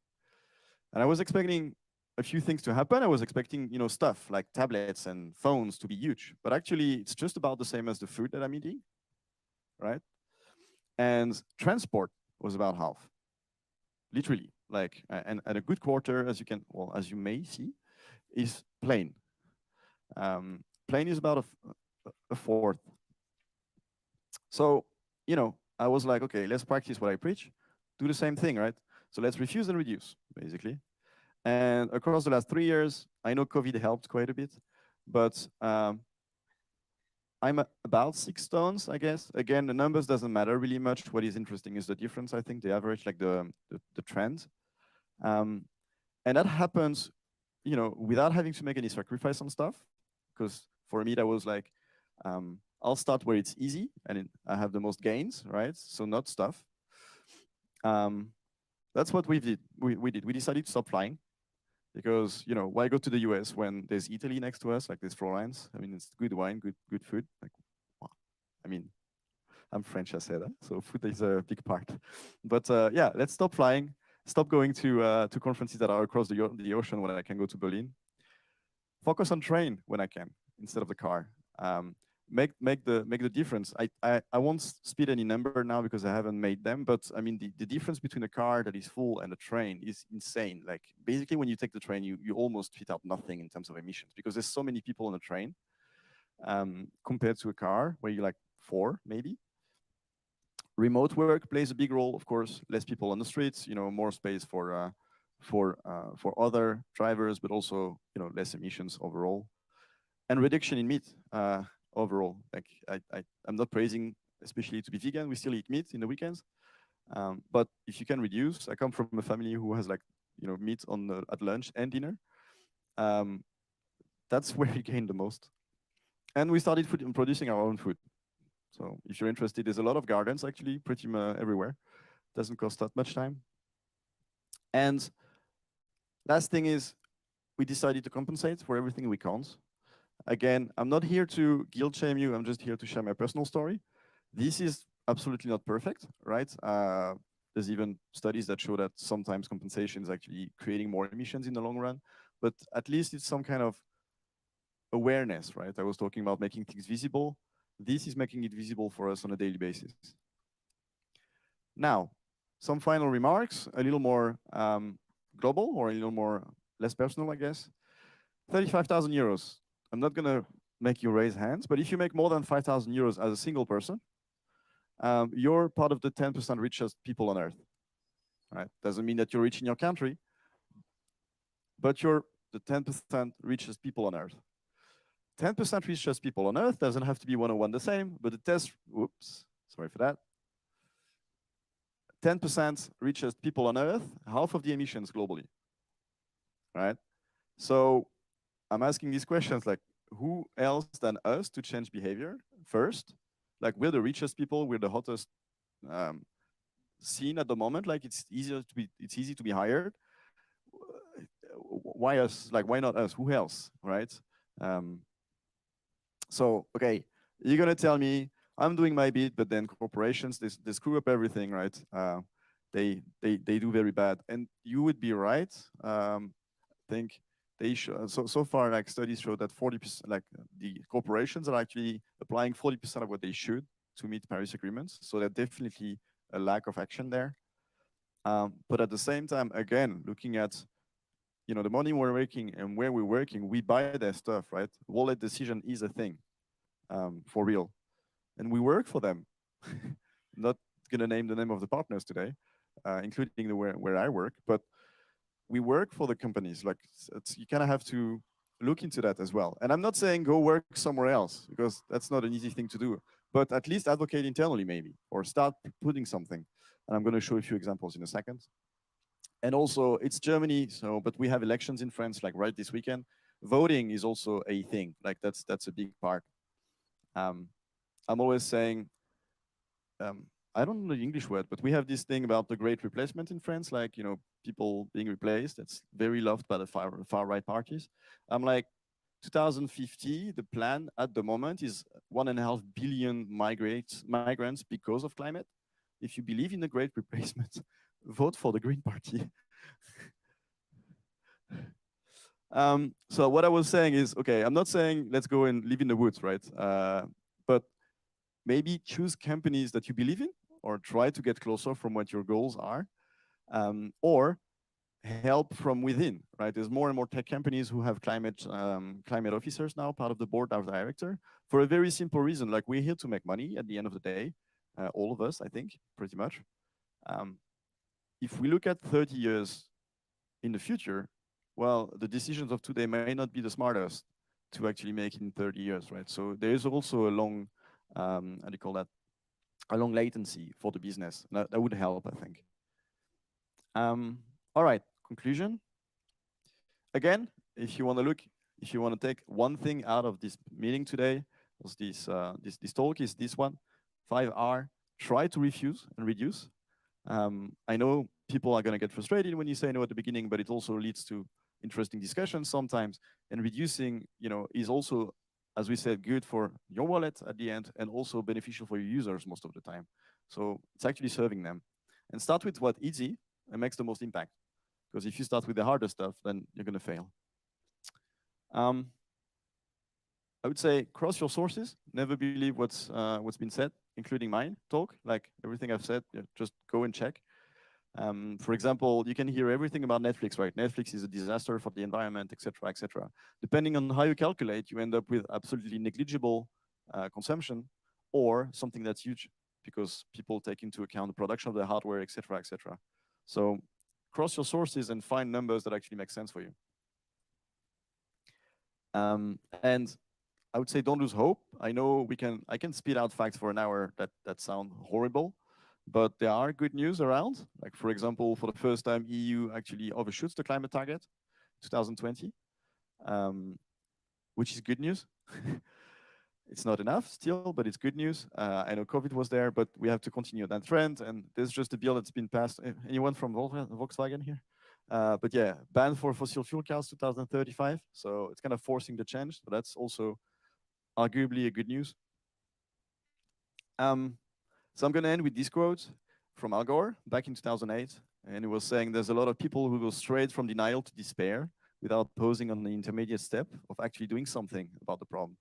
And I was expecting a few things to happen. I was expecting, you know, stuff like tablets and phones to be huge. But actually, it's just about the same as the food that I'm eating, right? And transport was about half, literally. Like, and a good quarter, as you can, well, as you may see, is plane. Plane is about a fourth. So, you know, I was like, okay, let's practice what I preach. Do the same thing, right? So let's refuse and reduce, basically. And across the last 3 years, I know COVID helped quite a bit, but I'm about 6 tons, I guess. Again, the numbers doesn't matter really much. What is interesting is the difference, I think, the average, like the trend. And that happens, you know, without having to make any sacrifice on stuff. Because for me, that was like, I'll start where it's easy and I have the most gains, right? So not stuff. That's what we did. We decided to stop flying because, you know, why go to the US when there's Italy next to us, like there's Florence? I mean, it's good wine, good food. Like, wow. I mean, I'm French, I say that, so food is a big part. But yeah, let's stop flying. Stop going to conferences that are across the ocean when I can go to Berlin. Focus on train when I can instead of the car. Make the difference. I won't speed any number now because I haven't made them, but I mean the difference between a car that is full and a train is insane. Like basically when you take the train, you almost fit out nothing in terms of emissions because there's so many people on a train compared to a car where you're like 4 maybe. Remote work plays a big role, of course. Less people on the streets, you know, more space for other drivers, but also, you know, less emissions overall, and reduction in meat overall. Like I'm not praising, especially to be vegan. We still eat meat in the weekends, but if you can reduce, I come from a family who has like, you know, meat on at lunch and dinner. That's where we gain the most, and we started producing our own food. So if you're interested, there's a lot of gardens actually, pretty much everywhere. Doesn't cost that much time. And last thing is, we decided to compensate for everything we can't. Again, I'm not here to guilt shame you. I'm just here to share my personal story. This is absolutely not perfect, right? There's even studies that show that sometimes compensation is actually creating more emissions in the long run. But at least it's some kind of awareness, right? I was talking about making things visible. This is making it visible for us on a daily basis. Now, some final remarks, a little more global or a little more less personal, I guess. 35,000 euros. I'm not going to make you raise hands, but if you make more than 5,000 euros as a single person, you're part of the 10% richest people on Earth. Right? Doesn't mean that you're rich in your country, but you're the 10% richest people on Earth. 10% richest people on Earth doesn't have to be 101 the same, but the test, whoops, sorry for that. 10% richest people on Earth, half of the emissions globally, right? So I'm asking these questions like, who else than us to change behavior first? Like, we're the richest people, we're the hottest scene at the moment. Like, it's easy to be hired. Why us? Like, why not us? Who else, right? So, okay, you're gonna tell me I'm doing my bit, but then corporations, they screw up everything, right? They do very bad, and you would be right. I think they show, so far, like, studies show that 40%, like, the corporations are actually applying 40% of what they should to meet Paris agreements. So there's definitely a lack of action there. But at the same time, again, looking at, you know, the money we're making and where we're working, we buy their stuff, right? Wallet decision is a thing, for real, and we work for them. Not gonna name the name of the partners today, including the where I work, but we work for the companies. Like, you kind of have to look into that as well. And I'm not saying go work somewhere else, because that's not an easy thing to do, but at least advocate internally maybe, or start putting something. And I'm going to show a few examples in a second. And also, it's Germany, so, but we have elections in France, like right this weekend. Voting is also a thing, like that's a big part. I'm always saying, I don't know the English word, but we have this thing about the great replacement in France, like, you know, people being replaced. That's very loved by the far right parties. I'm like, 2050, the plan at the moment is 1.5 billion migrants because of climate. If you believe in the great replacement, vote for the Green Party. So what I was saying is, okay, I'm not saying let's go and live in the woods, right? But maybe choose companies that you believe in, or try to get closer from what your goals are, or help from within, right? There's more and more tech companies who have climate officers now, part of the board of director, for a very simple reason. Like, we're here to make money at the end of the day, all of us, I think, pretty much. If we look at 30 years in the future, well, the decisions of today may not be the smartest to actually make in 30 years, right? So there is also a long, how do you call that? A long latency for the business. That would help, I think. All right, conclusion. Again, if you want to take one thing out of this meeting today, was this talk is this one, 5R, try to refuse and reduce. I know people are going to get frustrated when you say no at the beginning, but it also leads to interesting discussions sometimes. And reducing, you know, is also, as we said, good for your wallet at the end, and also beneficial for your users most of the time. So it's actually serving them. And start with what's easy and makes the most impact. Because if you start with the harder stuff, then you're going to fail. I would say cross your sources. Never believe what's been said, including mine talk. Like, everything I've said, just go and check. For example, you can hear everything about Netflix, right? Netflix is a disaster for the environment, etc., etc. Depending on how you calculate, you end up with absolutely negligible consumption, or something that's huge because people take into account the production of the hardware, etc., etc. So cross your sources and find numbers that actually make sense for you. And I would say don't lose hope. I know I can spit out facts for an hour that sound horrible, but there are good news around. Like, for example, for the first time, EU actually overshoots the climate target, 2020, which is good news. It's not enough still, but it's good news. I know COVID was there, but we have to continue that trend. And there's just a bill that's been passed. Anyone from Volkswagen here? But yeah, ban for fossil fuel cars 2035. So it's kind of forcing the change. So that's also arguably a good news. So I'm going to end with this quote from Al Gore back in 2008. And he was saying there's a lot of people who go straight from denial to despair without posing on the intermediate step of actually doing something about the problem.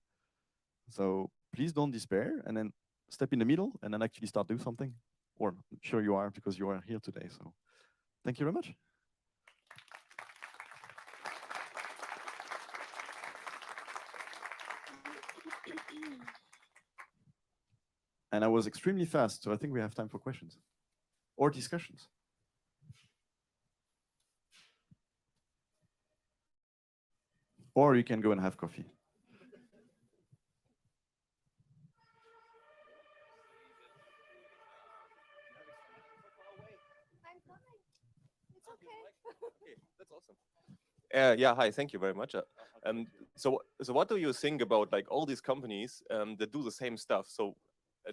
So please don't despair, and then step in the middle, and then actually start doing something. Or I'm sure you are, because you are here today. So thank you very much. And I was extremely fast, so I think we have time for questions or discussions. Or you can go and have coffee. Okay, that's awesome. Yeah, hi, thank you very much. So what do you think about like all these companies that do the same stuff? So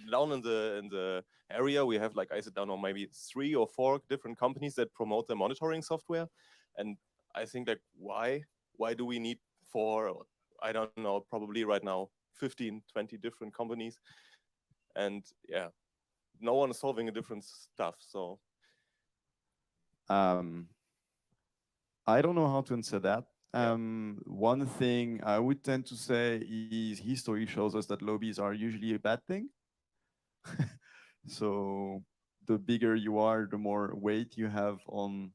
down in the area, we have like I don't know, maybe 3 or 4 different companies that promote their monitoring software, and I think like why do we need 4? Or, I don't know, probably right now 15, 20 different companies, and yeah, no one is solving a different stuff. So I don't know how to answer that. One thing I would tend to say is history shows us that lobbies are usually a bad thing. So the bigger you are, the more weight you have on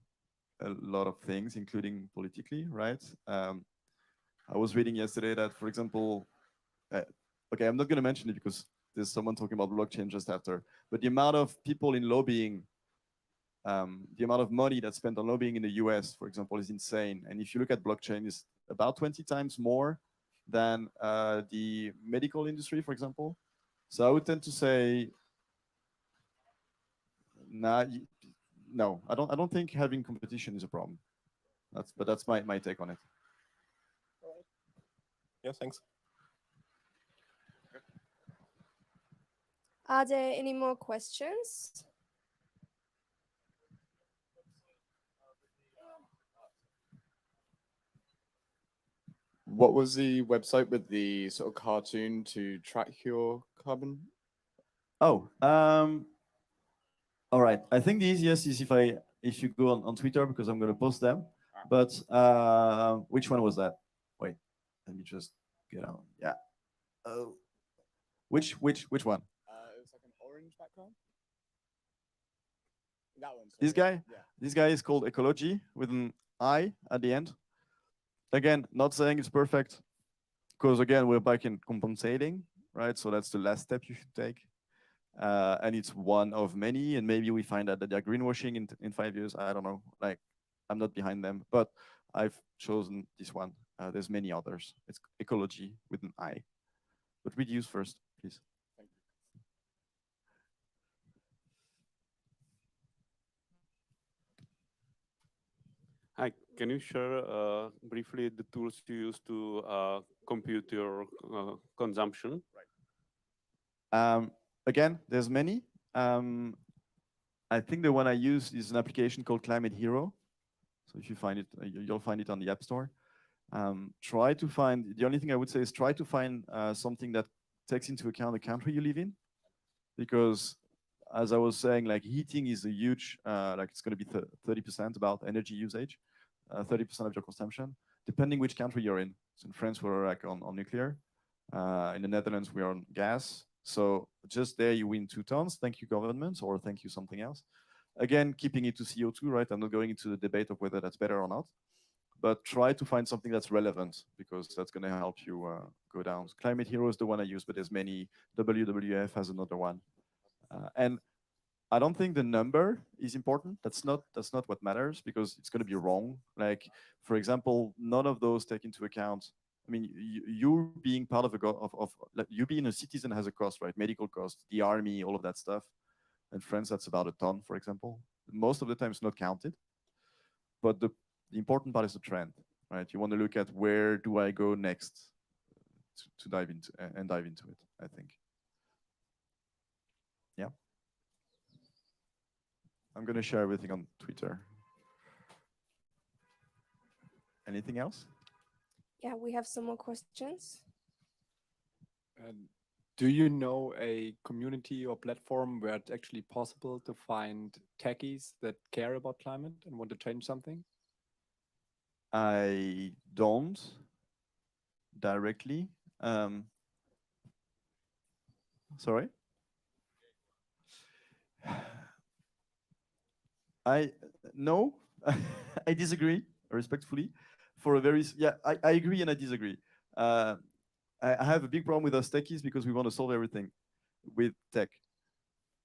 a lot of things, including politically, right? I was reading yesterday that, for example, okay, I'm not going to mention it because there's someone talking about blockchain just after, but the amount of people in lobbying, the amount of money that's spent on lobbying in the US, for example, is insane. And if you look at blockchain, it's about 20 times more than the medical industry, for example. So I would tend to say, no, I don't think having competition is a problem. But that's my take on it. yeah, thanks. Are there any more questions? What was the website with the sort of cartoon to track your carbon? Oh, all right. I think the easiest is if you go on Twitter, because I'm going to post them. But which one was that? Wait, let me just get on. Yeah. Oh, which one? It was like an orange background. That one. This guy? Yeah. This guy is called Ecology with an I at the end. Again, not saying it's perfect, because again, we're back in compensating, right? So that's the last step you should take. And it's one of many, and maybe we find out that they're greenwashing in 5 years. I don't know. Like, I'm not behind them, but I've chosen this one. There's many others. It's Ecology with an I. But read use first, please. Thank you. Hi, can you share briefly the tools you use to compute your consumption? Right. Again, there's many. I think the one I use is an application called Climate Hero. So if you find it, you'll find it on the App Store. Try to find, the only thing I would say is try to find something that takes into account the country you live in. Because as I was saying, like heating is a huge, like it's going to be 30% about energy usage, 30% of your consumption, depending which country you're in. So in France, we're like on nuclear. In the Netherlands, we're on gas. So just there you win 2 tons. Thank you, government, or thank you, something else. Again, keeping it to CO2, right? I'm not going into the debate of whether that's better or not. But try to find something that's relevant, because that's going to help you go down. Climate Hero is the one I use, but there's many. WWF has another one. And I don't think the number is important. That's not what matters, because it's going to be wrong. Like, for example, none of those take into account. I mean, you being part of you being a citizen has a cost, right? Medical cost, the army, all of that stuff. In France, that's about a ton, for example. Most of the time, it's not counted. But the important part is the trend, right? You want to look at where do I go next to dive into it, I think. Yeah. I'm going to share everything on Twitter. Anything else? Yeah, we have some more questions. Do you know a community or platform where it's actually possible to find techies that care about climate and want to change something? I don't directly. Sorry? No, I disagree respectfully. For a very, yeah, I agree and I disagree. I have a big problem with us techies because we want to solve everything with tech,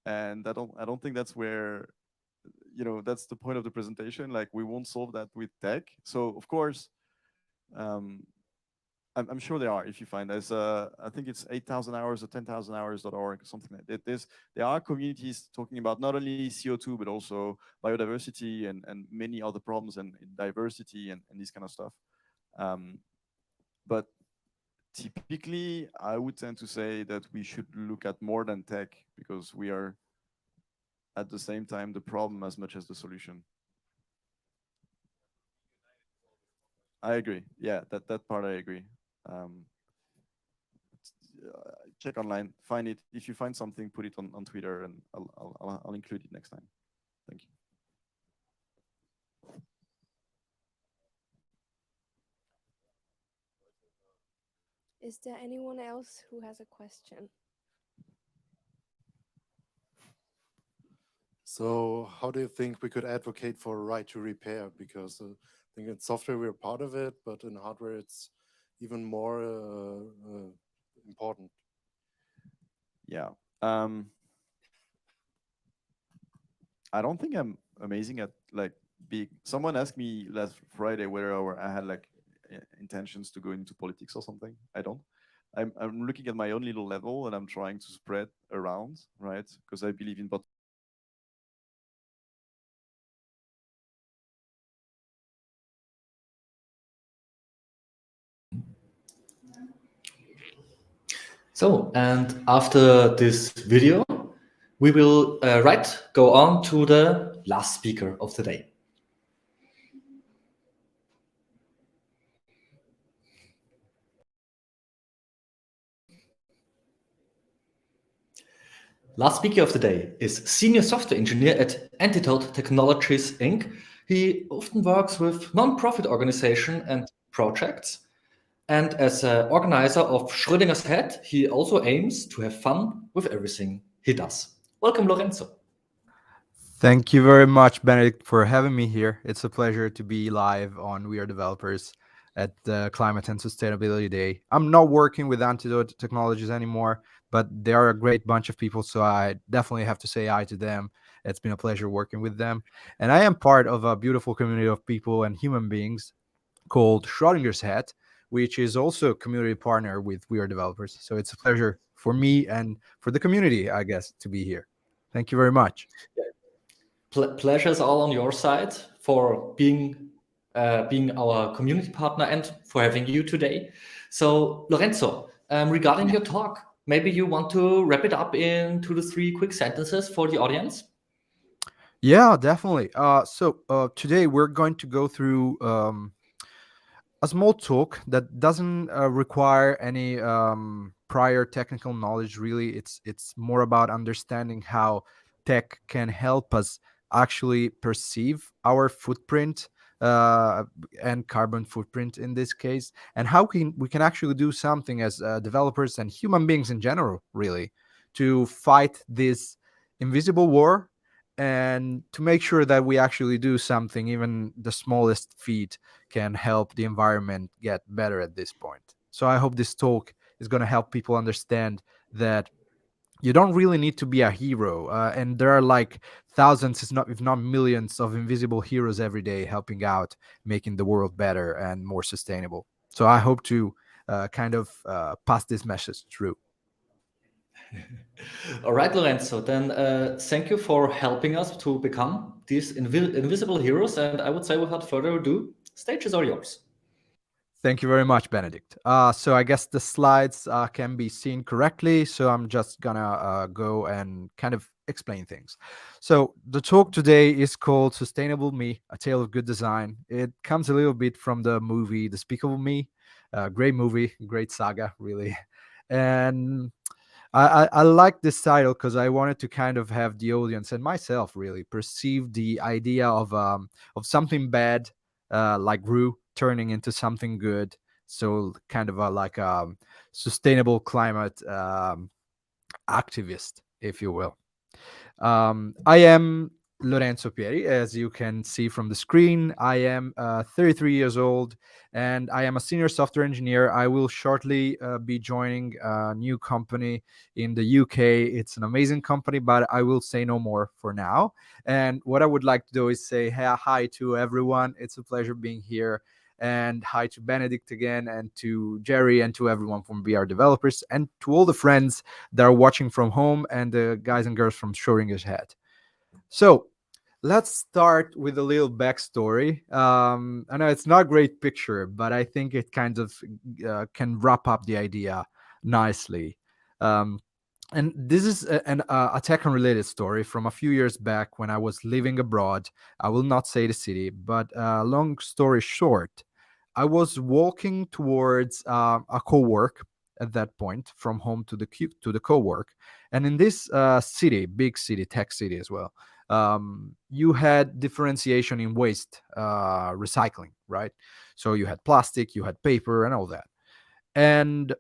and I don't think that's where, that's the point of the presentation. Like, we won't solve that with tech. So of course, I'm sure there are. If you find there's, I think it's 8,000 hours or 10,000 hours.org, something like that. There are communities talking about not only CO2 but also biodiversity and many other problems and diversity and this kind of stuff. But typically, I would tend to say that we should look at more than tech, because we are at the same time the problem as much as the solution. I agree. Yeah, that part I agree. Check online, find it. If you find something, put it on Twitter, and I'll include it next time. Thank you. Is there anyone else who has a question? So how do you think we could advocate for a right to repair? Because I think in software we're part of it, but in hardware it's even more important. Yeah. I don't think I'm amazing at like being. Someone asked me last Friday whether I had like intentions to go into politics or something. I don't. I'm looking at my own little level, and I'm trying to spread around, right? Because I believe in So, and after this video, we will go on to the last speaker of the day. Last speaker of the day is Senior Software Engineer at Antidote Technologies, Inc. He often works with non-profit organizations and projects. And as an organizer of Schrödinger's Head, he also aims to have fun with everything he does. Welcome, Lorenzo. Thank you very much, Benedict, for having me here. It's a pleasure to be live on WeAreDevelopers at the Climate and Sustainability Day. I'm not working with Antidote Technologies anymore, but they are a great bunch of people, so I definitely have to say hi to them. It's been a pleasure working with them. And I am part of a beautiful community of people and human beings called Schrödinger's Head, which is also a community partner with WeAreDevelopers. So it's a pleasure for me and for the community, I guess, to be here. Thank you very much. Pleasure's all on your side for being our community partner and for having you today. So, Lorenzo, regarding your talk, maybe you want to wrap it up in 2 to 3 quick sentences for the audience? Yeah, definitely. Today we're going to go through a small talk that doesn't require any prior technical knowledge. Really, it's more about understanding how tech can help us actually perceive our footprint and carbon footprint in this case, and how we can actually do something as developers and human beings in general, really, to fight this invisible war and to make sure that we actually do something. Even the smallest feat can help the environment get better at this point. So I hope this talk is going to help people understand that you don't really need to be a hero, and there are like thousands, if not millions, of invisible heroes every day helping out, making the world better and more sustainable. So I hope to pass this message through. All right, Lorenzo, then thank you for helping us to become these invisible heroes. And I would say without further ado, stages are yours. Thank you very much, Benedict. So I guess the slides can be seen correctly. So I'm just gonna go and kind of explain things. So the talk today is called Sustainable Me, A Tale of Good Design. It comes a little bit from the movie Despicable Me. Great movie, great saga, really. And I like this title because I wanted to kind of have the audience and myself really perceive the idea of something bad, like Rue, turning into something good. So kind of like a sustainable climate activist, if you will. I am Lorenzo Pieri, as you can see from the screen. I am 33 years old, and I am a senior software engineer. I will shortly be joining a new company in the UK. It's an amazing company, but I will say no more for now. And what I would like to do is say hi to everyone. It's a pleasure being here. and hi to Benedict again, and to Jerry, and to everyone from WeAreDevelopers, and to all the friends that are watching from home, and the guys and girls from Schrodinger's Head. So let's start with a little backstory. I know it's not a great picture, but I think it kind of can wrap up the idea nicely. And this is a tech-related story from a few years back when I was living abroad. I will not say the city, but long story short, I was walking towards a co-work at that point, from home to the co-work. And in this city, big city, tech city as well, you had differentiation in waste recycling, right? So you had plastic, you had paper, and all that. And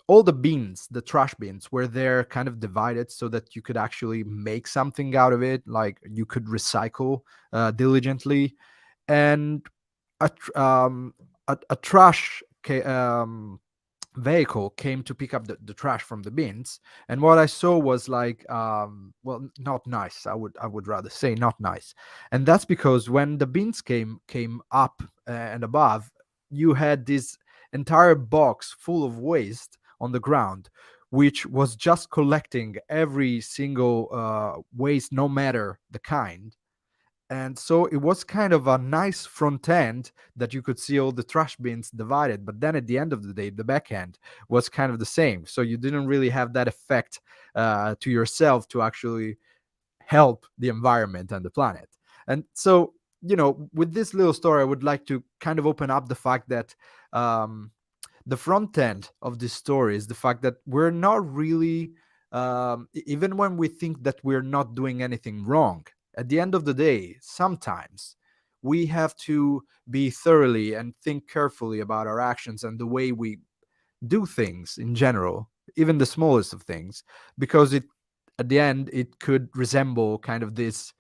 all the bins, the trash bins, were there kind of divided so that you could actually make something out of it, like you could recycle diligently. And a trash vehicle came to pick up the trash from the bins, and what I saw was like, well, not nice. I would rather say not nice. And that's because when the bins came up and above, you had this entire box full of waste on the ground, which was just collecting every single waste, no matter the kind. And so it was kind of a nice front end that you could see all the trash bins divided, but then at the end of the day, the back end was kind of the same. So you didn't really have that effect to yourself to actually help the environment and the planet. And so, with this little story, I would like to kind of open up the fact that the front end of this story is the fact that we're not really, even when we think that we're not doing anything wrong, at the end of the day, sometimes we have to be thoroughly and think carefully about our actions and the way we do things in general, even the smallest of things, because at the end, it could resemble kind of this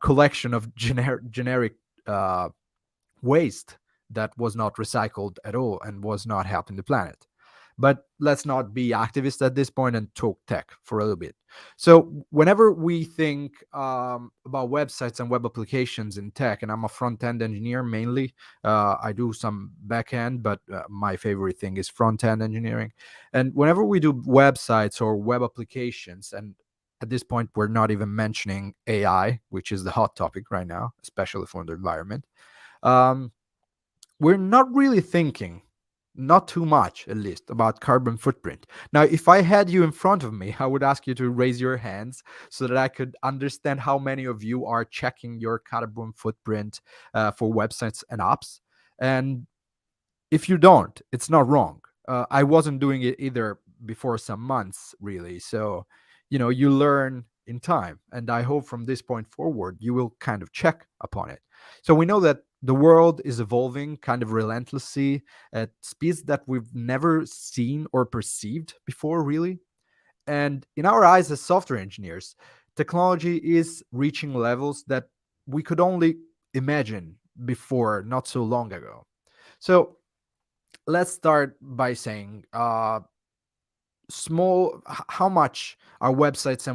collection of generic waste that was not recycled at all and was not helping the planet. But let's not be activists at this point and talk tech for a little bit. So whenever we think about websites and web applications in tech, and I'm a front-end engineer mainly, I do some back-end, but my favorite thing is front-end engineering. And whenever we do websites or web applications, and at this point, we're not even mentioning AI, which is the hot topic right now, especially for the environment. We're not really thinking, not too much at least, about carbon footprint. Now, if I had you in front of me, I would ask you to raise your hands so that I could understand how many of you are checking your carbon footprint for websites and apps. And if you don't, it's not wrong. I wasn't doing it either before some months, really. So, you learn in time. And I hope from this point forward, you will kind of check upon it. So we know that the world is evolving kind of relentlessly at speeds that we've never seen or perceived before, really. And in our eyes as software engineers, technology is reaching levels that we could only imagine before not so long ago. So let's start by saying how much are websites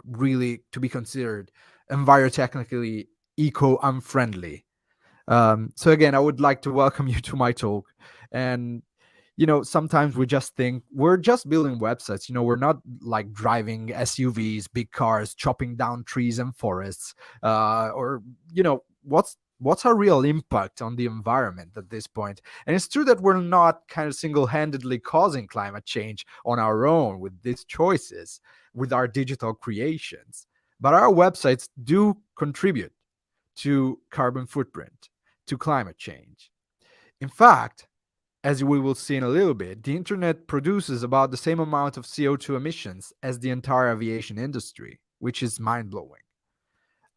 really to be considered envirotechnically eco-unfriendly. So again, I would like to welcome you to my talk. And sometimes we just think we're just building websites. We're not like driving SUVs, big cars, chopping down trees and forests, or what's our real impact on the environment at this point? And it's true that we're not kind of single-handedly causing climate change on our own with these choices, with our digital creations, but our websites do contribute to carbon footprint, to climate change. In fact, as we will see in a little bit, the internet produces about the same amount of CO2 emissions as the entire aviation industry, which is mind-blowing.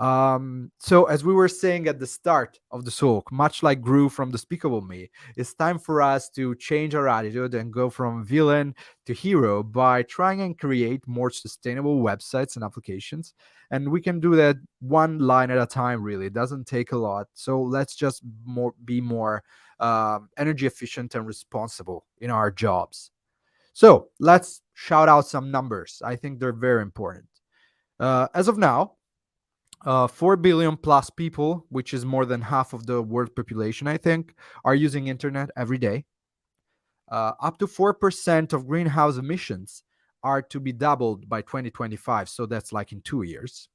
So as we were saying at the start of the talk, much like Gru from Despicable Me, it's time for us to change our attitude and go from villain to hero by trying and create more sustainable websites and applications. And we can do that one line at a time, really. It doesn't take a lot. So let's just be more energy efficient and responsible in our jobs. So let's shout out some numbers. I think they're very important. As of now, 4 billion plus people, which is more than half of the world population, I think, are using internet every day. Up to 4% of greenhouse emissions are to be doubled by 2025, so that's like in 2 years.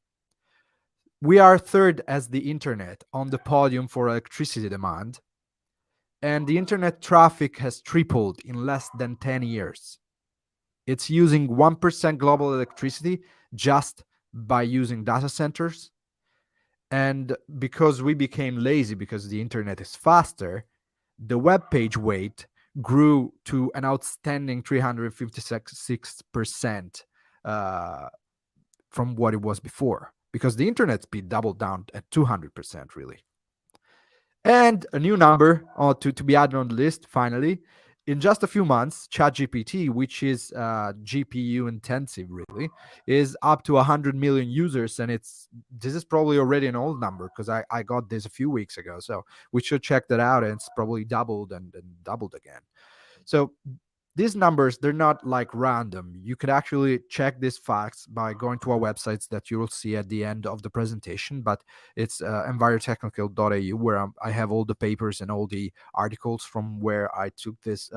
We are third as the internet on the podium for electricity demand, and the internet traffic has tripled in less than 10 years. It's using 1% global electricity just by using data centers. And because we became lazy because the internet is faster, the web page weight grew to an outstanding 356% from what it was before, because the internet speed doubled down at 200%, really. And a new number to be added on the list, finally. In just a few months, ChatGPT, which is GPU intensive, really, is up to 100 million users. And this is probably already an old number because I got this a few weeks ago. So we should check that out. And it's probably doubled and doubled again. So these numbers, they're not like random. You could actually check these facts by going to our websites that you will see at the end of the presentation, but it's envirotechnical.eu, where I have all the papers and all the articles from where I took these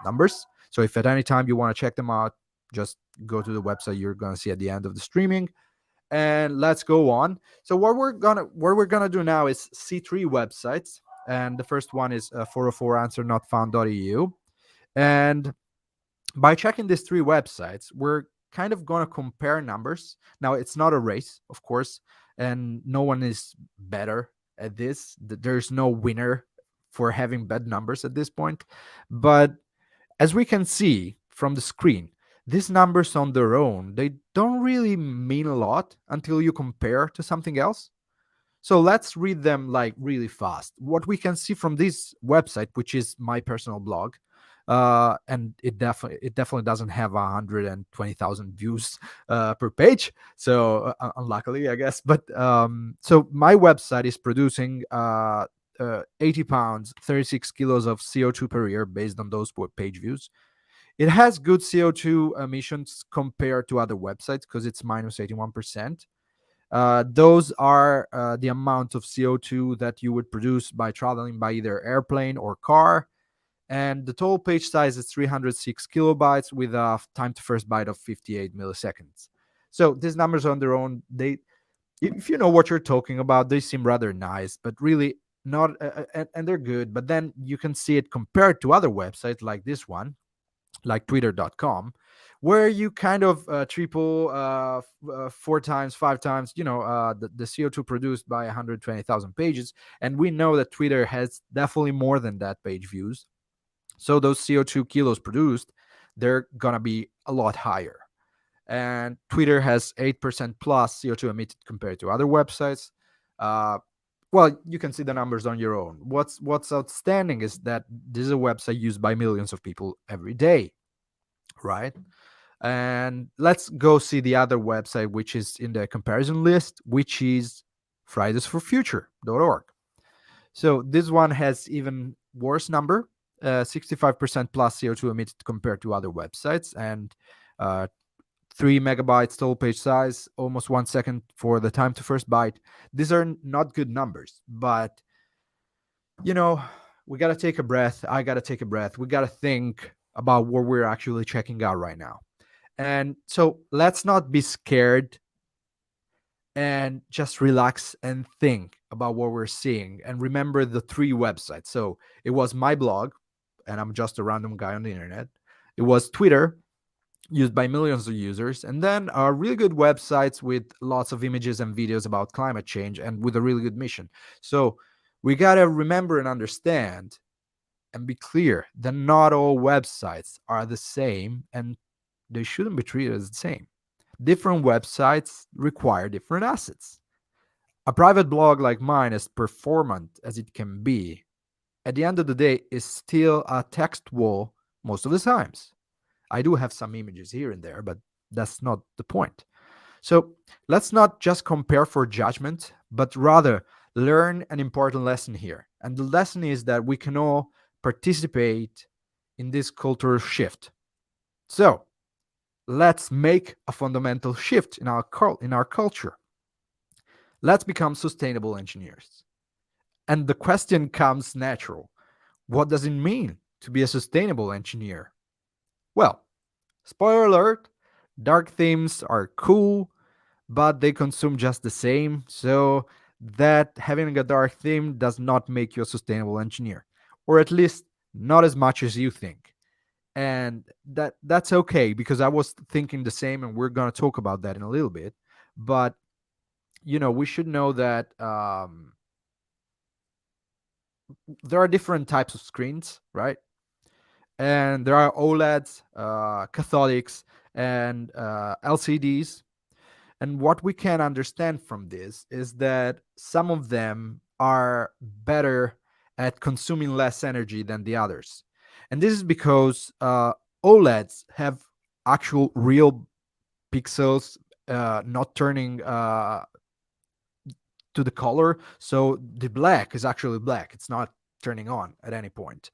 numbers. So if at any time you want to check them out, just go to the website you're going to see at the end of the streaming. And let's go on. So what we're gonna do now is see 3 websites, and the first one is 404answernotfound.eu. And by checking these 3 websites, we're kind of going to compare numbers. Now, it's not a race, of course, and no one is better at this. There's no winner for having bad numbers at this point. But as we can see from the screen, these numbers on their own, they don't really mean a lot until you compare to something else. So let's read them like really fast. What we can see from this website, which is my personal blog, and it definitely doesn't have 120,000 views per page, so unluckily, I guess. But so my website is producing 80 pounds, 36 kilos of CO2 per year based on those page views. It has good CO2 emissions compared to other websites because it's minus 81%. Those are the amount of CO2 that you would produce by traveling by either airplane or car. And the total page size is 306 kilobytes with a time to first byte of 58 milliseconds. So these numbers on their own, if you know what you're talking about, they seem rather nice, but really not, and they're good. But then you can see it compared to other websites like this one, like twitter.com, where you kind of triple 4 times, 5 times, the CO2 produced by 120,000 pages. And we know that Twitter has definitely more than that page views. So those CO2 kilos produced, they're going to be a lot higher. And Twitter has 8% plus CO2 emitted compared to other websites. Well, you can see the numbers on your own. What's outstanding is that this is a website used by millions of people every day, right? And let's go see the other website, which is in the comparison list, which is fridaysforfuture.org. So this one has even worse number, 65% plus CO2 emitted compared to other websites, and 3 megabytes total page size, almost 1 second for the time to first byte. These are not good numbers, but we got to take a breath. I got to take a breath. We got to think about what we're actually checking out right now. And so let's not be scared and just relax and think about what we're seeing and remember the 3 websites. So it was my blog, and I'm just a random guy on the internet. It was Twitter, used by millions of users, and then really good websites with lots of images and videos about climate change and with a really good mission. So we got to remember and understand and be clear that not all websites are the same, and they shouldn't be treated as the same. Different websites require different assets. A private blog like mine, as performant as it can be, at the end of the day is still a text wall most of the times. I do have some images here and there, but that's not the point. So let's not just compare for judgment, but rather learn an important lesson here. And the lesson is that we can all participate in this cultural shift. So let's make a fundamental shift in our culture. let's become sustainable engineers. And the question comes natural. What does it mean to be a sustainable engineer? Well, spoiler alert, dark themes are cool, but they consume just the same. So that having a dark theme does not make you a sustainable engineer, or at least not as much as you think. And that's okay, because I was thinking the same, and we're going to talk about that in a little bit. But we should know that there are different types of screens, right? And there are OLEDs, cathodics, and LCDs. And what we can understand from this is that some of them are better at consuming less energy than the others. And this is because OLEDs have actual real pixels not turning to the color. So the black is actually black. It's not turning on at any point.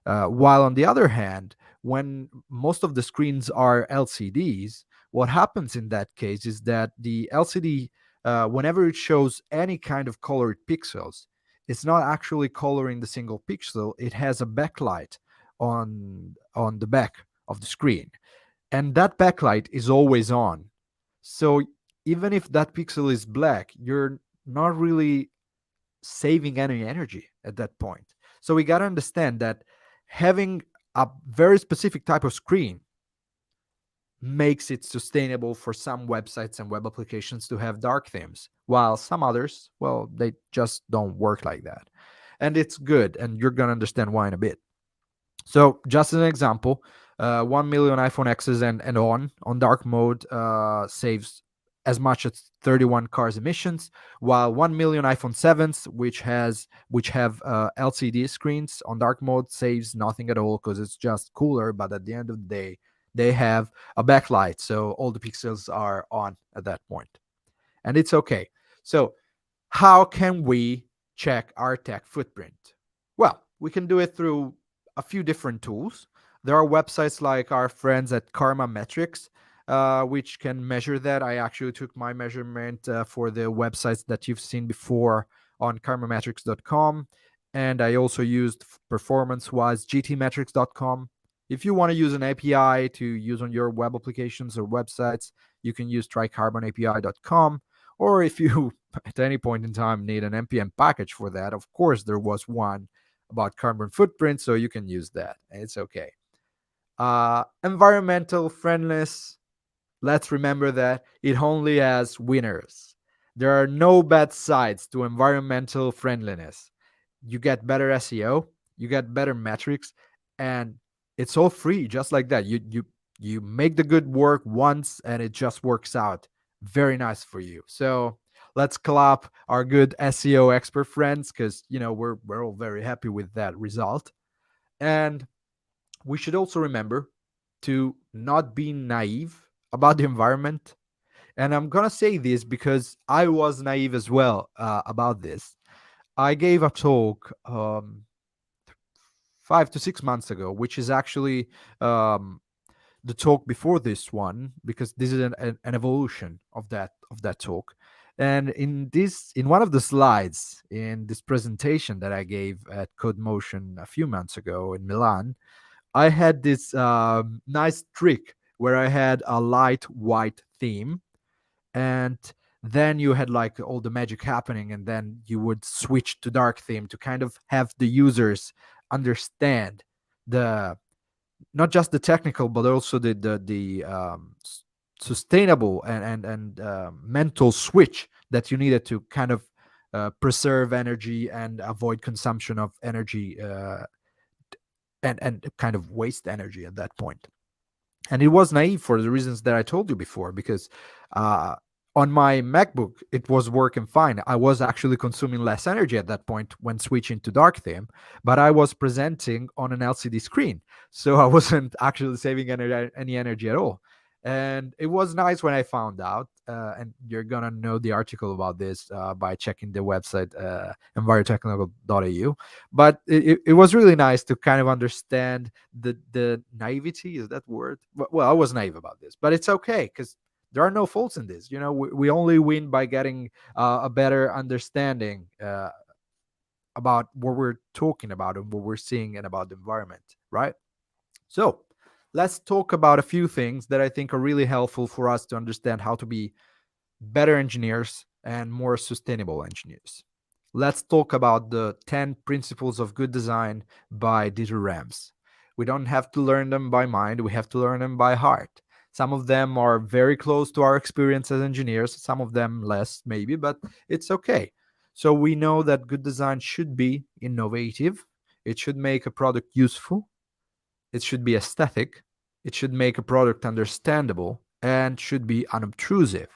While on the other hand, when most of the screens are LCDs, what happens in that case is that the LCD, whenever it shows any kind of colored pixels, it's not actually coloring the single pixel. It has a backlight on the back of the screen, and that backlight is always on. So even if that pixel is black, you're not really saving any energy at that point. So we got to understand that having a very specific type of screen makes it sustainable for some websites and web applications to have dark themes, while some others, well, they just don't work like that. And it's good, and you're going to understand why in a bit. So just as an example, 1 million iPhone X's and on dark mode saves as much as 31 cars emissions, while 1 million iPhone 7s, which have LCD screens on dark mode, saves nothing at all, because it's just cooler. But at the end of the day, they have a backlight, so all the pixels are on at that point, and it's okay. So how can we check our tech footprint? Well, we can do it through a few different tools. There are websites like our friends at Karma Metrics, which can measure that. I actually took my measurement for the websites that you've seen before on karmametrics.com. And I also used performance-wise gtmetrics.com. If you want to use an API to use on your web applications or websites, you can use tricarbanapi.com. Or if you, at any point in time, need an NPM package for that, of course, there was one about carbon footprint, so you can use that. It's okay. Environmental friendliness, let's remember that it only has winners. There are no bad sides to environmental friendliness. You get better SEO, you get better metrics, and it's all free, just like that. You make the good work once, and it just works out very nice for you. So let's clap our good SEO expert friends, because we're all very happy with that result. And we should also remember to not be naive about the environment. And I'm gonna say this because I was naive as well about this. I gave a talk 5 to 6 months ago, which is actually the talk before this one, because this is an evolution of that talk. And in one of the slides in this presentation that I gave at CodeMotion a few months ago in Milan, I had this nice trick where I had a light white theme, and then you had like all the magic happening, and then you would switch to dark theme to kind of have the users understand not just the technical, but also the sustainable and mental switch that you needed to kind of preserve energy and avoid consumption of energy and kind of waste energy at that point. And it was naive for the reasons that I told you before, because on my MacBook, it was working fine. I was actually consuming less energy at that point when switching to dark theme, but I was presenting on an LCD screen. So I wasn't actually saving any energy at all. And it was nice when I found out, and you're going to know the article about this by checking the website, envirotechnical.eu. But it was really nice to kind of understand the naivety, is that word? Well, I was naive about this, but it's okay, because there are no faults in this. We only win by getting a better understanding about what we're talking about and what we're seeing and about the environment, right? So let's talk about a few things that I think are really helpful for us to understand how to be better engineers and more sustainable engineers. Let's talk about the 10 principles of good design by Dieter Rams. We don't have to learn them by mind, we have to learn them by heart. Some of them are very close to our experience as engineers, some of them less, maybe, but it's okay. So we know that good design should be innovative, it should make a product useful, it should be aesthetic, it should make a product understandable, and should be unobtrusive.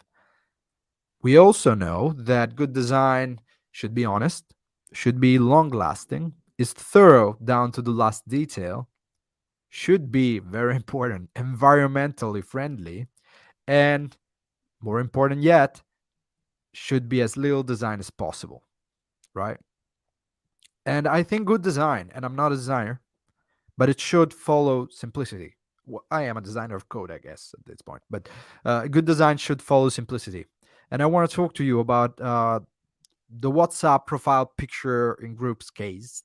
We also know that good design should be honest, should be long-lasting, is thorough down to the last detail, should be, very important, environmentally friendly, and more important yet, should be as little design as possible, right? And I think good design, and I'm not a designer, but it should follow simplicity. Well, I am a designer of code, I guess, at this point, but good design should follow simplicity. And I want to talk to you about the WhatsApp profile picture in groups case.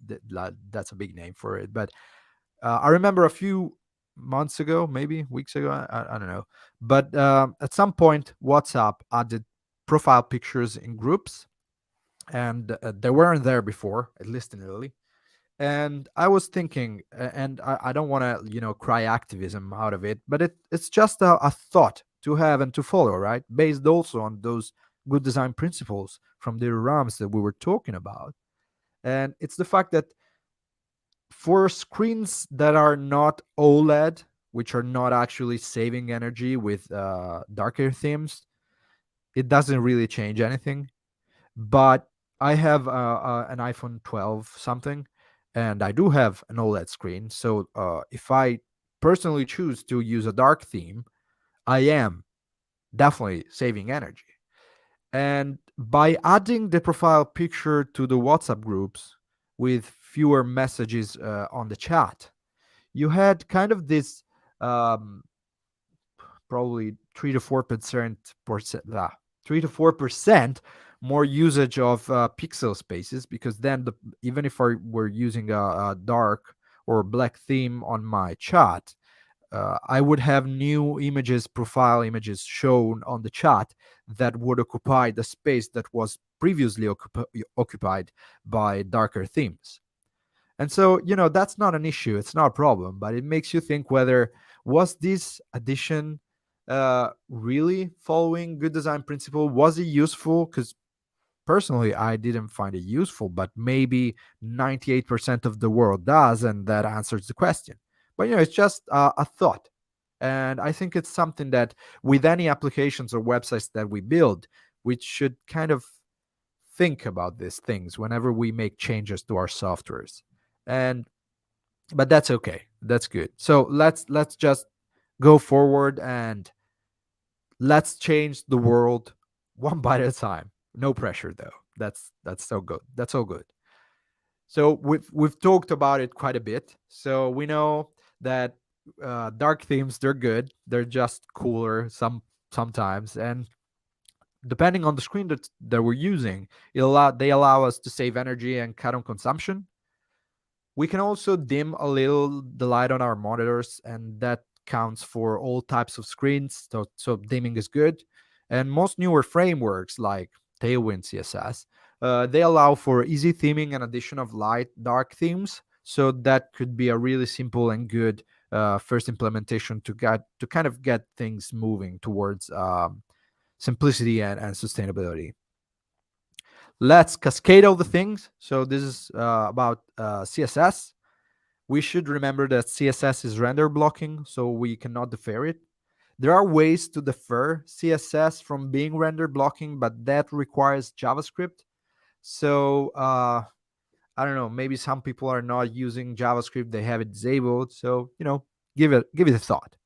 That's a big name for it. But I remember a few months ago, maybe weeks ago, I don't know. But at some point, WhatsApp added profile pictures in groups, and they weren't there before, at least in Italy. And I was thinking, and I don't want to, cry activism out of it, but it's just a thought to have and to follow, right? Based also on those good design principles from the Rams that we were talking about. And it's the fact that for screens that are not OLED, which are not actually saving energy with darker themes, it doesn't really change anything. But I have an iPhone 12 something, and I do have an OLED screen. So if I personally choose to use a dark theme, I am definitely saving energy. And by adding the profile picture to the WhatsApp groups with fewer messages on the chat, you had kind of this probably 3 to 4% more usage of pixel spaces, because then even if I were using a dark or black theme on my chat, I would have new images, profile images shown on the chat that would occupy the space that was previously occupied by darker themes. And so, that's not an issue. It's not a problem, but it makes you think whether was this addition really following good design principle? Was it useful? Because personally, I didn't find it useful, but maybe 98% of the world does, and that answers the question. But, it's just a thought. And I think it's something that with any applications or websites that we build, we should kind of think about these things whenever we make changes to our softwares. But that's okay. That's good. So let's just go forward and let's change the world one bite at a time. No pressure though. That's so good. That's all good. So we've talked about it quite a bit. So we know that dark themes, they're good. They're just cooler sometimes, and depending on the screen that we're using, they allow us to save energy and cut on consumption. We can also dim a little the light on our monitors, and that counts for all types of screens. So dimming is good. And most newer frameworks like Tailwind CSS, they allow for easy theming and addition of light, dark themes. So that could be a really simple and good first implementation to kind of get things moving towards simplicity and sustainability. Let's cascade all the things. So this is about CSS. We should remember that CSS is render blocking, so we cannot defer it. There are ways to defer CSS from being render blocking, but that requires JavaScript. So I don't know, maybe some people are not using JavaScript, they have it disabled. So, give it a thought.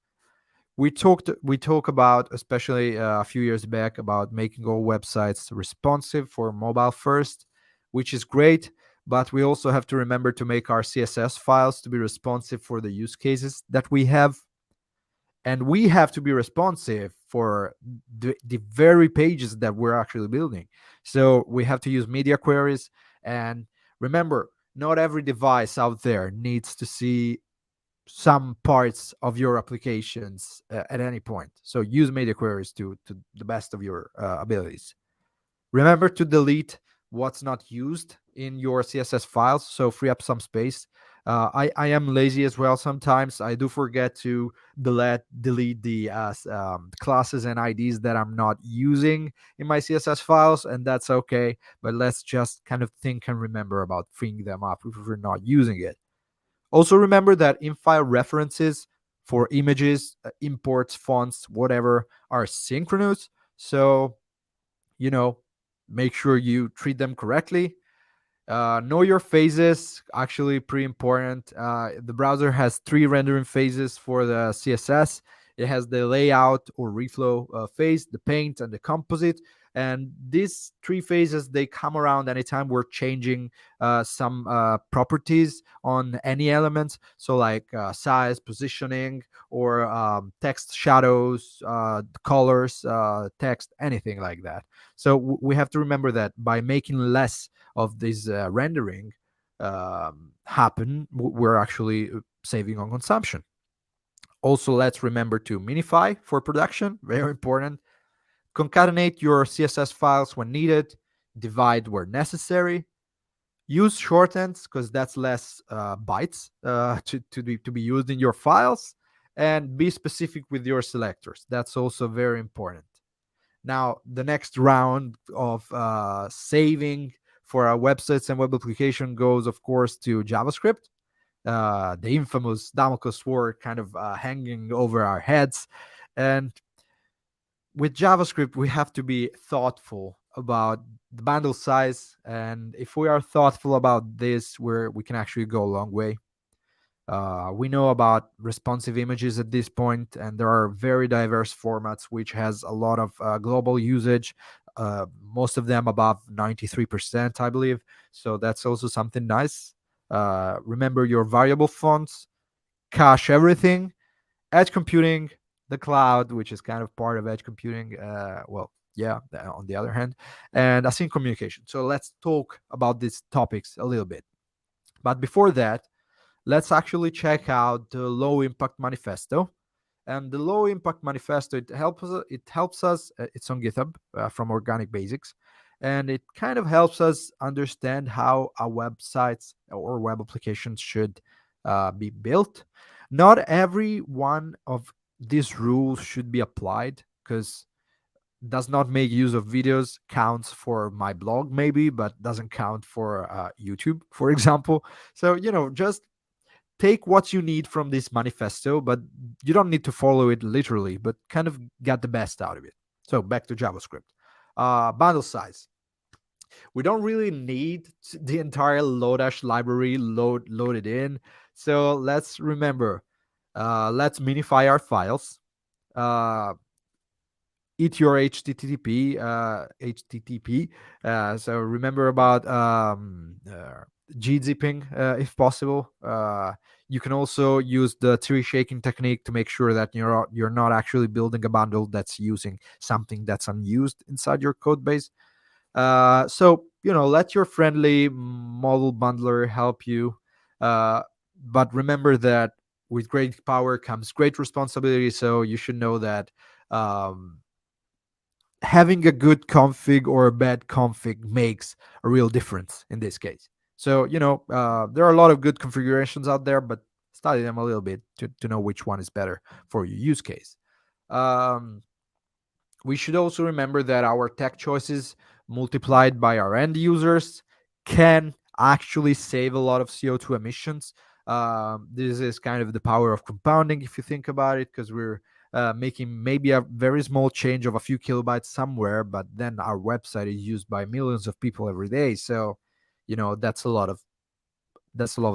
We talk about, especially a few years back, about making all websites responsive for mobile first, which is great. But we also have to remember to make our CSS files to be responsive for the use cases that we have. And we have to be responsive for the very pages that we're actually building. So we have to use media queries. And remember, not every device out there needs to see some parts of your applications at any point. So use media queries to the best of your abilities. Remember to delete what's not used in your CSS files, so free up some space. I am lazy as well sometimes. I do forget to delete the classes and IDs that I'm not using in my CSS files, and that's okay. But let's just kind of think and remember about freeing them up if we're not using it. Also remember that in-file references for images, imports, fonts, whatever, are synchronous. So, make sure you treat them correctly. Know your phases, actually pretty important. The browser has 3 rendering phases for the CSS. It has the layout or reflow phase, the paint, and the composite. And these 3 phases, they come around anytime we're changing some properties on any elements. So like size, positioning, or text shadows, colors, text, anything like that. So we have to remember that by making less of this rendering happen, we're actually saving on consumption. Also, let's remember to minify for production, very important. Concatenate your CSS files when needed, divide where necessary. Use shorthands because that's less bytes to be used in your files, and be specific with your selectors. That's also very important. Now, the next round of saving for our websites and web application goes, of course, to JavaScript, the infamous Damocles sword kind of hanging over our heads. And with JavaScript, we have to be thoughtful about the bundle size. And if we are thoughtful about this, we can actually go a long way. We know about responsive images at this point, and there are very diverse formats which has a lot of global usage, most of them above 93%, I believe. So that's also something nice. Remember your variable fonts, cache everything, edge computing, the cloud, which is kind of part of edge computing. On the other hand, and async communication. So let's talk about these topics a little bit. But before that, let's actually check out the Low Impact Manifesto. And the Low Impact Manifesto, it helps us. It's on GitHub from Organic Basics, and it kind of helps us understand how our websites or web applications should be built. Not every one of these rules should be applied, because does not make use of videos counts for my blog maybe, but doesn't count for YouTube, for example. So just take what you need from this manifesto, but you don't need to follow it literally, but kind of get the best out of it. So back to JavaScript. Bundle size. We don't really need the entire Lodash library loaded in. So let's remember, let's minify our files. Eat your HTTP. So remember about gzipping if possible. You can also use the tree shaking technique to make sure that you're not actually building a bundle that's using something that's unused inside your code base. So let your friendly model bundler help you. But remember that with great power comes great responsibility. So you should know that having a good config or a bad config makes a real difference in this case. So, there are a lot of good configurations out there, but study them a little bit to know which one is better for your use case. We should also remember that our tech choices multiplied by our end users can actually save a lot of CO2 emissions. This is kind of the power of compounding, if you think about it, because we're making maybe a very small change of a few kilobytes somewhere, but then our website is used by millions of people every day. So, that's a lot of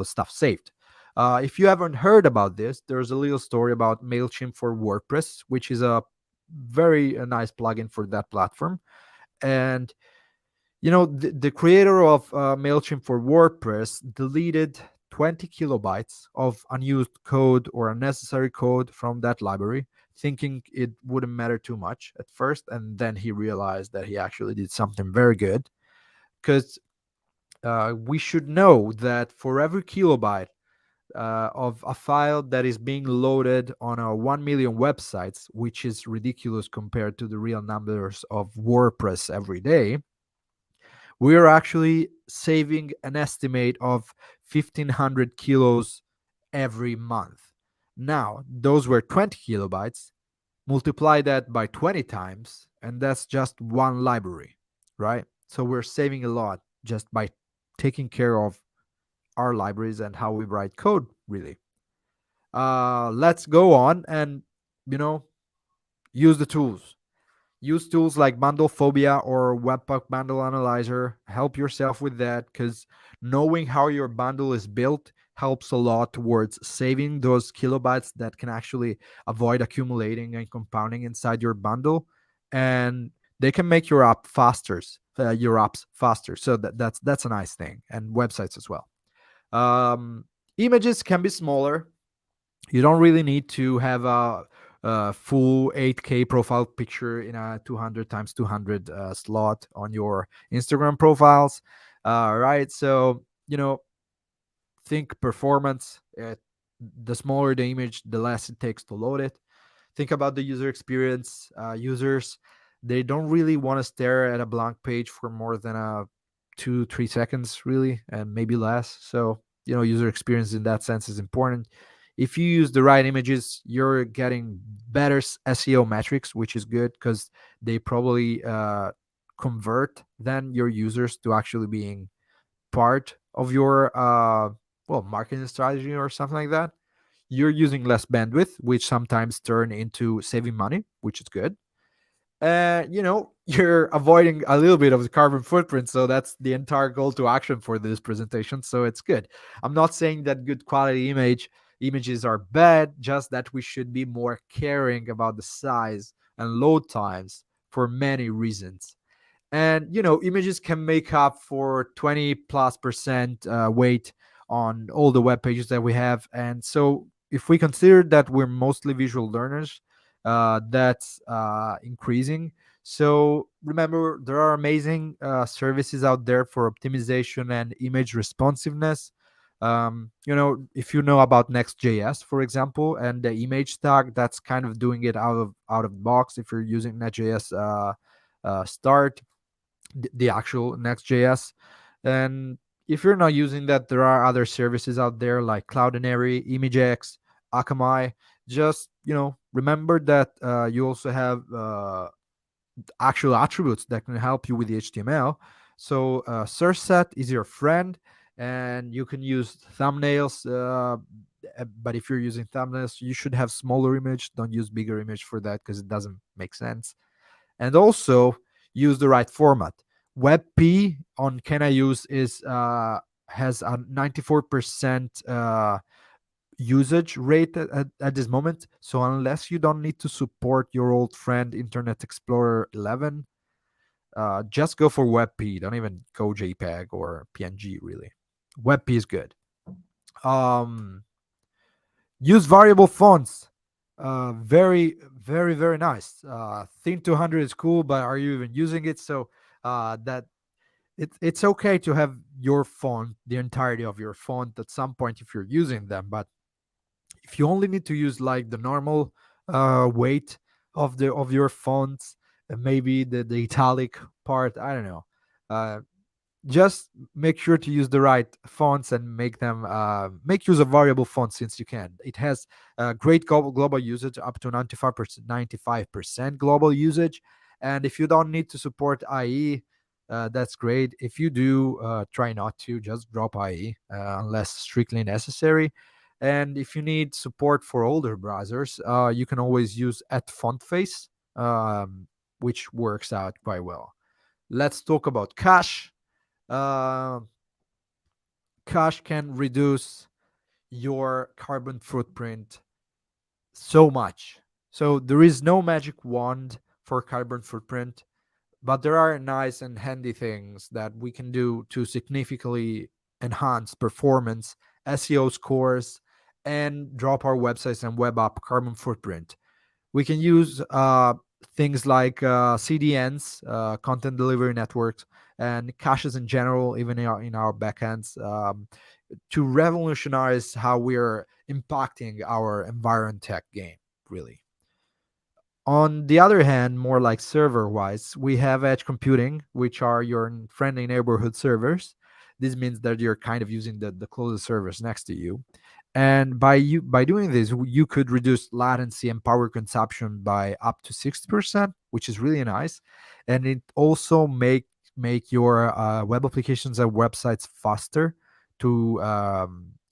stuff saved. If you haven't heard about this, there's a little story about MailChimp for WordPress, which is a very nice plugin for that platform. And the creator of MailChimp for WordPress deleted 20 kilobytes of unused code or unnecessary code from that library, thinking it wouldn't matter too much at first, and then he realized that he actually did something very good. Because we should know that for every kilobyte of a file that is being loaded on a 1 million websites, which is ridiculous compared to the real numbers of WordPress every day, we are actually saving an estimate of 1,500 kilos every month. Now, those were 20 kilobytes. Multiply that by 20 times, and that's just one library, right? So we're saving a lot just by taking care of our libraries and how we write code, really. Let's go on and, use the tools. Use tools like Bundlephobia or Webpack Bundle Analyzer. Help yourself with that, because knowing how your bundle is built helps a lot towards saving those kilobytes that can actually avoid accumulating and compounding inside your bundle, and they can make your apps faster. So that's a nice thing, and websites as well. Images can be smaller. You don't really need to have a full 8K profile picture in a 200 times 200 slot on your Instagram profiles, right? So, think performance. The smaller the image, the less it takes to load it. Think about the user experience. Users, they don't really want to stare at a blank page for more than 2-3 seconds, really, and maybe less. So, user experience in that sense is important. If you use the right images, you're getting better SEO metrics, which is good because they probably convert then your users to actually being part of your marketing strategy or something like that. You're using less bandwidth, which sometimes turn into saving money, which is good. You're avoiding a little bit of the carbon footprint. So that's the entire goal to action for this presentation. So it's good. I'm not saying that good quality images are bad, just that we should be more caring about the size and load times for many reasons. And images can make up for 20+% weight on all the web pages that we have. And so if we consider that we're mostly visual learners, that's increasing. So remember, there are amazing services out there for optimization and image responsiveness. If you know about Next.js, for example, and the image tag, that's kind of doing it out of the box. If you're using Next.js Start, the actual Next.js, and if you're not using that, there are other services out there like Cloudinary, ImageX, Akamai. Just remember that you also have actual attributes that can help you with the HTML. So source set is your friend, and you can use thumbnails. But if you're using thumbnails, you should have smaller image. Don't use bigger image for that because it doesn't make sense. And also use the right format. WebP on Can I Use has a 94% usage rate at this moment. So unless you don't need to support your old friend Internet Explorer 11, just go for WebP. Don't even go JPEG or PNG, really. WebP is good. Use variable fonts. Very, very, very nice. Theme 200 is cool, but are you even using it? So that it's okay to have your font, the entirety of your font at some point if you're using them. But if you only need to use like the normal weight of your fonts, and maybe the italic part, I don't know. Just make sure to use the right fonts and make use of variable fonts since you can. It has great global usage, up to 95% global usage. And if you don't need to support IE, that's great. If you do, try not to, just drop IE unless strictly necessary. And if you need support for older browsers, you can always use @fontface, which works out quite well. Let's talk about cache. Cache can reduce your carbon footprint so much. So there is no magic wand for carbon footprint, but there are nice and handy things that we can do to significantly enhance performance SEO scores, and drop our websites and web app carbon footprint. We can use things like CDNs, content delivery networks, and caches in general, even in our backends, to revolutionize how we're impacting our environment tech game, really. On the other hand, more like server wise, we have edge computing, which are your friendly neighborhood servers. This means that you're kind of using the closest servers next to you. And by doing this, you could reduce latency and power consumption by up to 60%, which is really nice. And it also make your web applications and websites faster to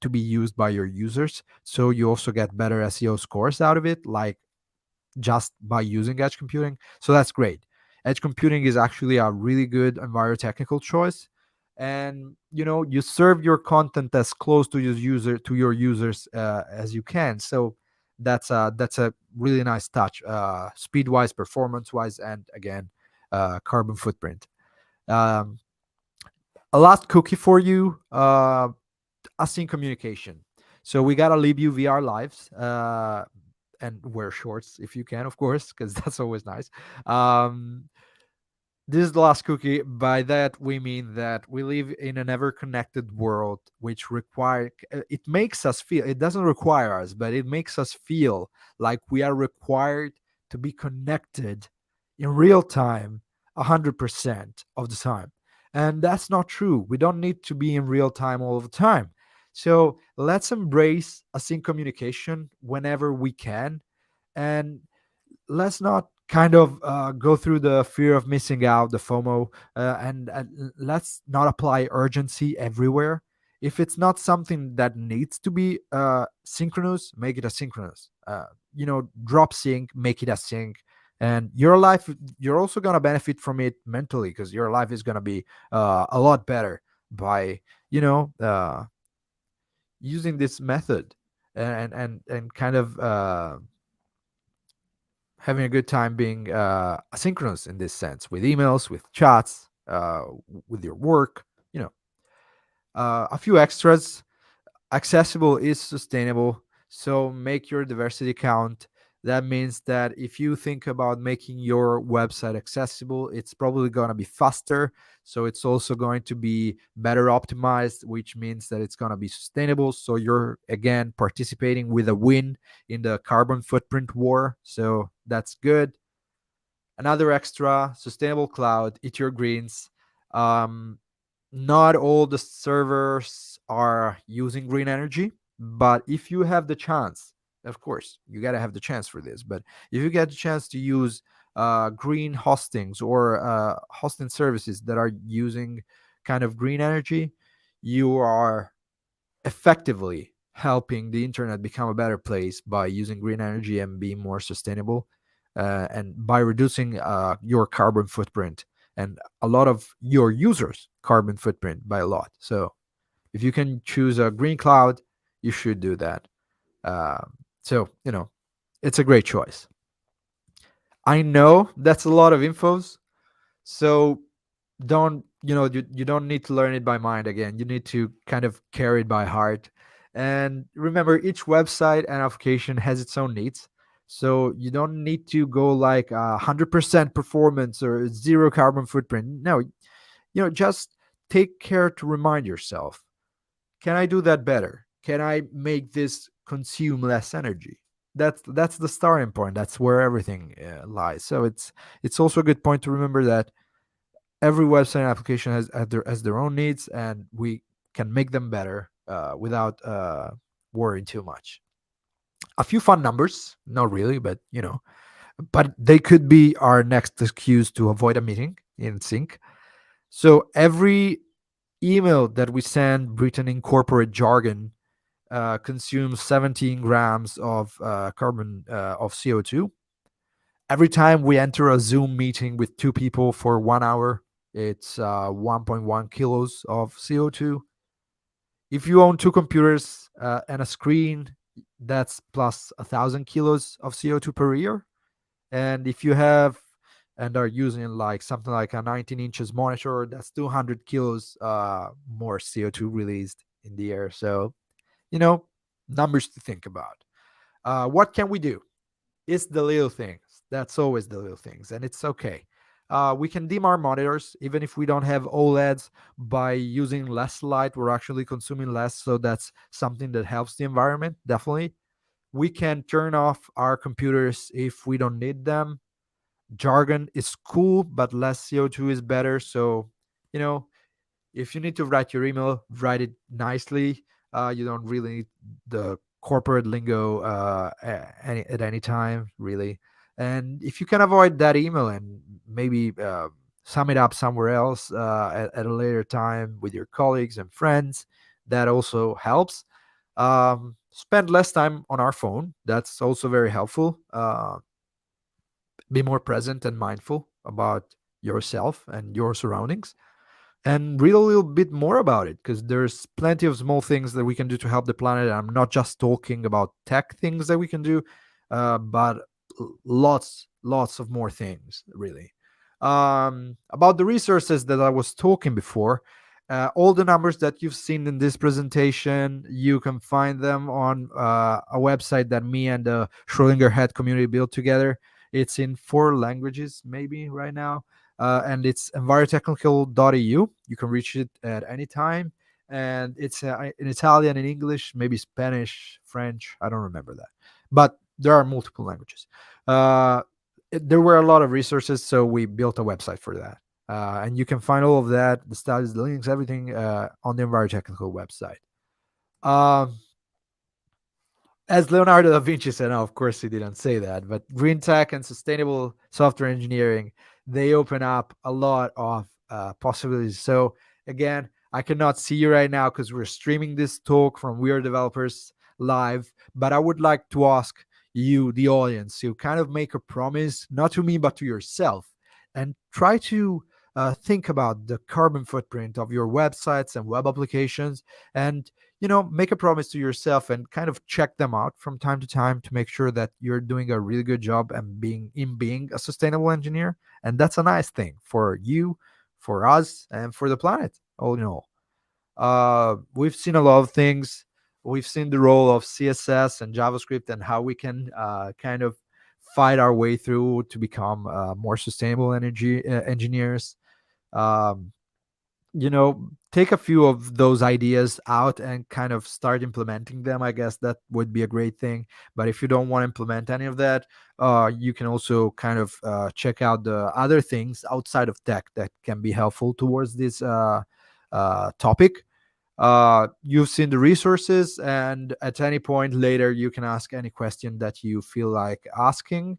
be used by your users. So you also get better SEO scores out of it, like just by using edge computing. So that's great. Edge computing is actually a really good envirotechnical choice. And you serve your content as close to your users as you can. So that's a really nice touch, speed wise, performance wise, and again, carbon footprint. A last cookie for you, async communication. So we gotta leave you VR lives, and wear shorts if you can, of course, because that's always nice. This is the last cookie. By that we mean that we live in an ever-connected world, which it makes us feel, it doesn't require us, but it makes us feel like we are required to be connected in real time 100% of the time. And that's not true. We don't need to be in real time all the time. So let's embrace async communication whenever we can, and let's not kind of go through the fear of missing out, the FOMO, and let's not apply urgency everywhere. If it's not something that needs to be synchronous, make it asynchronous. Drop sync, make it async, and your life, you're also going to benefit from it mentally, because your life is going to be a lot better by using this method, and kind of having a good time being asynchronous in this sense, with emails, with chats, with your work. A few extras. Accessible is sustainable, so make your diversity count. That means that if you think about making your website accessible, it's probably going to be faster. So it's also going to be better optimized, which means that it's going to be sustainable. So you're, again, participating with a win in the carbon footprint war. So that's good. Another extra, sustainable cloud, eat your greens. Not all the servers are using green energy, but if you have the chance, of course, you got to have the chance for this. But if you get the chance to use green hostings or hosting services that are using kind of green energy, you are effectively helping the internet become a better place by using green energy and being more sustainable, and by reducing your carbon footprint and a lot of your users' carbon footprint by a lot. So if you can choose a green cloud, you should do that. So it's a great choice. I know that's a lot of infos, so don't you don't need to learn it by mind. Again, you need to kind of carry it by heart. And remember, each website and application has its own needs, so you don't need to go like 100% performance or zero carbon footprint. No, just take care to remind yourself, can I do that better? Can I make this consume less energy? That's the starting point. That's where everything lies. So it's also a good point to remember that every website and application has their own needs, and we can make them better without worrying too much. A few fun numbers, not really, but but they could be our next excuse to avoid a meeting in sync. So every email that we send written in corporate jargon consumes 17 grams of carbon of CO2. Every time we enter a Zoom meeting with 2 people for 1 hour, it's 1.1 kilos of CO2. If you own 2 computers and a screen, that's plus 1,000 kilos of CO2 per year. And if you have and are using like something like a 19 inches monitor, that's 200 kilos more CO2 released in the air. So numbers to think about. What can we do? It's the little things. That's always the little things, and it's okay. We can dim our monitors even if we don't have OLEDs. By using less light, we're actually consuming less, so that's something that helps the environment, definitely. We can turn off our computers if we don't need them. Jargon is cool, but less CO2 is better. So, if you need to write your email, write it nicely. You don't really need the corporate lingo at any time, really. And if you can avoid that email and maybe sum it up somewhere else at a later time with your colleagues and friends, that also helps. Spend less time on our phone. That's also very helpful. Be more present and mindful about yourself and your surroundings, and read a little bit more about it, because there's plenty of small things that we can do to help the planet. I'm not just talking about tech things that we can do, but lots of more things, really. About the resources that I was talking before, all the numbers that you've seen in this presentation, you can find them on a website that me and the Schrödinger Head community built together. It's in 4 languages maybe right now, and it's envirotechnical.eu. You can reach it at any time, and it's in Italian, in English, maybe Spanish, French. I don't remember that, but there are multiple languages. There were a lot of resources, so we built a website for that. And you can find all of that, the studies, the links, everything on the Envirotechnical website. As Leonardo da Vinci said, no, of course he didn't say that, but green tech and sustainable software engineering, they open up a lot of possibilities. So again, I cannot see you right now because we're streaming this talk from WeAreDevelopers live, but I would like to ask you, the audience, to kind of make a promise, not to me, but to yourself, and try to think about the carbon footprint of your websites and web applications, and make a promise to yourself and kind of check them out from time to time to make sure that you're doing a really good job and being a sustainable engineer. And that's a nice thing for you, for us, and for the planet, all in all. We've seen a lot of things. We've seen the role of CSS and JavaScript and how we can kind of fight our way through to become more sustainable energy engineers. Take a few of those ideas out and kind of start implementing them. I guess that would be a great thing. But if you don't want to implement any of that, you can also kind of check out the other things outside of tech that can be helpful towards this topic. You've seen the resources, and at any point later, you can ask any question that you feel like asking.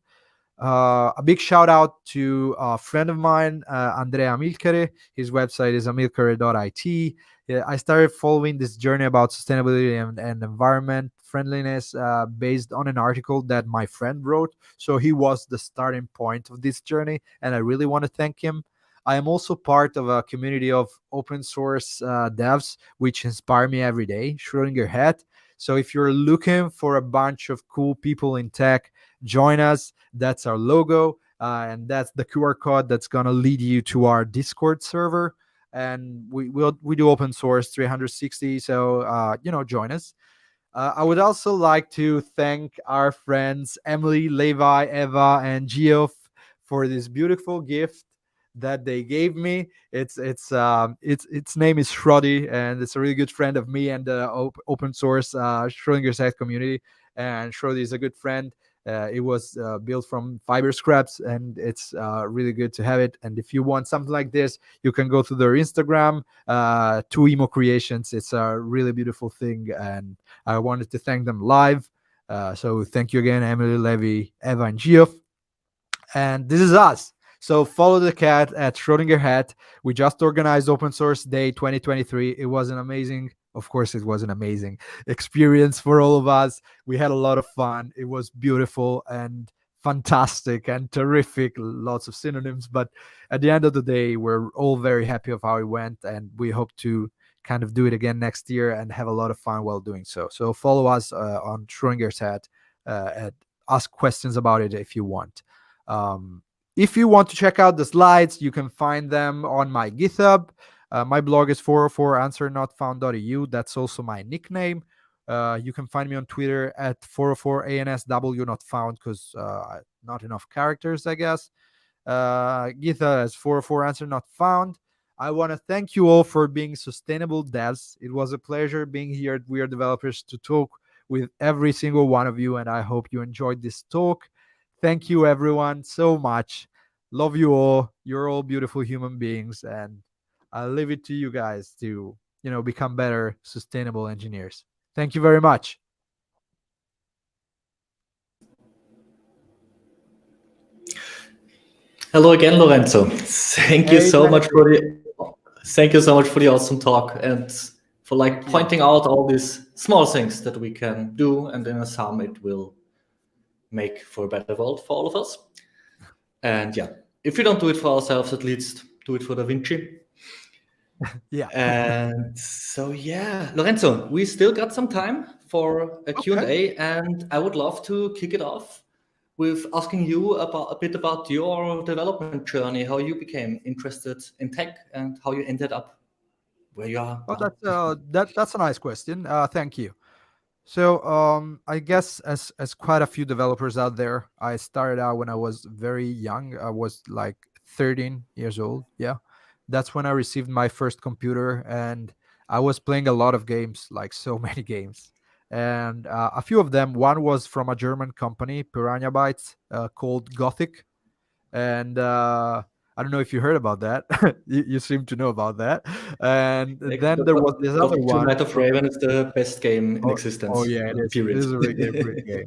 A big shout out to a friend of mine, Andrea Amilcare. His website is amilcare.it. I started following this journey about sustainability and environment friendliness based on an article that my friend wrote. So he was the starting point of this journey, and I really want to thank him. I am also part of a community of open source devs, which inspire me every day, Schrödinger Head. So if you're looking for a bunch of cool people in tech, join us. That's our logo, and that's the QR code that's going to lead you to our Discord server. And we do open source 360, so join us. I would also like to thank our friends Emily, Levi, Eva, and Geoff for this beautiful gift that they gave me. Its name is Shrody, and it's a really good friend of me and the open source Schrödinger Head community. And Shrody is a good friend. It was built from fiber scraps, and it's really good to have it. And if you want something like this, you can go to their Instagram, 2Emo Creations. It's a really beautiful thing, and I wanted to thank them live. So thank you again, Emily, Levy, Eva, and Geoff. And this is us. So follow the cat at Schrödinger Head. We just organized Open Source Day 2023. It was an amazing experience for all of us. We had a lot of fun. It was beautiful and fantastic and terrific. Lots of synonyms. But at the end of the day, we're all very happy of how it went. And we hope to kind of do it again next year and have a lot of fun while doing so. So follow us on Schrödinger's Head and ask questions about it if you want. If you want to check out the slides, you can find them on my GitHub. My blog is 404answernotfound.eu. That's also my nickname. You can find me on Twitter at 404ANSW, not found because not enough characters, I guess. Geetha as 404 answer not found. I want to thank you all for being sustainable devs. It was a pleasure being here at WeAreDevelopers to talk with every single one of you, and I hope you enjoyed this talk. Thank you, everyone, so much. Love you all. You're all beautiful human beings, and I'll leave it to you guys to, become better, sustainable engineers. Thank you very much. Hello again, Lorenzo. Thank you Hey, so much for Benedict. the awesome talk and for pointing out all these small things that we can do, and in a sum it will make for a better world for all of us. And yeah, if we don't do it for ourselves, at least do it for Da Vinci. Yeah. And so yeah, Lorenzo, we still got some time for a Q&A, and I would love to kick it off with asking you a bit about your development journey, how you became interested in tech, and how you ended up where you are. Oh, that's a nice question. Thank you. So I guess as quite a few developers out there, I started out when I was very young. I was like 13 years old. Yeah, that's when I received my first computer, and I was playing a lot of games, like so many games. And a few of them, one was from a German company, Piranha Bytes, called Gothic. And I don't know if you heard about that. You seem to know about that. And then there was this other Gothic 2 one. Night of Raven is the best game in Oh, existence. yeah, it is. Period. It is a really great game.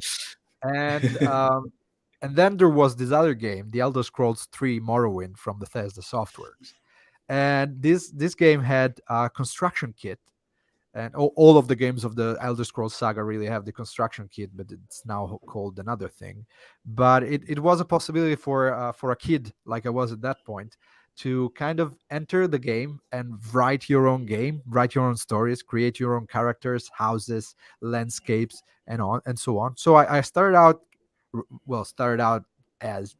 And then there was this other game, The Elder Scrolls 3 Morrowind from Bethesda Softworks. And this game had a construction kit, and all of the games of the Elder Scrolls saga really have the construction kit, but it's now called another thing. But it was a possibility for a kid like I was at that point to kind of enter the game and write your own game, write your own stories, create your own characters, houses, landscapes, and so on. So I started out,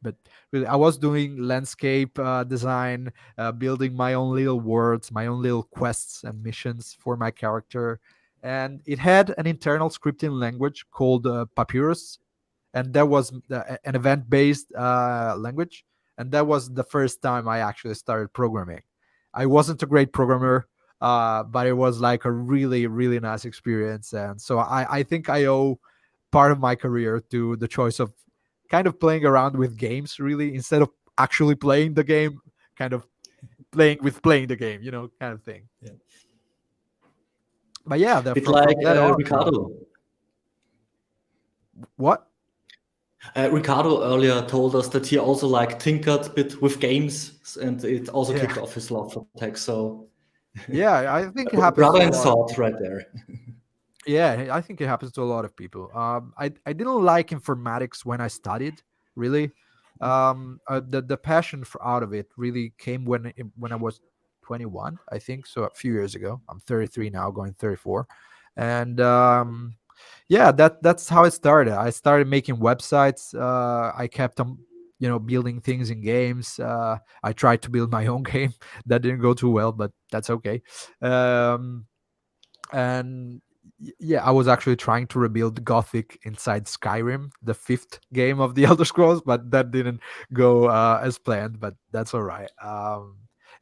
but really I was doing landscape design, building my own little worlds, my own little quests and missions for my character. And it had an internal scripting language called Papyrus, and that was an event-based language. And that was the first time I actually started programming. I wasn't a great programmer, but it was like a really, really nice experience. And so I think I owe part of my career to the choice of kind of playing around with games, really, instead of actually playing the game, kind of playing the game, kind of thing. Yeah. But yeah, bit from like that on, Ricardo. What? Ricardo earlier told us that he also tinkered a bit with games, and it also kicked off his love for tech. So yeah, I think it happens. Brother and sword right there. Yeah, I think it happens to a lot of people. I didn't like informatics when I studied, really. The passion out of it really came when I was 21, I think, so a few years ago. I'm 33 now, going 34, and yeah, that's how it started. I started making websites. I kept on, building things in games. I tried to build my own game. That didn't go too well, but that's okay. And yeah, I was actually trying to rebuild Gothic inside Skyrim, the 5th game of the Elder Scrolls, but that didn't go as planned, but that's all right.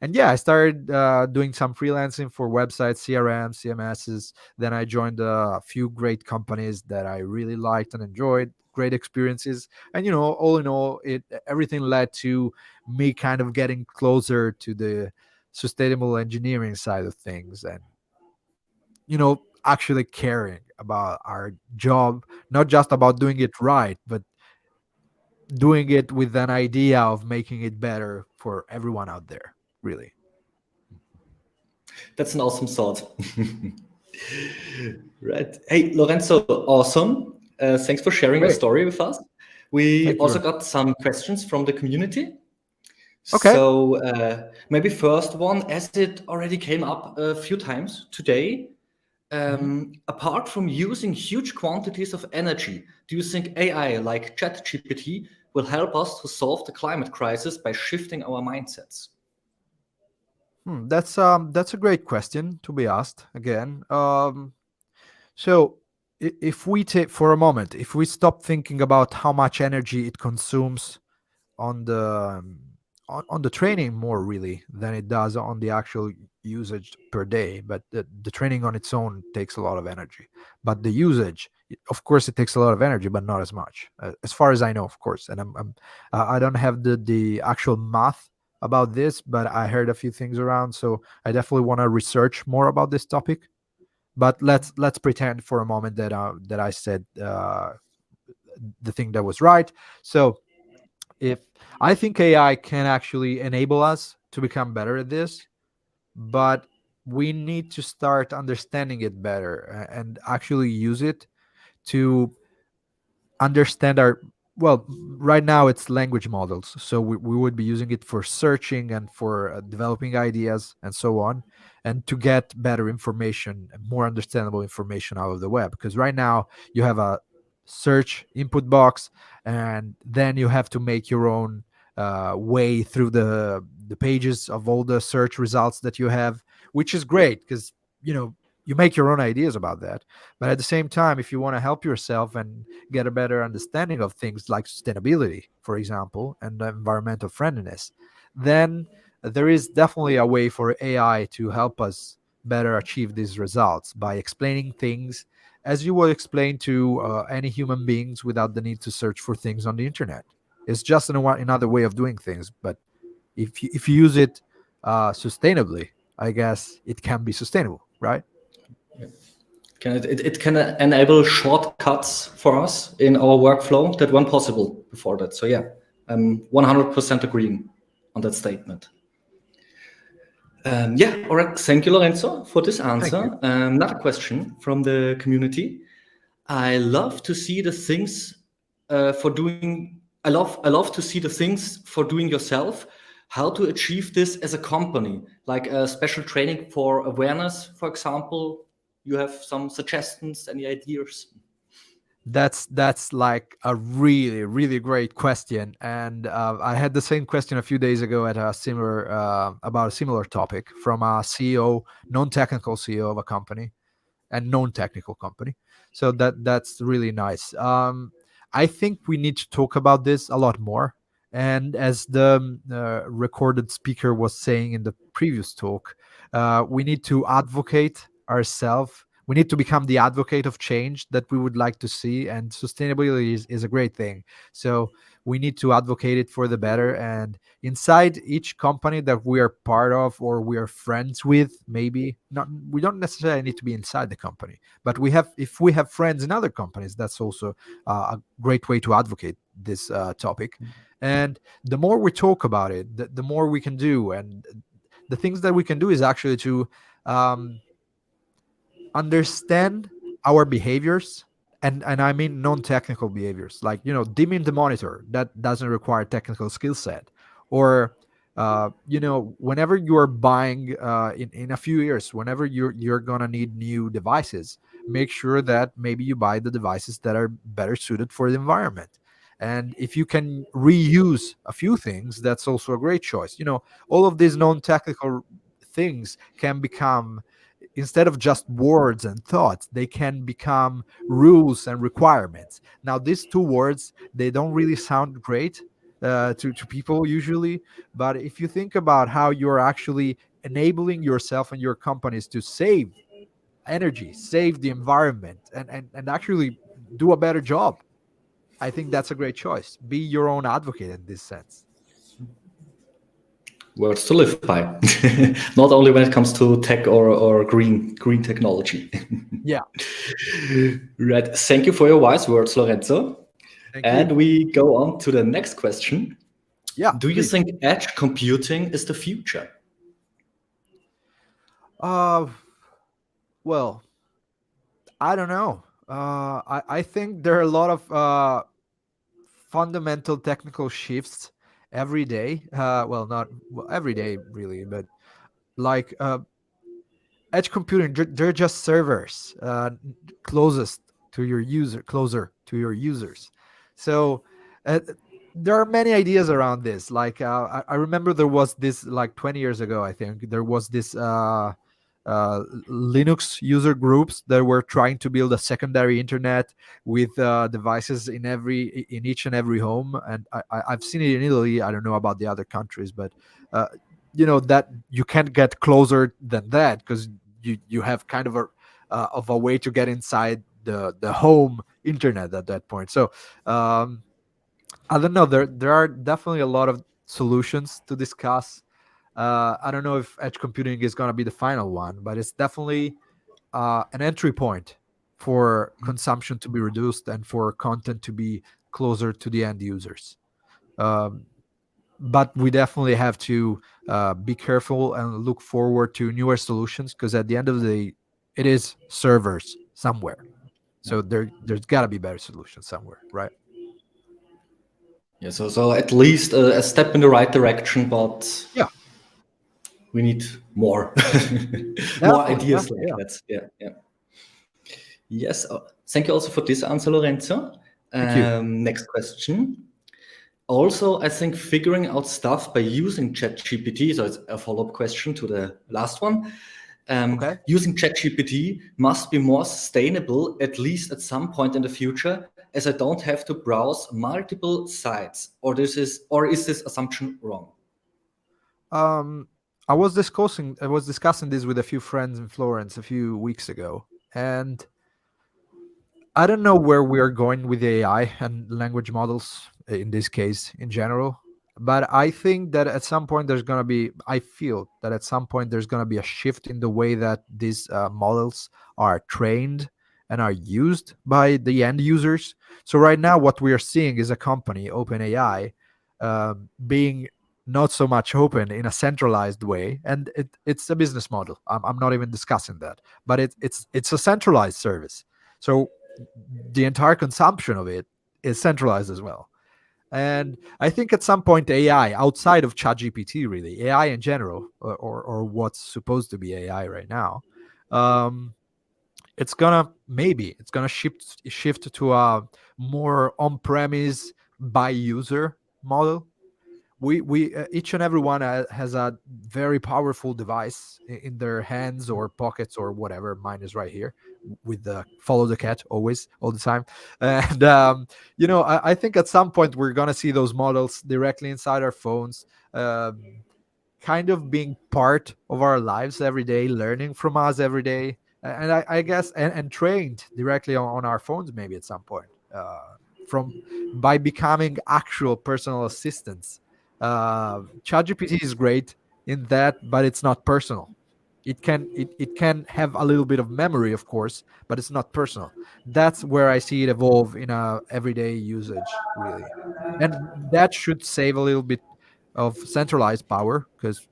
And yeah, I started doing some freelancing for websites, CRM, CMSs. Then I joined a few great companies that I really liked and enjoyed, great experiences. And, all in all, everything led to me kind of getting closer to the sustainable engineering side of things, and actually caring about our job, not just about doing it right, but doing it with an idea of making it better for everyone out there, really. That's an awesome thought. Right. Hey, Lorenzo, awesome. Thanks for sharing your story with us. We also got some questions from the community. Okay. So maybe first one, as it already came up a few times today, apart from using huge quantities of energy, do you think AI like ChatGPT will help us to solve the climate crisis by shifting our mindsets? That's a great question to be asked again. So if we take for a moment, if we stop thinking about how much energy it consumes on the on the training more really than it does on the actual usage per day, but the training on its own takes a lot of energy, but the usage, of course it takes a lot of energy, but not as much, as far as I know, of course. And I don't have the actual math about this, but I heard a few things around, so I definitely want to research more about this topic. But let's pretend for a moment that I said the thing that was right. So if I think AI can actually enable us to become better at this, but we need to start understanding it better and actually use it to understand our, well, right now it's language models, so we would be using it for searching and for developing ideas and so on, and to get better information and more understandable information out of the web, because right now you have a search input box and then you have to make your own way through the pages of all the search results that you have, which is great because you make your own ideas about that. But at the same time, if you want to help yourself and get a better understanding of things like sustainability, for example, and environmental friendliness, then there is definitely a way for AI to help us better achieve these results by explaining things as you would explain to any human beings without the need to search for things on the internet. It's just another way of doing things, but if you use it sustainably, I guess it can be sustainable, right? It can enable shortcuts for us in our workflow that weren't possible before that. So yeah, I'm 100% agreeing on that statement. Yeah, all right. Thank you, Lorenzo, for this answer. Another question from the community. I love to see the things for doing. I love to see the things for doing yourself. How to achieve this as a company, like a special training for awareness, for example. You have some suggestions, any ideas? That's like a really, really great question, and I had the same question a few days ago at a similar about a similar topic from a CEO, non-technical CEO of a company, and non-technical company. So that's really nice. I think we need to talk about this a lot more. And as the recorded speaker was saying in the previous talk, we need to advocate ourselves. We need to become the advocate of change that we would like to see. And sustainability is a great thing. So we need to advocate it for the better. And inside each company that we are part of or we are friends with, maybe not, we don't necessarily need to be inside the company, but if we have friends in other companies, that's also a great way to advocate this topic. And the more we talk about it, the more we can do. And the things that we can do is actually to understand our behaviors, and I mean non-technical behaviors, like dimming the monitor, that doesn't require technical skill set, or whenever you are buying in a few years, whenever you're gonna need new devices, make sure that maybe you buy the devices that are better suited for the environment. And if you can reuse a few things, that's also a great choice. All of these non-technical things can become, instead of just words and thoughts, they can become rules and requirements. Now, these two words, they don't really sound great to people usually, but if you think about how you're actually enabling yourself and your companies to save energy, save the environment, and actually do a better job, I think that's a great choice. Be your own advocate in this sense. Words to live by. Not only when it comes to tech or green technology. Yeah. Right. Thank you for your wise words, Lorenzo. Thank you. We go on to the next question. Yeah. Do you think edge computing is the future? Well, I don't know. I think there are a lot of fundamental technical shifts every day. Not every day really, but like edge computing, they're just servers closer to your users. So there are many ideas around this. Like I remember there was this, like 20 years ago, I think there was this Linux user groups that were trying to build a secondary internet with devices in each and every home. And I've seen it in Italy. I don't know about the other countries, but that you can't get closer than that, because you have kind of a way to get inside the home internet at that point. So I don't know. There are definitely a lot of solutions to discuss. I don't know if edge computing is going to be the final one, but it's definitely an entry point for consumption to be reduced and for content to be closer to the end users. But we definitely have to be careful and look forward to newer solutions, because at the end of the day, it is servers somewhere. So there's got to be better solutions somewhere, right? Yeah, so at least a step in the right direction, but yeah, we need more more ideas like that. Yeah. Yes. Thank you also for this answer, Lorenzo. Thank you. Next question. Also, I think figuring out stuff by using ChatGPT, so it's a follow-up question to the last one. Using ChatGPT must be more sustainable, at least at some point in the future, as I don't have to browse multiple sites. Or is this assumption wrong? I was discussing this with a few friends in Florence a few weeks ago, and I don't know where we are going with AI and language models in this case in general, but I think that at some point I feel that at some point there's going to be a shift in the way that these models are trained and are used by the end users. So right now what we are seeing is a company, OpenAI, being not so much open in a centralized way, and it's a business model. I'm not even discussing that, but it's a centralized service. So the entire consumption of it is centralized as well. And I think at some point AI, outside of ChatGPT, really AI in general, or what's supposed to be AI right now, it's gonna shift to a more on-premise by user model. We each and every one has a very powerful device in their hands or pockets or whatever. Mine is right here with the follow the cat always, all the time. And I think at some point we're gonna see those models directly inside our phones, kind of being part of our lives every day, learning from us every day, and I guess and trained directly on our phones maybe at some point, by becoming actual personal assistants. ChatGPT is great in that, but it's not personal. It can have a little bit of memory, of course, but it's not personal. That's where I see it evolve in a everyday usage, really, and that should save a little bit of centralized power, because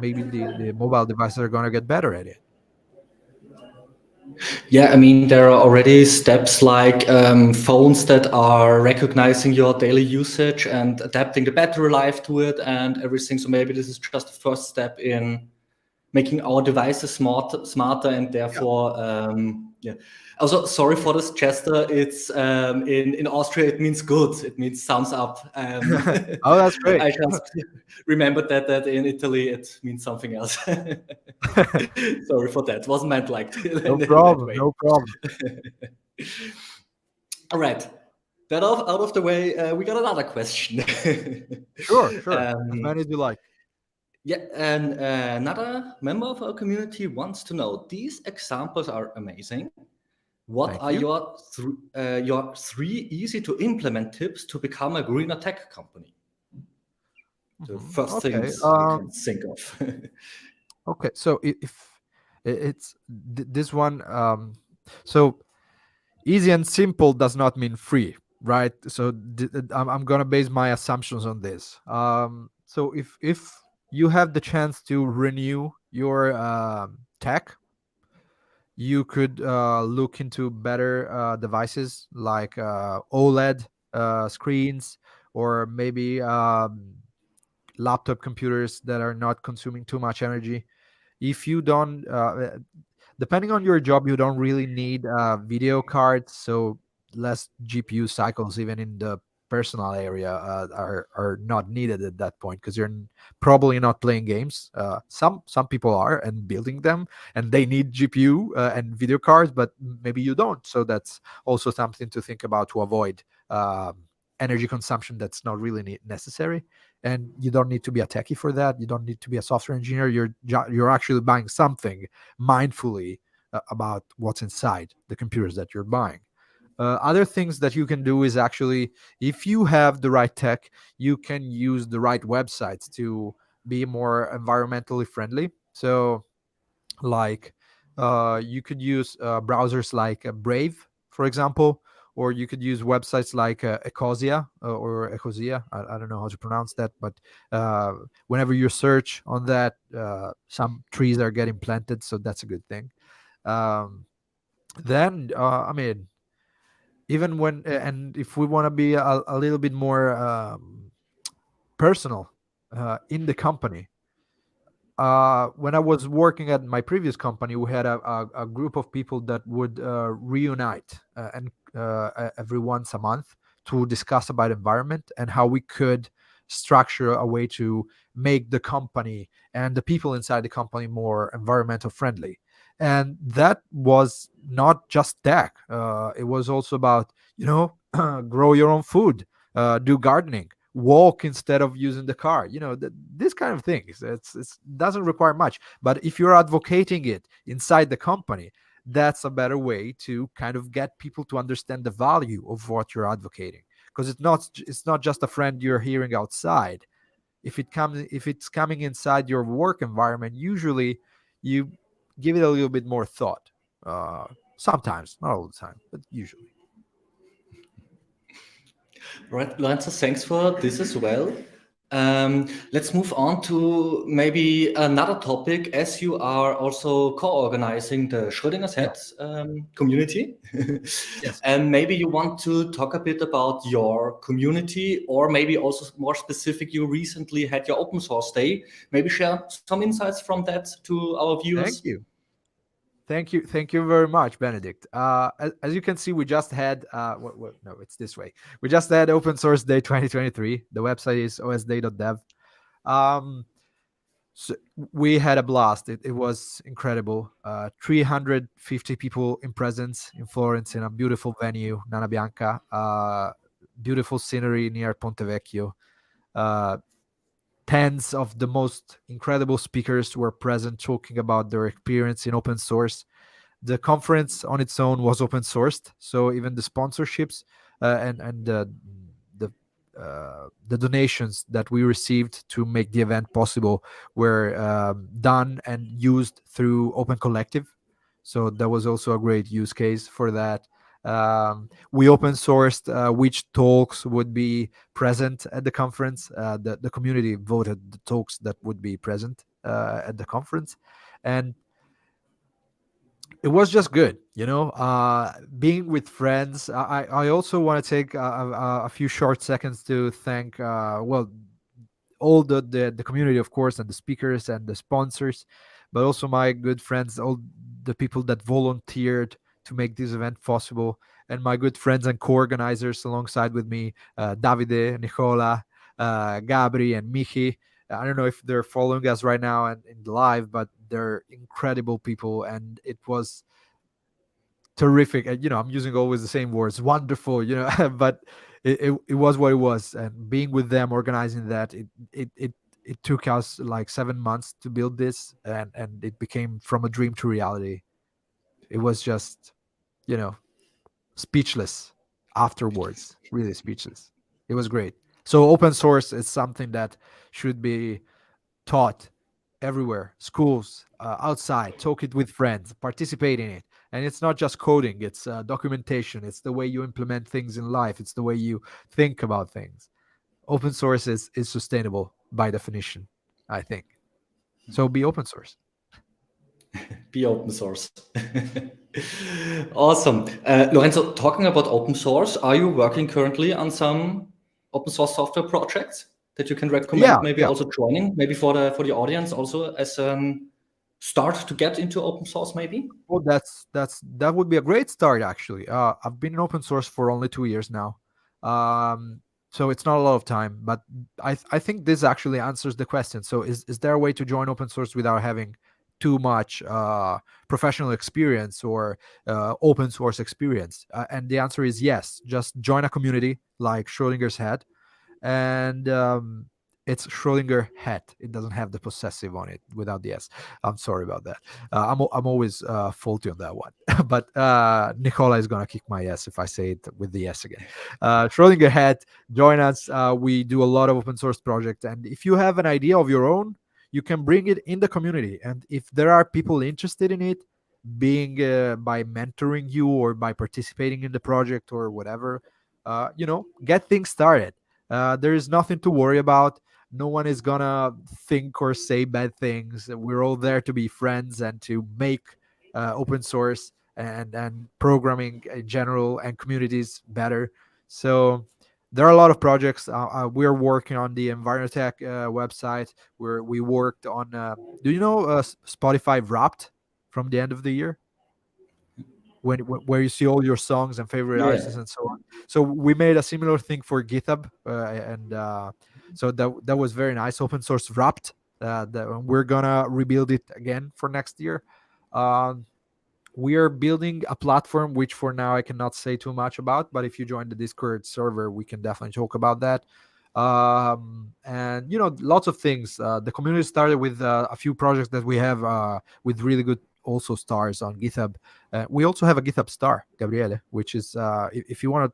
maybe the mobile devices are going to get better at it. Yeah, I mean, there are already steps like phones that are recognizing your daily usage and adapting the battery life to it and everything. So maybe this is just the first step in making our devices smarter, and therefore, yeah. Also, sorry for this, Chester. It's in Austria, it means good. It means thumbs up. Oh, that's great. I just remembered that in Italy it means something else. Sorry for that. It wasn't meant like no problem. No problem. All right. That out of the way, we got another question. Sure. As many as you like. Yeah, and another member of our community wants to know, these examples are amazing. What are your three easy to implement tips to become a greener tech company? The first things you can think of. Okay, so if it's this one, so easy and simple does not mean free, right? So I'm gonna base my assumptions on this. So if you have the chance to renew your tech, you could look into better devices like OLED screens, or maybe laptop computers that are not consuming too much energy. If you don't, depending on your job, you don't really need video cards, so less GPU cycles even in the personal area are not needed at that point, because you're probably not playing games. Some people are and building them, and they need GPU and video cards, but maybe you don't. So that's also something to think about to avoid energy consumption that's not really necessary. And you don't need to be a techie for that. You don't need to be a software engineer. You're actually buying something mindfully about what's inside the computers that you're buying. Other things that you can do is actually, if you have the right tech, you can use the right websites to be more environmentally friendly. So, like, you could use browsers like Brave, for example, or you could use websites like Ecosia or Ecosia. I don't know how to pronounce that, but whenever you search on that, some trees are getting planted, so that's a good thing. Then, I mean, even when and if we want to be a little bit more personal in the company, when I was working at my previous company, we had a group of people that would reunite and every once a month to discuss about environment and how we could structure a way to make the company and the people inside the company more environmental friendly. And that was not just tech. It was also about, grow your own food, do gardening, walk instead of using the car, this kind of things. It doesn't require much, but if you're advocating it inside the company, that's a better way to kind of get people to understand the value of what you're advocating, because it's not just a friend you're hearing outside. If it's coming inside your work environment, usually you give it a little bit more thought. Sometimes, not all the time, but usually. Right, Lorenzo, thanks for this as well. Let's move on to maybe another topic, as you are also co-organizing the Schrödinger's Head community. Yes. And maybe you want to talk a bit about your community, or maybe also more specific, you recently had your open source day. Maybe share some insights from that to our viewers. Thank you very much, Benedict. As you can see, we just had no, it's this way. We just had Open Source Day 2023. The website is osday.dev. So we had a blast. It was incredible. 350 people in presence in Florence, in a beautiful venue, Nana Bianca. Beautiful scenery near Ponte Vecchio. Tens of the most incredible speakers were present, talking about their experience in open source. The conference on its own was open sourced, so even the sponsorships and the donations that we received to make the event possible were done and used through Open Collective. So that was also a great use case for that. We open sourced which talks would be present at the conference. The community voted the talks that would be present at the conference, and it was just good, being with friends. I also want to take a few short seconds to thank all the community, of course, and the speakers and the sponsors, but also my good friends, all the people that volunteered to make this event possible, and my good friends and co-organizers alongside with me, Davide, Nicola, Gabri, and Michi. I don't know if they're following us right now and in live, but they're incredible people, and it was terrific. And I'm using always the same words, wonderful, but it was what it was. And being with them, organizing that, it took us like 7 months to build this, and it became from a dream to reality. It was just, speechless afterwards, really speechless. It was great. So open source is something that should be taught everywhere, schools, outside. Talk it with friends, participate in it. And it's not just coding, it's documentation, it's the way you implement things in life, it's the way you think about things. Open source is sustainable by definition, I think. So be open source. Be open source. Awesome. Lorenzo, talking about open source, are you working currently on some open source software projects that you can recommend? Maybe also joining, maybe for the audience, also as start to get into open source, maybe? Well, that would be a great start, actually. I've been in open source for only 2 years now. so it's not a lot of time, but I think this actually answers the question. So is there a way to join open source without having too much professional experience or open source experience? And the answer is yes. Just join a community like Schrodinger's hat, and it's Schrodinger hat. It doesn't have the possessive on it without the S. I'm sorry about that. I'm always faulty on that one. But Nicola is gonna kick my ass if I say it with the S again. Schrodinger hat, join us. We do a lot of open source projects, and if you have an idea of your own, you can bring it in the community. And if there are people interested in it, being by mentoring you or by participating in the project or whatever, get things started. There is nothing to worry about. No one is gonna think or say bad things. We're all there to be friends and to make open source and programming in general and communities better. So there are a lot of projects. We're working on the Envirotech website where we worked on. Do you know Spotify Wrapped from the end of the year? Where you see all your songs and favorite Yeah. artists and so on. So we made a similar thing for GitHub, and so that was very nice. Open source Wrapped. We're gonna rebuild it again for next year. We are building a platform which for now I cannot say too much about, but if you join the Discord server, we can definitely talk about that. And lots of things. The community started with a few projects that we have with really good also stars on GitHub. We also have a GitHub star, Gabriele, which is if you want to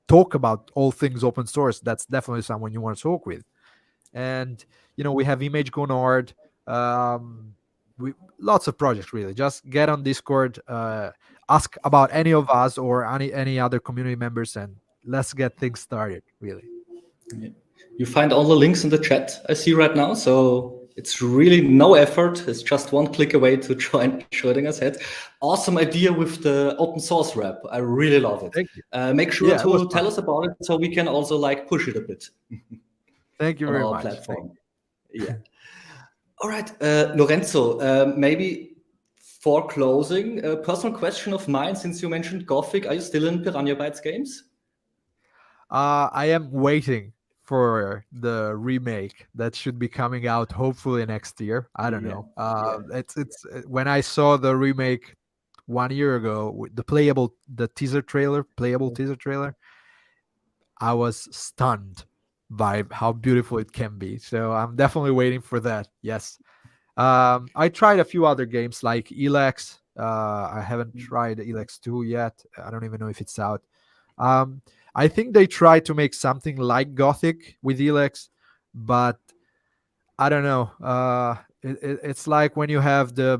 talk about all things open source, that's definitely someone you want to talk with. And we have Image Gonard. Lots of projects, really. Just get on Discord, ask about any of us or any other community members, and let's get things started, really. Yeah. You find all the links in the chat I see right now, so it's really no effort. It's just one click away to join Schrödinger's hat. Awesome idea with the open source wrap. I really love it. Thank you. Make sure Yeah, it was to tell fun. us about it so we can also push it a bit. Thank you on very our much. platform. Yeah. All right, Lorenzo, maybe for closing, a personal question of mine, since you mentioned Gothic, are you still in Piranha Bytes games? I am waiting for the remake that should be coming out hopefully next year. I don't know. It's when I saw the remake 1 year ago, with the teaser trailer, teaser trailer, I was stunned by how beautiful it can be. So I'm definitely waiting for that. Yes. I tried a few other games like Elex. I haven't tried Elex 2 yet. I don't even know if it's out. I think they tried to make something like Gothic with Elex, but I don't know. It's like when you have the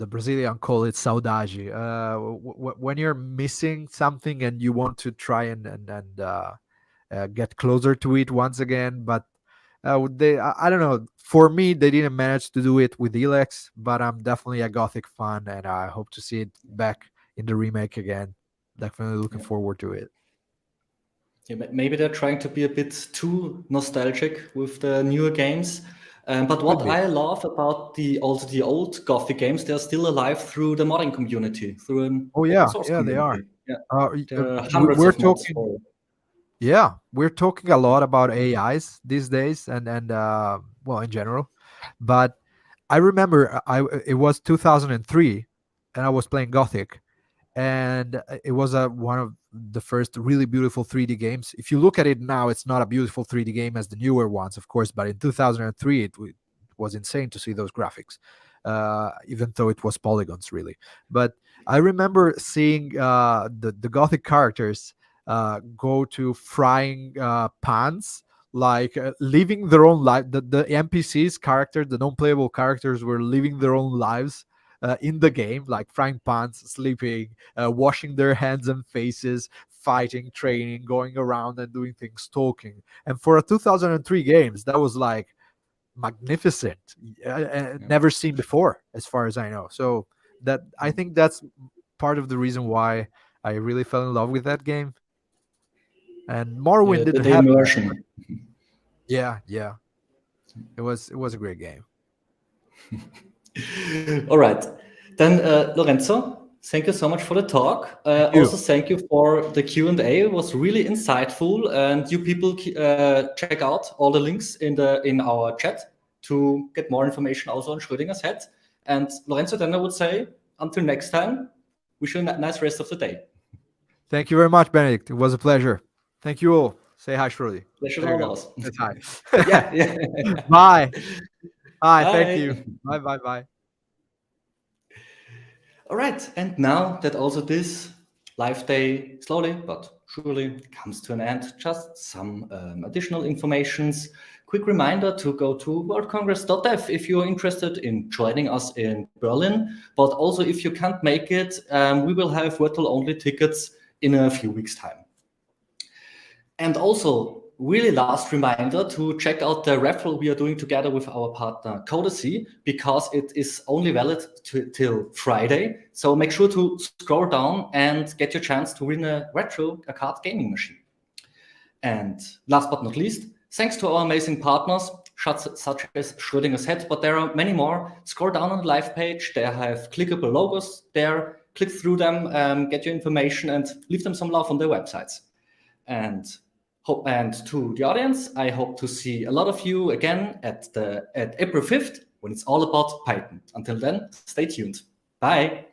Brazilian call it saudade. When you're missing something and you want to try and get closer to it once again, but I don't know. For me, they didn't manage to do it with Elex, but I'm definitely a Gothic fan, and I hope to see it back in the remake again. Definitely looking forward to it. Yeah, maybe they're trying to be a bit too nostalgic with the newer games. But what I love about the old Gothic games, they're still alive through the modding community, through an open source they are. community. There are hundreds We're of mods talking. for it. Yeah, we're talking a lot about AIs these days, and well, in general. But I remember it was 2003, and I was playing Gothic, and it was one of the first really beautiful 3D games. If you look at it now, it's not a beautiful 3D game as the newer ones, of course, but in 2003 it was insane to see those graphics, even though it was polygons, really. But I remember seeing the Gothic characters go to frying pans, living their own life. The NPCs characters, the non-playable characters, were living their own lives in the game, like frying pans, sleeping, washing their hands and faces, fighting, training, going around and doing things, talking. And for a 2003 games, that was magnificent, never seen before, as far as I know. So that I think that's part of the reason why I really fell in love with that game. And Morrowind didn't have immersion. Yeah. It was a great game. All right. Then, Lorenzo, Thank you so much for the talk. you. Also, thank you for the Q&A. It was really insightful, and you people check out all the links in our chat to get more information also on Schrödinger's head. And Lorenzo, then I would say, until next time, wish you a nice rest of the day. Thank you very much, Benedict. It was a pleasure. Thank you all. Say hi, Shruti. Pleasure There you all go. ours. That's hi. Yeah. Bye. Bye. Bye. Thank you. Bye. All right, and now that also this live day slowly but surely comes to an end, just some additional informations. Quick reminder to go to worldcongress.dev if you're interested in joining us in Berlin, but also if you can't make it, we will have virtual only tickets in a few weeks' time. And also, really last reminder to check out the referral we are doing together with our partner Codacy, because it is only valid till Friday. So make sure to scroll down and get your chance to win a card gaming machine. And last but not least, thanks to our amazing partners, such as Schrödinger's head, but there are many more. Scroll down on the live page. They have clickable logos there. Click through them, get your information, and leave them some love on their websites. And to the audience, I hope to see a lot of you again at April 5th when it's all about Python. Until then, stay tuned. Bye.